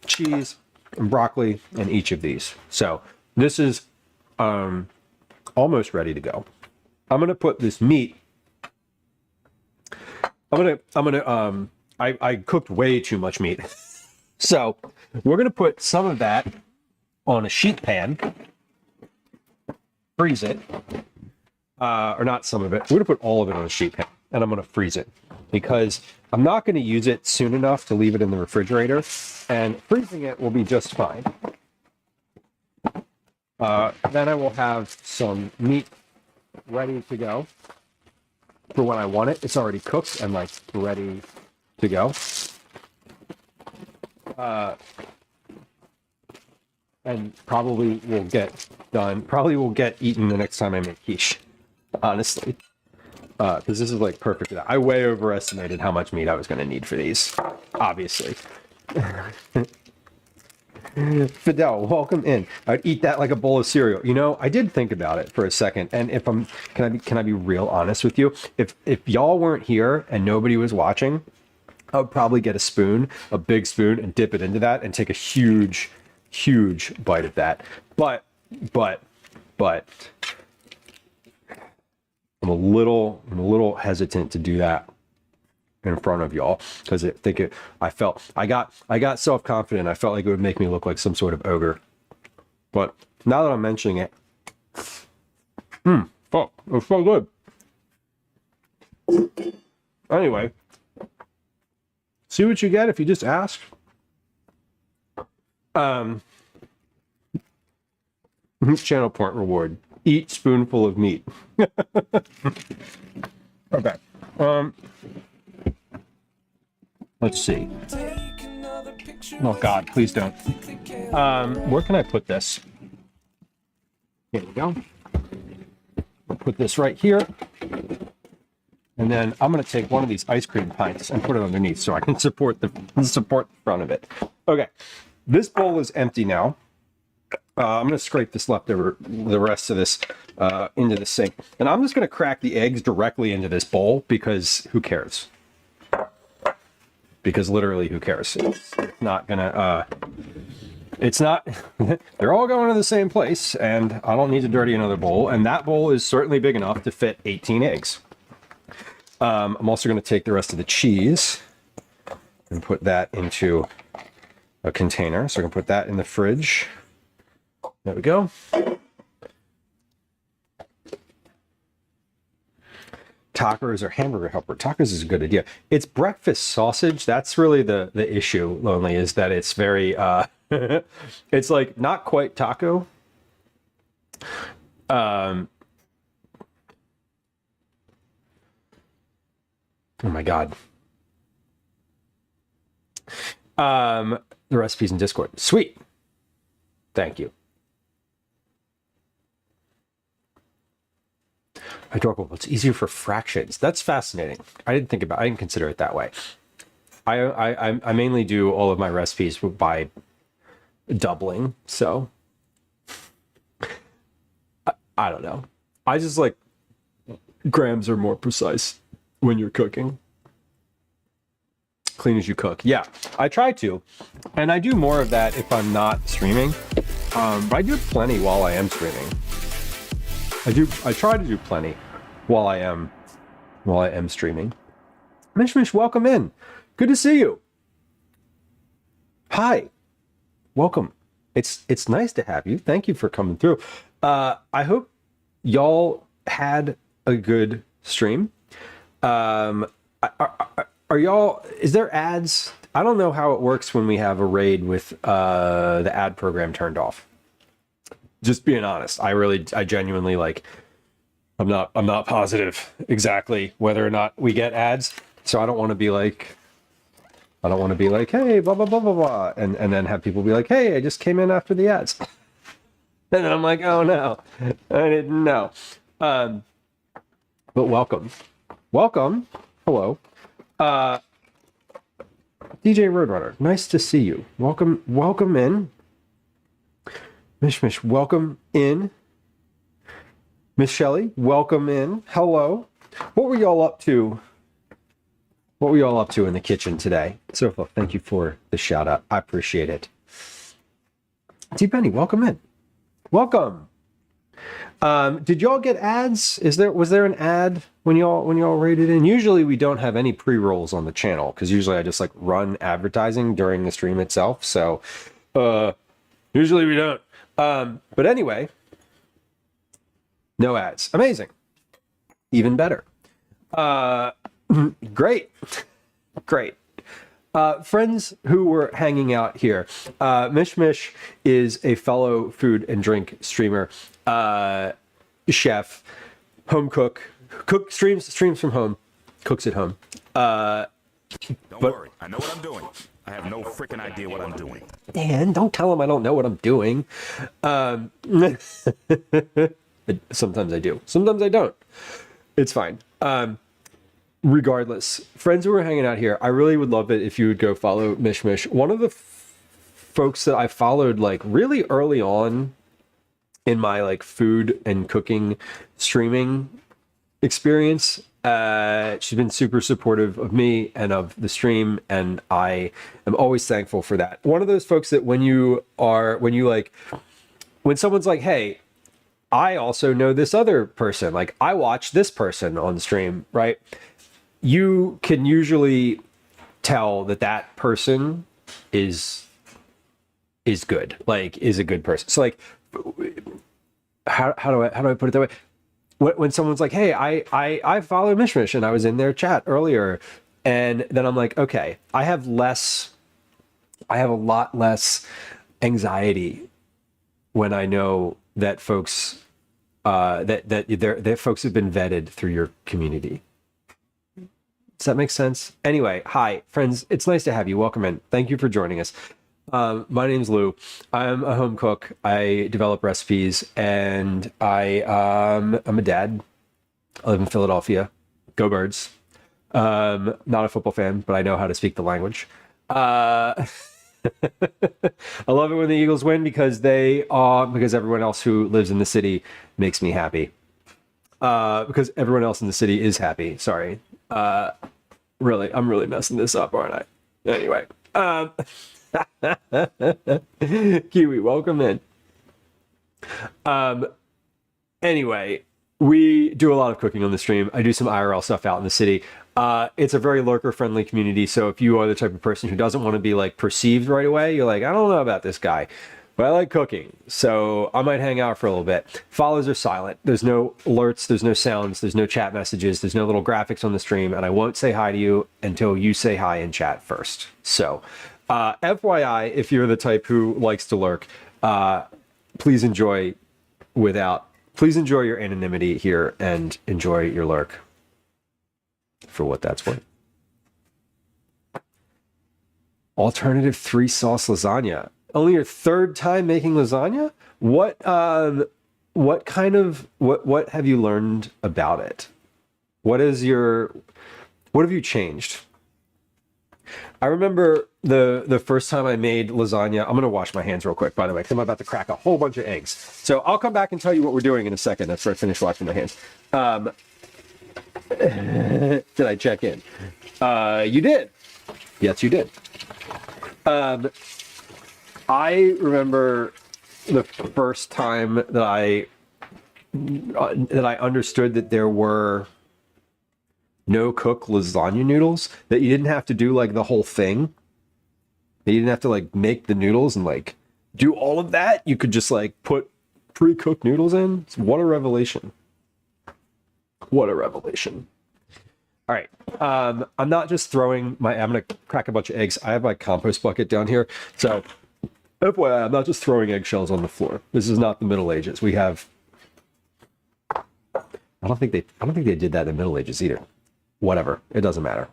cheese, and broccoli in each of these. So this is almost ready to go. I'm gonna put this meat. I cooked way too much meat, so we're gonna put some of that on a sheet pan, freeze it, or not some of it. We're gonna put all of it on a sheet pan, and I'm gonna freeze it because I'm not going to use it soon enough to leave it in the refrigerator, and freezing it will be just fine. Then I will have some meat ready to go for when I want it. It's already cooked and like ready to go. And probably will get done. Probably will get eaten the next time I make quiche, honestly. Because this is like perfect for that. I way overestimated how much meat I was going to need for these, obviously. Fidel, welcome in. I'd eat that like a bowl of cereal. You know, I did think about it for a second, and if can I be real honest with you? If y'all weren't here and nobody was watching, I would probably get a spoon, a big spoon, and dip it into that and take a huge bite of that. But I'm a little hesitant to do that in front of y'all because I got self-confident. I felt like it would make me look like some sort of ogre. But now that I'm mentioning it, fuck, it's so good. Anyway, see what you get if you just ask. Channel point reward. Eat spoonful of meat. Okay. Let's see. Oh God, please don't. Where can I put this? Here we go. I'll put this right here. And then I'm going to take one of these ice cream pints and put it underneath so I can support the front of it. Okay. This bowl is empty now. I'm going to scrape this leftover, the rest of this into the sink. And I'm just going to crack the eggs directly into this bowl because who cares? Because literally who cares? It's not going to, it's not, they're all going to the same place and I don't need to dirty another bowl. And that bowl is certainly big enough to fit 18 eggs. I'm also going to take the rest of the cheese and put that into a container. So I can put that in the fridge. There we go. Tacos or hamburger helper. Tacos is a good idea. It's breakfast sausage. That's really the issue, Lonely, is that it's very, it's like not quite taco. Oh my God. The recipe's in Discord. Sweet. Thank you. Rhetorical. It's easier for fractions. That's fascinating. I didn't consider it that way. I mainly do all of my recipes by doubling. So I don't know. I just like grams are more precise when you're cooking. Clean as you cook. Yeah, I try to. And I do more of that if I'm not streaming. But I do plenty while I am streaming. I try to do plenty while I am streaming. Mish, welcome in. Good to see you. Hi. Welcome. It's nice to have you. Thank you for coming through. I hope y'all had a good stream. Are y'all, is there ads? I don't know how it works when we have a raid with the ad program turned off. Just being honest, I genuinely like, I'm not positive exactly whether or not we get ads. So I don't want to be like, hey, blah, blah, blah, blah, blah. And then have people be like, hey, I just came in after the ads. And then I'm like, oh no, I didn't know. But welcome. Hello. DJ Roadrunner, nice to see you. Welcome in. Mish, welcome in. Miss Shelley, welcome in. Hello. What were y'all up to? What were y'all up to in the kitchen today? Sofa, thank you for the shout out. I appreciate it. T Penny, welcome in. Welcome. Did y'all get ads? Was there an ad when y'all rated in? Usually we don't have any pre-rolls on the channel because usually I just like run advertising during the stream itself. So usually we don't. But anyway, no ads. Amazing. Even better. Great. Friends who were hanging out here. Mish is a fellow food and drink streamer, chef, home cook, streams from home, cooks at home. Don't worry, I know what I'm doing. I have no freaking idea what I'm doing. Dan, don't tell him I don't know what I'm doing. Sometimes I do. Sometimes I don't. It's fine. Regardless, friends who are hanging out here, I really would love it if you would go follow Mish. One of the folks that I followed like really early on in my like food and cooking streaming experience. She's been super supportive of me and of the stream, and I am always thankful for that. One of those folks that when someone's like, hey, I also know this other person, like I watch this person on stream, right? You can usually tell that person is good, like is a good person. So like, how do I put it that way? When someone's like, hey, I follow Mish and I was in their chat earlier, and then I'm like, okay, I have a lot less anxiety when I know that folks that folks have been vetted through your community. Does that make sense? Anyway, hi friends, it's nice to have you. Welcome in. Thank you for joining us. My name's Lou. I'm a home cook. I develop recipes, and I'm a dad. I live in Philadelphia. Go Birds. Not a football fan, but I know how to speak the language. I love it when the Eagles win because because everyone else who lives in the city makes me happy. Because everyone else in the city is happy. Sorry. Really, I'm really messing this up, aren't I? Anyway. Kiwi, welcome in. Anyway, we do a lot of cooking on the stream. I do some IRL stuff out in the city. It's a very lurker-friendly community, so if you are the type of person who doesn't want to be like perceived right away, you're like, I don't know about this guy, but I like cooking, so I might hang out for a little bit. Follows are silent. There's no alerts, there's no sounds, there's no chat messages, there's no little graphics on the stream, and I won't say hi to you until you say hi in chat first. So, FYI, if you're the type who likes to lurk, please enjoy your anonymity here and enjoy your lurk for what that's worth. Alternative 3 sauce lasagna. Only your third time making lasagna? What have you learned about it? What have you changed? I remember the first time I made lasagna. I'm going to wash my hands real quick, by the way, because I'm about to crack a whole bunch of eggs. So I'll come back and tell you what we're doing in a second after I finish washing my hands. Did I check in? You did. Yes, you did. I remember the first time that I understood that there were no cook lasagna noodles, that you didn't have to do like the whole thing. You didn't have to like make the noodles and like do all of that. You could just like put pre-cooked noodles in. What a revelation. What a revelation. All right. I'm not just throwing I'm going to crack a bunch of eggs. I have my compost bucket down here. So FYI, I'm not just throwing eggshells on the floor. This is not the Middle Ages. We have, I don't think they did that in the Middle Ages either. Whatever. It doesn't matter.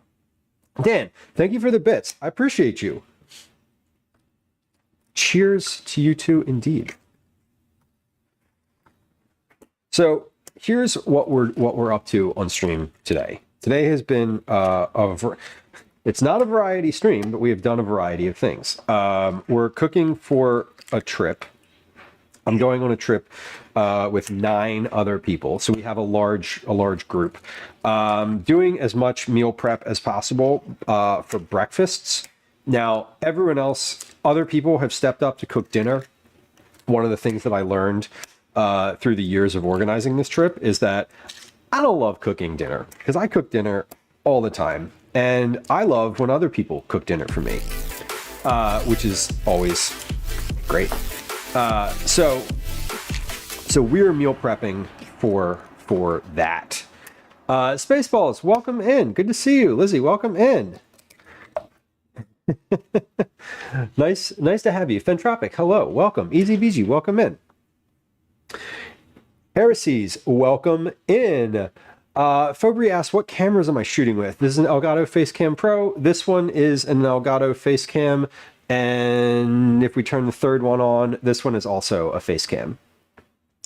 Dan, thank you for the bits. I appreciate you. Cheers to you too, indeed. So here's what we're up to on stream today. Today has been it's not a variety stream, but we have done a variety of things. We're cooking for a trip. I'm going on a trip with 9 other people, so we have a large group. Doing as much meal prep as possible for breakfasts. Now, other people have stepped up to cook dinner. One of the things that I learned through the years of organizing this trip is that I don't love cooking dinner because I cook dinner all the time, and I love when other people cook dinner for me, which is always great. So we're meal prepping for that. Spaceballs, welcome in. Good to see you. Lizzie, welcome in. Nice to have you. Fentropic, hello, welcome. Easy BG, welcome in. Heresies, welcome in. Fobri asks, what cameras am I shooting with? This is an Elgato Facecam Pro. This one is an Elgato Facecam. And if we turn the third one on, this one is also a Facecam.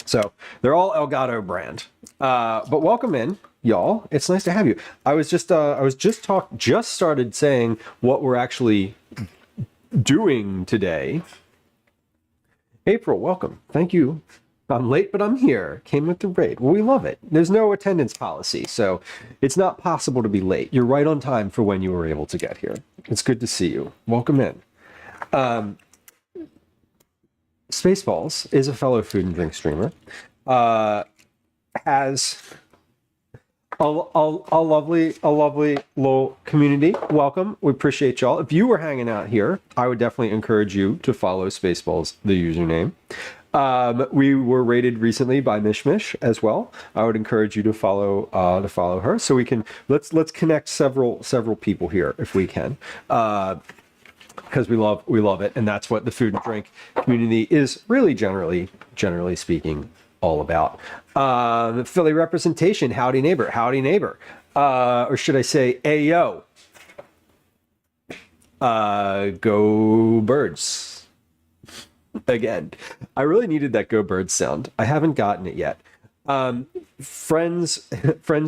So they're all Elgato brand. But welcome in, y'all. It's nice to have you. I was just started saying what we're actually doing today. April, welcome. Thank you. I'm late, but I'm here. Came with the raid. Well, we love it. There's no attendance policy, so it's not possible to be late. You're right on time for when you were able to get here. It's good to see you. Welcome in. Spaceballs is a fellow food and drink streamer. Has a lovely little community. Welcome. We appreciate y'all. If you were hanging out here, I would definitely encourage you to follow Spaceballs, the username. We were rated recently by Mishmish as well. I would encourage you to follow her, so we can let's connect several people here if we can, because we love it, and that's what the food and drink community is really generally speaking all about. Philly representation, howdy neighbor, or should I say, ayo, go birds. Again, I really needed that go birds sound. I haven't gotten it yet. Friends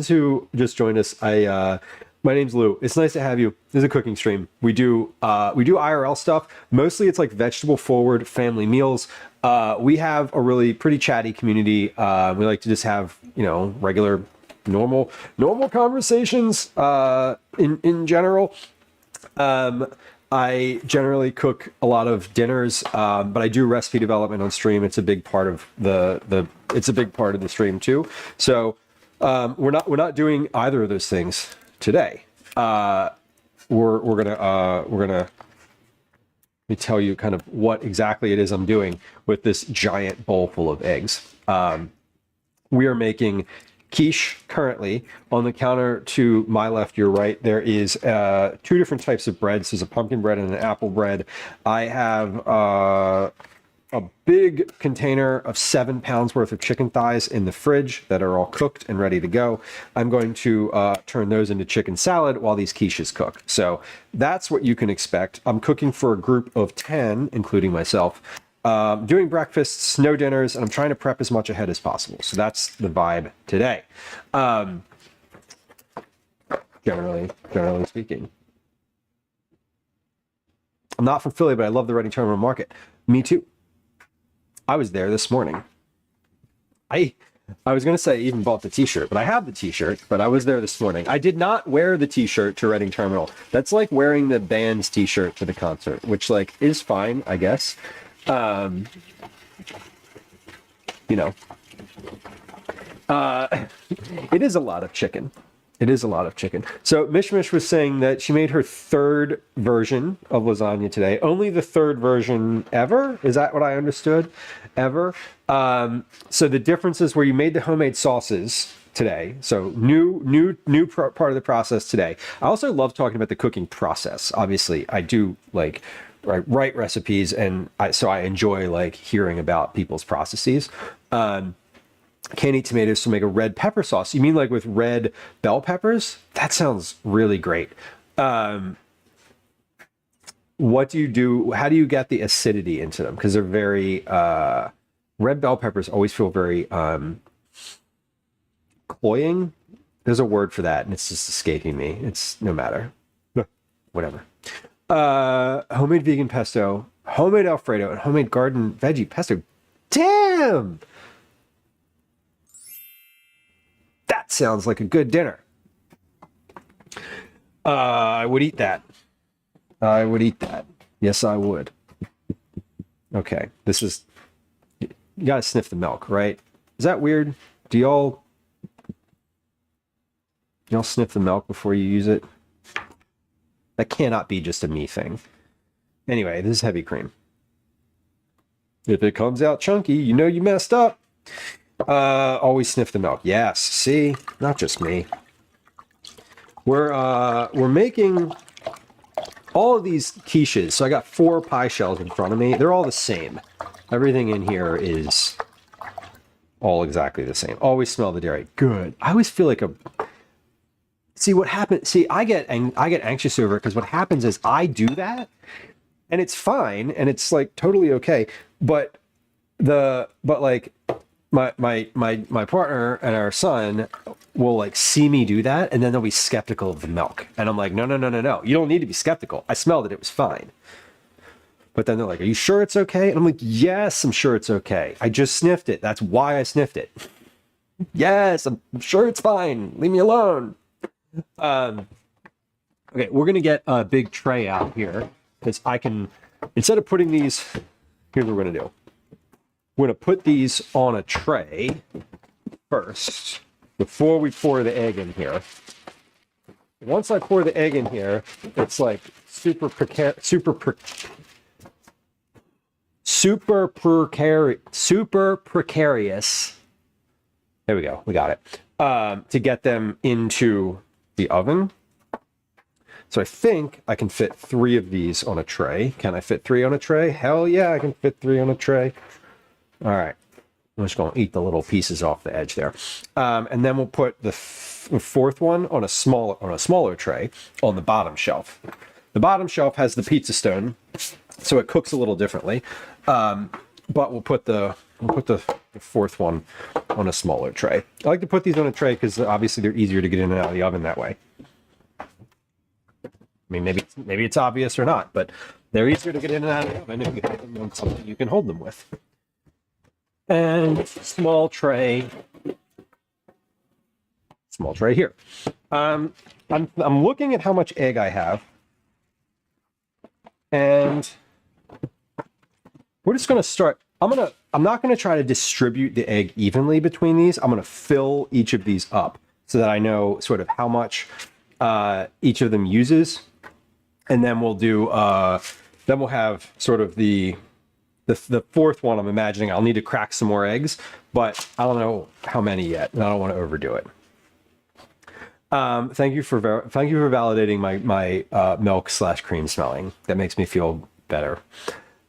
who just joined us, I My name's Lou. It's nice to have you. This is a cooking stream. We do IRL stuff. Mostly it's like vegetable forward family meals. We have a really pretty chatty community. We like to just have, regular normal conversations in general. I generally cook a lot of dinners, but I do recipe development on stream. It's a big part of it's a big part of the stream too. So we're not doing either of those things today. We're gonna let me tell you kind of what exactly it is I'm doing with this giant bowl full of eggs. We are making quiche currently. On the counter to my left, your right, there is 2 different types of breads. There's a pumpkin bread and an apple bread. I have a big container of 7 pounds worth of chicken thighs in the fridge that are all cooked and ready to go. I'm going to turn those into chicken salad while these quiches cook. So that's what you can expect. I'm cooking for a group of 10, including myself. Doing breakfasts, no dinners, and I'm trying to prep as much ahead as possible. So that's the vibe today. Generally speaking. I'm not from Philly, but I love the Reading Terminal Market. Me too. I was there this morning. I was going to say I even bought the t-shirt, but I have the t-shirt, but I was there this morning. I did not wear the t-shirt to Reading Terminal. That's like wearing the band's t-shirt to the concert, which like is fine, I guess. It is a lot of chicken. It is a lot of chicken. So Mishmish was saying that she made her 3rd version of lasagna today. Only the 3rd version ever? Is that what I understood? Ever? So the difference is where you made the homemade sauces today. So new part of the process today. I also love talking about the cooking process. Obviously, I do like write recipes, and so I enjoy like hearing about people's processes. Can't eat tomatoes to make a red pepper sauce. You mean like with red bell peppers? That sounds really great. What do you do? How do you get the acidity into them? Because they're very red bell peppers always feel very cloying. There's a word for that, and it's just escaping me. It's no matter. Whatever. Homemade vegan pesto, homemade Alfredo, and homemade garden veggie pesto. Damn! That sounds like a good dinner. I would eat that. I would eat that. Yes, I would. Okay, this is... You gotta sniff the milk, right? Is that weird? Do y'all sniff the milk before you use it? That cannot be just a me thing. Anyway, this is heavy cream. If it comes out chunky, you know you messed up. Always sniff the milk. Yes, see? Not just me. We're making all of these quiches. So I got 4 pie shells in front of me. They're all the same. Everything in here is all exactly the same. Always smell the dairy. Good. I always feel like a... See what happens. See, I get anxious over it because what happens is I do that, and it's fine, and it's like totally okay. But like my partner and our son will like see me do that, and then they'll be skeptical of the milk, and I'm like, no, you don't need to be skeptical. I smelled it; it was fine. But then they're like, are you sure it's okay? And I'm like, yes, I'm sure it's okay. I just sniffed it. That's why I sniffed it. Yes, I'm sure it's fine. Leave me alone. Okay, we're gonna get a big tray out here because I can, instead of putting these, here's what we're gonna do. We're gonna put these on a tray first before we pour the egg in here. Once I pour the egg in here, it's like super precarious. There we go, we got it. To get them into the oven. So I think I can fit 3 of these on a tray. Can I fit 3 on a tray? Hell yeah, I can fit 3 on a tray. All right. I'm just going to eat the little pieces off the edge there. And then we'll put the 4th one on a smaller tray on the bottom shelf. The bottom shelf has the pizza stone, so it cooks a little differently. But we'll put the 4th one on a smaller tray. I like to put these on a tray because obviously they're easier to get in and out of the oven that way. mean, maybe it's obvious or not, but they're easier to get in and out of the oven if you have them on something you can hold them with. And small tray here. I'm looking at how much egg I have, and we're just going to start. I'm not going to try to distribute the egg evenly between these. I'm going to fill each of these up so that I know sort of how much each of them uses, and then we'll do. Then we'll have sort of the fourth one. I'm imagining I'll need to crack some more eggs, but I don't know how many yet, and I don't want to overdo it. Thank you for validating my milk/cream smelling. That makes me feel better.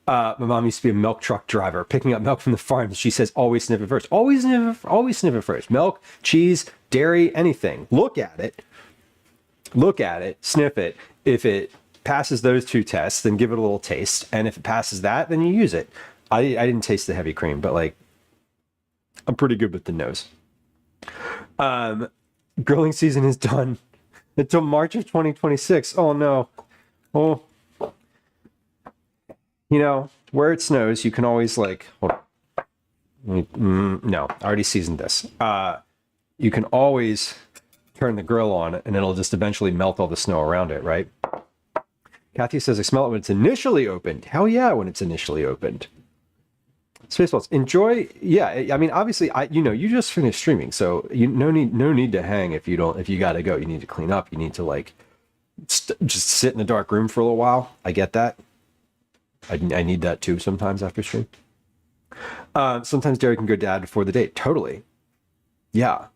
My mom used to be a milk truck driver, picking up milk from the farm. She says, always sniff it first. Always sniff it first. Milk, cheese, dairy, anything. Look at it, sniff it. If it passes those two tests, then give it a little taste. And if it passes that, then you use it. I didn't taste the heavy cream, but like, I'm pretty good with the nose. Grilling season is done until March of 2026. Oh no. Oh. You know, where it snows, you can always like, hold on. No, I already seasoned this. You can always turn the grill on and it'll just eventually melt all the snow around it, right? Kathy says, I smell it when it's initially opened. Hell yeah, when it's initially opened. Spaceballs, enjoy. Yeah, I mean, obviously, you just finished streaming, so no need to hang if you got to go. You need to clean up. You need to like just sit in the dark room for a little while. I get that. I need that too sometimes after stream. Sometimes dairy can go bad before the date. Totally. Yeah.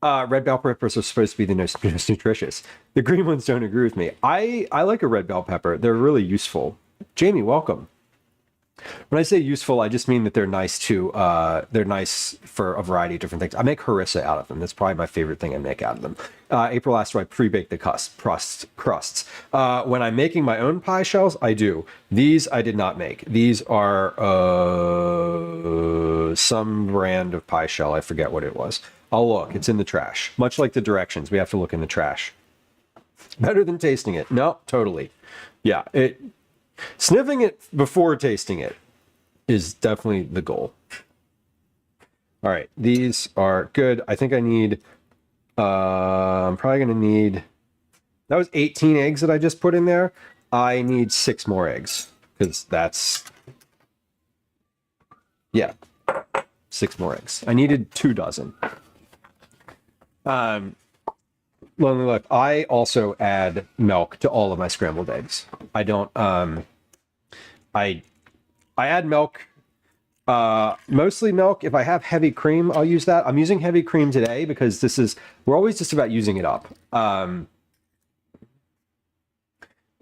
Red bell peppers are supposed to be the most nutritious. The green ones don't agree with me. I like a red bell pepper. They're really useful. Jamie, welcome. When I say useful, I just mean that they're nice to. They're nice for a variety of different things. I make harissa out of them. That's probably my favorite thing I make out of them. April asked, do I pre-bake the crusts? When I'm making my own pie shells, I do. These I did not make. These are some brand of pie shell. I forget what it was. I'll look. It's in the trash. Much like the directions, we have to look in the trash. Better than tasting it. No, totally. Yeah, sniffing it before tasting it is definitely the goal. All right, these are good. I think I need, I'm probably going to need, that was 18 eggs that I just put in there. I need 6 more eggs because that's, yeah, 6 more eggs. I needed 2 dozen. Lonely Look, I also add milk to all of my scrambled eggs. I don't, I add milk, mostly milk. If I have heavy cream, I'll use that. I'm using heavy cream today because we're always just about using it up.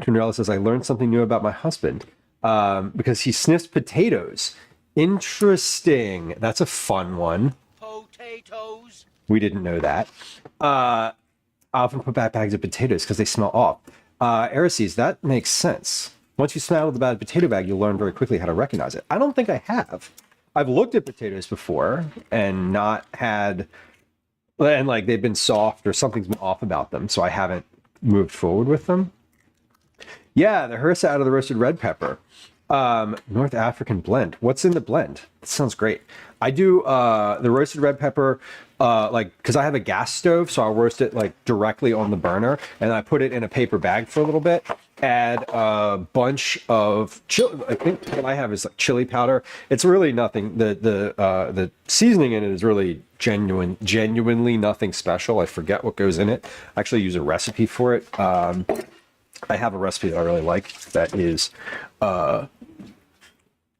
Cinderella says, I learned something new about my husband because he sniffs potatoes. Interesting. That's a fun one. Potatoes. We didn't know that. I often put back bags of potatoes because they smell off. Arises, that makes sense. Once you smell the bad potato bag, you'll learn very quickly how to recognize it. I don't think I have. I've looked at potatoes before and not had, and like they've been soft or something's been off about them, so I haven't moved forward with them. Yeah, the harissa out of the roasted red pepper. North African blend. What's in the blend? That sounds great. I do the roasted red pepper, because I have a gas stove, so I'll roast it like directly on the burner, and I put it in a paper bag for a little bit. Add a bunch of chili. I think what I have is like chili powder. It's really nothing. The seasoning in it is really genuinely nothing special. I forget what goes in it. I actually use a recipe for it. I have a recipe that I really like. That is, I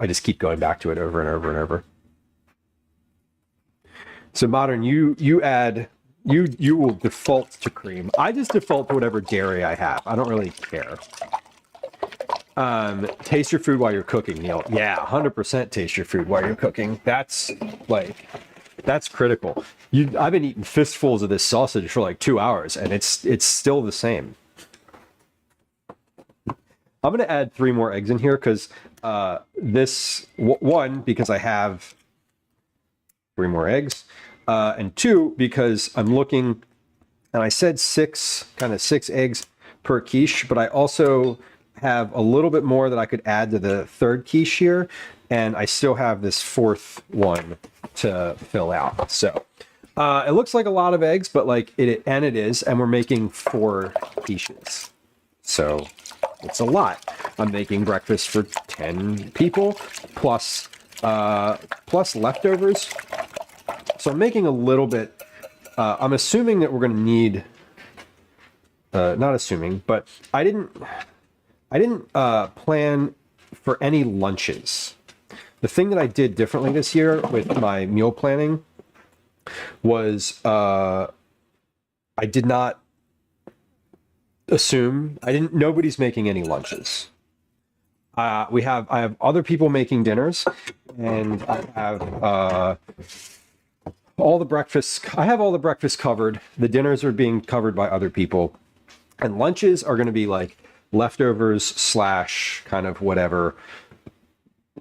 just keep going back to it over and over and over. So Modern, you will default to cream. I just default to whatever dairy I have. I don't really care. Taste your food while you're cooking, Neil. Yeah, 100% taste your food while you're cooking. That's critical. I've been eating fistfuls of this sausage for like 2 hours, and it's still the same. I'm going to add 3 more eggs in here because because I have 3 more eggs, and 2, because I'm looking, and I said 6 eggs per quiche, but I also have a little bit more that I could add to the third quiche here, and I still have this fourth one to fill out. So it looks like a lot of eggs, but like it is, and we're making 4 quiches. So it's a lot. I'm making breakfast for 10 people plus leftovers. So I'm making a little bit. I'm assuming that we're going to need. Not assuming, but I didn't plan for any lunches. The thing that I did differently this year with my meal planning was I did not assume. Nobody's making any lunches. I have other people making dinners, and I have all the breakfasts. I have all the breakfasts covered. The dinners are being covered by other people, and lunches are going to be like leftovers / kind of whatever.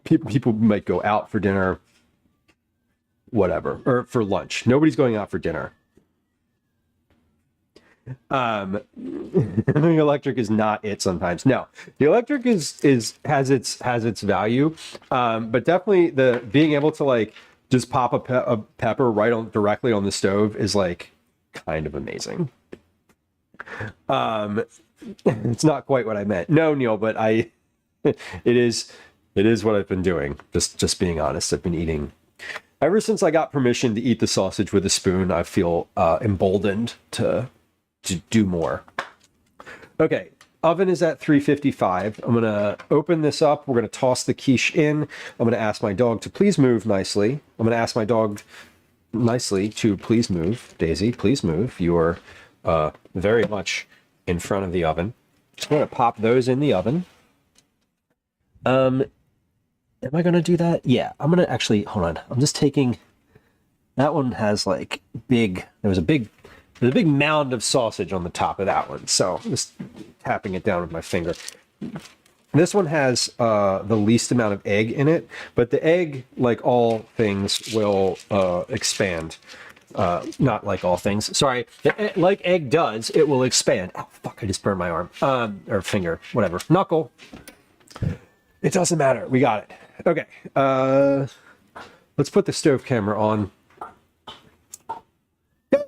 People might go out for dinner, whatever, or for lunch. Nobody's going out for dinner. The electric is not it sometimes. No, the electric has its value, but definitely the being able to like just pop a pepper directly on the stove is like kind of amazing. It's not quite what I meant. No, Neil, but it is what I've been doing. Just being honest, I've been eating ever since I got permission to eat the sausage with a spoon. I feel emboldened to do more. Okay, oven is at 355. I'm gonna open this up. We're gonna toss the quiche in. I'm gonna ask my dog to please move nicely. I'm gonna ask my dog nicely to please move. Daisy, please move. You are very much in front of the oven. Just gonna pop those in the oven. Am I gonna do that? Yeah, I'm gonna actually hold on. I'm just taking that one has like there's a big mound of sausage on the top of that one. So I'm just tapping it down with my finger. This one has the least amount of egg in it, but the egg, like all things, will expand. Not like all things. Sorry. Like egg does, it will expand. Oh, fuck, I just burned my arm. Or finger, whatever. Knuckle. It doesn't matter. We got it. Okay. Let's put the stove camera on.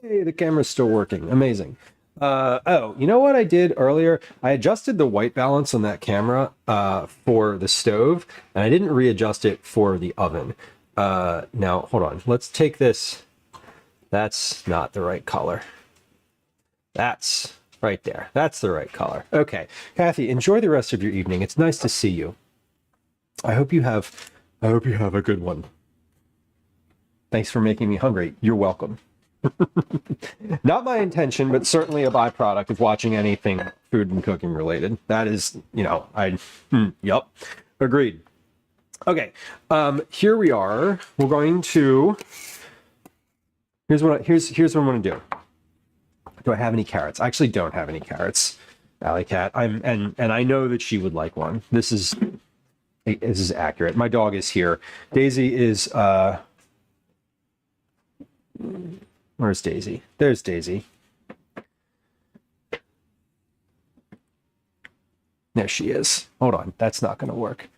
Hey, the camera's still working. Amazing. Oh, you know what I did earlier? I adjusted the white balance on that camera for the stove, and I didn't readjust it for the oven. Now, hold on. Let's take this. That's not the right color. That's right there. That's the right color. Okay. Kathy, enjoy the rest of your evening. It's nice to see you. I hope you have a good one. Thanks for making me hungry. You're welcome. Not my intention, but certainly a byproduct of watching anything food and cooking related. That is, yep, agreed. Okay, here we are. We're going to. Here's what I'm going to do. Do I have any carrots? I actually don't have any carrots, Alley Cat. And I know that she would like one. This is accurate. My dog is here. Daisy is. Where's Daisy? There's Daisy. There she is. Hold on. That's not going to work.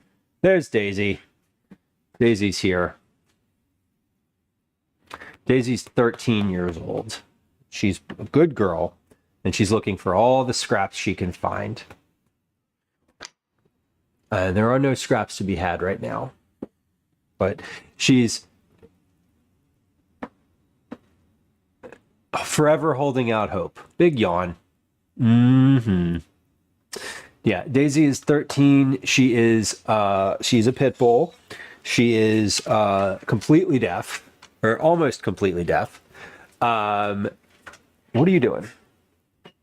There's Daisy. Daisy's here. Daisy's 13 years old. She's a good girl, and she's looking for all the scraps she can find. There are no scraps to be had right now. But she's forever holding out hope. Big yawn. Yeah, Daisy is 13. She's a pit bull. She is completely deaf, or almost completely deaf. What are you doing?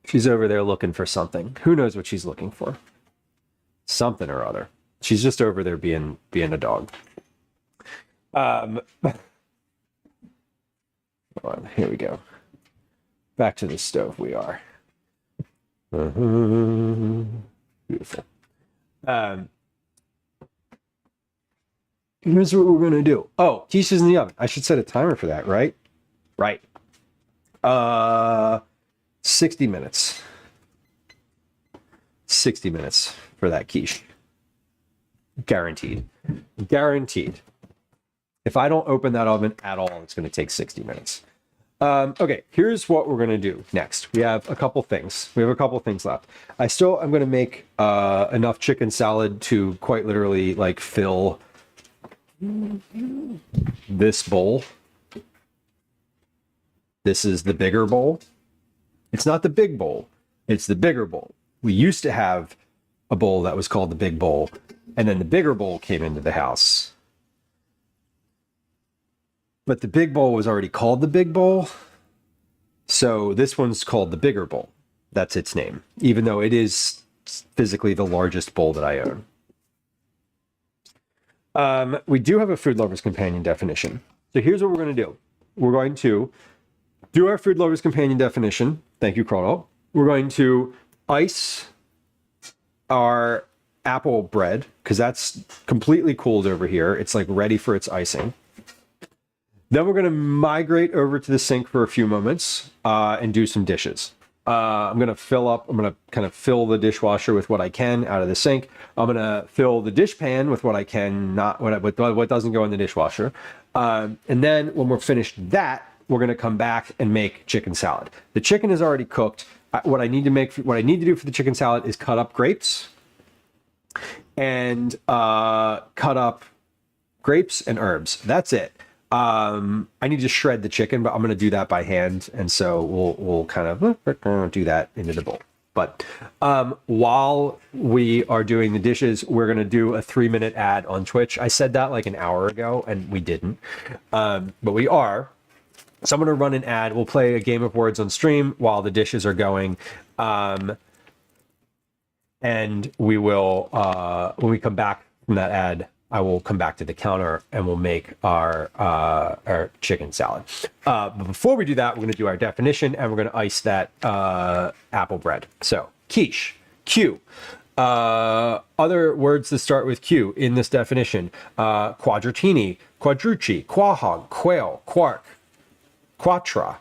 She's over there looking for something. Who knows what she's looking for? Something or other. She's just over there being a dog. Hold on, here we go. Back to the stove we are. Beautiful. Here's what we're gonna do. Oh, quiche's in the oven. I should set a timer for that, right? Right. 60 minutes. 60 minutes for that quiche. Guaranteed. Guaranteed. If I don't open that oven at all, it's going to take 60 minutes. Okay, here's what we're going to do next. We have a couple things. We have a couple things left. I'm going to make enough chicken salad to quite literally like fill this bowl. This is the bigger bowl. It's not the big bowl. It's the bigger bowl. We used to have a bowl that was called the big bowl, and then the bigger bowl came into the house. But the big bowl was already called the big bowl. So this one's called the bigger bowl. That's its name, even though it is physically the largest bowl that I own. We do have a Food Lover's Companion definition. So here's what we're going to do. We're going to do our Food Lover's Companion definition. Thank you, Chrono. We're going to ice our apple bread because that's completely cooled over here. It's like ready for its icing. Then we're going to migrate over to the sink for a few moments and do some dishes. I'm going to kind of fill the dishwasher with what I can out of the sink. I'm going to fill the dish pan with what I can, not what doesn't go in the dishwasher. And then when we're finished that, we're going to come back and make chicken salad. The chicken is already cooked. What I need to do for the chicken salad is cut up grapes and herbs. That's it. I need to shred the chicken, but I'm going to do that by hand. And so we'll kind of do that into the bowl. But while we are doing the dishes, we're going to do a 3-minute ad on Twitch. I said that like an hour ago and we didn't. But we are. So I'm going to run an ad. We'll play a game of words on stream while the dishes are going. And we will, when we come back from that ad, I will come back to the counter and we'll make our chicken salad. But before we do that, we're going to do our definition and we're going to ice that apple bread. So quiche, Q. Other words that start with Q in this definition: quadratini, quadrucci, quahog, quail, quark, quatra.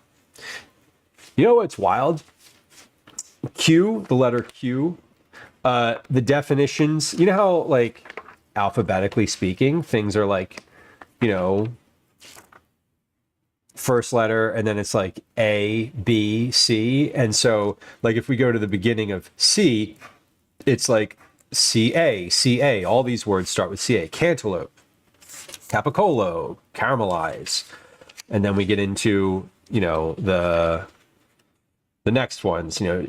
You know what's wild? Q, the letter Q, the definitions, you know how like alphabetically speaking, things are like, you know, first letter and then it's like A, B, C. And so like if we go to the beginning of C, it's like CA, CA. All these words start with CA. Cantaloupe, capicolo, caramelize. And then we get into, you know, the next ones, you know,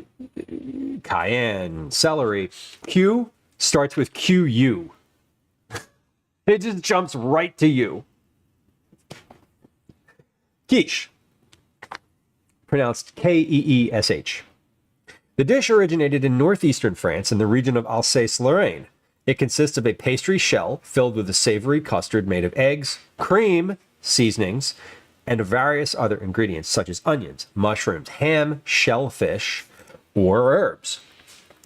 cayenne, celery. Q starts with QU. It just jumps right to you. Quiche, pronounced Keesh. The dish originated in northeastern France in the region of Alsace-Lorraine. It consists of a pastry shell filled with a savory custard made of eggs, cream, seasonings, and of various other ingredients such as onions, mushrooms, ham, shellfish, or herbs.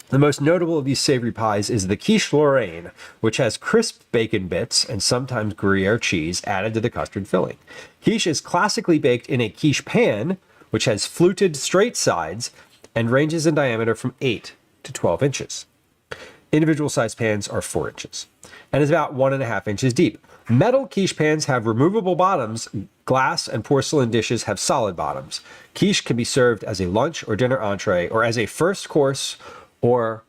The most notable of these savory pies is the quiche Lorraine, which has crisp bacon bits and sometimes Gruyere cheese added to the custard filling. Quiche is classically baked in a quiche pan, which has fluted straight sides and ranges in diameter from 8 to 12 inches. Individual sized pans are 4 inches and is about 1.5 inches deep. Metal quiche pans have removable bottoms. Glass and porcelain dishes have solid bottoms. Quiche can be served as a lunch or dinner entree or as a first course or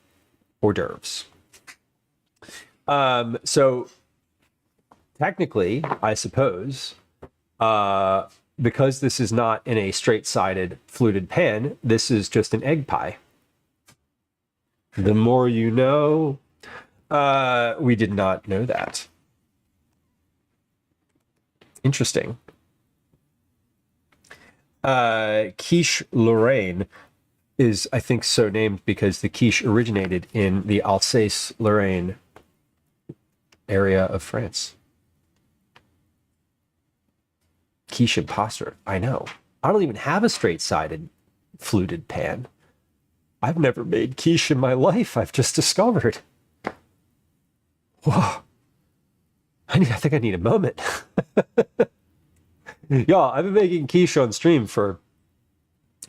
hors d'oeuvres. So technically, I suppose, because this is not in a straight-sided fluted pan, this is just an egg pie. The more you know. We did not know that. Interesting. Quiche Lorraine is, I think, so named because the quiche originated in the Alsace-Lorraine area of France. Quiche imposter. I know. I don't even have a straight-sided fluted pan. I've never made quiche in my life. I've just discovered. Whoa. I think I need a moment. Y'all, I've been making quiche on stream for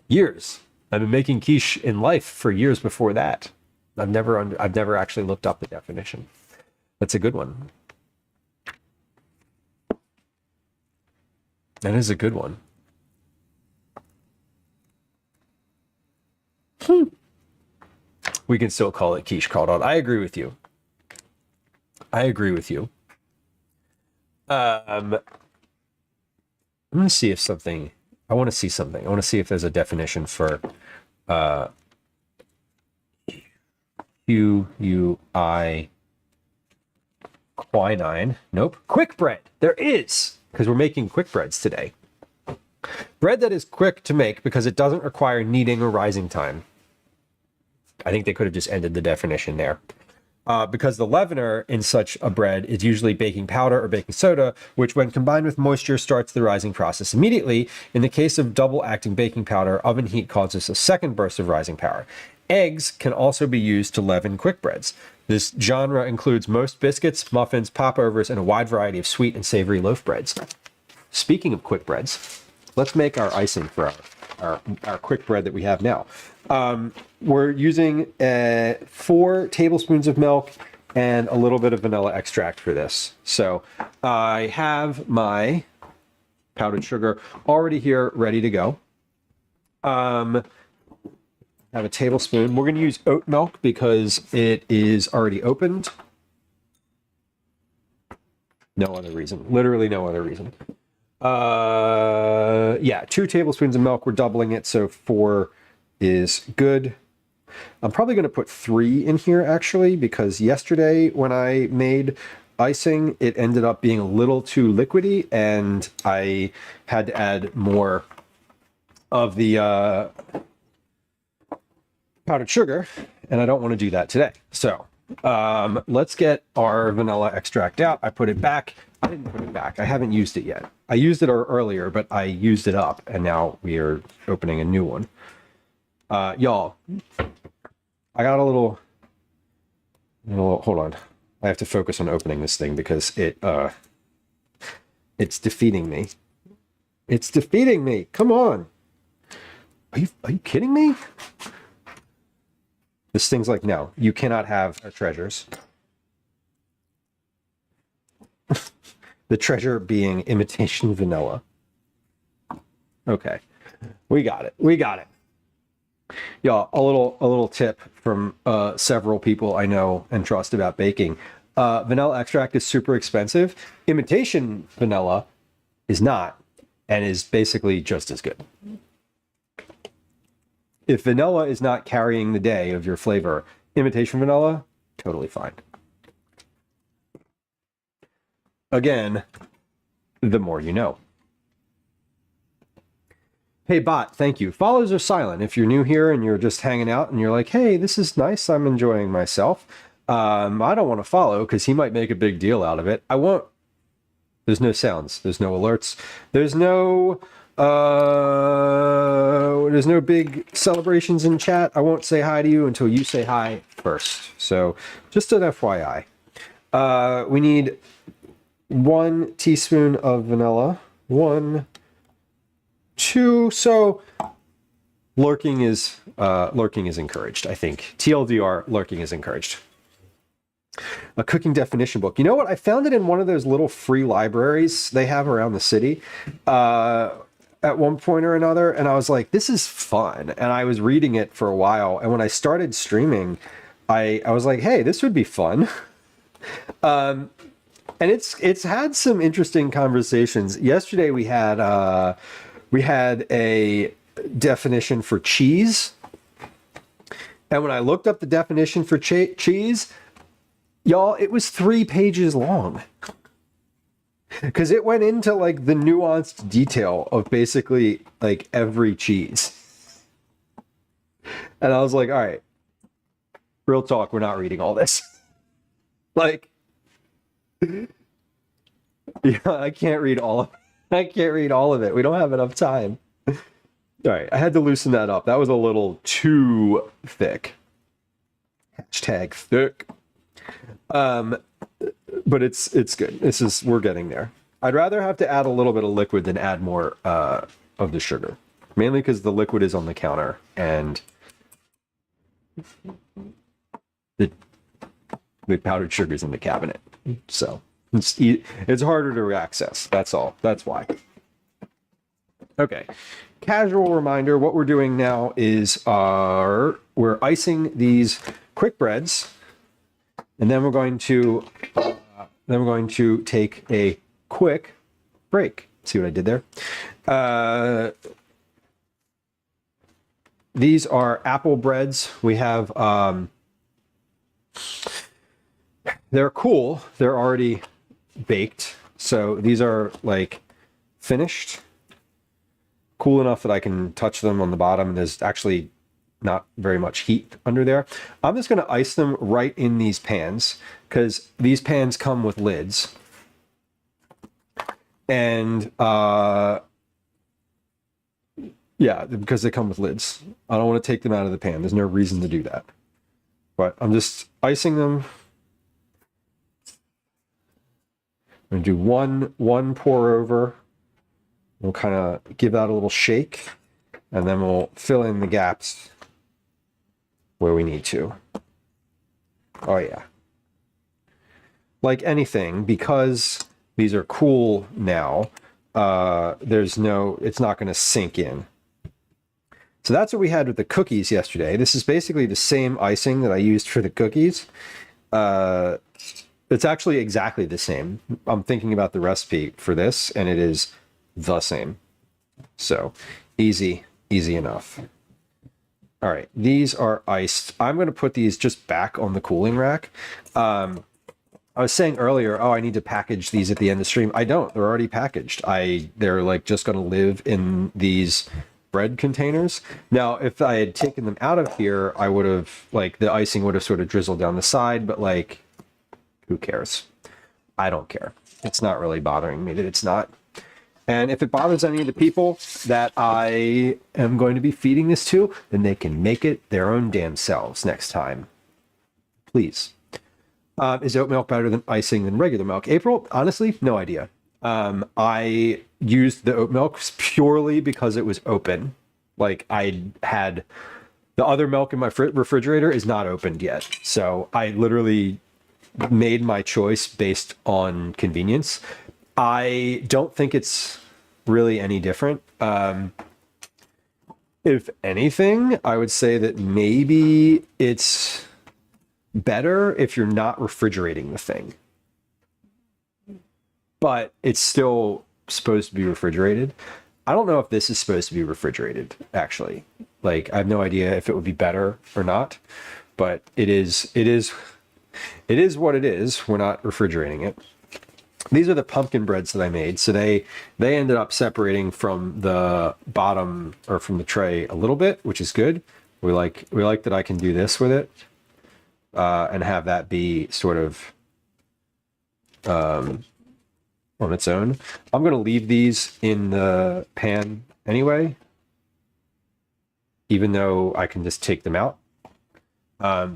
years. I've been making quiche in life for years before that. I've never actually looked up the definition. That's a good one. That is a good one. We can still call it quiche crawdad. I agree with you. I agree with you. I'm going to see if something... I want to see something. I want to see if there's a definition for QUI quinine. Nope. Quick bread. There is, because we're making quick breads today. Bread that is quick to make because it doesn't require kneading or rising time. I think they could have just ended the definition there. Because the leavener in such a bread is usually baking powder or baking soda, which when combined with moisture starts the rising process immediately. In the case of double-acting baking powder, oven heat causes a second burst of rising power. Eggs can also be used to leaven quick breads. This genre includes most biscuits, muffins, popovers, and a wide variety of sweet and savory loaf breads. Speaking of quick breads, let's make our icing for our quick bread that we have now. We're using 4 tablespoons of milk and a little bit of vanilla extract for this. So I have my powdered sugar already here, ready to go. Have a tablespoon. We're going to use oat milk because it is already opened. No other reason. Literally no other reason. Yeah, 2 tablespoons of milk. We're doubling it, so 4 is good. I'm probably going to put 3 in here, actually, because yesterday when I made icing, it ended up being a little too liquidy, and I had to add more of the powdered sugar, and I don't want to do that today. So let's get our vanilla extract out. I put it back. I didn't put it back. I haven't used it yet. I used it earlier, but I used it up, and now we are opening a new one. Y'all, I got a little, hold on. I have to focus on opening this thing because it's defeating me. It's defeating me. Come on. Are you kidding me? This thing's like, no, you cannot have our treasures. The treasure being imitation vanilla. Okay. We got it. We got it. Y'all, a little tip from several people I know and trust about baking. Vanilla extract is super expensive. Imitation vanilla is not, and is basically just as good. If vanilla is not carrying the day of your flavor, imitation vanilla, totally fine. Again, the more you know. Hey, bot, thank you. Follows are silent. If you're new here and you're just hanging out and you're like, hey, this is nice, I'm enjoying myself. I don't want to follow because he might make a big deal out of it. I won't. There's no sounds. There's no alerts. There's no big celebrations in chat. I won't say hi to you until you say hi first. So just an FYI. We need 1 teaspoon of vanilla. 1, 2. So lurking is encouraged, I think. TLDR, lurking is encouraged. A cooking definition book. You know what? I found it in one of those little free libraries they have around the city at one point or another, and I was like, this is fun. And I was reading it for a while, and when I started streaming, I was like, hey, this would be fun. And it's had some interesting conversations. Yesterday we had a definition for cheese, and when I looked up the definition for cheese, y'all, it was 3 pages long. Because it went into like the nuanced detail of basically like every cheese. And I was like, all right, real talk, we're not reading all this. Like, yeah, I can't read all of it. We don't have enough time. All right, I had to loosen that up. That was a little too thick. Hashtag thick. But it's good. We're getting there. I'd rather have to add a little bit of liquid than add more of the sugar, mainly because the liquid is on the counter and the powdered sugar's in the cabinet. So it's harder to access. That's all. That's why. Okay. Casual reminder, what we're doing now is we're icing these quick breads, and then we're going to take a quick break. See what I did there? These are apple breads. We have they're cool. They're already baked. So these are like finished, cool enough that I can touch them on the bottom. There's actually not very much heat under there. I'm just going to ice them right in these pans because these pans come with lids. And yeah, because they come with lids. I don't want to take them out of the pan. There's no reason to do that. But I'm just icing them. I'm going to do one pour over. We'll kind of give that a little shake, and then we'll fill in the gaps where we need to. Oh yeah. Like anything, because these are cool now, it's not going to sink in. So that's what we had with the cookies yesterday. This is basically the same icing that I used for the cookies. It's actually exactly the same. I'm thinking about the recipe for this, and it is the same. So easy enough. All right, these are iced. I'm going to put these just back on the cooling rack. I was saying earlier, I need to package these at the end of the stream. I don't. They're already packaged. They're like just going to live in these bread containers. Now, if I had taken them out of here, I would have, like, the icing would have sort of drizzled down the side, but like, who cares? I don't care. It's not really bothering me that it's not. And if it bothers any of the people that I am going to be feeding this to, then they can make it their own damn selves next time. Please. Is oat milk better than icing than regular milk? April, honestly, no idea. I used the oat milk purely because it was open. Like, I had the other milk in my refrigerator is not opened yet. So I literally made my choice based on convenience. I don't think it's really any different. If anything, I would say that maybe it's better if you're not refrigerating the thing. But it's still supposed to be refrigerated. I don't know if this is supposed to be refrigerated, actually. Like, I have no idea if it would be better or not. But it is what it is. We're not refrigerating it. These are the pumpkin breads that I made. So they ended up separating from the bottom or from the tray a little bit, which is good. We like that I can do this with it and have that be sort of on its own. I'm going to leave these in the pan anyway, even though I can just take them out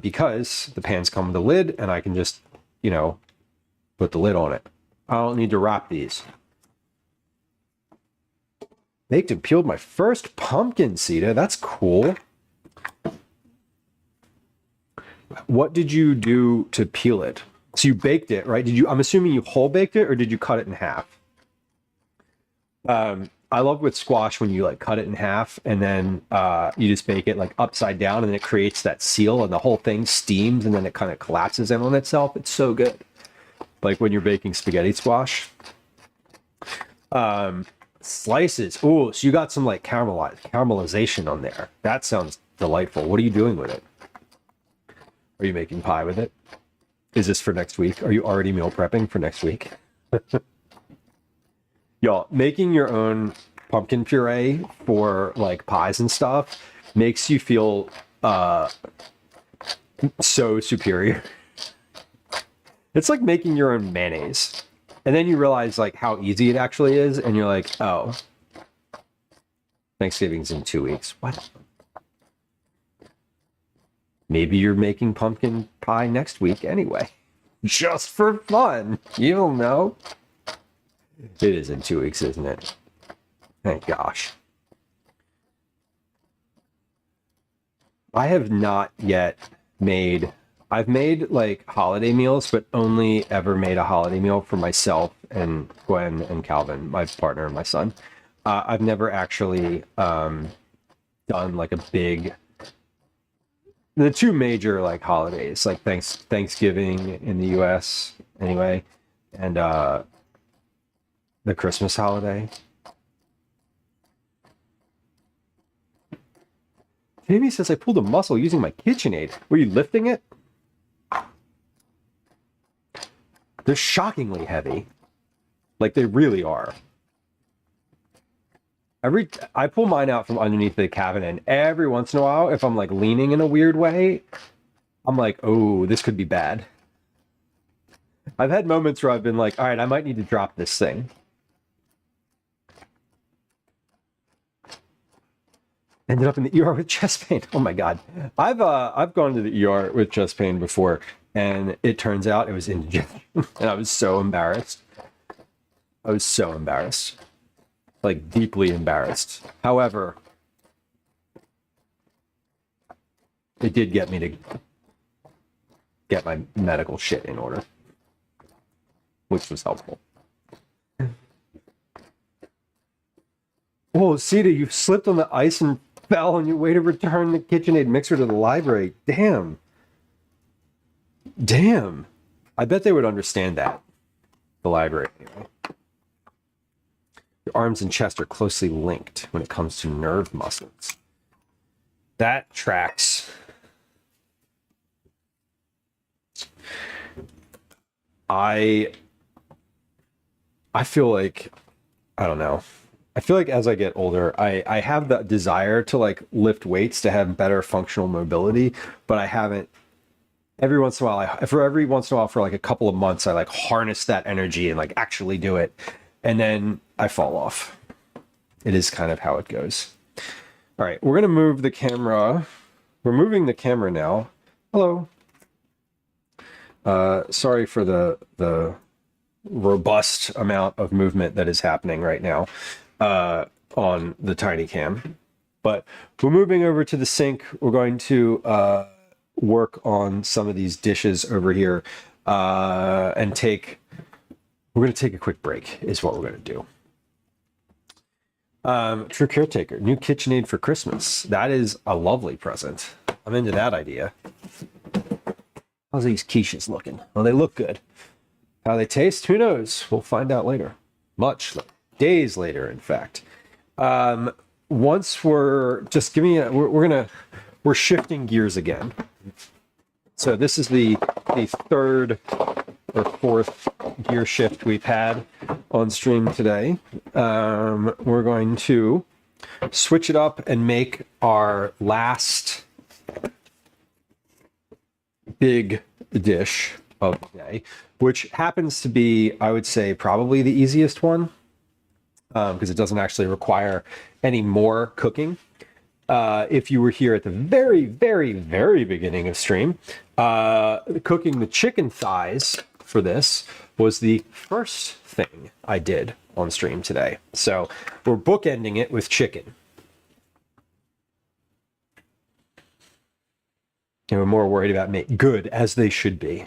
because the pans come with a lid and I can just, put the lid on it. I don't need to wrap these. Baked and peeled my first pumpkin, Sita. That's cool. What did you do to peel it? So you baked it, right? I'm assuming you whole baked it, or did you cut it in half? I love with squash when you like cut it in half and then you just bake it like upside down and it creates that seal and the whole thing steams and then it kind of collapses in on itself. It's so good. Like when you're baking spaghetti squash. Slices. Oh, so you got some like caramelization on there. That sounds delightful. What are you doing with it? Are you making pie with it? Is this for next week? Are you already meal prepping for next week? Y'all, making your own pumpkin puree for like pies and stuff makes you feel so superior. It's like making your own mayonnaise. And then you realize like how easy it actually is. And you're like, oh, Thanksgiving's in 2 weeks. What? Maybe you're making pumpkin pie next week anyway. Just for fun. You don't know. It is in 2 weeks, isn't it? Thank gosh. I have not yet made I've made like holiday meals, but only ever made a holiday meal for myself and Gwen and Calvin, my partner and my son. I've never actually done like a big, the two major like holidays, like Thanksgiving in the U.S. anyway, and the Christmas holiday. Jamie says I pulled a muscle using my KitchenAid. Were you lifting it? They're shockingly heavy. Like they really are. I pull mine out from underneath the cabinet, and every once in a while, if I'm like leaning in a weird way, I'm like, oh, this could be bad. I've had moments where I've been like, all right, I might need to drop this thing. Ended up in the ER with chest pain. Oh my God. I've gone to the ER with chest pain before, and it turns out it was indigestion. And I was so embarrassed. I was so embarrassed. Like deeply embarrassed. However, it did get me to get my medical shit in order, which was helpful. Oh, Sita, you slipped on the ice and fell on your way to return the KitchenAid mixer to the library. Damn. Damn. I bet they would understand that. The library, anyway. Your arms and chest are closely linked when it comes to nerve muscles. That tracks. I feel like, I don't know. I feel like as I get older, I have the desire to like lift weights to have better functional mobility, but I haven't. Every once in a while, for like a couple of months, I like harness that energy and like actually do it, and then I fall off. It is kind of how it goes. All right, we're gonna move the camera. We're moving the camera now. Hello. Sorry for the robust amount of movement that is happening right now on the tiny cam, but we're moving over to the sink. We're going to work on some of these dishes over here and we're going to take a quick break is what we're going to do. True Caretaker, new KitchenAid for Christmas. That is a lovely present. I'm into that idea. How's these quiches looking? Well, they look good. How they taste? Who knows? We'll find out later. Much later. Days later, in fact. Once we're just give me we're shifting gears again. So this is the third or fourth gear shift we've had on stream today. We're going to switch it up and make our last big dish of the day, which happens to be, I would say, probably the easiest one because it doesn't actually require any more cooking. If you were here at the very, very, very beginning of stream, cooking the chicken thighs for this was the first thing I did on stream today. So we're bookending it with chicken. And we're more worried about me. Good, as they should be.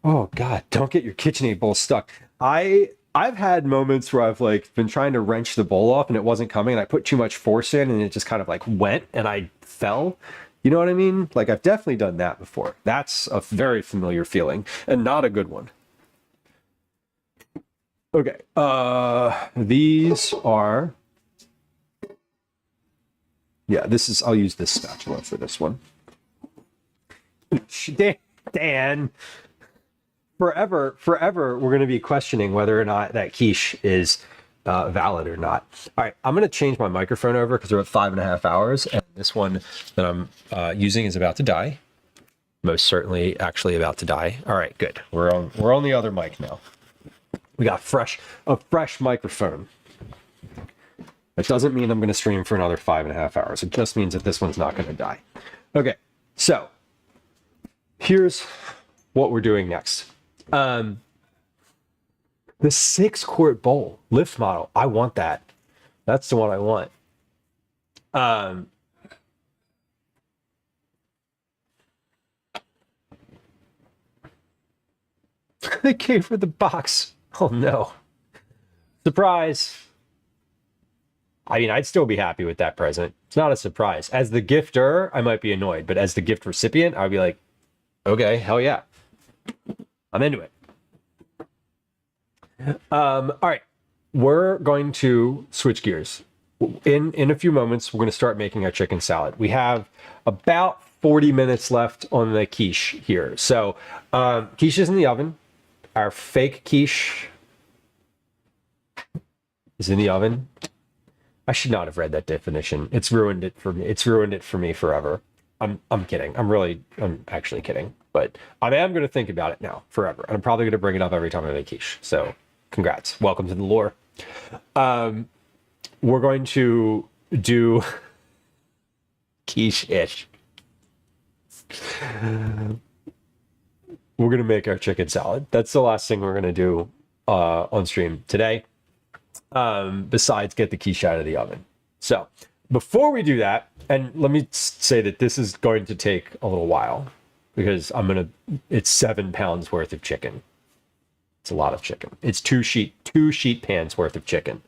Oh God, don't get your KitchenAid bowl stuck. I've had moments where I've like been trying to wrench the bowl off and it wasn't coming, and I put too much force in and it just kind of like went and I fell. You know what I mean? Like I've definitely done that before. That's a very familiar feeling and not a good one. Okay, these are, yeah, this is, I'll use this spatula for this one. Dan, forever, we're going to be questioning whether or not that quiche is valid or not. All right, I'm going to change my microphone over because we're at 5.5 hours, and this one that I'm using is about to die. Most certainly, actually about to die. All right, good. We're on the other mic now. We got a fresh microphone. That doesn't mean I'm going to stream for another 5.5 hours. It just means that this one's not going to die. Okay, so here's what we're doing next. The 6-quart bowl lift model. I want that. That's the one I want. They gave her the box. Oh no. Surprise. I mean, I'd still be happy with that present. It's not a surprise. As the gifter, I might be annoyed, but as the gift recipient, I'd be like, okay, hell yeah. I'm into it. All right. We're going to switch gears. In a few moments, we're going to start making our chicken salad. We have about 40 minutes left on the quiche here. So quiche is in the oven. Our fake quiche is in the oven. I should not have read that definition. It's ruined it for me. It's ruined it for me forever. I'm kidding. I'm actually kidding. But I am going to think about it now forever. And I'm probably going to bring it up every time I make quiche. So congrats. Welcome to the lore. We're going to do quiche-ish. We're going to make our chicken salad. That's the last thing we're going to do on stream today. Besides get the quiche out of the oven. So before we do that, and let me say that this is going to take a little while because it's 7 pounds worth of chicken. It's a lot of chicken. It's two sheet pans worth of chicken.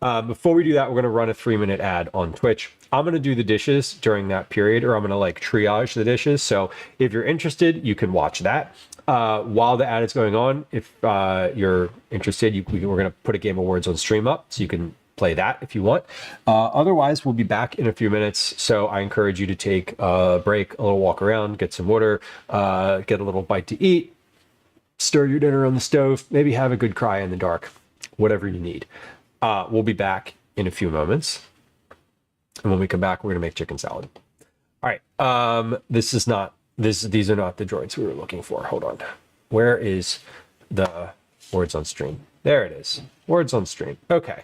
Before we do that, we're going to run a 3-minute ad on Twitch. I'm going to do the dishes during that period, or I'm going to like triage the dishes. So if you're interested, you can watch that. While the ad is going on, if you're interested, we're going to put a Game of Words on stream up, so you can play that if you want. Otherwise, we'll be back in a few minutes. So I encourage you to take a break, a little walk around, get some water, get a little bite to eat, stir your dinner on the stove, maybe have a good cry in the dark, whatever you need. We'll be back in a few moments. And when we come back, we're going to make chicken salad. All right. These are not the droids we were looking for. Hold on. Where is the words on stream? There it is. Words on stream. Okay.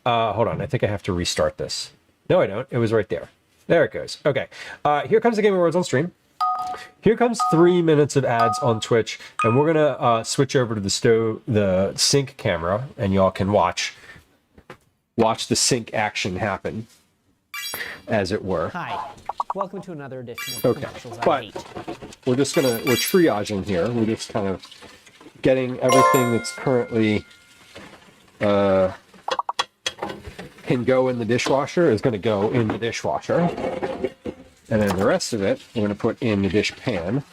Hold on. I think I have to restart this. No, I don't. It was right there. There it goes. Okay. Here comes the Game of Words on stream. Here comes 3 minutes of ads on Twitch, and we're gonna switch over to the sync camera, and y'all can watch the sync action happen, as it were. Hi, welcome to another edition of Commercials I Hate. We're triaging here. We're just kind of getting everything that's currently can go in the dishwasher is going to go in the dishwasher. And then the rest of it, we're going to put in the dish pan.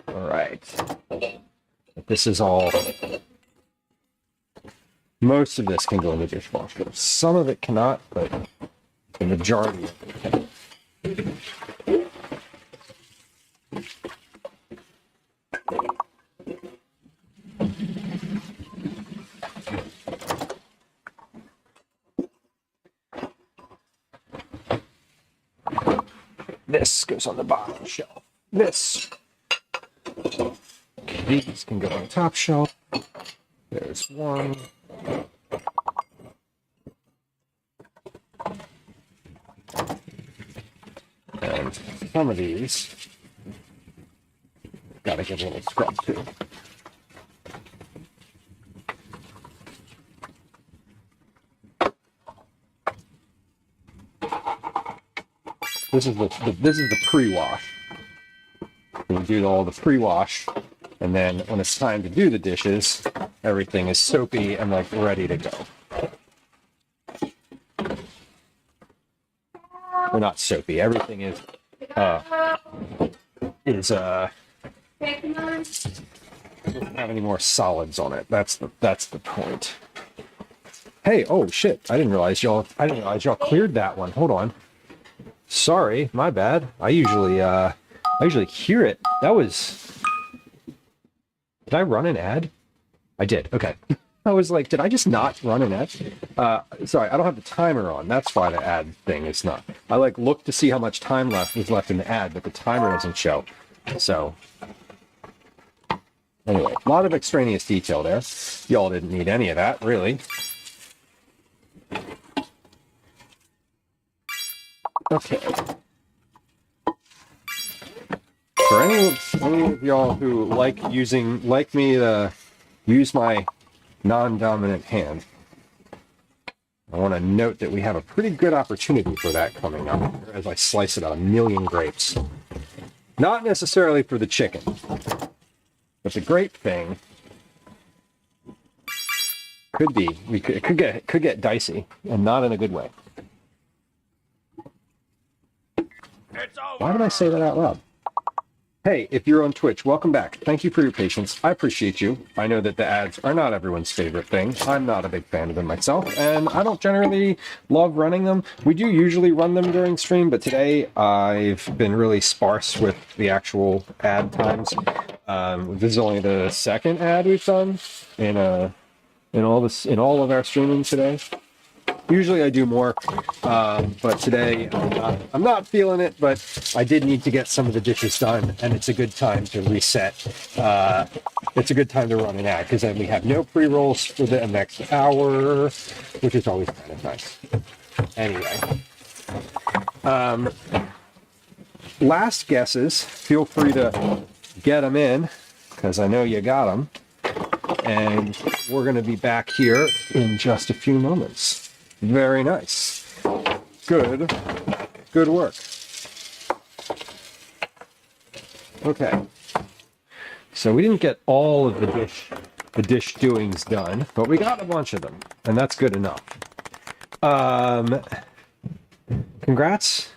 All right. This is all. Most of this can go in the dishwasher. Some of it cannot, but the majority of it can. This goes on the bottom shelf. This. Okay, these can go on the top shelf. There's one. And some of these gotta get a little scrub too. This is the pre-wash. We do all the pre-wash, and then when it's time to do the dishes, everything is soapy and like ready to go. Or not soapy. Everything is doesn't have any more solids on it. That's the point. Hey, oh shit! I didn't realize y'all cleared that one. Hold on. Sorry, my bad. I usually hear it. That was. Did I run an ad? I did. Okay. I was like, did I just not run an ad? Sorry, I don't have the timer on. That's why the ad thing is not. I like looked to see how much time was left in the ad, but the timer doesn't show. So anyway, a lot of extraneous detail there. Y'all didn't need any of that, really. For any of y'all who like me to use my non-dominant hand, I want to note that we have a pretty good opportunity for that coming up as I slice about 1,000,000 grapes. Not necessarily for the chicken, but the grape thing it could get dicey, and not in a good way. Why did I say that out loud? Hey, if you're on Twitch, welcome back. Thank you for your patience. I appreciate you. I know that the ads are not everyone's favorite thing. I'm not a big fan of them myself, and I don't generally love running them. We do usually run them during stream, but today I've been really sparse with the actual ad times. This is only the second ad we've done in all of our streaming today. Usually I do more, but today I'm not feeling it, but I did need to get some of the dishes done, and it's a good time to reset. It's a good time to run an ad, because then we have no pre-rolls for the next hour, which is always kind of nice. Anyway. Last guesses, feel free to get them in, because I know you got them. And we're going to be back here in just a few moments. Very nice. Good work. Okay. So we didn't get all of the dish doings done, but we got a bunch of them, and that's good enough. Congrats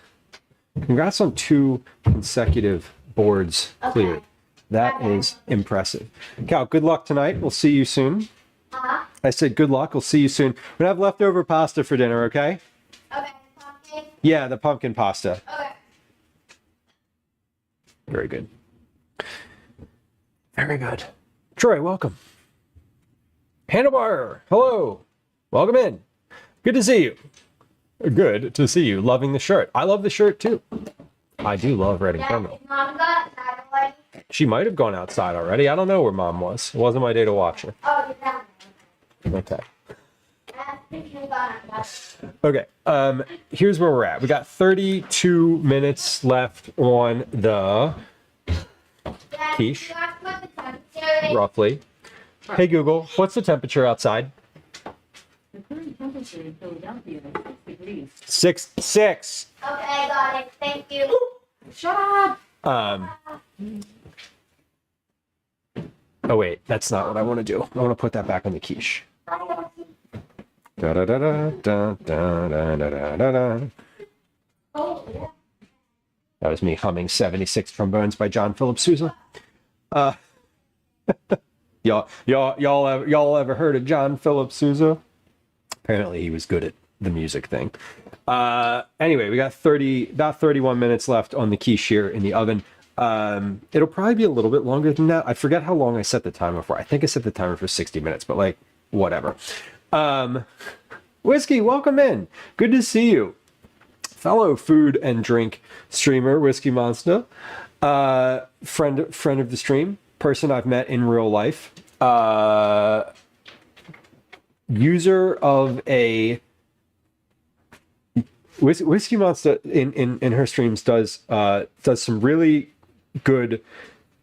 on 2 consecutive boards cleared. That is impressive. Cal, good luck tonight. We'll see you soon. I said good luck. We'll see you soon. We're gonna have leftover pasta for dinner, okay? Okay, pumpkin. Yeah, the pumpkin pasta. Okay. Very good. Very good. Troy, welcome. Handlebar, hello. Welcome in. Good to see you. Good to see you. Loving the shirt. I love the shirt too. I do love Red and Criminal. Is Mom got that already? She might have gone outside already. I don't know where Mom was. It wasn't my day to watch her. Oh, you're down there. Okay. I think she's gone outside. Okay. Here's where we're at. We got 32 minutes left on the Dad, quiche, you asked what the temperature is? roughly. Hey Google, what's the temperature outside? The current temperature in Philadelphia is 6 degrees. 6. Okay, got it. Thank you. Shut up! Oh wait, that's not what I want to do. I want to put that back on the quiche. Da da da da da da da da da da. Oh, yeah. That was me humming 76 Trombones by John Philip Sousa. Y'all ever heard of John Philip Sousa? Apparently he was good at the music thing. Anyway, we got about 31 minutes left on the quiche here in the oven. It'll probably be a little bit longer than that. I forget how long I set the timer for. I think I set the timer for 60 minutes, but like, whatever. Whiskey, welcome in. Good to see you. Fellow food and drink streamer, Whiskey Monster. Friend of the stream. Person I've met in real life. User of a Whiskey Monster in her streams does some really good,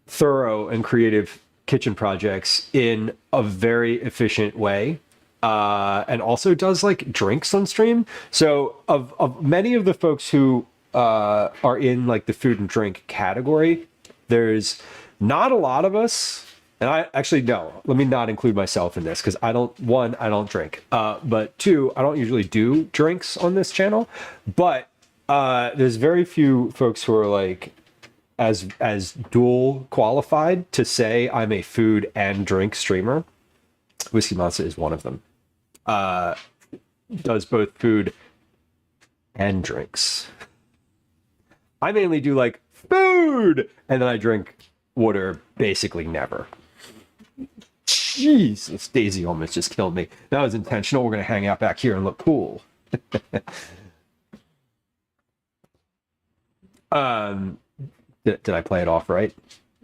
thorough, and creative kitchen projects in a very efficient way, and also does like drinks on stream. So of many of the folks who are in like the food and drink category, there's not a lot of us. And I actually, no, let me not include myself in this, because I don't drink. But 2, I don't usually do drinks on this channel. But there's very few folks who are like as dual qualified to say I'm a food and drink streamer. Whiskey Monster is one of them. Does both food and drinks. I mainly do like food, and then I drink water basically never. Jesus, Daisy almost just killed me. That was intentional. We're going to hang out back here and look cool. Did I play it off right?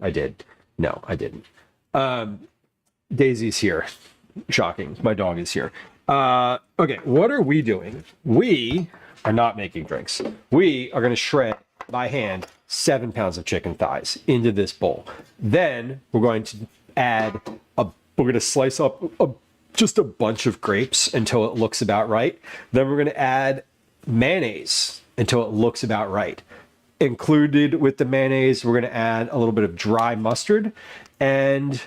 I did. No, I didn't. Daisy's here. Shocking. My dog is here. Okay, what are we doing? We are not making drinks. We are going to shred by hand 7 pounds of chicken thighs into this bowl. Then we're going to add we're going to slice up just a bunch of grapes until it looks about right. Then we're going to add mayonnaise until it looks about right. Included with the mayonnaise, we're going to add a little bit of dry mustard. And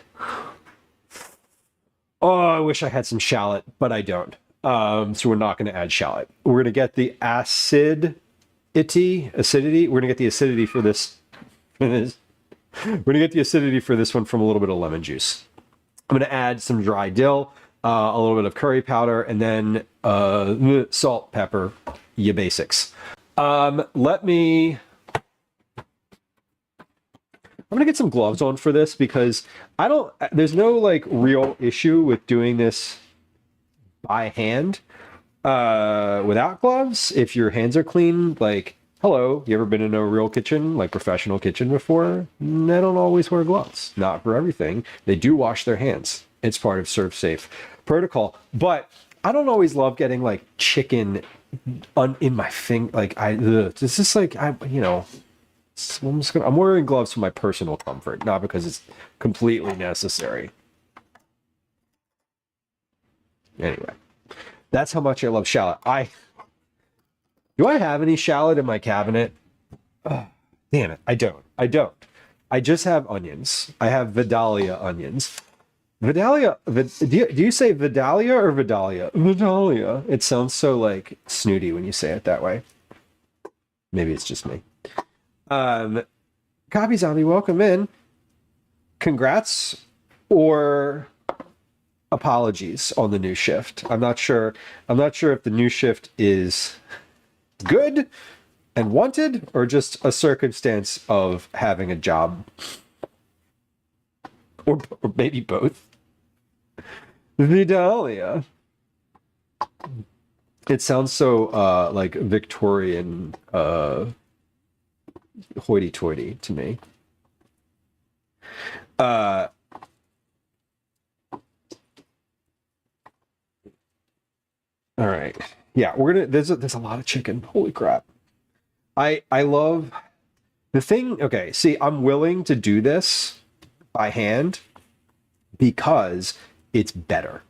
I wish I had some shallot, but I don't. So we're not going to add shallot. We're going to get the acidity. We're going to get the acidity for this. We're going to get the acidity for this one from a little bit of lemon juice. I'm going to add some dry dill, a little bit of curry powder, and then salt, pepper, ya basics. I'm going to get some gloves on for this because there's no like real issue with doing this by hand without gloves. If your hands are clean, like, hello, you ever been in a real kitchen, like professional kitchen before? They don't always wear gloves. Not for everything. They do wash their hands. It's part of serve safe protocol. But I don't always love getting like chicken in my finger. Like it's just like, I'm wearing gloves for my personal comfort, not because it's completely necessary. Anyway, that's how much I love shallot. Do I have any shallot in my cabinet? Oh, damn it, I don't. I just have onions. I have Vidalia onions. Vidalia, do you say Vidalia or Vidalia? Vidalia. It sounds so like snooty when you say it that way. Maybe it's just me. Copy Zombie, welcome in. Congrats or apologies on the new shift. I'm not sure if the new shift is good and wanted or just a circumstance of having a job, or maybe both. Vidalia. It sounds so like Victorian hoity-toity to me. All right. Yeah, there's a lot of chicken. Holy crap. I love the thing. Okay, see, I'm willing to do this by hand because it's better.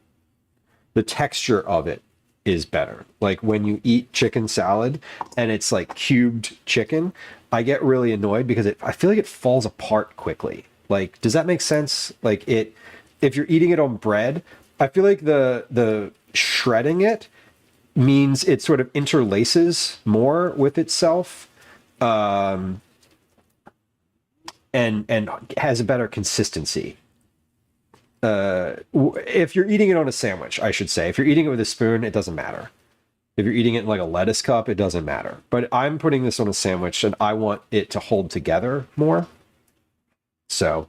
The texture of it is better. Like when you eat chicken salad and it's like cubed chicken, I get really annoyed because I feel like it falls apart quickly. Like, does that make sense? Like if you're eating it on bread, I feel like the shredding it means it sort of interlaces more with itself, and has a better consistency. If you're eating it on a sandwich, I should say, if you're eating it with a spoon, it doesn't matter. If you're eating it in like a lettuce cup, it doesn't matter. But I'm putting this on a sandwich and I want it to hold together more. So,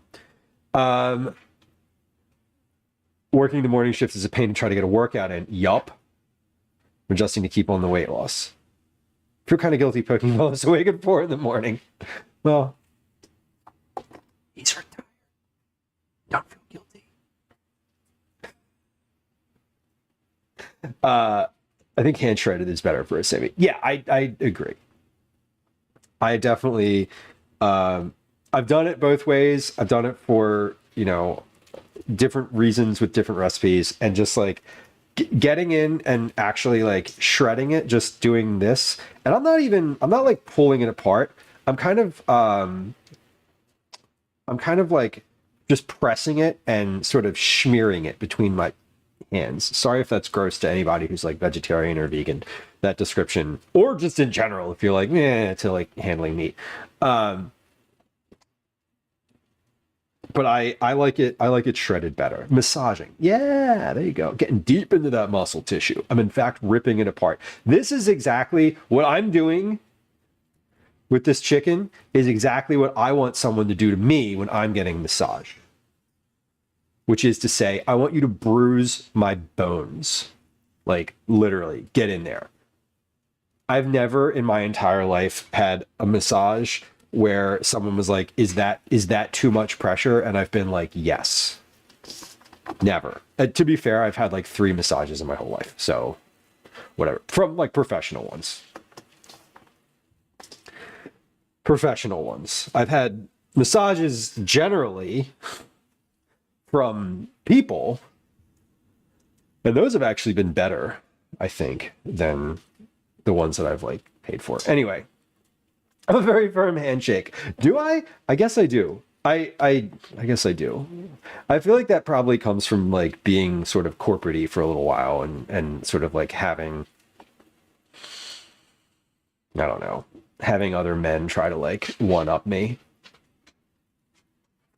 working the morning shift is a pain to try to get a workout in. Yup. Adjusting to keep on the weight loss. Feel kind of guilty poking Willis awake at 4 in the morning. Well, he's retired. Don't feel guilty. I think hand shredded is better for a semi. Yeah, I agree. I definitely, I've done it both ways. I've done it for, different reasons with different recipes, and just like getting in and actually like shredding it, just doing this. And I'm not like pulling it apart. I'm kind of like just pressing it and sort of smearing it between my hands. Sorry if that's gross to anybody who's like vegetarian or vegan, that description, or just in general, if you're like, to like handling meat. But I like it shredded better. Massaging. Yeah, there you go. Getting deep into that muscle tissue. I'm in fact ripping it apart. This is exactly what I'm doing with this chicken, is exactly what I want someone to do to me when I'm getting a massage. Which is to say, I want you to bruise my bones. Like, literally, get in there. I've never in my entire life had a massage where someone was like, is that too much pressure? And I've been like, yes. Never. To be fair, I've had like 3 massages in my whole life. So, whatever. From like professional ones. professional ones. I've had massages generally from people, and those have actually been better, I think, than the ones that I've like paid for. Anyway, a very firm handshake. Do I? I guess I do. I guess I do. I feel like that probably comes from like being sort of corporate-y for a little while and sort of like having, I don't know, having other men try to like one up me.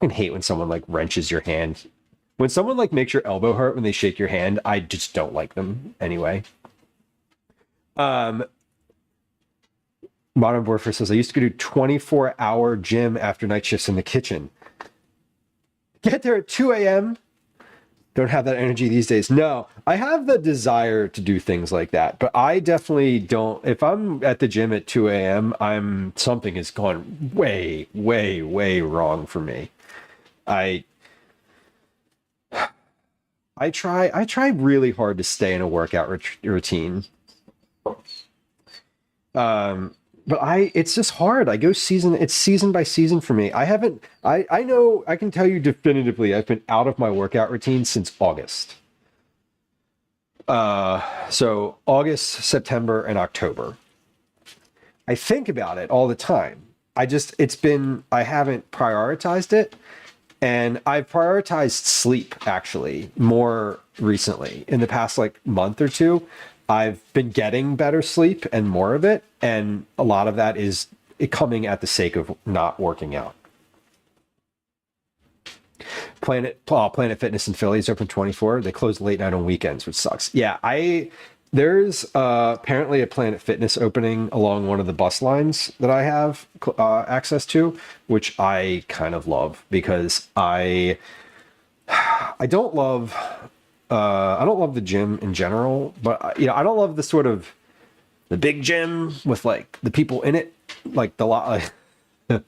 I hate when someone like wrenches your hand. When someone like makes your elbow hurt when they shake your hand, I just don't like them anyway. Modern Warfare says, I used to go do 24-hour gym after night shifts in the kitchen. Get there at 2 a.m. Don't have that energy these days. No, I have the desire to do things like that, but I definitely don't. If I'm at the gym at 2 a.m., something has gone way, way, way wrong for me. I try really hard to stay in a workout routine. But it's just hard. It's season by season for me. I know I can tell you definitively I've been out of my workout routine since August. So August, September, and October. I think about it all the time. I haven't prioritized it. And I've prioritized sleep actually more recently. In the past like month or two, I've been getting better sleep and more of it. And a lot of that is coming at the sake of not working out. Planet Fitness in Philly is open 24. They close late night on weekends, which sucks. Yeah, there's apparently a Planet Fitness opening along one of the bus lines that I have access to, which I kind of love because I don't love the gym in general, but I don't love the sort of the big gym with like the people in it, like the lot.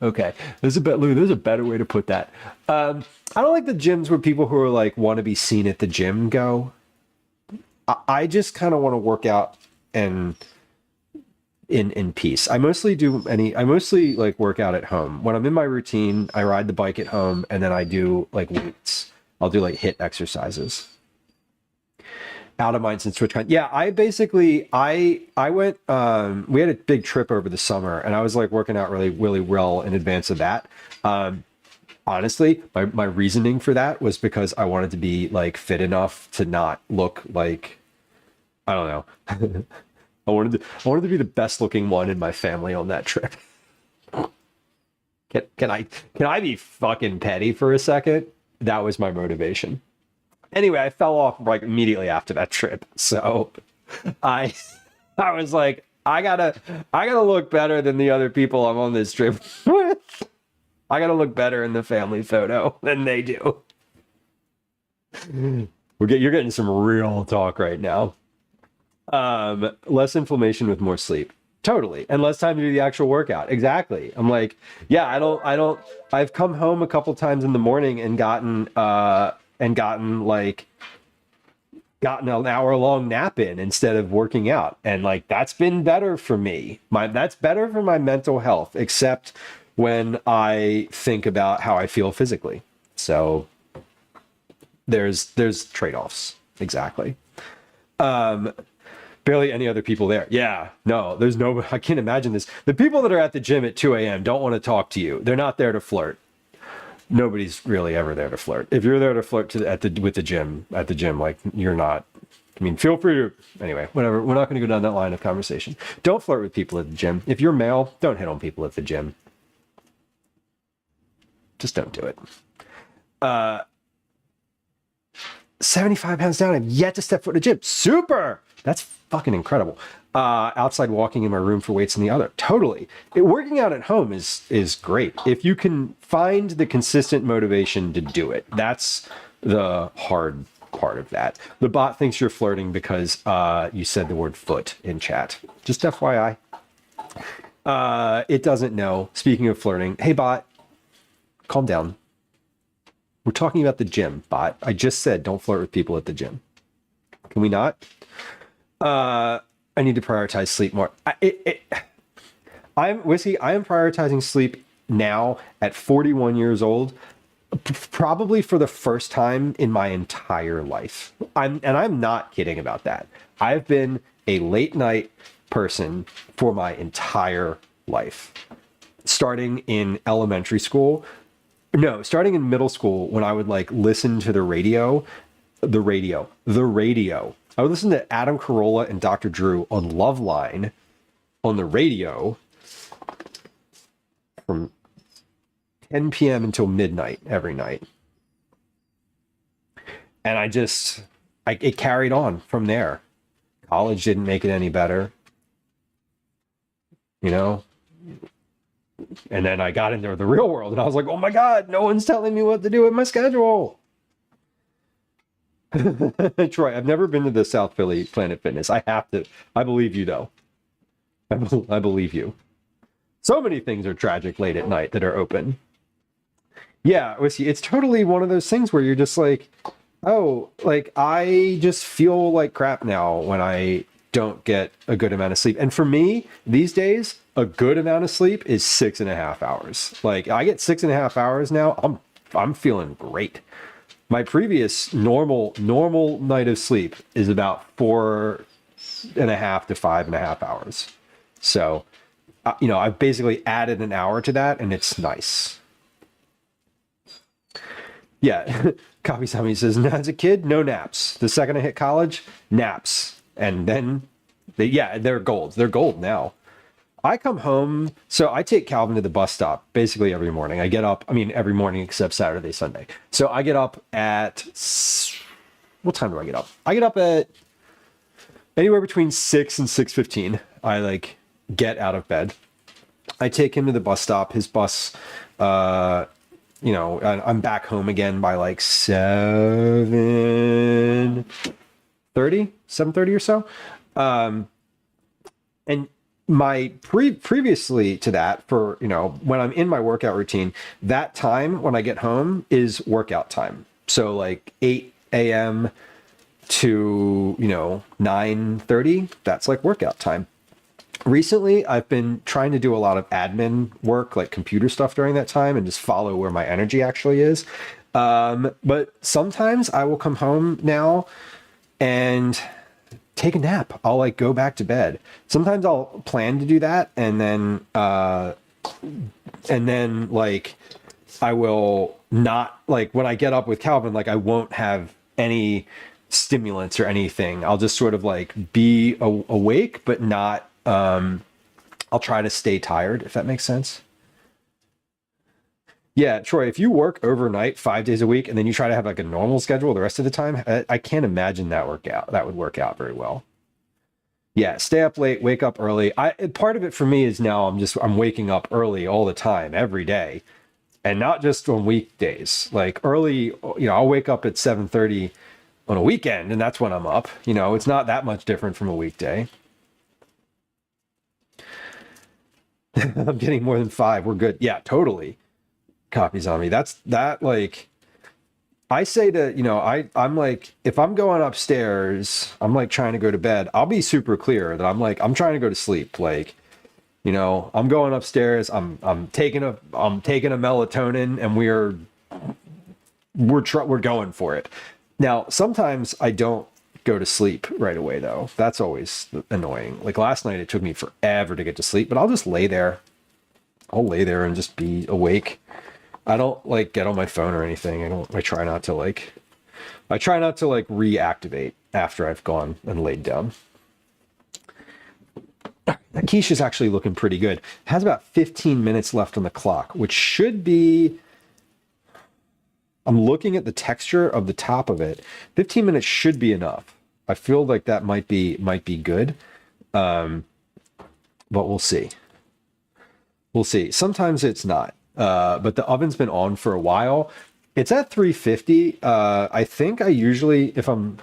Okay, there's a better way to put that. I don't like the gyms where people who are like want to be seen at the gym go. I just kind of want to work out and in peace. I mostly like work out at home. When I'm in my routine, I ride the bike at home and then I do like weights. I'll do like HIIT exercises. Out of mind since TwitchCon. Yeah, I went, we had a big trip over the summer and I was like working out really, really well in advance of that. Honestly, my reasoning for that was because I wanted to be like fit enough to not look like, I don't know. I wanted to be the best looking one in my family on that trip. Can I be fucking petty for a second? That was my motivation. Anyway, I fell off like immediately after that trip. So I was like, I gotta look better than the other people I'm on this trip with. I gotta look better in the family photo than they do. You're getting some real talk right now. Less inflammation with more sleep. Totally. And less time to do the actual workout. Exactly. I'm like, yeah, I've come home a couple times in the morning and gotten an hour-long nap in instead of working out. And like, that's been better for me. That's better for my mental health, except when I think about how I feel physically. So there's trade-offs. Exactly. Barely any other people there. Yeah, no, I can't imagine this. The people that are at the gym at 2 a.m. don't want to talk to you. They're not there to flirt. Nobody's really ever there to flirt. If you're there to flirt at the gym, like you're not. I mean, feel free to, anyway, whatever. We're not going to go down that line of conversation. Don't flirt with people at the gym. If you're male, don't hit on people at the gym. Just don't do it. 75 pounds down. I've yet to step foot in a gym. Super. That's fucking incredible. Outside walking in my room for weights in the other. Totally. Working out at home is great. If you can find the consistent motivation to do it. That's the hard part of that. The bot thinks you're flirting because you said the word foot in chat. Just FYI. It doesn't know. Speaking of flirting. Hey, bot. Calm down. We're talking about the gym, bot. I just said don't flirt with people at the gym. Can we not? I need to prioritize sleep more. I am prioritizing sleep now at 41 years old, probably for the first time in my entire life. I'm not kidding about that. I've been a late night person for my entire life. Starting in elementary school, no, starting in middle school when I would like listen to the radio. I would listen to Adam Carolla and Dr. Drew on Loveline on the radio from 10 p.m. until midnight every night. And it carried on from there. College didn't make it any better, you know? And then I got into the real world and I was like, oh my God, no one's telling me what to do with my schedule. Troy, I've never been to the South Philly Planet Fitness. I have to. I believe you, though. I believe you. So many things are tragic late at night that are open. Yeah, it's totally one of those things where you're just like, oh, like I just feel like crap now when I don't get a good amount of sleep. And for me, these days, a good amount of sleep is 6.5 hours. Like I get 6.5 hours now. I'm feeling great. My previous normal night of sleep is about 4.5 to 5.5 hours. So, I've basically added an hour to that, and it's nice. Yeah, Coffee Sammy says, as a kid, no naps. The second I hit college, naps, and then they're gold. They're gold now. I come home, so I take Calvin to the bus stop basically every morning. I get up, every morning except Saturday, Sunday. So I get up at, what time do I get up? I get up at anywhere between 6 and 6:15. I get out of bed. I take him to the bus stop. His bus, I'm back home again by 7:30 or so. And my previously to that, for when I'm in my workout routine, that time when I get home is workout time. So 8 a.m. to 9:30, that's workout time. Recently, I've been trying to do a lot of admin work, like computer stuff during that time, and just follow where my energy actually is. But sometimes I will come home now and take a nap. I'll go back to bed. Sometimes I'll plan to do that, and then I will not, when I get up with Calvin, I won't have any stimulants or anything. I'll just sort of be awake, but not. I'll try to stay tired, if that makes sense. Yeah, Troy, if you work overnight 5 days a week and then you try to have a normal schedule the rest of the time, I can't imagine that would work out very well. Yeah, stay up late, wake up early. Part of it for me is now I'm waking up early all the time, every day, and not just on weekdays. Early, I'll wake up at 7:30 on a weekend, and that's when I'm up. It's not that much different from a weekday. I'm getting more than 5. We're good. Yeah, totally. Copies on me. I say to, I'm if I'm going upstairs, I'm trying to go to bed, I'll be super clear that I'm trying to go to sleep. I'm going upstairs, I'm taking a melatonin, and we're going for it. Now, sometimes I don't go to sleep right away, though. That's always annoying. Last night, it took me forever to get to sleep, but I'll just lay there. I'll lay there and just be awake. I don't get on my phone or anything. I try not to reactivate after I've gone and laid down. That quiche is actually looking pretty good. It has about 15 minutes left on the clock, which should be, I'm looking at the texture of the top of it. 15 minutes should be enough. I feel like that might be good. But we'll see. We'll see. Sometimes it's not. But the oven's been on for a while. It's at 350. I think I usually, if I'm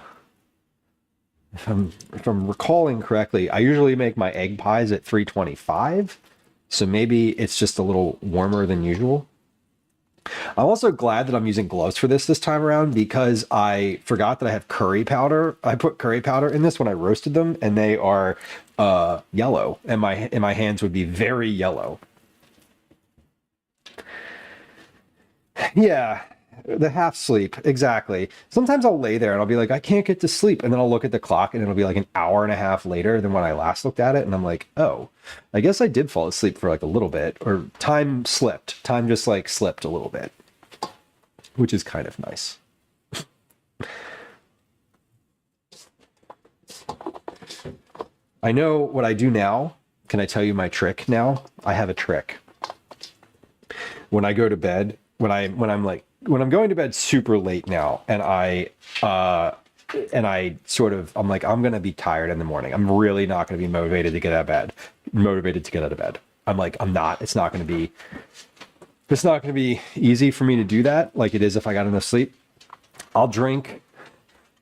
recalling correctly, I usually make my egg pies at 325. So maybe it's just a little warmer than usual. I'm also glad that I'm using gloves for this time around, because I forgot that I have curry powder. I put curry powder in this when I roasted them, and they are yellow, and my hands would be very yellow. Yeah, the half sleep, exactly. Sometimes I'll lay there and I'll be like, I can't get to sleep, and then I'll look at the clock and it'll be like an hour and a half later than when I last looked at it, and I'm like, oh, I guess I did fall asleep for like a little bit, or time slipped. Time just like slipped a little bit, which is kind of nice. I know what I do now. Can I tell you my trick now? I have a trick. When I go to bed, when I'm going to bed super late now, and I'm like, I'm gonna be tired in the morning. I'm really not gonna be motivated to get out of bed. I'm like, I'm not. It's not gonna be easy for me to do that like it is if I got enough sleep. I'll drink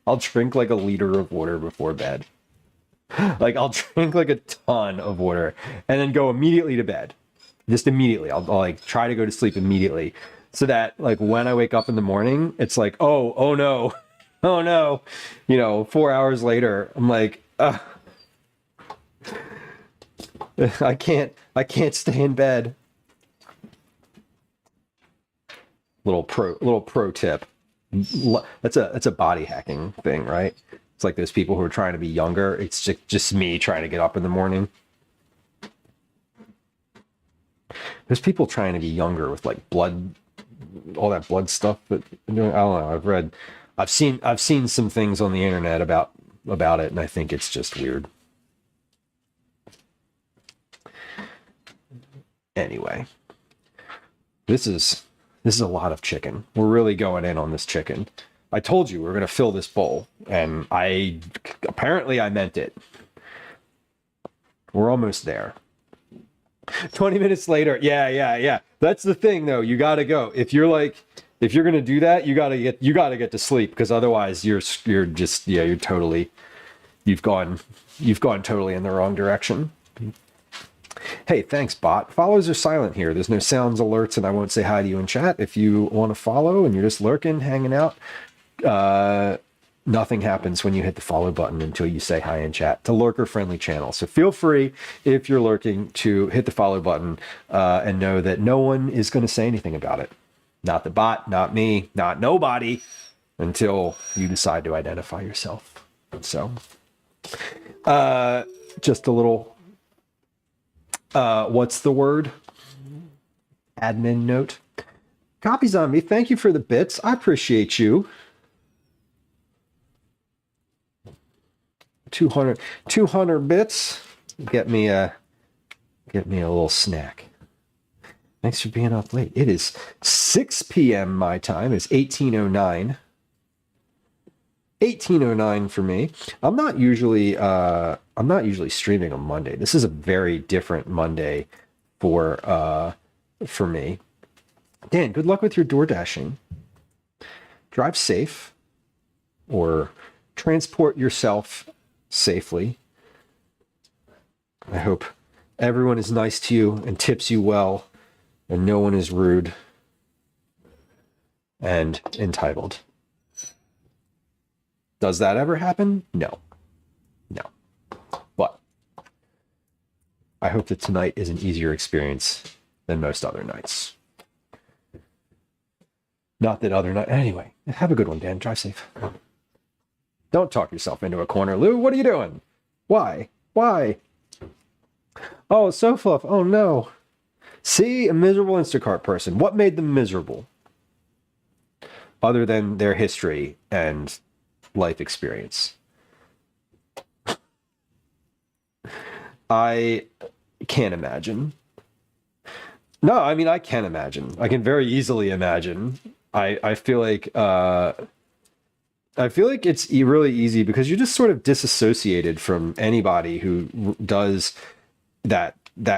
like a liter of water before bed. Like I'll drink like a ton of water and then go immediately to bed. Just immediately. I'll like try to go to sleep immediately, so that like when I wake up in the morning, it's like, oh no, oh no. 4 hours later, I'm like, I can't stay in bed. Little pro tip. That's a body hacking thing, right? It's like those people who are trying to be younger. It's just me trying to get up in the morning. There's people trying to be younger with like blood, all that blood stuff. But I don't know. I've seen some things on the internet about it, and I think it's just weird. Anyway, this is a lot of chicken. We're really going in on this chicken. I told you we were going to fill this bowl, and apparently I meant it. We're almost there. 20 minutes later. Yeah. That's the thing though. You got to go. If you're going to do that, you got to get to sleep, because otherwise you've gone totally in the wrong direction. Hey, thanks, bot. Follows are silent here. There's no sounds, alerts, and I won't say hi to you in chat. If you want to follow and you're just lurking, hanging out, nothing happens when you hit the follow button until you say hi in chat. It's a lurker-friendly channel, so feel free, if you're lurking, to hit the follow button and know that no one is going to say anything about it. Not the bot, not me, not nobody, until you decide to identify yourself. So, just a little... what's the word? Admin note. Copy Zombie, thank you for the bits. I appreciate you. 200 bits. Get me a little snack. Thanks for being up late. It is 6 p.m. my time. It's 18:09. 18:09 for me. I'm not usually streaming on Monday. This is a very different Monday for me. Dan, good luck with your door dashing. Drive safe, or transport yourself safely. I hope everyone is nice to you and tips you well, and no one is rude and entitled. Does that ever happen? No. But I hope that tonight is an easier experience than most other nights. Not that other night. Anyway, have a good one, Dan. Drive safe. Don't talk yourself into a corner, Lou. What are you doing? Why? Oh, so fluff. Oh, no. See, a miserable Instacart person. What made them miserable? Other than their history and life experience. I can't imagine. No, I mean, I can imagine. I can very easily imagine. I feel like it's really easy, because you're just sort of disassociated from anybody who does that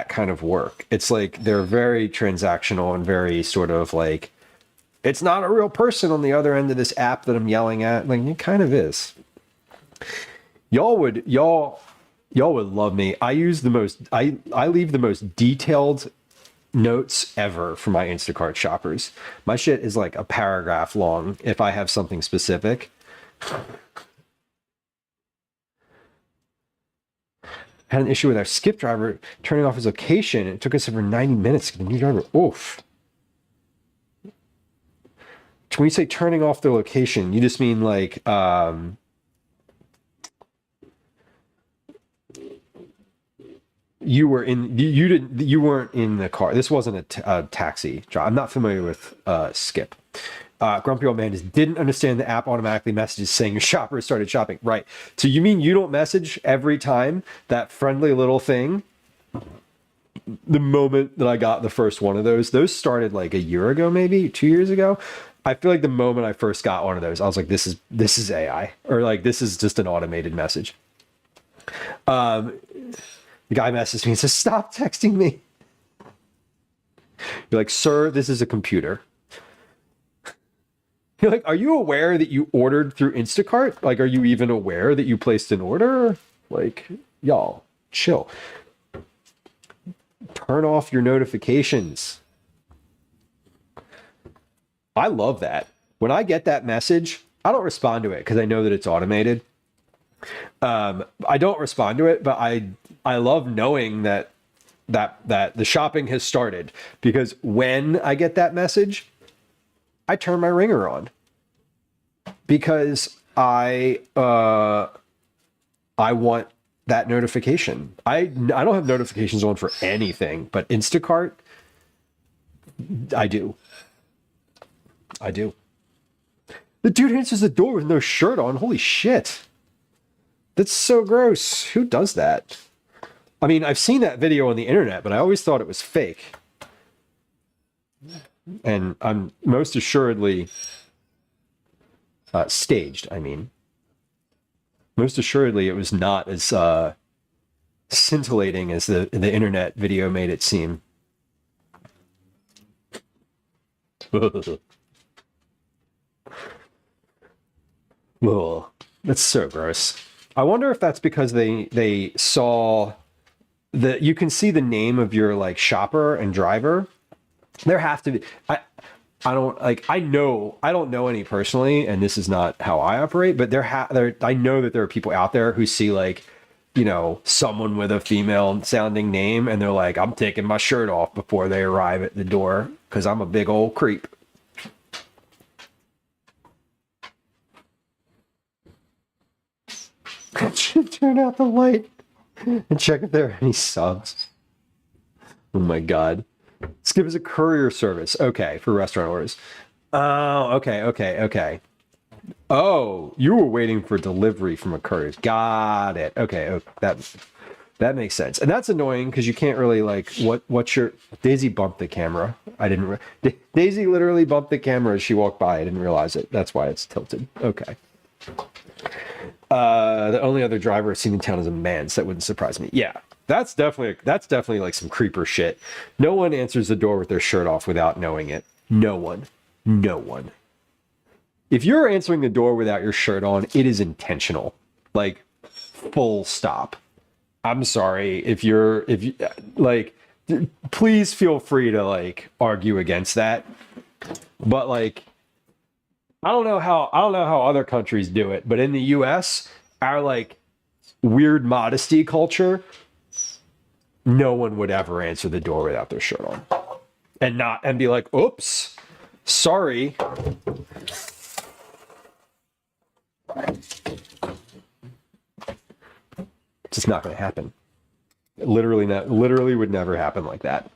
kind of work. It's like they're very transactional and very sort of like, it's not a real person on the other end of this app that I'm yelling at. Like, it kind of is. Y'all would love me. I leave the most detailed notes ever for my Instacart shoppers. My shit is like a paragraph long if I have something specific. Had an issue with our skip driver turning off his location. It took us over 90 minutes to get a new driver. Oof. When you say turning off their location, you just mean like you weren't in the car. This wasn't a taxi drive. I'm not familiar with Skip. Grumpy old man just didn't understand the app automatically messages saying your shopper started shopping. Right. So you mean you don't message every time that friendly little thing? The moment that I got the first one of those started like a year ago, maybe 2 years ago. I feel like the moment I first got one of those, I was like, this is AI, or like this is just an automated message. The guy messages me and says, stop texting me. You're like, sir, this is a computer. You're like, are you aware that you ordered through Instacart? Like, are you even aware that you placed an order? Like, y'all, chill. Turn off your notifications. I love that. When I get that message, I don't respond to it because I know that it's automated. I don't respond to it, but I love knowing that the shopping has started, because when I get that message, I turn my ringer on because I want that notification. I don't have notifications on for anything, but Instacart, I do. The dude answers the door with no shirt on. Holy shit. That's so gross. Who does that? I mean, I've seen that video on the internet, but I always thought it was fake. And I'm most assuredly staged, I mean. Most assuredly, it was not as scintillating as the internet video made it seem. Oh, that's so gross. I wonder if that's because they saw that you can see the name of your like shopper and driver. There have to be. I don't know any personally, and this is not how I operate. But I know that there are people out there who see like, you know, someone with a female sounding name, and they're like, I'm taking my shirt off before they arrive at the door because I'm a big old creep. Turn out the light and check if there are any subs. Oh my god. Skip is a courier service. Okay, for restaurant orders. Oh, okay. Oh, you were waiting for delivery from a courier. Got it. Okay, that makes sense. And that's annoying because you can't really like what's your Daisy bumped the camera. Daisy literally bumped the camera as she walked by. I didn't realize it. That's why it's tilted. Okay. The only other driver I've seen in town is a man, so that wouldn't surprise me. Yeah, that's definitely like some creeper shit. No one answers the door with their shirt off without knowing it. No one. If you're answering the door without your shirt on, it is intentional. Like, full stop. I'm sorry if you like, please feel free to like argue against that. But like, I don't know how other countries do it, but in the US, our like weird modesty culture, no one would ever answer the door without their shirt on. And be like, oops, sorry. It's just not gonna happen. Literally would never happen like that.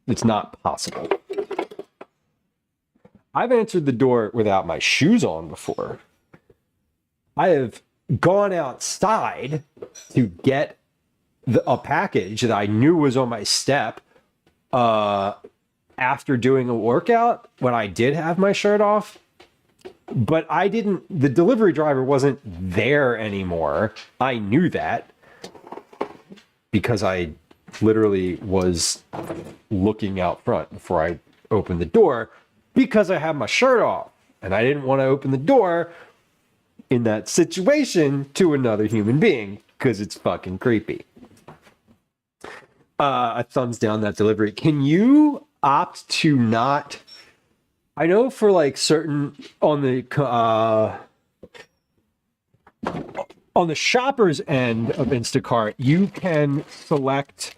It's not possible. I've answered the door without my shoes on before. I have gone outside to get a package that I knew was on my step after doing a workout when I did have my shirt off. But the delivery driver wasn't there anymore. I knew that because I literally was looking out front before I opened the door. Because I had my shirt off and I didn't want to open the door in that situation to another human being because it's fucking creepy. A thumbs down that delivery. Can you opt to not? I know for like certain on the On the shopper's end of Instacart, you can select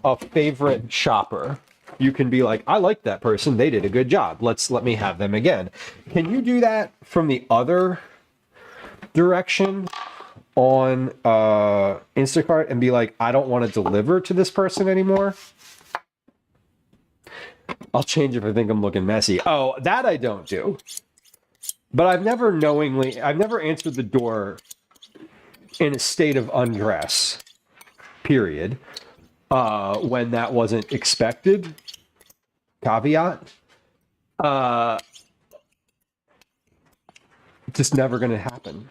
a favorite shopper. You can be like, I like that person. They did a good job. Let me have them again. Can you do that from the other direction on Instacart and be like, I don't want to deliver to this person anymore? I'll change if I think I'm looking messy. Oh, that I don't do. But I've never answered the door in a state of undress, period, when that wasn't expected. Caveat. Just never going to happen.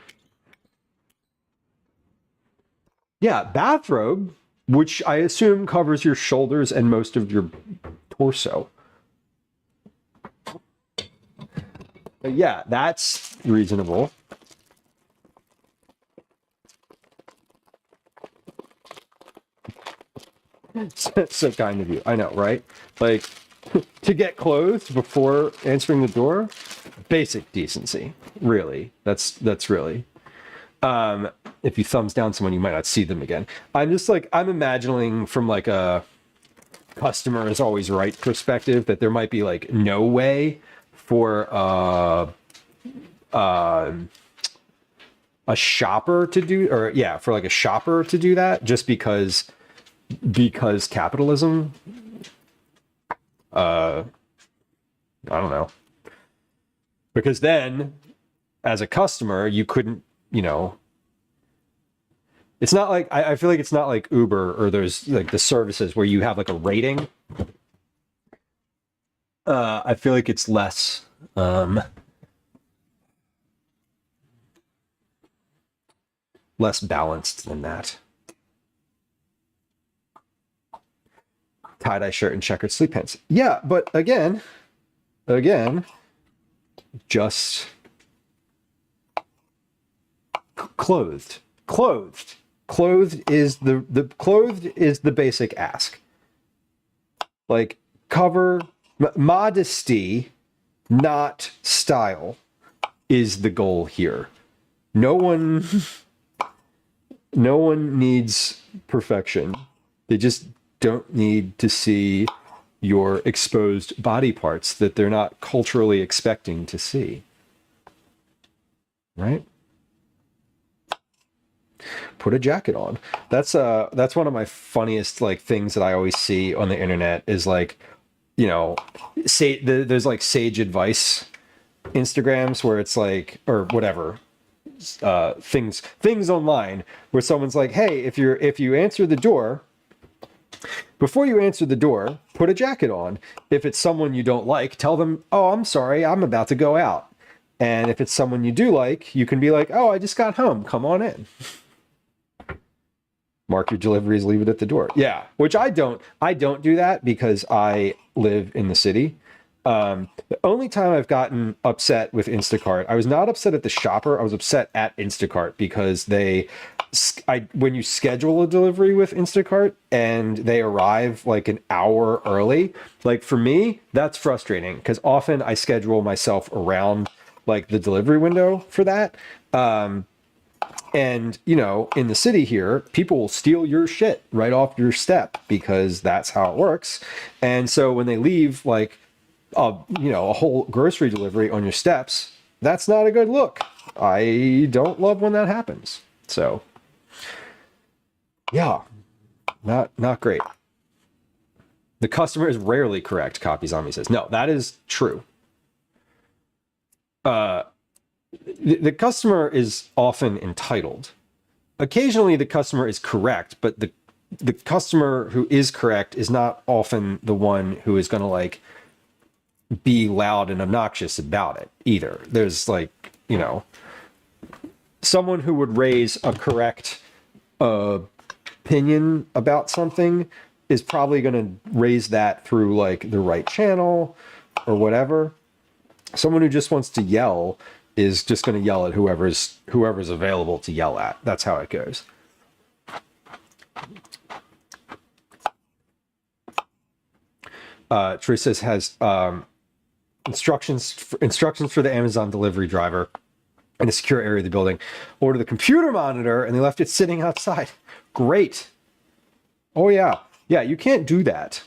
Yeah, bathrobe, which I assume covers your shoulders and most of your torso. Yeah, that's reasonable. So kind of you. I know, right? Like, to get clothed before answering the door, basic decency. Really. That's really. If you thumbs down someone, you might not see them again. I'm imagining from like a customer is always right perspective that there might be like no way for a shopper to do, or yeah, for like a shopper to do that just because capitalism. I don't know. Because then as a customer, you couldn't, it's not like, I feel like it's not like Uber or there's like the services where you have like a rating. I feel like it's less, less balanced than that. Tie-dye shirt and checkered sleep pants. Yeah, but again, just clothed is the basic ask. Like modesty, not style, is the goal here. No one needs perfection. They just don't need to see your exposed body parts that they're not culturally expecting to see. Right? Put a jacket on. That's one of my funniest like things that I always see on the internet is like, there's like sage advice Instagrams where it's like, or whatever, things online where someone's like, hey, if you answer the door, before you answer the door, put a jacket on. If it's someone you don't like, tell them, oh, I'm sorry, I'm about to go out. And if it's someone you do like, you can be like, oh, I just got home, come on in. Mark your deliveries, leave it at the door. Yeah, which I don't do that because I live in the city. The only time I've gotten upset with Instacart, I was not upset at the shopper, I was upset at Instacart because when you schedule a delivery with Instacart and they arrive like an hour early, like for me, that's frustrating because often I schedule myself around like the delivery window for that. And, in the city here, people will steal your shit right off your step because that's how it works. And so when they leave like, a whole grocery delivery on your steps, that's not a good look. I don't love when that happens. So, yeah, not great. The customer is rarely correct, Copy Zombie says. No, that is true. The customer is often entitled. Occasionally the customer is correct, but the customer who is correct is not often the one who is going to like be loud and obnoxious about it either. There's like, someone who would raise a correct opinion about something is probably going to raise that through like the right channel or whatever. Someone who just wants to yell is just going to yell at whoever's available to yell at. That's how it goes. Teresa has instructions for the Amazon delivery driver. in a secure area of the building, order the computer monitor, and they left it sitting outside. Great. Oh, yeah. Yeah, you can't do that.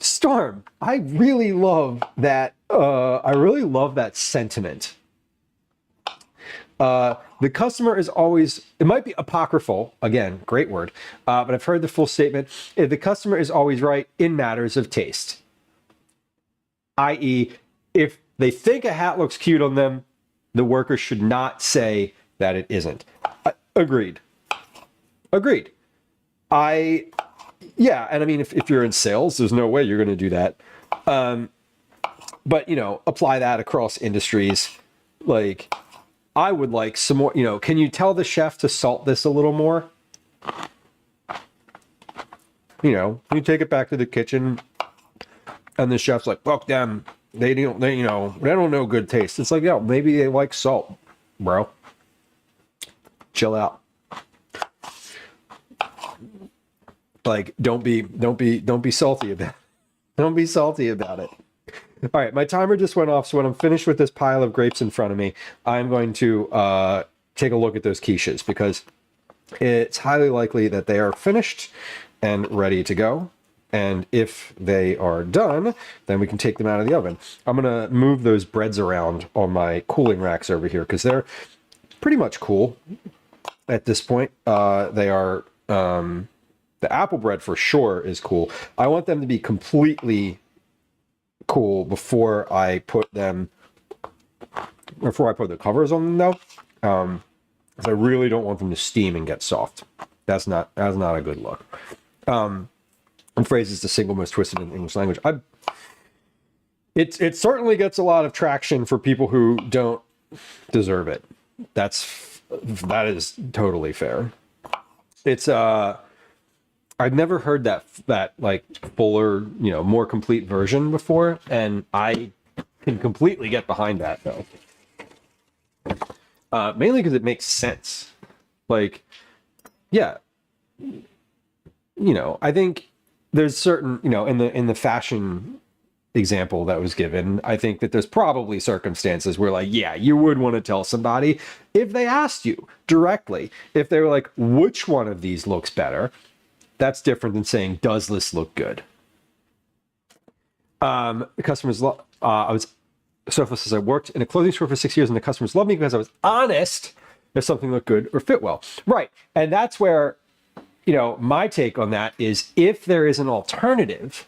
Storm, I really love that. I really love that sentiment. The customer is always, it might be apocryphal, again, great word, but I've heard the full statement. The customer is always right in matters of taste. I.e., if they think a hat looks cute on them, the worker should not say that it isn't. Agreed. Agreed. Yeah, and I mean, if you're in sales, there's no way you're going to do that. But, you know, apply that across industries. Like, I would like some more, you know, can you tell the chef to salt this a little more? You know, you take it back to the kitchen and the chef's like, fuck them. They don't know good taste. It's like, yeah, maybe they like salt, bro. Chill out. Like, don't be salty about it. Don't be salty about it. All right, my timer just went off, so when I'm finished with this pile of grapes in front of me, I'm going to take a look at those quiches, because it's highly likely that they are finished and ready to go. And if they are done, then we can take them out of the oven. I'm going to move those breads around on my cooling racks over here, because they're pretty much cool at this point. They are, the apple bread for sure is cool. I want them to be completely cool before I put the covers on them, though. 'Cause I really don't want them to steam and get soft. That's not a good look. And phrase is the single most twisted in the English language. It certainly gets a lot of traction for people who don't deserve it. That is totally fair. It's I've never heard that like fuller, you know, more complete version before, and I can completely get behind that, though. Mainly because it makes sense. Like, yeah, you know, I think there's certain, you know, in the fashion example that was given, I think that there's probably circumstances where, like, yeah, you would want to tell somebody if they asked you directly, if they were like, which one of these looks better. That's different than saying, does this look good? The customers, Sofa says, I worked in a clothing store for 6 years, and the customers loved me because I was honest if something looked good or fit well. Right. And that's where, you know, my take on that is, if there is an alternative,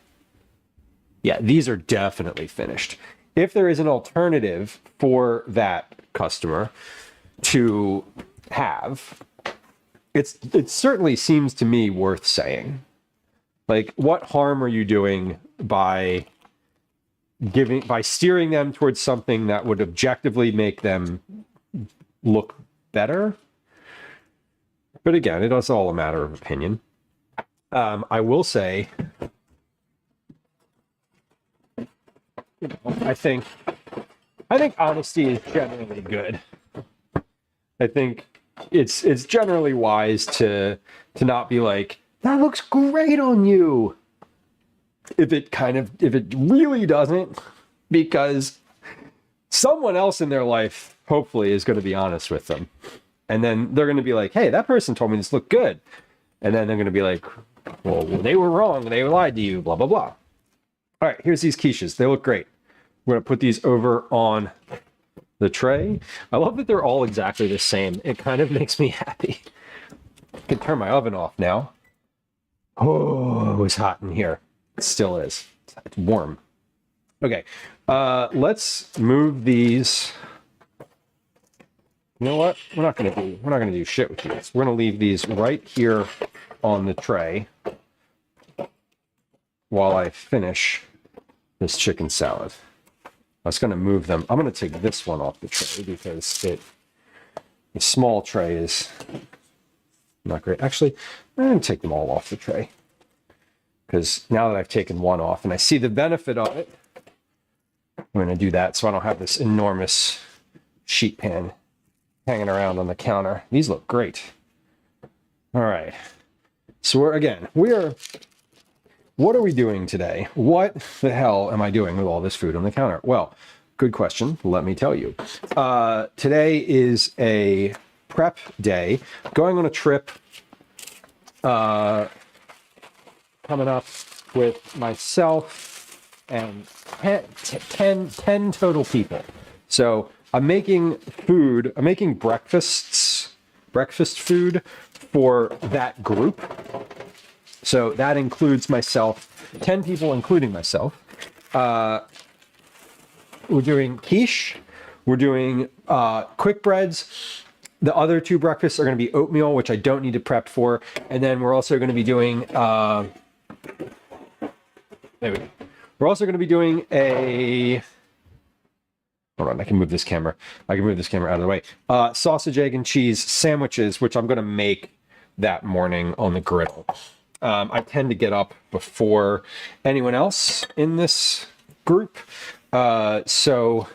yeah, these are definitely finished. If there is an alternative for that customer to have, it certainly seems to me worth saying. Like, what harm are you doing by steering them towards something that would objectively make them look better? But again, it's all a matter of opinion. I will say, you know, I think honesty is generally good. I think it's generally wise to not be like, that looks great on you, if it really doesn't, because someone else in their life hopefully is going to be honest with them, and then they're going to be like, hey, that person told me this looked good, and then they're going to be like, well, they were wrong, they lied to you, blah blah blah. All right, here's these quiches. They look great. We're going to put these over on the tray. I love that they're all exactly the same. It kind of makes me happy. I can turn my oven off now. Oh, it was hot in here. It still is. It's warm. Okay, let's move these. You know what? We're not gonna do shit with these. We're gonna leave these right here on the tray while I finish this chicken salad. I was gonna move them. I'm gonna take this one off the tray because the small tray is not great. Actually, I'm gonna take them all off the tray, because now that I've taken one off and I see the benefit of it, I'm gonna do that so I don't have this enormous sheet pan hanging around on the counter. These look great. All right. So we're what are we doing today? What the hell am I doing with all this food on the counter? Well, good question. Let me tell you. Today is a prep day. Going on a trip coming up with myself and 10 total people. So I'm making food. I'm making breakfast food for that group. So that includes myself, 10 people, including myself. We're doing quiche. We're doing quick breads. The other two breakfasts are going to be oatmeal, which I don't need to prep for. And then we're also going to be doing, we're also going to be doing a, hold on, I can move this camera. I can move this camera out of the way. Sausage, egg, and cheese sandwiches, which I'm going to make that morning on the griddle. I tend to get up before anyone else in this group. So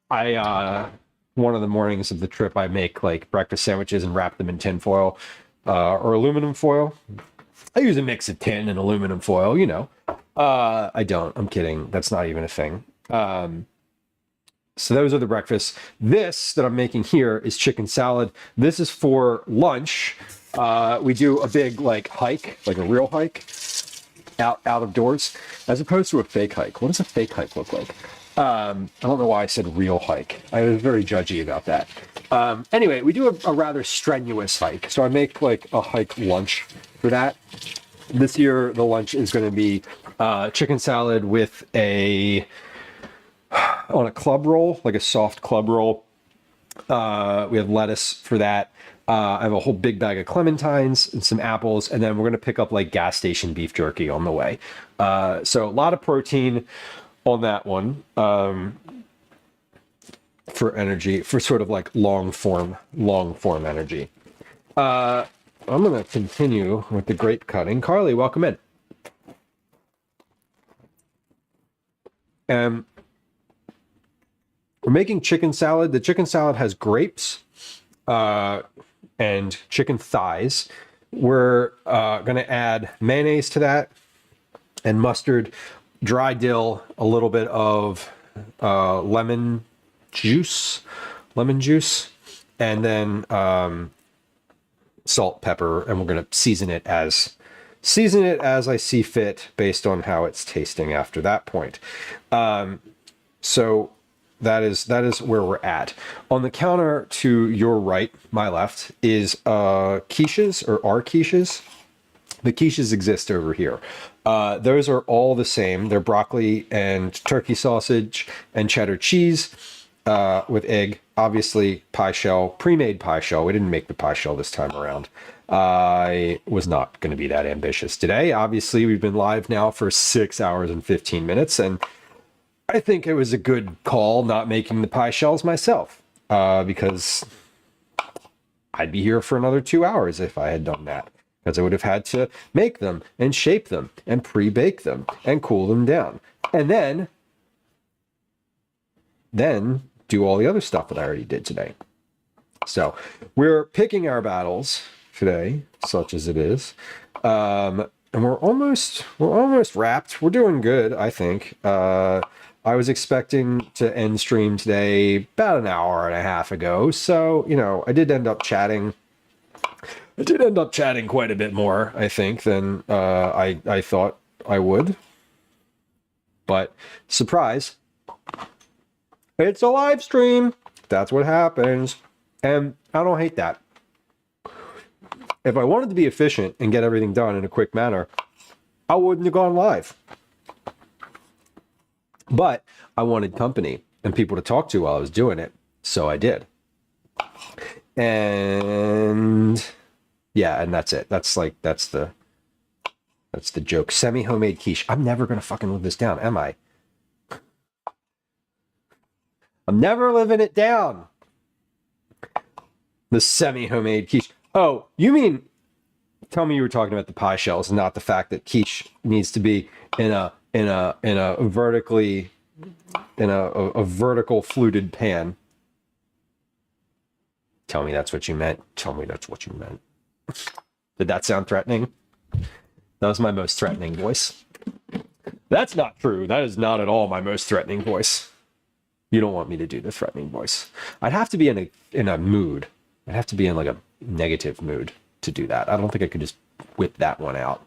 one of the mornings of the trip, I make like breakfast sandwiches and wrap them in tin foil or aluminum foil. I use a mix of tin and aluminum foil, you know. I don't. I'm kidding. That's not even a thing. So those are the breakfasts. This that I'm making here is chicken salad. This is for lunch. We do a big like hike, like a real hike, out of doors, as opposed to a fake hike. What does a fake hike look like? I don't know why I said real hike. I was very judgy about that. Anyway, we do a rather strenuous hike. So I make like a hike lunch for that. This year, the lunch is going to be chicken salad with on a club roll, like a soft club roll. We have lettuce for that. I have a whole big bag of clementines and some apples, and then we're going to pick up like gas station beef jerky on the way. So a lot of protein on that one for energy, for sort of like long form energy. I'm going to continue with the grape cutting. Carly, welcome in. We're making chicken salad. The chicken salad has grapes and chicken thighs. We're going to add mayonnaise to that and mustard, dry dill, a little bit of lemon juice, and then salt, pepper, and we're going to season it as I see fit based on how it's tasting after that point. So that is where we're at. On the counter to your right, my left, is quiches, or our quiches. The quiches exist over here. Those are all the same. They're broccoli and turkey sausage and cheddar cheese with egg. Obviously, pie shell, pre-made pie shell. We didn't make the pie shell this time around. I was not going to be that ambitious today. Obviously, we've been live now for 6 hours and 15 minutes, and I think it was a good call not making the pie shells myself, because I'd be here for another 2 hours if I had done that, because I would have had to make them and shape them and pre-bake them and cool them down, and then do all the other stuff that I already did today. So we're picking our battles today, such as it is. And we're almost wrapped. We're doing good, I think. I was expecting to end stream today about an hour and a half ago. So, you know, I did end up chatting quite a bit more, I think, than I thought I would. But surprise, it's a live stream. That's what happens. And I don't hate that. If I wanted to be efficient and get everything done in a quick manner, I wouldn't have gone live. But I wanted company and people to talk to while I was doing it, so I did. And yeah, and that's it. That's the joke. Semi-homemade quiche. I'm never gonna fucking live this down, am I? I'm never living it down. The semi-homemade quiche. Oh, you mean, tell me you were talking about the pie shells, not the fact that quiche needs to be in a vertical fluted pan. Tell me that's what you meant. Tell me that's what you meant. Did that sound threatening? That was my most threatening voice. That's not true. That is not at all my most threatening voice. You don't want me to do the threatening voice. I'd have to be in a mood. I'd have to be in like a negative mood to do that. I don't think I could just whip that one out.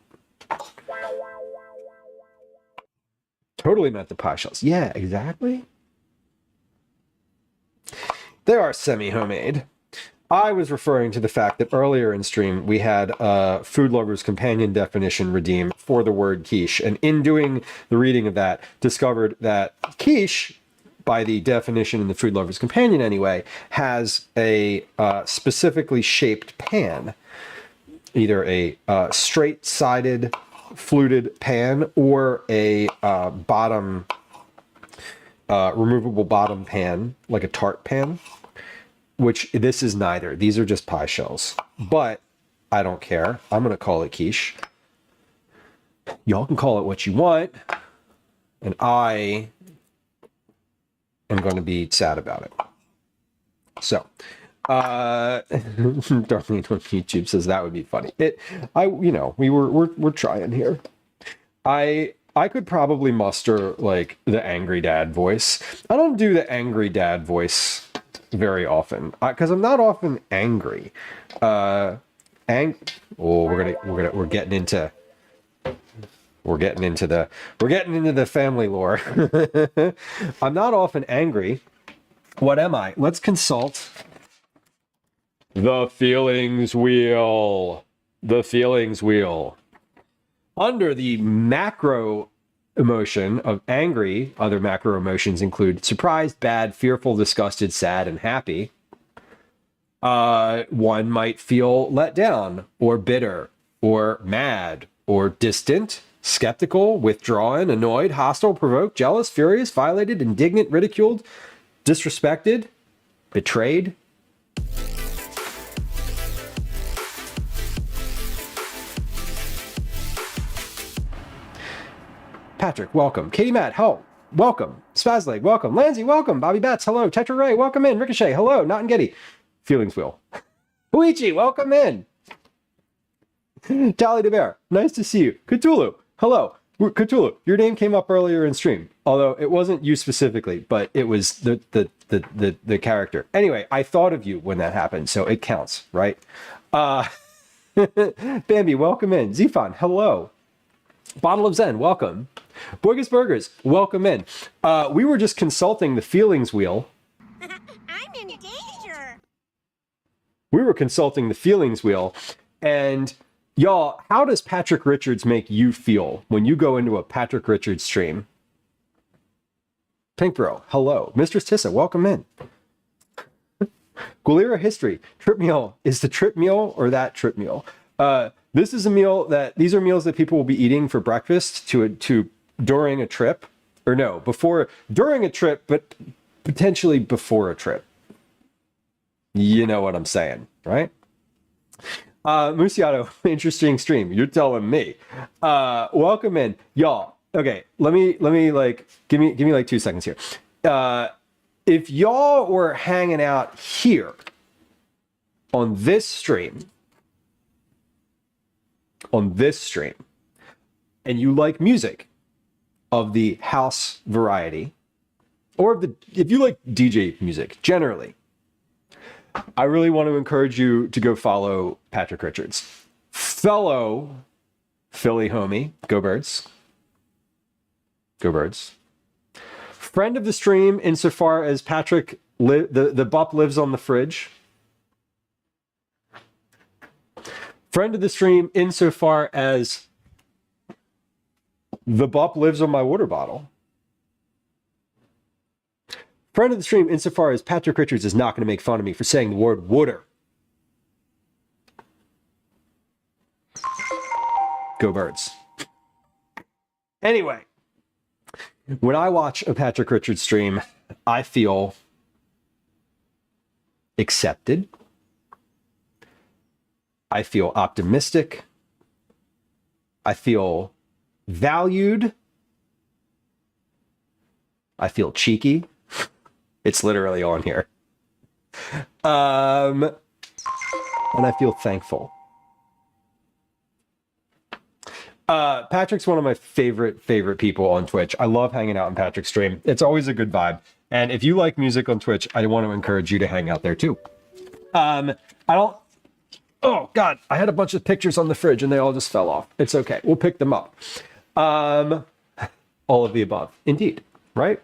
Totally meant the pie shells. Yeah, exactly. They are semi-homemade. I was referring to the fact that earlier in stream we had a Food Lover's Companion definition redeem for the word quiche. And in doing the reading of that, discovered that quiche, by the definition in the Food Lover's Companion anyway, has a specifically shaped pan. Either a straight-sided fluted pan or a removable bottom pan, like a tart pan, which this is neither. These are just pie shells. But I don't care. I'm going to call it quiche. Y'all can call it what you want. And I am going to be sad about it. So, Darlene on YouTube says that would be funny. We're trying here. I could probably muster like the angry dad voice. I don't do the angry dad voice very often because I'm not often angry. We're getting into the family lore. I'm not often angry. What am I? Let's consult the feelings wheel. The feelings wheel. Under the macro emotion of angry, other macro emotions include surprised, bad, fearful, disgusted, sad, and happy. One might feel let down, or bitter, or mad, or distant, skeptical, withdrawn, annoyed, hostile, provoked, jealous, furious, violated, indignant, ridiculed, disrespected, betrayed. Patrick, welcome. Katie Matt, welcome. Spazleg, welcome. Lanzi, welcome. Bobby Bats, hello. Tetra Ray, welcome in. Ricochet, hello. Not and Getty. Feelings Wheel. Luigi, welcome in. Tally de Bear, nice to see you. Cthulhu, hello. Cthulhu, your name came up earlier in stream, although it wasn't you specifically, but it was the character. Anyway, I thought of you when that happened, so it counts, right? Bambi, welcome in. Zifan, hello. Bottle of Zen, welcome. Boygus Burgers, welcome in. We were just consulting the feelings wheel. I'm in danger. We were consulting the feelings wheel, and y'all, how does Patrick Richards make you feel when you go into a Patrick Richards stream? Pink Bro, hello. Mistress Tissa, welcome in. Gulira History, trip meal. Is the trip meal or that trip meal? This is a meal these are meals that people will be eating for breakfast to during a trip, or no, during a trip, but potentially before a trip. You know what I'm saying, right? Musiato, interesting stream. You're telling me. Welcome in, y'all. Okay, let me like give me like 2 seconds here. If y'all were hanging out here on this stream, and you like music of the house variety, or if you like DJ music generally, I really want to encourage you to go follow Patrick Richards, fellow Philly homie. Go Birds. Go Birds. Friend of the stream insofar as Patrick, the Bup lives on the fridge. Friend of the stream insofar as the Bup lives on my water bottle. Friend of the stream insofar as Patrick Richards is not going to make fun of me for saying the word water. Go Birds. Anyway, when I watch a Patrick Richards stream, I feel accepted. I feel optimistic. I feel valued. I feel cheeky. It's literally on here. And I feel thankful. Patrick's one of my favorite people on Twitch. I love hanging out in Patrick's stream. It's always a good vibe. And if you like music on Twitch, I want to encourage you to hang out there too. I don't. Oh God, I had a bunch of pictures on the fridge and they all just fell off. It's okay. We'll pick them up. All of the above, indeed. Right.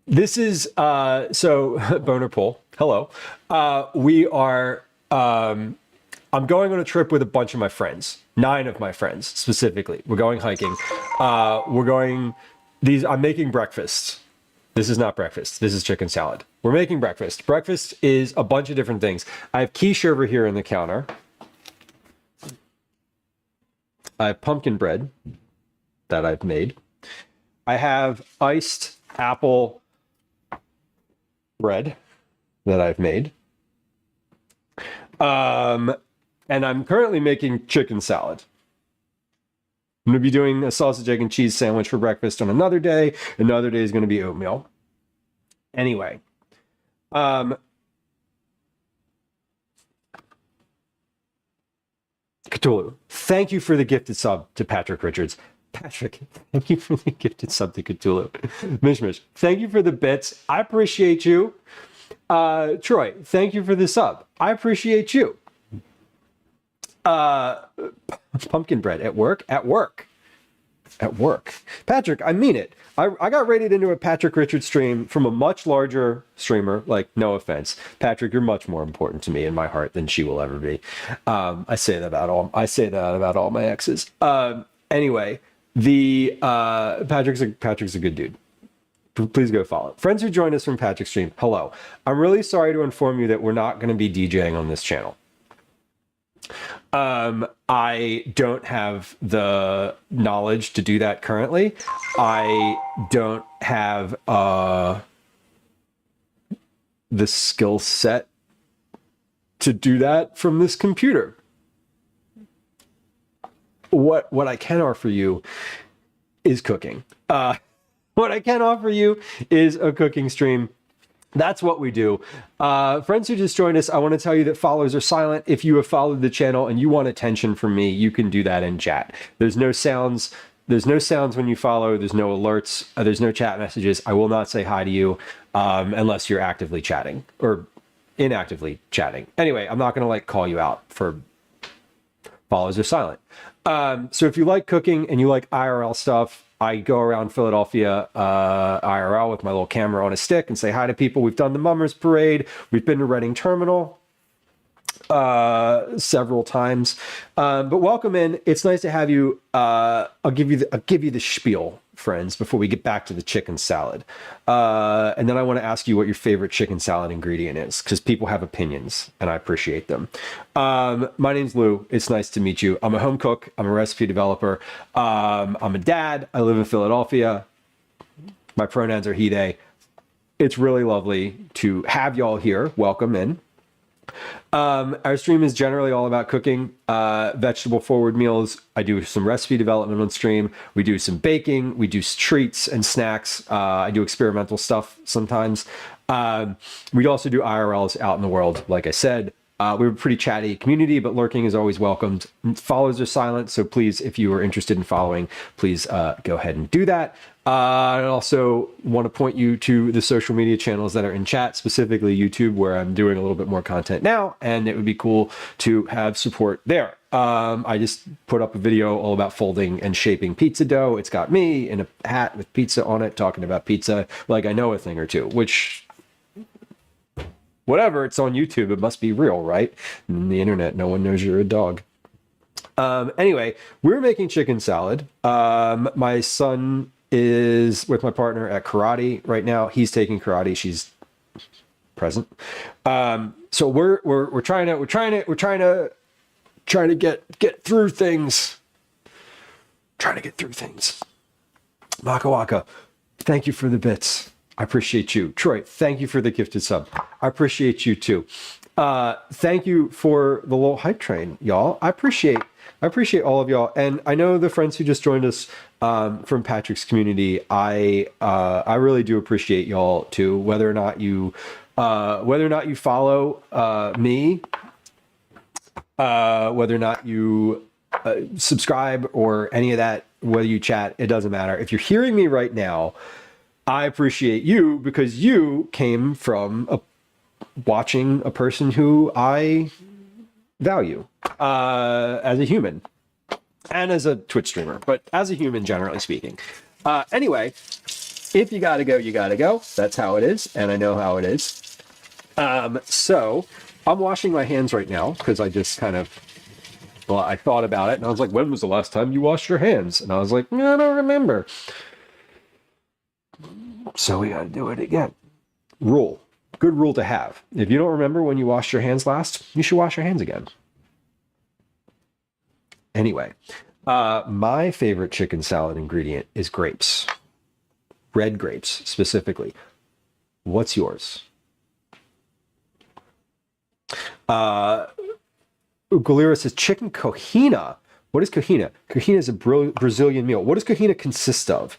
This is so Boner Poll. Hello. We are. I'm going on a trip with a bunch of my friends, 9 of my friends specifically. We're going hiking. I'm making breakfast. This is not breakfast. This is chicken salad. We're making breakfast. Breakfast is a bunch of different things. I have quiche over here on the counter. I have pumpkin bread that I've made. I have iced apple bread that I've made. And I'm currently making chicken salad. I'm going to be doing a sausage, egg, and cheese sandwich for breakfast on another day. Another day is going to be oatmeal. Anyway. Cthulhu, thank you for the gifted sub to Patrick Richards. Patrick, thank you for the gifted sub to Cthulhu. Mishmish, thank you for the bits. I appreciate you. Troy, thank you for the sub. I appreciate you. Pumpkin bread at work. Patrick, I mean it. I got rated into a Patrick Richards stream from a much larger streamer. Like, no offense, Patrick, you're much more important to me in my heart than she will ever be. I say that about all my exes. Anyway, Patrick's a good dude. Please go follow. Friends who joined us from Patrick's stream, hello. I'm really sorry to inform you that we're not going to be DJing on this channel. I don't have the knowledge to do that currently. I don't have the skill set to do that from this computer. What I can offer you is cooking. What I can offer you is a cooking stream. That's what we do. Friends who just joined us, I want to tell you that follows are silent. If you have followed the channel and you want attention from me, you can do that in chat. There's no sounds. There's no sounds when you follow. There's no alerts. There's no chat messages. I will not say hi to you unless you're actively chatting or inactively chatting. Anyway, I'm not going to call you out for follows are silent. So if you like cooking and you like IRL stuff, I go around Philadelphia IRL with my little camera on a stick and say hi to people. We've done the Mummers Parade. We've been to Reading Terminal several times. But welcome in. It's nice to have you. I'll give you the spiel, friends, before we get back to the chicken salad. And then I want to ask you what your favorite chicken salad ingredient is, because people have opinions and I appreciate them. My name's Lou. It's nice to meet you. I'm a home cook. I'm a recipe developer. I'm a dad. I live in Philadelphia. My pronouns are he, they. It's really lovely to have y'all here. Welcome in. Our stream is generally all about cooking, vegetable forward meals. I do some recipe development on stream. We do some baking. We do treats and snacks. I do experimental stuff sometimes. We also do IRLs out in the world. Like I said, we're a pretty chatty community, but lurking is always welcomed. Follows are silent. So please, if you are interested in following, please go ahead and do that. I also want to point you to the social media channels that are in chat, specifically YouTube, where I'm doing a little bit more content now, and it would be cool to have support there. I just put up a video all about folding and shaping pizza dough. It's got me in a hat with pizza on it, talking about pizza like I know a thing or two, which, whatever, it's on YouTube. It must be real, right? And the internet, no one knows you're a dog. Anyway, we're making chicken salad. My son is with my partner at karate right now. He's taking karate. She's present. So we're trying to get through things. Trying to get through things. Maka Waka, thank you for the bits. I appreciate you. Troy, thank you for the gifted sub. I appreciate you too. Thank you for the little hype train, y'all. I appreciate all of y'all, and I know the friends who just joined us from Patrick's community. I really do appreciate y'all too. Whether or not you follow me, Whether or not you subscribe or any of that, whether you chat, it doesn't matter. If you're hearing me right now, I appreciate you because you came from watching a person who I value as a human and as a Twitch streamer, but as a human, generally speaking. Anyway, if you gotta go, you gotta go. That's how it is, and I know how it is. So I'm washing my hands right now because I just kind of, well, I thought about it and I was like, when was the last time you washed your hands? And I was like, I don't remember. So we got to do it again. Rule. Good rule to have. If you don't remember when you washed your hands last, you should wash your hands again. Anyway, my favorite chicken salad ingredient is grapes. Red grapes, specifically. What's yours? Galera says chicken cojina. What is cojina? Cojina is a Brazilian meal. What does cojina consist of?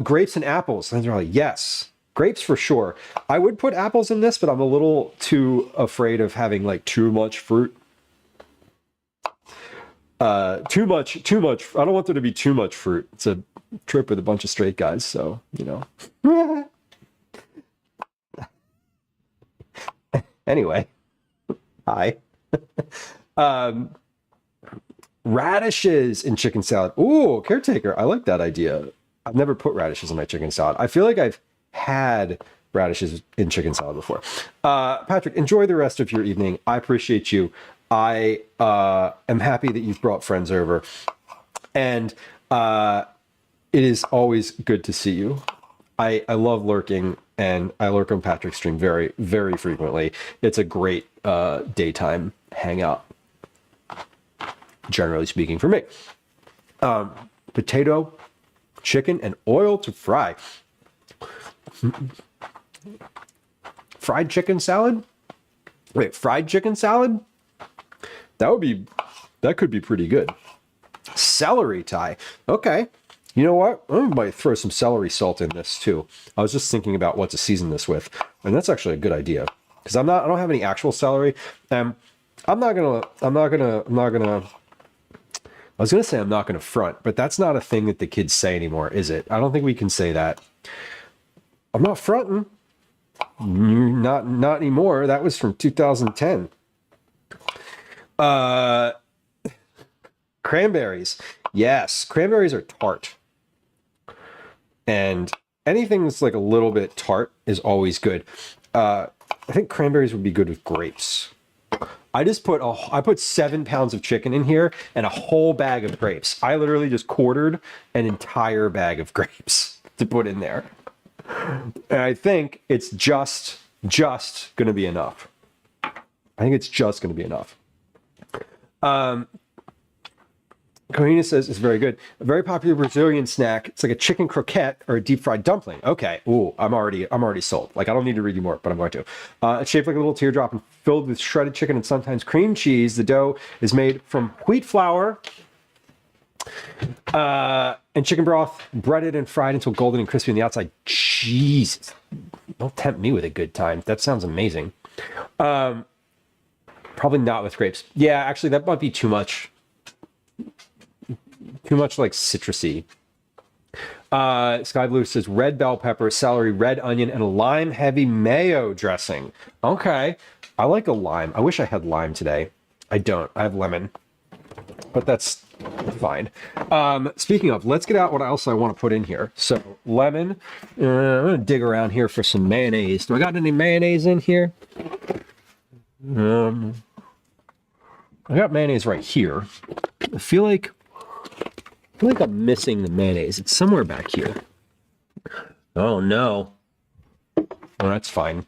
Grapes and apples. And they're like, yes, grapes for sure. I would put apples in this, but I'm a little too afraid of having like too much fruit. Too much. I don't want there to be too much fruit. It's a trip with a bunch of straight guys, so you know. Anyway, hi. Radishes in chicken salad. Ooh, caretaker. I like that idea. I've never put radishes in my chicken salad. I feel like I've had radishes in chicken salad before. Patrick, enjoy the rest of your evening. I appreciate you. I am happy that you've brought friends over. And it is always good to see you. I love lurking, and I lurk on Patrick's stream very, very frequently. It's a great daytime hangout, generally speaking, for me. Potato, chicken, and oil to fry. Fried chicken salad? Wait, fried chicken salad? That could be pretty good. Celery tie. Okay. You know what? I might throw some celery salt in this too. I was just thinking about what to season this with, and that's actually a good idea because I don't have any actual celery. I was gonna say I'm not gonna front, but that's not a thing that the kids say anymore, is it? I don't think we can say that. I'm not fronting. Not anymore. That was from 2010. Cranberries. Yes, cranberries are tart. And anything that's like a little bit tart is always good. I think cranberries would be good with grapes. I put 7 pounds of chicken in here and a whole bag of grapes. I literally just quartered an entire bag of grapes to put in there. And I think it's just going to be enough. Karina says it's very good. A very popular Brazilian snack. It's like a chicken croquette or a deep fried dumpling. Okay. Ooh, I'm already sold. Like, I don't need to read you more, but I'm going to. It's shaped like a little teardrop and filled with shredded chicken and sometimes cream cheese. The dough is made from wheat flour and chicken broth, breaded and fried until golden and crispy on the outside. Jesus. Don't tempt me with a good time. That sounds amazing. Probably not with grapes. Yeah, actually, that might be too much. Too much like citrusy. Sky Blue says red bell pepper, celery, red onion, and a lime heavy mayo dressing. Okay. I like a lime. I wish I had lime today. I don't. I have lemon. But that's fine. Speaking of, let's get out what else I want to put in here. So lemon. I'm going to dig around here for some mayonnaise. Do I got any mayonnaise in here? I got mayonnaise right here. I feel like I'm missing the mayonnaise. It's somewhere back here. Oh no. Well, that's fine.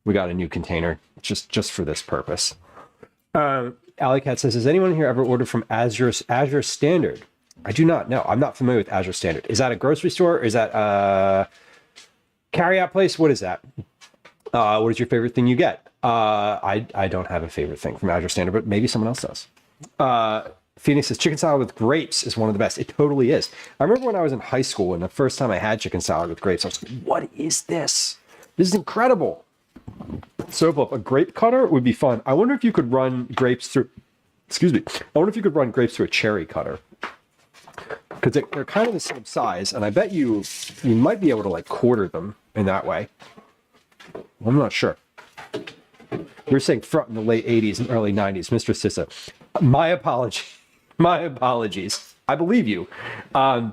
We got a new container just for this purpose. Alley Cat says, has anyone here ever ordered from Azure Standard? I do not know. I'm not familiar with Azure Standard. Is that a grocery store? Or is that a carryout place? What is that? What is your favorite thing you get? I don't have a favorite thing from Azure Standard, but maybe someone else does. Phoenix says chicken salad with grapes is one of the best. It totally is. I remember when I was in high school and the first time I had chicken salad with grapes, I was like, what is this? This is incredible. Soap a grape cutter would be fun. I wonder if you could run grapes through. Excuse me. I wonder if you could run grapes through a cherry cutter, because they're kind of the same size, and I bet you might be able to like quarter them in that way. I'm not sure. You're saying front in the late 80s and early 90s, Mr. Sissa. My apology. My apologies. I believe you. I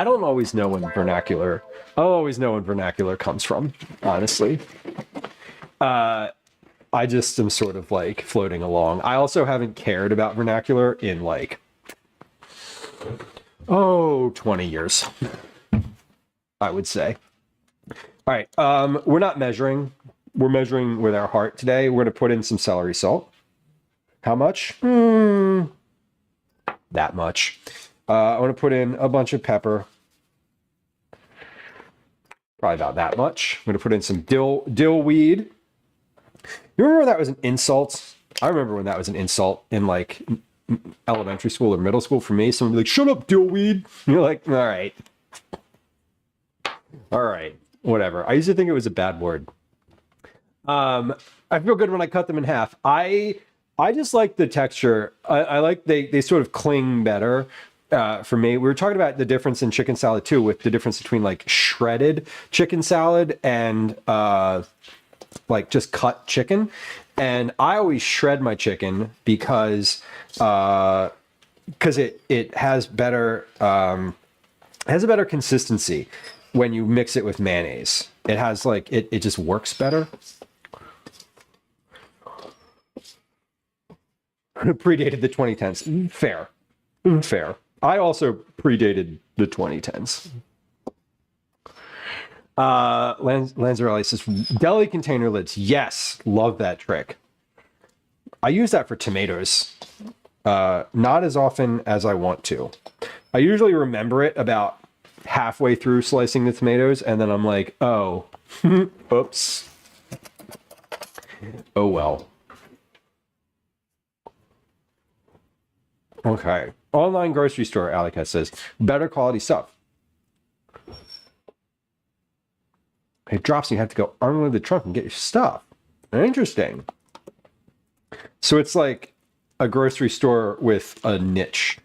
don't always know when vernacular. I don't always know when vernacular comes from, honestly. I just am sort of like floating along. I also haven't cared about vernacular in like 20 years, I would say. All right, we're not measuring. We're measuring with our heart today. We're going to put in some celery salt. How much? That much. I want to put in a bunch of pepper. Probably about that much. I'm going to put in some dill weed. You remember that was an insult? I remember when that was an insult in like elementary school or middle school for me. Someone would be like, "Shut up, dill weed." And you're like, all right, whatever. I used to think it was a bad word. I feel good when I cut them in half. I just like the texture. I like they sort of cling better. For me, we were talking about the difference in chicken salad too, with the difference between like shredded chicken salad and like just cut chicken. And I always shred my chicken because it has better has a better consistency when you mix it with mayonnaise. It has like it just works better. Predated the 2010s. Fair. I also predated the 2010s. Lanzarelli says, deli container lids. Yes, love that trick. I use that for tomatoes. Not as often as I want to. I usually remember it about halfway through slicing the tomatoes, and then I'm like, oh, oops. Oh well. Okay. Online grocery store, Alika says, better quality stuff. It drops and you have to go unload the trunk and get your stuff. Interesting. So it's like a grocery store with a niche.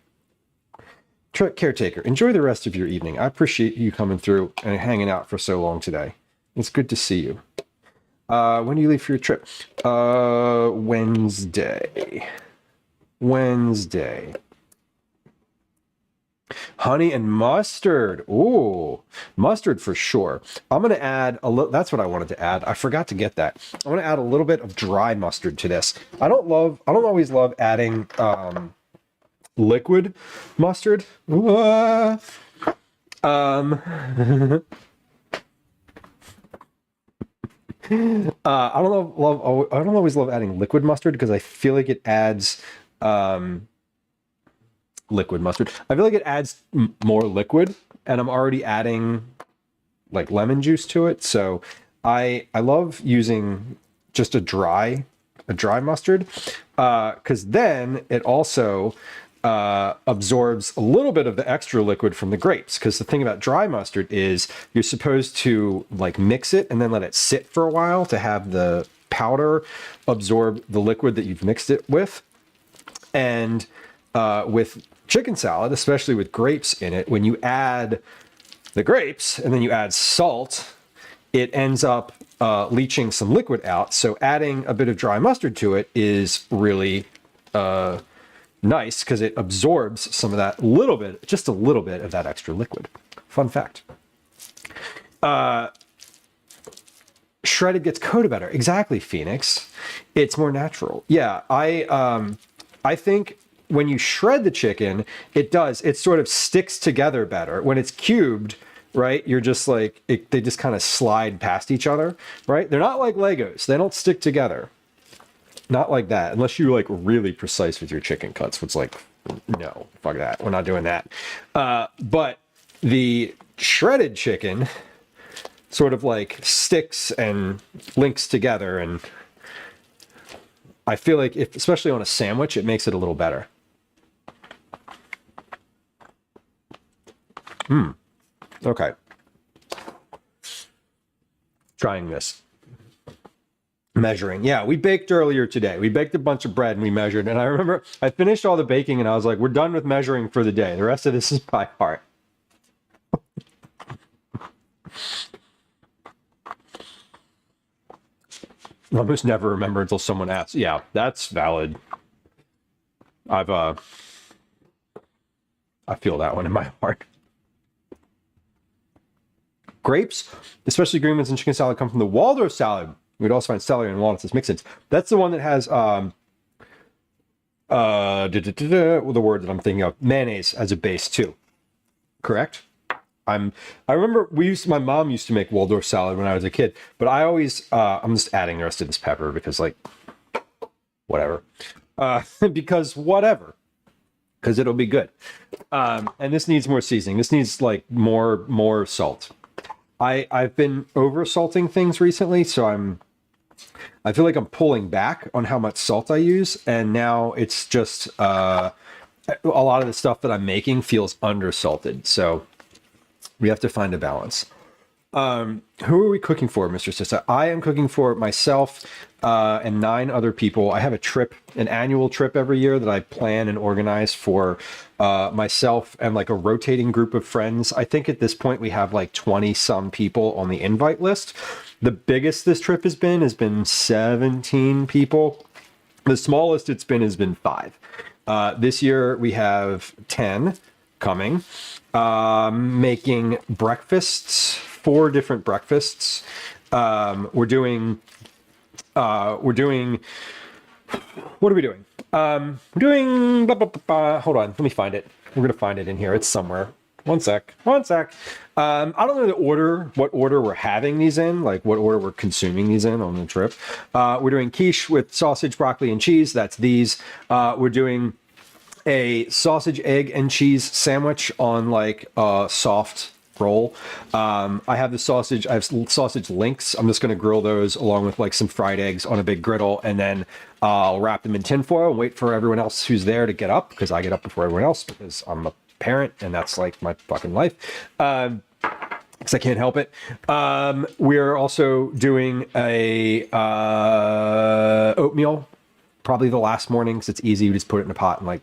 Caretaker, enjoy the rest of your evening. I appreciate you coming through and hanging out for so long today. It's good to see you. When do you leave for your trip? Wednesday. Honey and mustard. Ooh, mustard for sure. I'm going to add a little. That's what I wanted to add. I forgot to get that. I'm going to add a little bit of dry mustard to this. I don't always love adding liquid mustard. I don't always love adding liquid mustard because I feel like it adds liquid mustard. I feel like it adds more liquid, and I'm already adding like lemon juice to it. So I love using just a dry mustard because then it also absorbs a little bit of the extra liquid from the grapes. Because the thing about dry mustard is you're supposed to like mix it and then let it sit for a while to have the powder absorb the liquid that you've mixed it with. And with chicken salad, especially with grapes in it, when you add the grapes and then you add salt, it ends up leaching some liquid out. So adding a bit of dry mustard to it is really nice because it absorbs some of that just a little bit of that extra liquid. Fun fact. Shredded gets coated better. Exactly, Phoenix. It's more natural. Yeah, I think when you shred the chicken, it sort of sticks together better. When it's cubed, right, you're just like, they just kind of slide past each other, right? They're not like Legos. They don't stick together. Not like that, unless you're like really precise with your chicken cuts, which like, no, fuck that. We're not doing that. But the shredded chicken sort of like sticks and links together, and I feel like especially on a sandwich, it makes it a little better. Okay. Trying this. Measuring. Yeah, we baked earlier today. We baked a bunch of bread and we measured. And I remember I finished all the baking and I was like, we're done with measuring for the day. The rest of this is by heart. I almost never remember until someone asks. Yeah, that's valid. I feel that one in my heart. Grapes, especially green ones and chicken salad, come from the Waldorf salad. We'd also find celery and walnuts as mix-ins. That's the one that has the word that I'm thinking of, mayonnaise as a base too. Correct? I remember my mom used to make Waldorf salad when I was a kid, but I always I'm just adding the rest of this pepper because like whatever. Because it'll be good. And this needs more seasoning. This needs like more salt. I've been over salting things recently, so I feel like I'm pulling back on how much salt I use, and now it's just a lot of the stuff that I'm making feels under salted. So we have to find a balance. Who are we cooking for, Mr. Sissa? I am cooking for myself and 9 other people. I have an annual trip every year that I plan and organize for myself and like a rotating group of friends. I think at this point we have like 20 some people on the invite list. The biggest this trip has been 17 people. The smallest it's been has been 5. This year we have 10 coming. Making breakfasts, 4 different breakfasts. We're doing what are we doing? We're doing blah, blah, blah, blah. Hold on, let me find it. We're gonna find it in here. It's somewhere. One sec. I don't know what order we're having these in, like what order we're consuming these in on the trip. We're doing quiche with sausage, broccoli, and cheese. That's these. We're doing a sausage, egg, and cheese sandwich on like a soft roll. I have sausage links. I'm just going to grill those along with like some fried eggs on a big griddle, and then I'll wrap them in tinfoil and wait for everyone else who's there to get up, because I get up before everyone else because I'm a parent and that's like my fucking life. Because I can't help it. We're also doing a oatmeal, probably the last morning, because it's easy. You just put it in a pot and like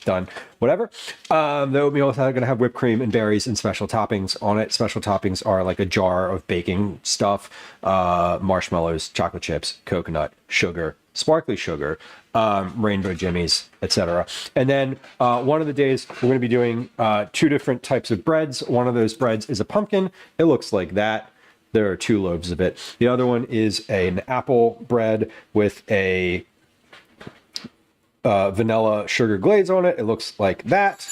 done, whatever. The oatmeal is going to have whipped cream and berries and special toppings on it. Special toppings are like a jar of baking stuff, marshmallows, chocolate chips, coconut, sugar, sparkly sugar, rainbow jimmies, etc. And then one of the days we're going to be doing 2 different types of breads. One of those breads is a pumpkin. It looks like that. There are 2 loaves of it. The other one is an apple bread with a vanilla sugar glaze on it. It looks like that.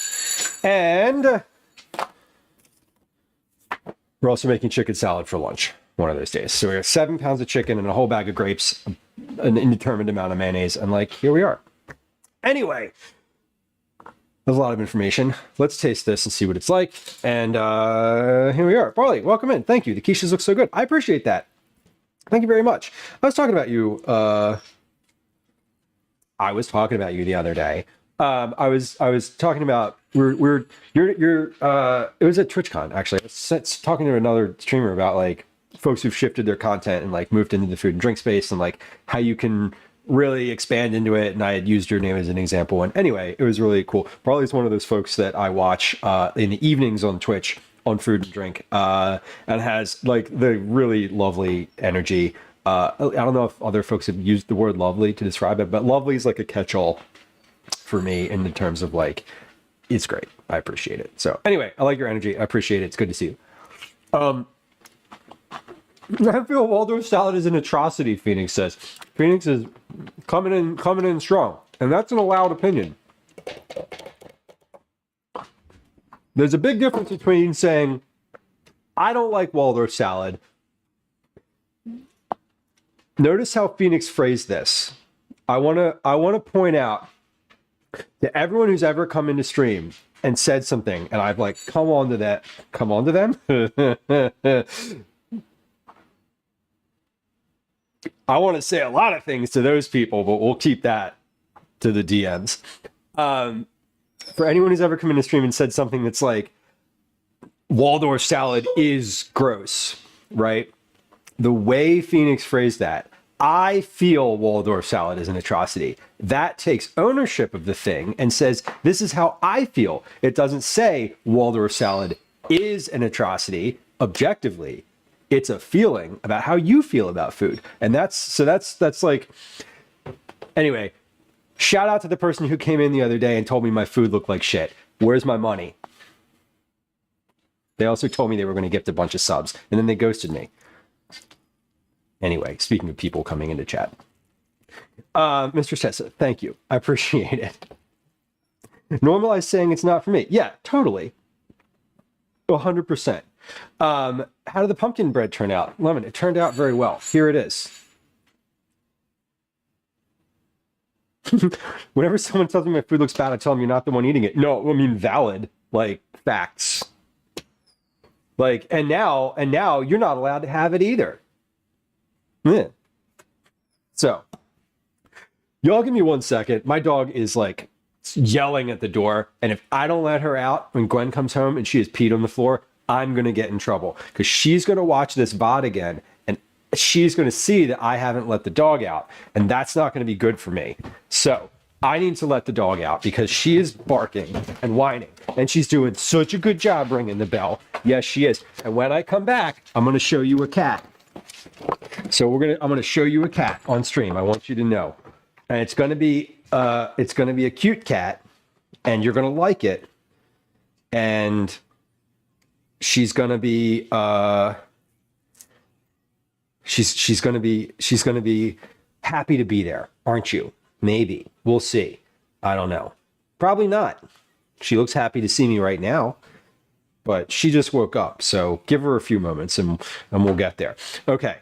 And we're also making chicken salad for lunch one of those days. So we have 7 pounds of chicken and a whole bag of grapes, an indeterminate amount of mayonnaise, and like, here we are. Anyway, there's a lot of information. Let's taste this and see what it's like. And here we are. Barley, welcome in. Thank you. The quiches look so good. I appreciate that. Thank you very much. I was talking about you the other day. I was talking about you're it was at TwitchCon actually. I was talking to another streamer about like folks who've shifted their content and like moved into the food and drink space and like how you can really expand into it. And I had used your name as an example. And anyway, it was really cool. Probably is one of those folks that I watch in the evenings on Twitch on food and drink, and has like the really lovely energy. I don't know if other folks have used the word lovely to describe it, but lovely is like a catch-all for me in the terms of like, it's great. I appreciate it. So anyway, I like your energy. I appreciate it. It's good to see you. I feel Waldorf salad is an atrocity, Phoenix says. Phoenix is coming in strong, and that's an allowed opinion. There's a big difference between saying, I don't like Waldorf salad. Notice how Phoenix phrased this. I want to point out to everyone who's ever come into stream and said something, and I've like, come on to them. I want to say a lot of things to those people, but we'll keep that to the DMs. For anyone who's ever come into stream and said something that's like, Waldorf salad is gross, right? The way Phoenix phrased that, I feel Waldorf salad is an atrocity. That takes ownership of the thing and says, this is how I feel. It doesn't say Waldorf salad is an atrocity objectively. It's a feeling about how you feel about food. And that's like, anyway, shout out to the person who came in the other day and told me my food looked like shit. Where's my money? They also told me they were going to gift a bunch of subs, and then they ghosted me. Anyway, speaking of people coming into chat. Mr. Sessa, thank you. I appreciate it. Normalize saying it's not for me. Yeah, totally. 100%. How did the pumpkin bread turn out? Lemon, it turned out very well. Here it is. Whenever someone tells me my food looks bad, I tell them you're not the one eating it. No, I mean valid, like facts. Like, and now you're not allowed to have it either. Yeah. So, y'all give me 1 second. My dog is like yelling at the door, and if I don't let her out when Gwen comes home and she has peed on the floor, I'm gonna get in trouble because she's gonna watch this VOD again, and she's gonna see that I haven't let the dog out, and that's not gonna be good for me. So I need to let the dog out because she is barking and whining, and she's doing such a good job ringing the bell. Yes, she is. And when I come back, I'm gonna show you a cat. So I'm gonna show you a cat on stream. I want you to know, and it's gonna be a cute cat, and you're gonna like it, and she's gonna be she's gonna be happy to be there, aren't you? Maybe. We'll see. I don't know. Probably not. She looks happy to see me right now, but she just woke up. So give her a few moments and we'll get there. Okay.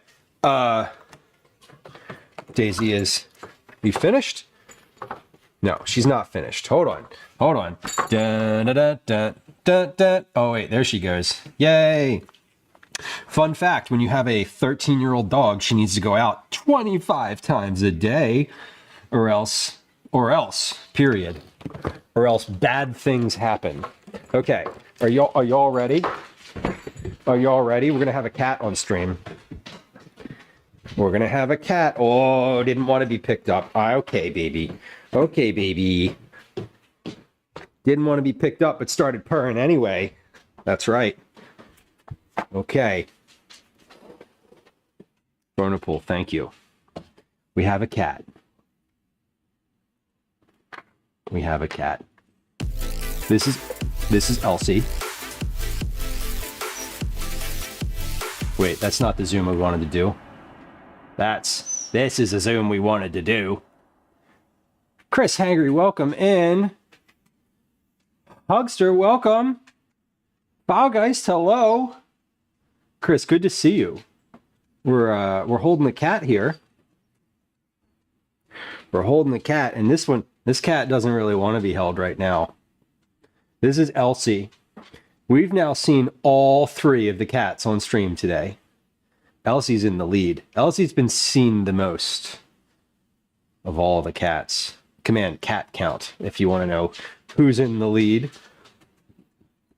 Daisy is, you finished? No, she's not finished. Hold on. Dun, dun, dun, dun, dun, dun. Oh, wait, there she goes. Yay. Fun fact, when you have a 13-year-old dog, she needs to go out 25 times a day. Or else, period. Or else bad things happen. Okay, are y'all ready? Are y'all ready? We're gonna have a cat on stream. We're gonna have a cat. Oh, didn't want to be picked up. Okay, baby. Okay, baby. Didn't want to be picked up, but started purring anyway. That's right. Okay. Bonapool, thank you. We have a cat. We have a cat. This is Elsie. Wait, that's not the zoom we wanted to do. This is the zoom we wanted to do. Chris Hangry, welcome in. Hugster, welcome. Baugeist, hello. Chris, good to see you. We're holding the cat here. We're holding the cat, and this cat doesn't really want to be held right now. This is Elsie. We've now seen all 3 of the cats on stream today. Elsie's in the lead. Elsie's been seen the most of all the cats. Command cat count if you want to know who's in the lead.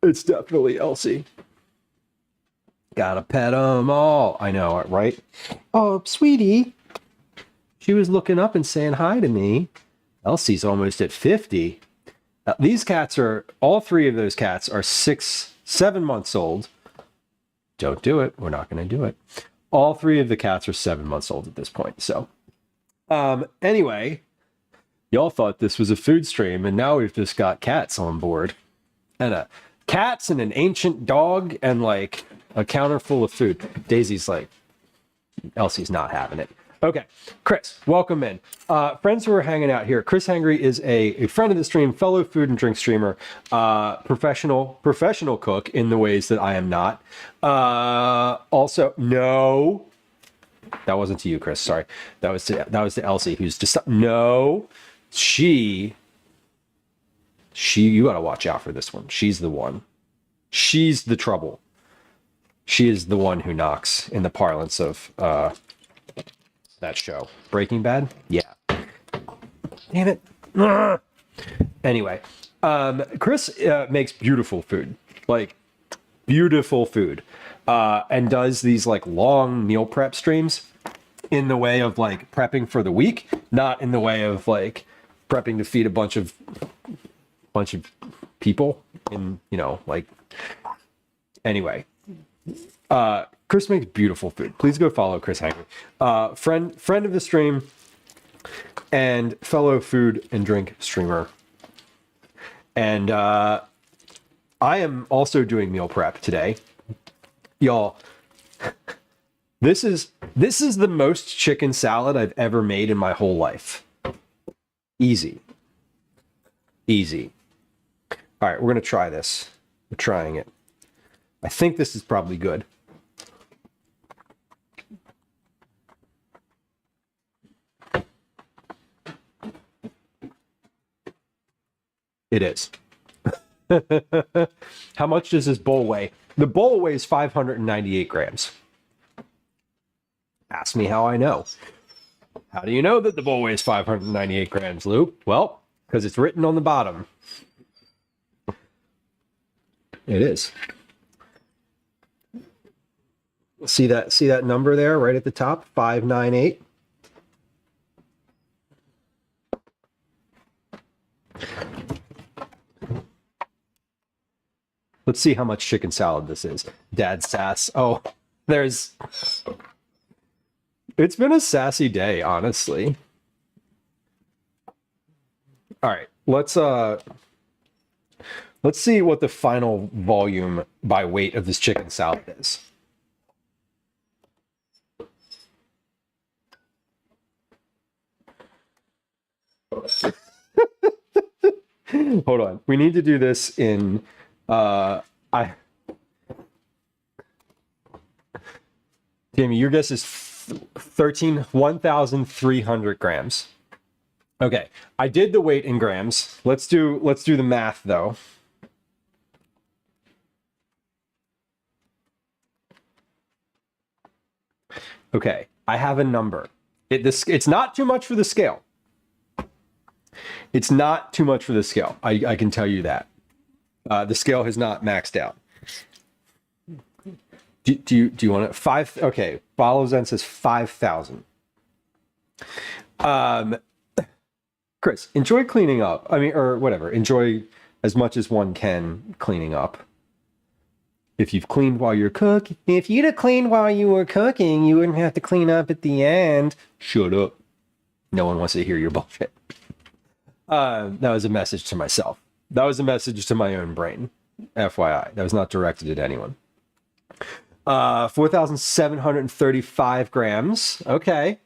It's definitely Elsie. Gotta pet them all. I know, right? Oh, sweetie. She was looking up and saying hi to me. Elsie's almost at 50. These cats are, all 3 of those cats are 7 months old. Don't do it. We're not going to do it. All 3 of the cats are 7 months old at this point. So, anyway, y'all thought this was a food stream, and now we've just got cats on board. And cats and an ancient dog and like a counter full of food. Daisy's like, Elsie's not having it. Okay, Chris, welcome in. Friends who are hanging out here. Chris Hangry is a friend of the stream, fellow food and drink streamer, professional cook in the ways that I am not. Also, no, that wasn't to you, Chris. Sorry, that was to Elsie, who's just no. She. You got to watch out for this one. She's the one. She's the trouble. She is the one who knocks, in the parlance of that show. Breaking Bad? Yeah. Damn it. Ugh. Anyway, Chris makes beautiful food. Like, beautiful food. And does these, like, long meal prep streams. in the way of like prepping for the week, not in the way of like prepping to feed a bunch of people. And you know, like anyway. Chris makes beautiful food. Please go follow Chris Hangry. Friend of the stream and fellow food and drink streamer. And I am also doing meal prep today. Y'all, this is the most chicken salad I've ever made in my whole life. Easy. All right, we're going to try this. We're trying it. I think this is probably good. It is. How much does this bowl weigh? The bowl weighs 598 grams. Ask me how I know. How do you know that the bowl weighs 598 grams, Lou? Well, because it's written on the bottom. It is. See that number there right at the top, 598. Let's see how much chicken salad this is. Dad sass. Oh, it's been a sassy day, honestly. All right, let's see what the final volume by weight of this chicken salad is. Hold on. We need to do this in Jamie, your guess is 1,300 grams. Okay. I did the weight in grams. Let's do the math though. Okay. I have a number. It's not too much for the scale. It's not too much for the scale. I can tell you that. The scale has not maxed out. Do you want it? Okay. Follow Zen says 5,000. Chris, enjoy cleaning up. I mean, or whatever. Enjoy as much as one can cleaning up. If you've cleaned while you're cooking, if you'd have cleaned while you were cooking, you wouldn't have to clean up at the end. Shut up. No one wants to hear your bullshit. That was a message to myself. That was a message to my own brain. FYI. That was not directed at anyone. 4,735 grams. Okay.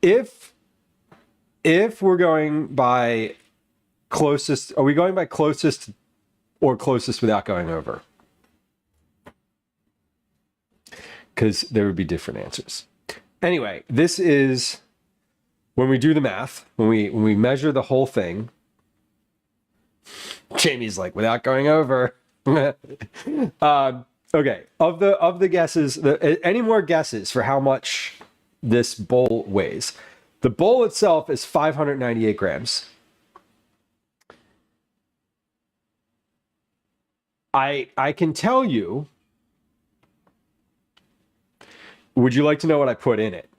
If we're going by closest, are we going by closest or closest without going over? Because there would be different answers. Anyway, this is when we do the math, when we measure the whole thing. Jamie's like, without going over. Okay, of the guesses, any more guesses for how much this bowl weighs? The bowl itself is 598 grams. I can tell you. Would you like to know what I put in it?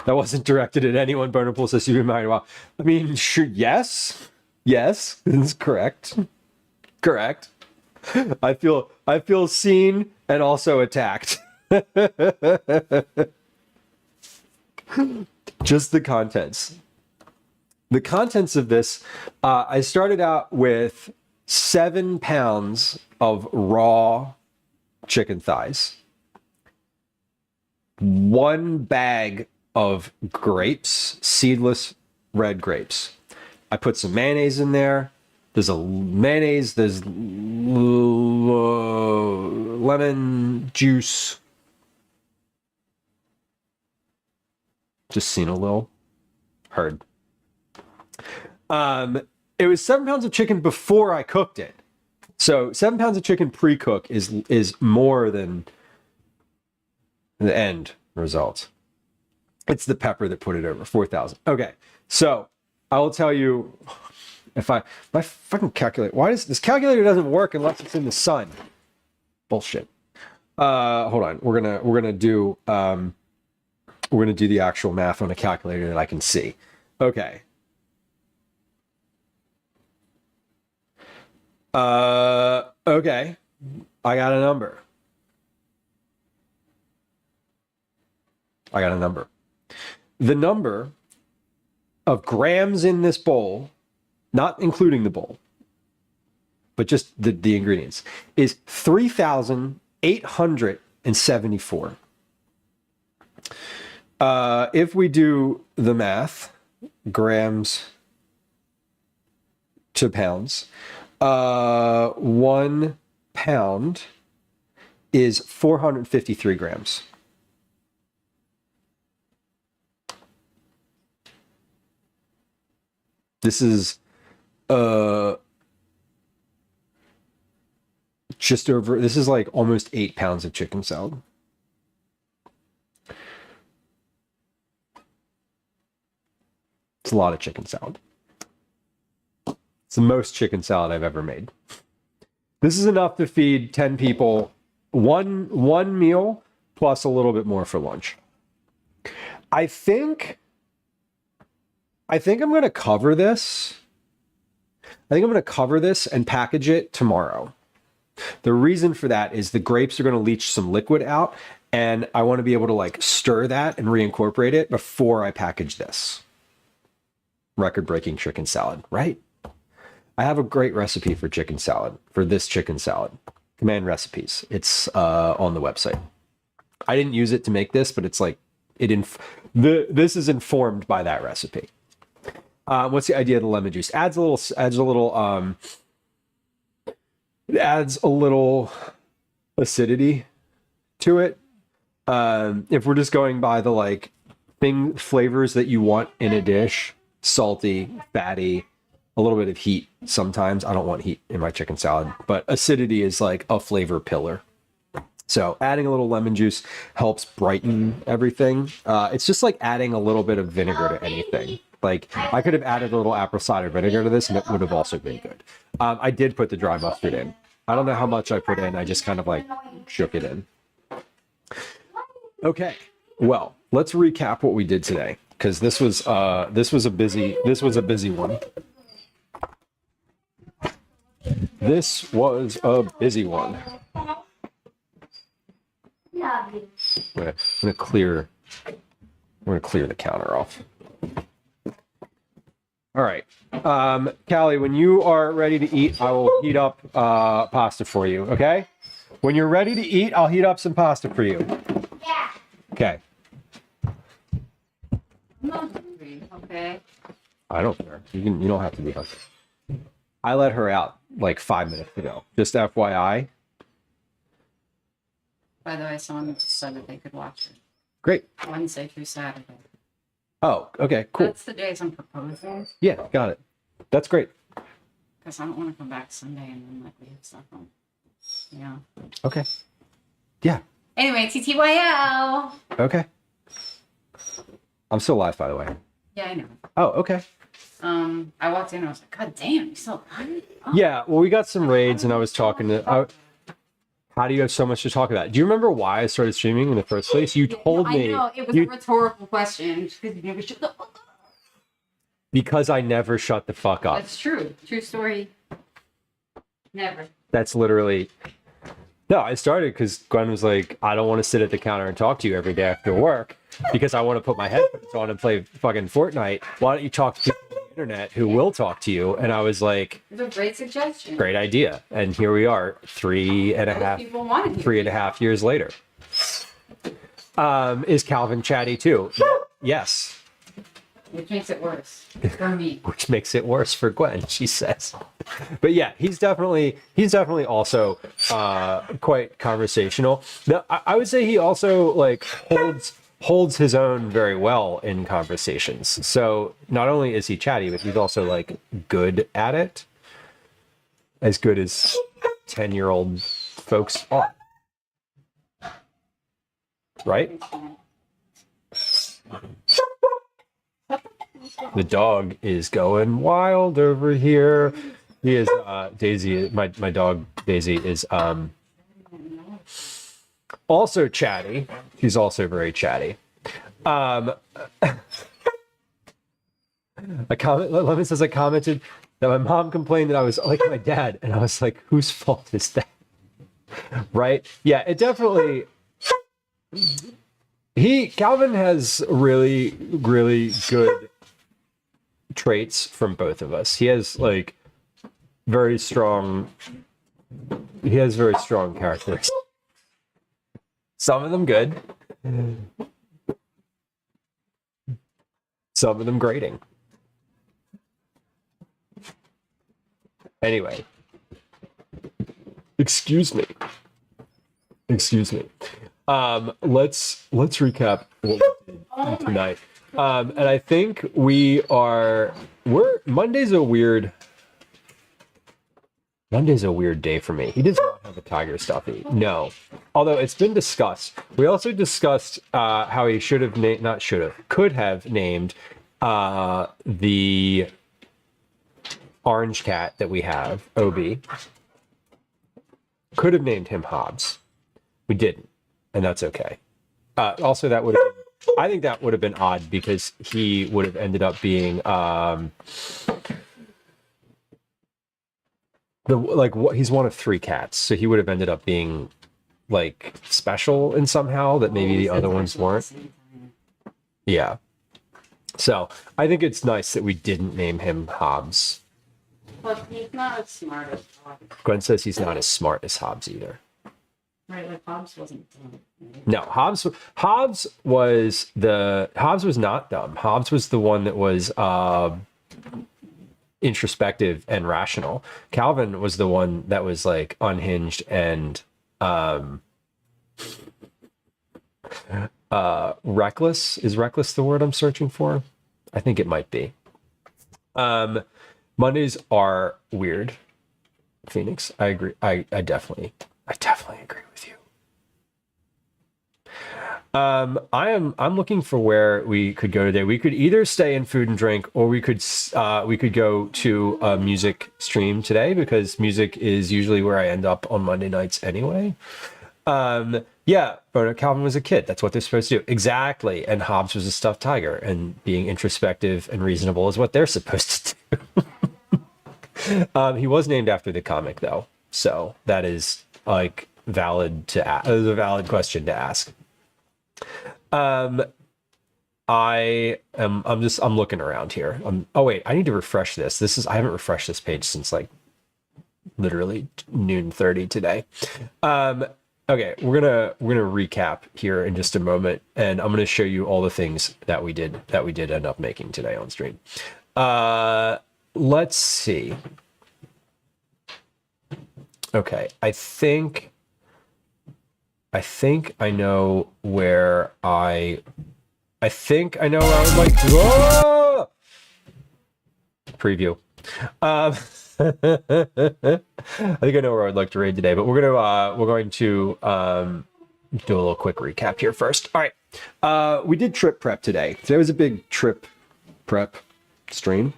That wasn't directed at anyone. Bonerpool says you've been married a while. I mean, sure, yes, this is correct. Correct. I feel seen and also attacked. Just the contents. The contents of this, I started out with 7 pounds of raw chicken thighs, 1 bag of grapes, seedless red grapes. I put some mayonnaise in there. There's lemon juice. Just seen a little. Heard. It was 7 pounds of chicken before I cooked it. So 7 pounds of chicken pre-cook is more than the end result. It's the pepper that put it over 4,000. Okay, so I will tell you my fucking calculator. Why does this calculator doesn't work unless it's in the sun? Bullshit. Hold on. We're gonna do the actual math on a calculator that I can see. Okay. Okay. I got a number. The number of grams in this bowl, not including the bowl, but just the ingredients, is 3,874. If we do the math, grams to pounds, 1 pound is 453 grams. This is just over, this is like almost 8 pounds of chicken salad. It's a lot of chicken salad. It's the most chicken salad I've ever made. This is enough to feed 10 people, one meal plus a little bit more for lunch. I think I'm going to cover this. I think I'm going to cover this and package it tomorrow. The reason for that is the grapes are going to leach some liquid out, and I want to be able to like stir that and reincorporate it before I package this. Record-breaking chicken salad, right? I have a great recipe for chicken salad, for this chicken salad. Command recipes. It's on the website. I didn't use it to make this, but it's like this is informed by that recipe. What's the idea of the lemon juice? Adds a little acidity to it. If we're just going by the like flavors that you want in a dish, salty, fatty, a little bit of heat. Sometimes I don't want heat in my chicken salad, but acidity is like a flavor pillar. So adding a little lemon juice helps brighten everything. It's just like adding a little bit of vinegar to anything. Like I could have added a little apple cider vinegar to this and it would have also been good. I did put the dry mustard in. I don't know how much I put in. I just kind of like shook it in. Okay. Well, let's recap what we did today, because this was a busy one. This was a busy one. I'm gonna clear the counter off. All right. Callie, when you are ready to eat, I will heat up pasta for you, okay? When you're ready to eat, I'll heat up some pasta for you. Yeah. Okay. I'm not hungry, okay? I don't care. You don't have to be hungry. I let her out like 5 minutes ago. Just FYI. By the way, someone said that they could watch it Great. Wednesday through Saturday. Oh, okay, cool. That's the days I'm proposing, Yeah, got it. That's great. because I don't want to come back Sunday and then like leave stuff on. Yeah. Okay. Yeah. Anyway, TTYL. Okay. I'm still live, by the way. Yeah, I know. Oh, okay. I walked in and I was like, God damn, you still alive? Oh. Yeah, well, we got some raids, and I was talking to... how do you have so much to talk about? Do you remember why I started streaming in the first place? You told me... I know, it was a rhetorical question, because you never shut the fuck up. Because I never shut the fuck up. That's true. True story. Never. That's literally... No, I started because Gwen was like, I don't want to sit at the counter and talk to you every day after work because I want to put my headphones on and play fucking Fortnite. Why don't you talk to people on the internet who will talk to you? And I was like, It's a great suggestion. great idea. And here we are, three and a half years later. Is Calvin chatty too? Yes. Which makes it worse for me. Which makes it worse for Gwen, she says. But yeah, he's definitely also quite conversational. Now, I would say he also like holds his own very well in conversations. So not only is he chatty, but he's also like good at it. As good as 10-year-old folks are. Right? The dog is going wild over here. He is Daisy. My dog Daisy is also chatty. He's also very chatty. A comment. Lemon says I commented that my mom complained that I was like my dad, and I was like, whose fault is that? Right? Yeah, it definitely. Calvin has really, really good traits from both of us. He has like very strong. He has very strong characteristics. Some of them good. Some of them grating. Anyway. Excuse me. Let's recap what we did tonight. And I think Monday's a weird day for me. He does not have a tiger stuffy. No. Although it's been discussed. We also discussed how he could have named the orange cat that we have, Obi. Could have named him Hobbs. We didn't, and that's okay. Also, I think that would have been odd because he would have ended up being he's one of 3 cats, so he would have ended up being like special in somehow that maybe the other ones weren't. Yeah. So I think it's nice that we didn't name him Hobbs. But he's not as smart as Hobbs. Gwen says he's not as smart as Hobbs either. Right, like Hobbs wasn't dumb. Right? No, Hobbs was not dumb. Hobbs was the one that was introspective and rational. Calvin was the one that was like unhinged and reckless. Is reckless the word I'm searching for? I think it might be. Mondays are weird. Phoenix, I agree. I definitely agree with you. I'm looking for where we could go today. We could either stay in food and drink, or we could go to a music stream today, because music is usually where I end up on Monday nights anyway. Yeah, but Calvin was a kid. That's what they're supposed to do. Exactly. And Hobbs was a stuffed tiger, and being introspective and reasonable is what they're supposed to do. He was named after the comic though. So that is like valid to ask. It was a valid question to ask. I'm looking around here. Oh wait, I need to refresh this. I haven't refreshed this page since like literally noon 30 today. Okay, we're gonna recap here in just a moment, and I'm gonna show you all the things that we did end up making today on stream. Let's see. Okay, I think I know where I would like to go. Preview. I think I know where I'd like to raid today, but we're going to do a little quick recap here first. All right. We did trip prep today. Today was a big trip prep stream.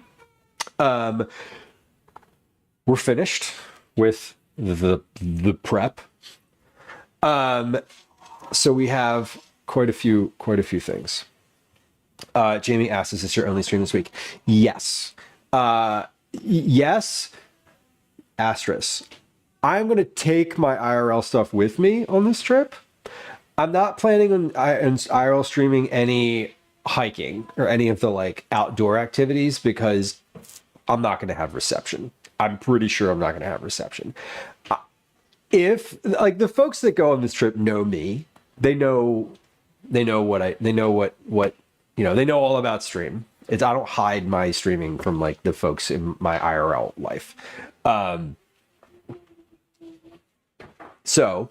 We're finished with the prep. So we have quite a few things. Jamie asks, is this your only stream this week? Yes. Yes. Asterisk. I'm going to take my IRL stuff with me on this trip. I'm not planning on IRL streaming any hiking or any of the like outdoor activities, because I'm not going to have reception. I'm pretty sure I'm not going to have reception. If like the folks that go on this trip know me, they know what they know all about stream. I don't hide my streaming from like the folks in my IRL life. So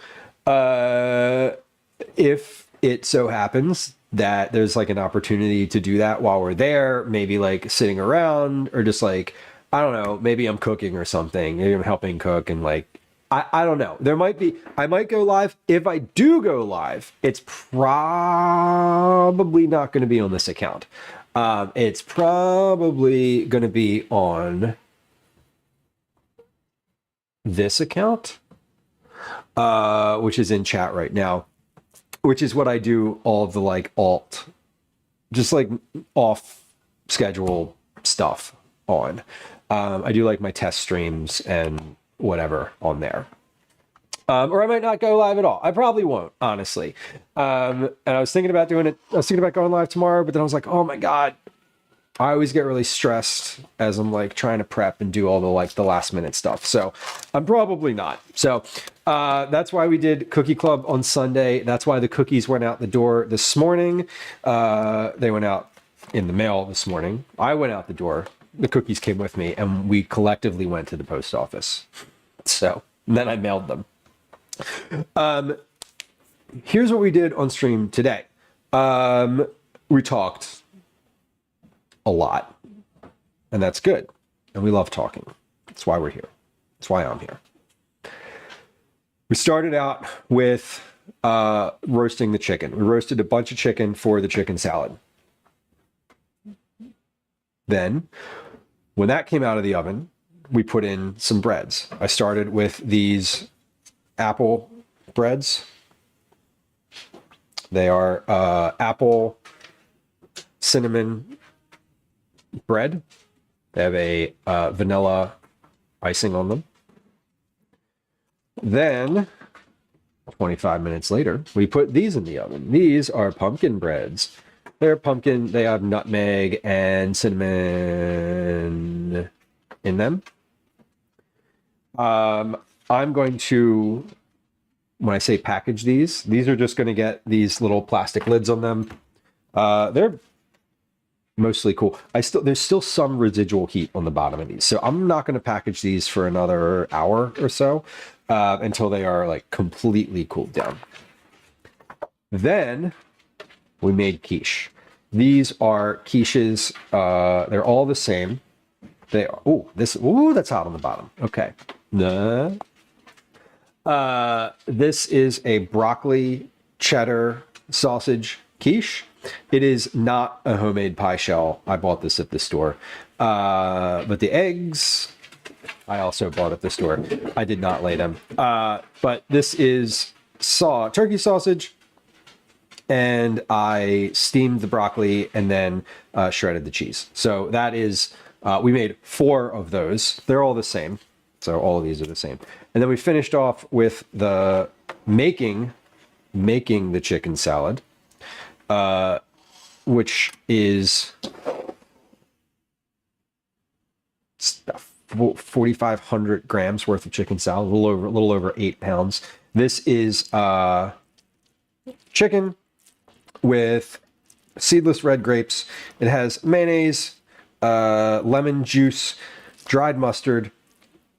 if it so happens that there's like an opportunity to do that while we're there, maybe like sitting around, or just like, I don't know, maybe I'm cooking or something, maybe I'm helping cook, and like, I don't know. I might go live. If I do go live, it's probably not going to be on this account. It's probably going to be on this account, which is in chat right now. which is what I do all of the like just like off schedule stuff on. I do like my test streams and whatever on there. Or I might not go live at all. I probably won't, honestly. And I was thinking about doing it. I was thinking about going live tomorrow, but then I was like, oh my God. I always get really stressed as I'm like trying to prep and do all the last minute stuff. So I'm probably not. So that's why we did Cookie Club on Sunday. That's why the cookies went out the door this morning. They went out in the mail this morning. I went out the door. The cookies came with me and we collectively went to the post office. So then I mailed them. Here's what we did on stream today. We talked a lot, and that's good. And we love talking. That's why we're here. That's why I'm here. We started out with roasting the chicken. We roasted a bunch of chicken for the chicken salad. Then, when that came out of the oven, we put in some breads. I started with these apple breads. They are apple cinnamon bread. They have a vanilla icing on them. Then, 25 minutes later, we put these in the oven. These are pumpkin breads. They're pumpkin. They have nutmeg and cinnamon in them. I'm going to, when I say package these are just going to get these little plastic lids on them. They're mostly cool. There's still some residual heat on the bottom of these. So I'm not going to package these for another hour or so until they are like completely cooled down. Then we made quiche. These are quiches. They're all the same. They are, that's hot on the bottom. Okay. This is a broccoli cheddar sausage quiche. It is not a homemade pie shell. I bought this at the store. But the eggs, I also bought at the store. I did not lay them. But this is turkey sausage. And I steamed the broccoli and then shredded the cheese. So that is, we made 4 of those. They're all the same. So all of these are the same. And then we finished off with the making the chicken salad. Which is 4,500 grams worth of chicken salad, a little over 8 pounds. This is chicken with seedless red grapes. It has mayonnaise, lemon juice, dried mustard,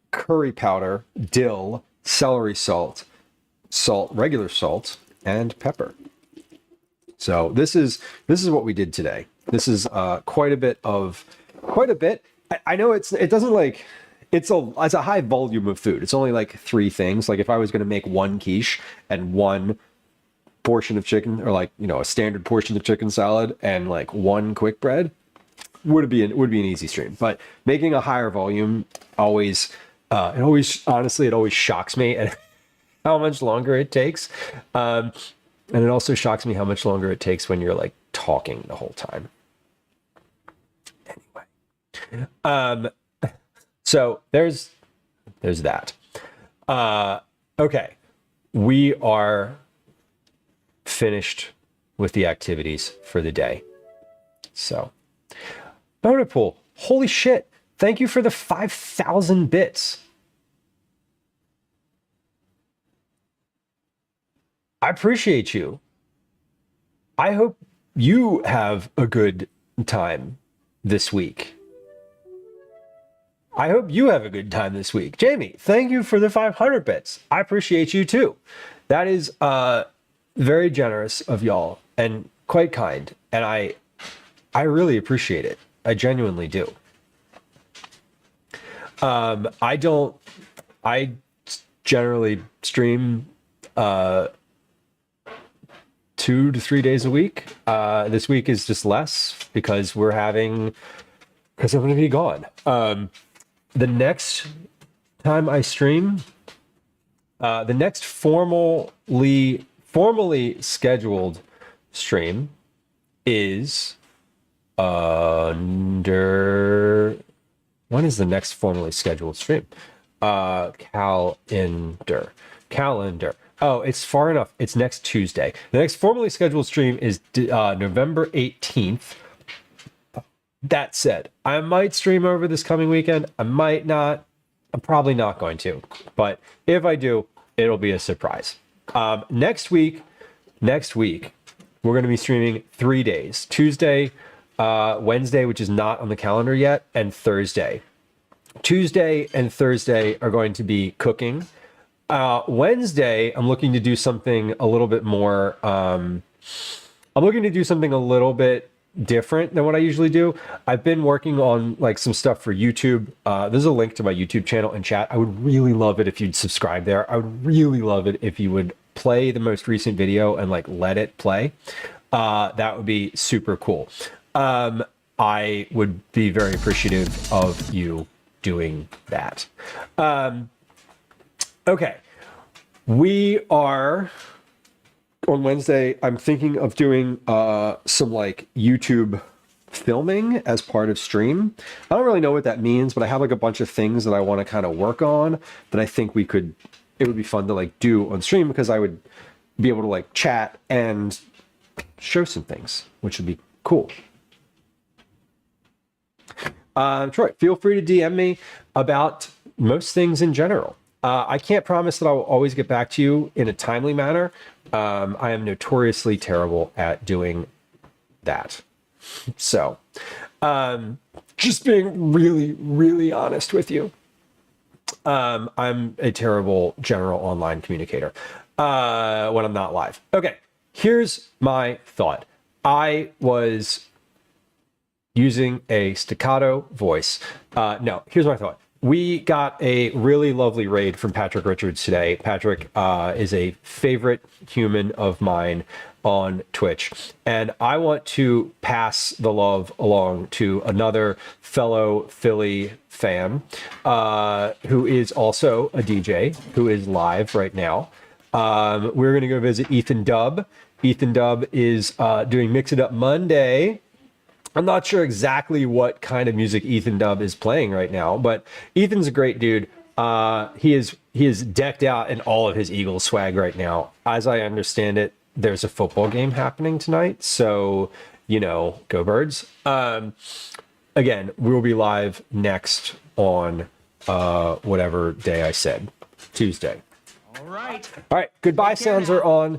curry powder, dill, celery salt, regular salt, and pepper. So this is what we did today. This is quite a bit. I know it's a high volume of food. It's only like 3 things. Like if I was going to make 1 quiche and 1 portion of chicken, or like, you know, a standard portion of chicken salad and like 1 quick bread, would be an easy stream. But making a higher volume always shocks me at how much longer it takes. And it also shocks me how much longer it takes when you're like talking the whole time. Anyway. So there's that. Okay. We are finished with the activities for the day. So, bonus pool. Holy shit. Thank you for the 5,000 bits. I appreciate you. I hope you have a good time this week. I hope you have a good time this week. Jamie, thank you for the 500 bits. I appreciate you too. That is very generous of y'all and quite kind. And I really appreciate it. I genuinely do. I generally stream 2 to 3 days a week. This week is just less because I'm going to be gone. The next time I stream, the next formally formally scheduled stream is under. When is the next formally scheduled stream? Calendar. Oh, it's far enough. It's next Tuesday. The next formally scheduled stream is November 18th. That said, I might stream over this coming weekend. I might not. I'm probably not going to. But if I do, it'll be a surprise. Next week, we're going to be streaming 3 days. Tuesday, Wednesday, which is not on the calendar yet, and Thursday. Tuesday and Thursday are going to be cooking. Wednesday, I'm looking to do something a little bit more. I'm looking to do something a little bit different than what I usually do. I've been working on like some stuff for YouTube. There's a link to my YouTube channel in chat. I would really love it if you'd subscribe there. I would really love it if you would play the most recent video and like let it play. That would be super cool. I would be very appreciative of you doing that. Okay. We are on Wednesday. I'm thinking of doing some like YouTube filming as part of stream. I don't really know what that means, but I have like a bunch of things that I want to kind of work on that I think it would be fun to like do on stream, because I would be able to like chat and show some things, which would be cool. Troy, feel free to DM me about most things in general. I can't promise that I'll always get back to you in a timely manner. I am notoriously terrible at doing that. So, just being really, really honest with you. I'm a terrible general online communicator when I'm not live. Okay, here's my thought. I was using a staccato voice. No, here's my thought. We got a really lovely raid from Patrick Richards today. Patrick is a favorite human of mine on Twitch, and I want to pass the love along to another fellow Philly fan who is also a DJ who is live right now. We're going to go visit Ethan Dubb. Ethan Dubb is doing Mix It Up Monday. I'm not sure exactly what kind of music Ethan Dubb is playing right now, but Ethan's a great dude. He is decked out in all of his Eagles swag right now. As I understand it, there's a football game happening tonight, so go Birds. Again, we will be live next on whatever day I said, Tuesday. All right. All right. Goodbye sounds are on.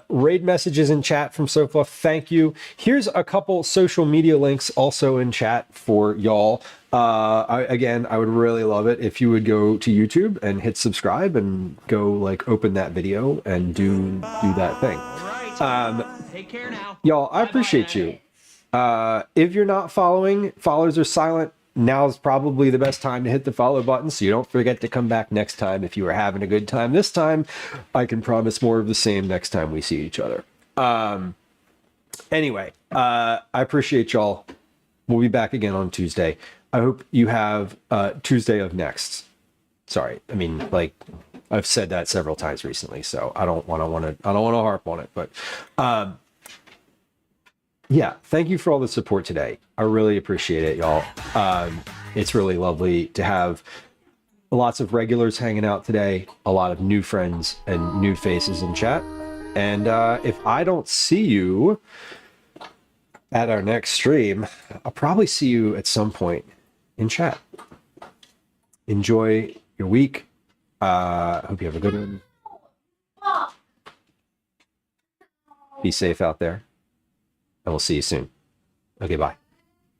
Raid messages in chat from Sofa. Thank you. Here's a couple social media links also in chat for y'all. Again, I would really love it if you would go to YouTube and hit subscribe and go like open that video and do that thing. All right. Take care now. Y'all, I appreciate you. If you're not following, followers are silent. Now's probably the best time to hit the follow button so you don't forget to come back next time if you were having a good time this time. I can promise more of the same next time we see each other. Anyway, I appreciate y'all. We'll be back again on Tuesday. I hope you have Tuesday of next. Sorry, I mean, like I've said that several times recently, so I don't want to harp on it, but yeah, thank you for all the support today. I really appreciate it, y'all. It's really lovely to have lots of regulars hanging out today, a lot of new friends and new faces in chat. And if I don't see you at our next stream, I'll probably see you at some point in chat. Enjoy your week. Hope you have a good one. Be safe out there. And we'll see you soon. Okay, bye.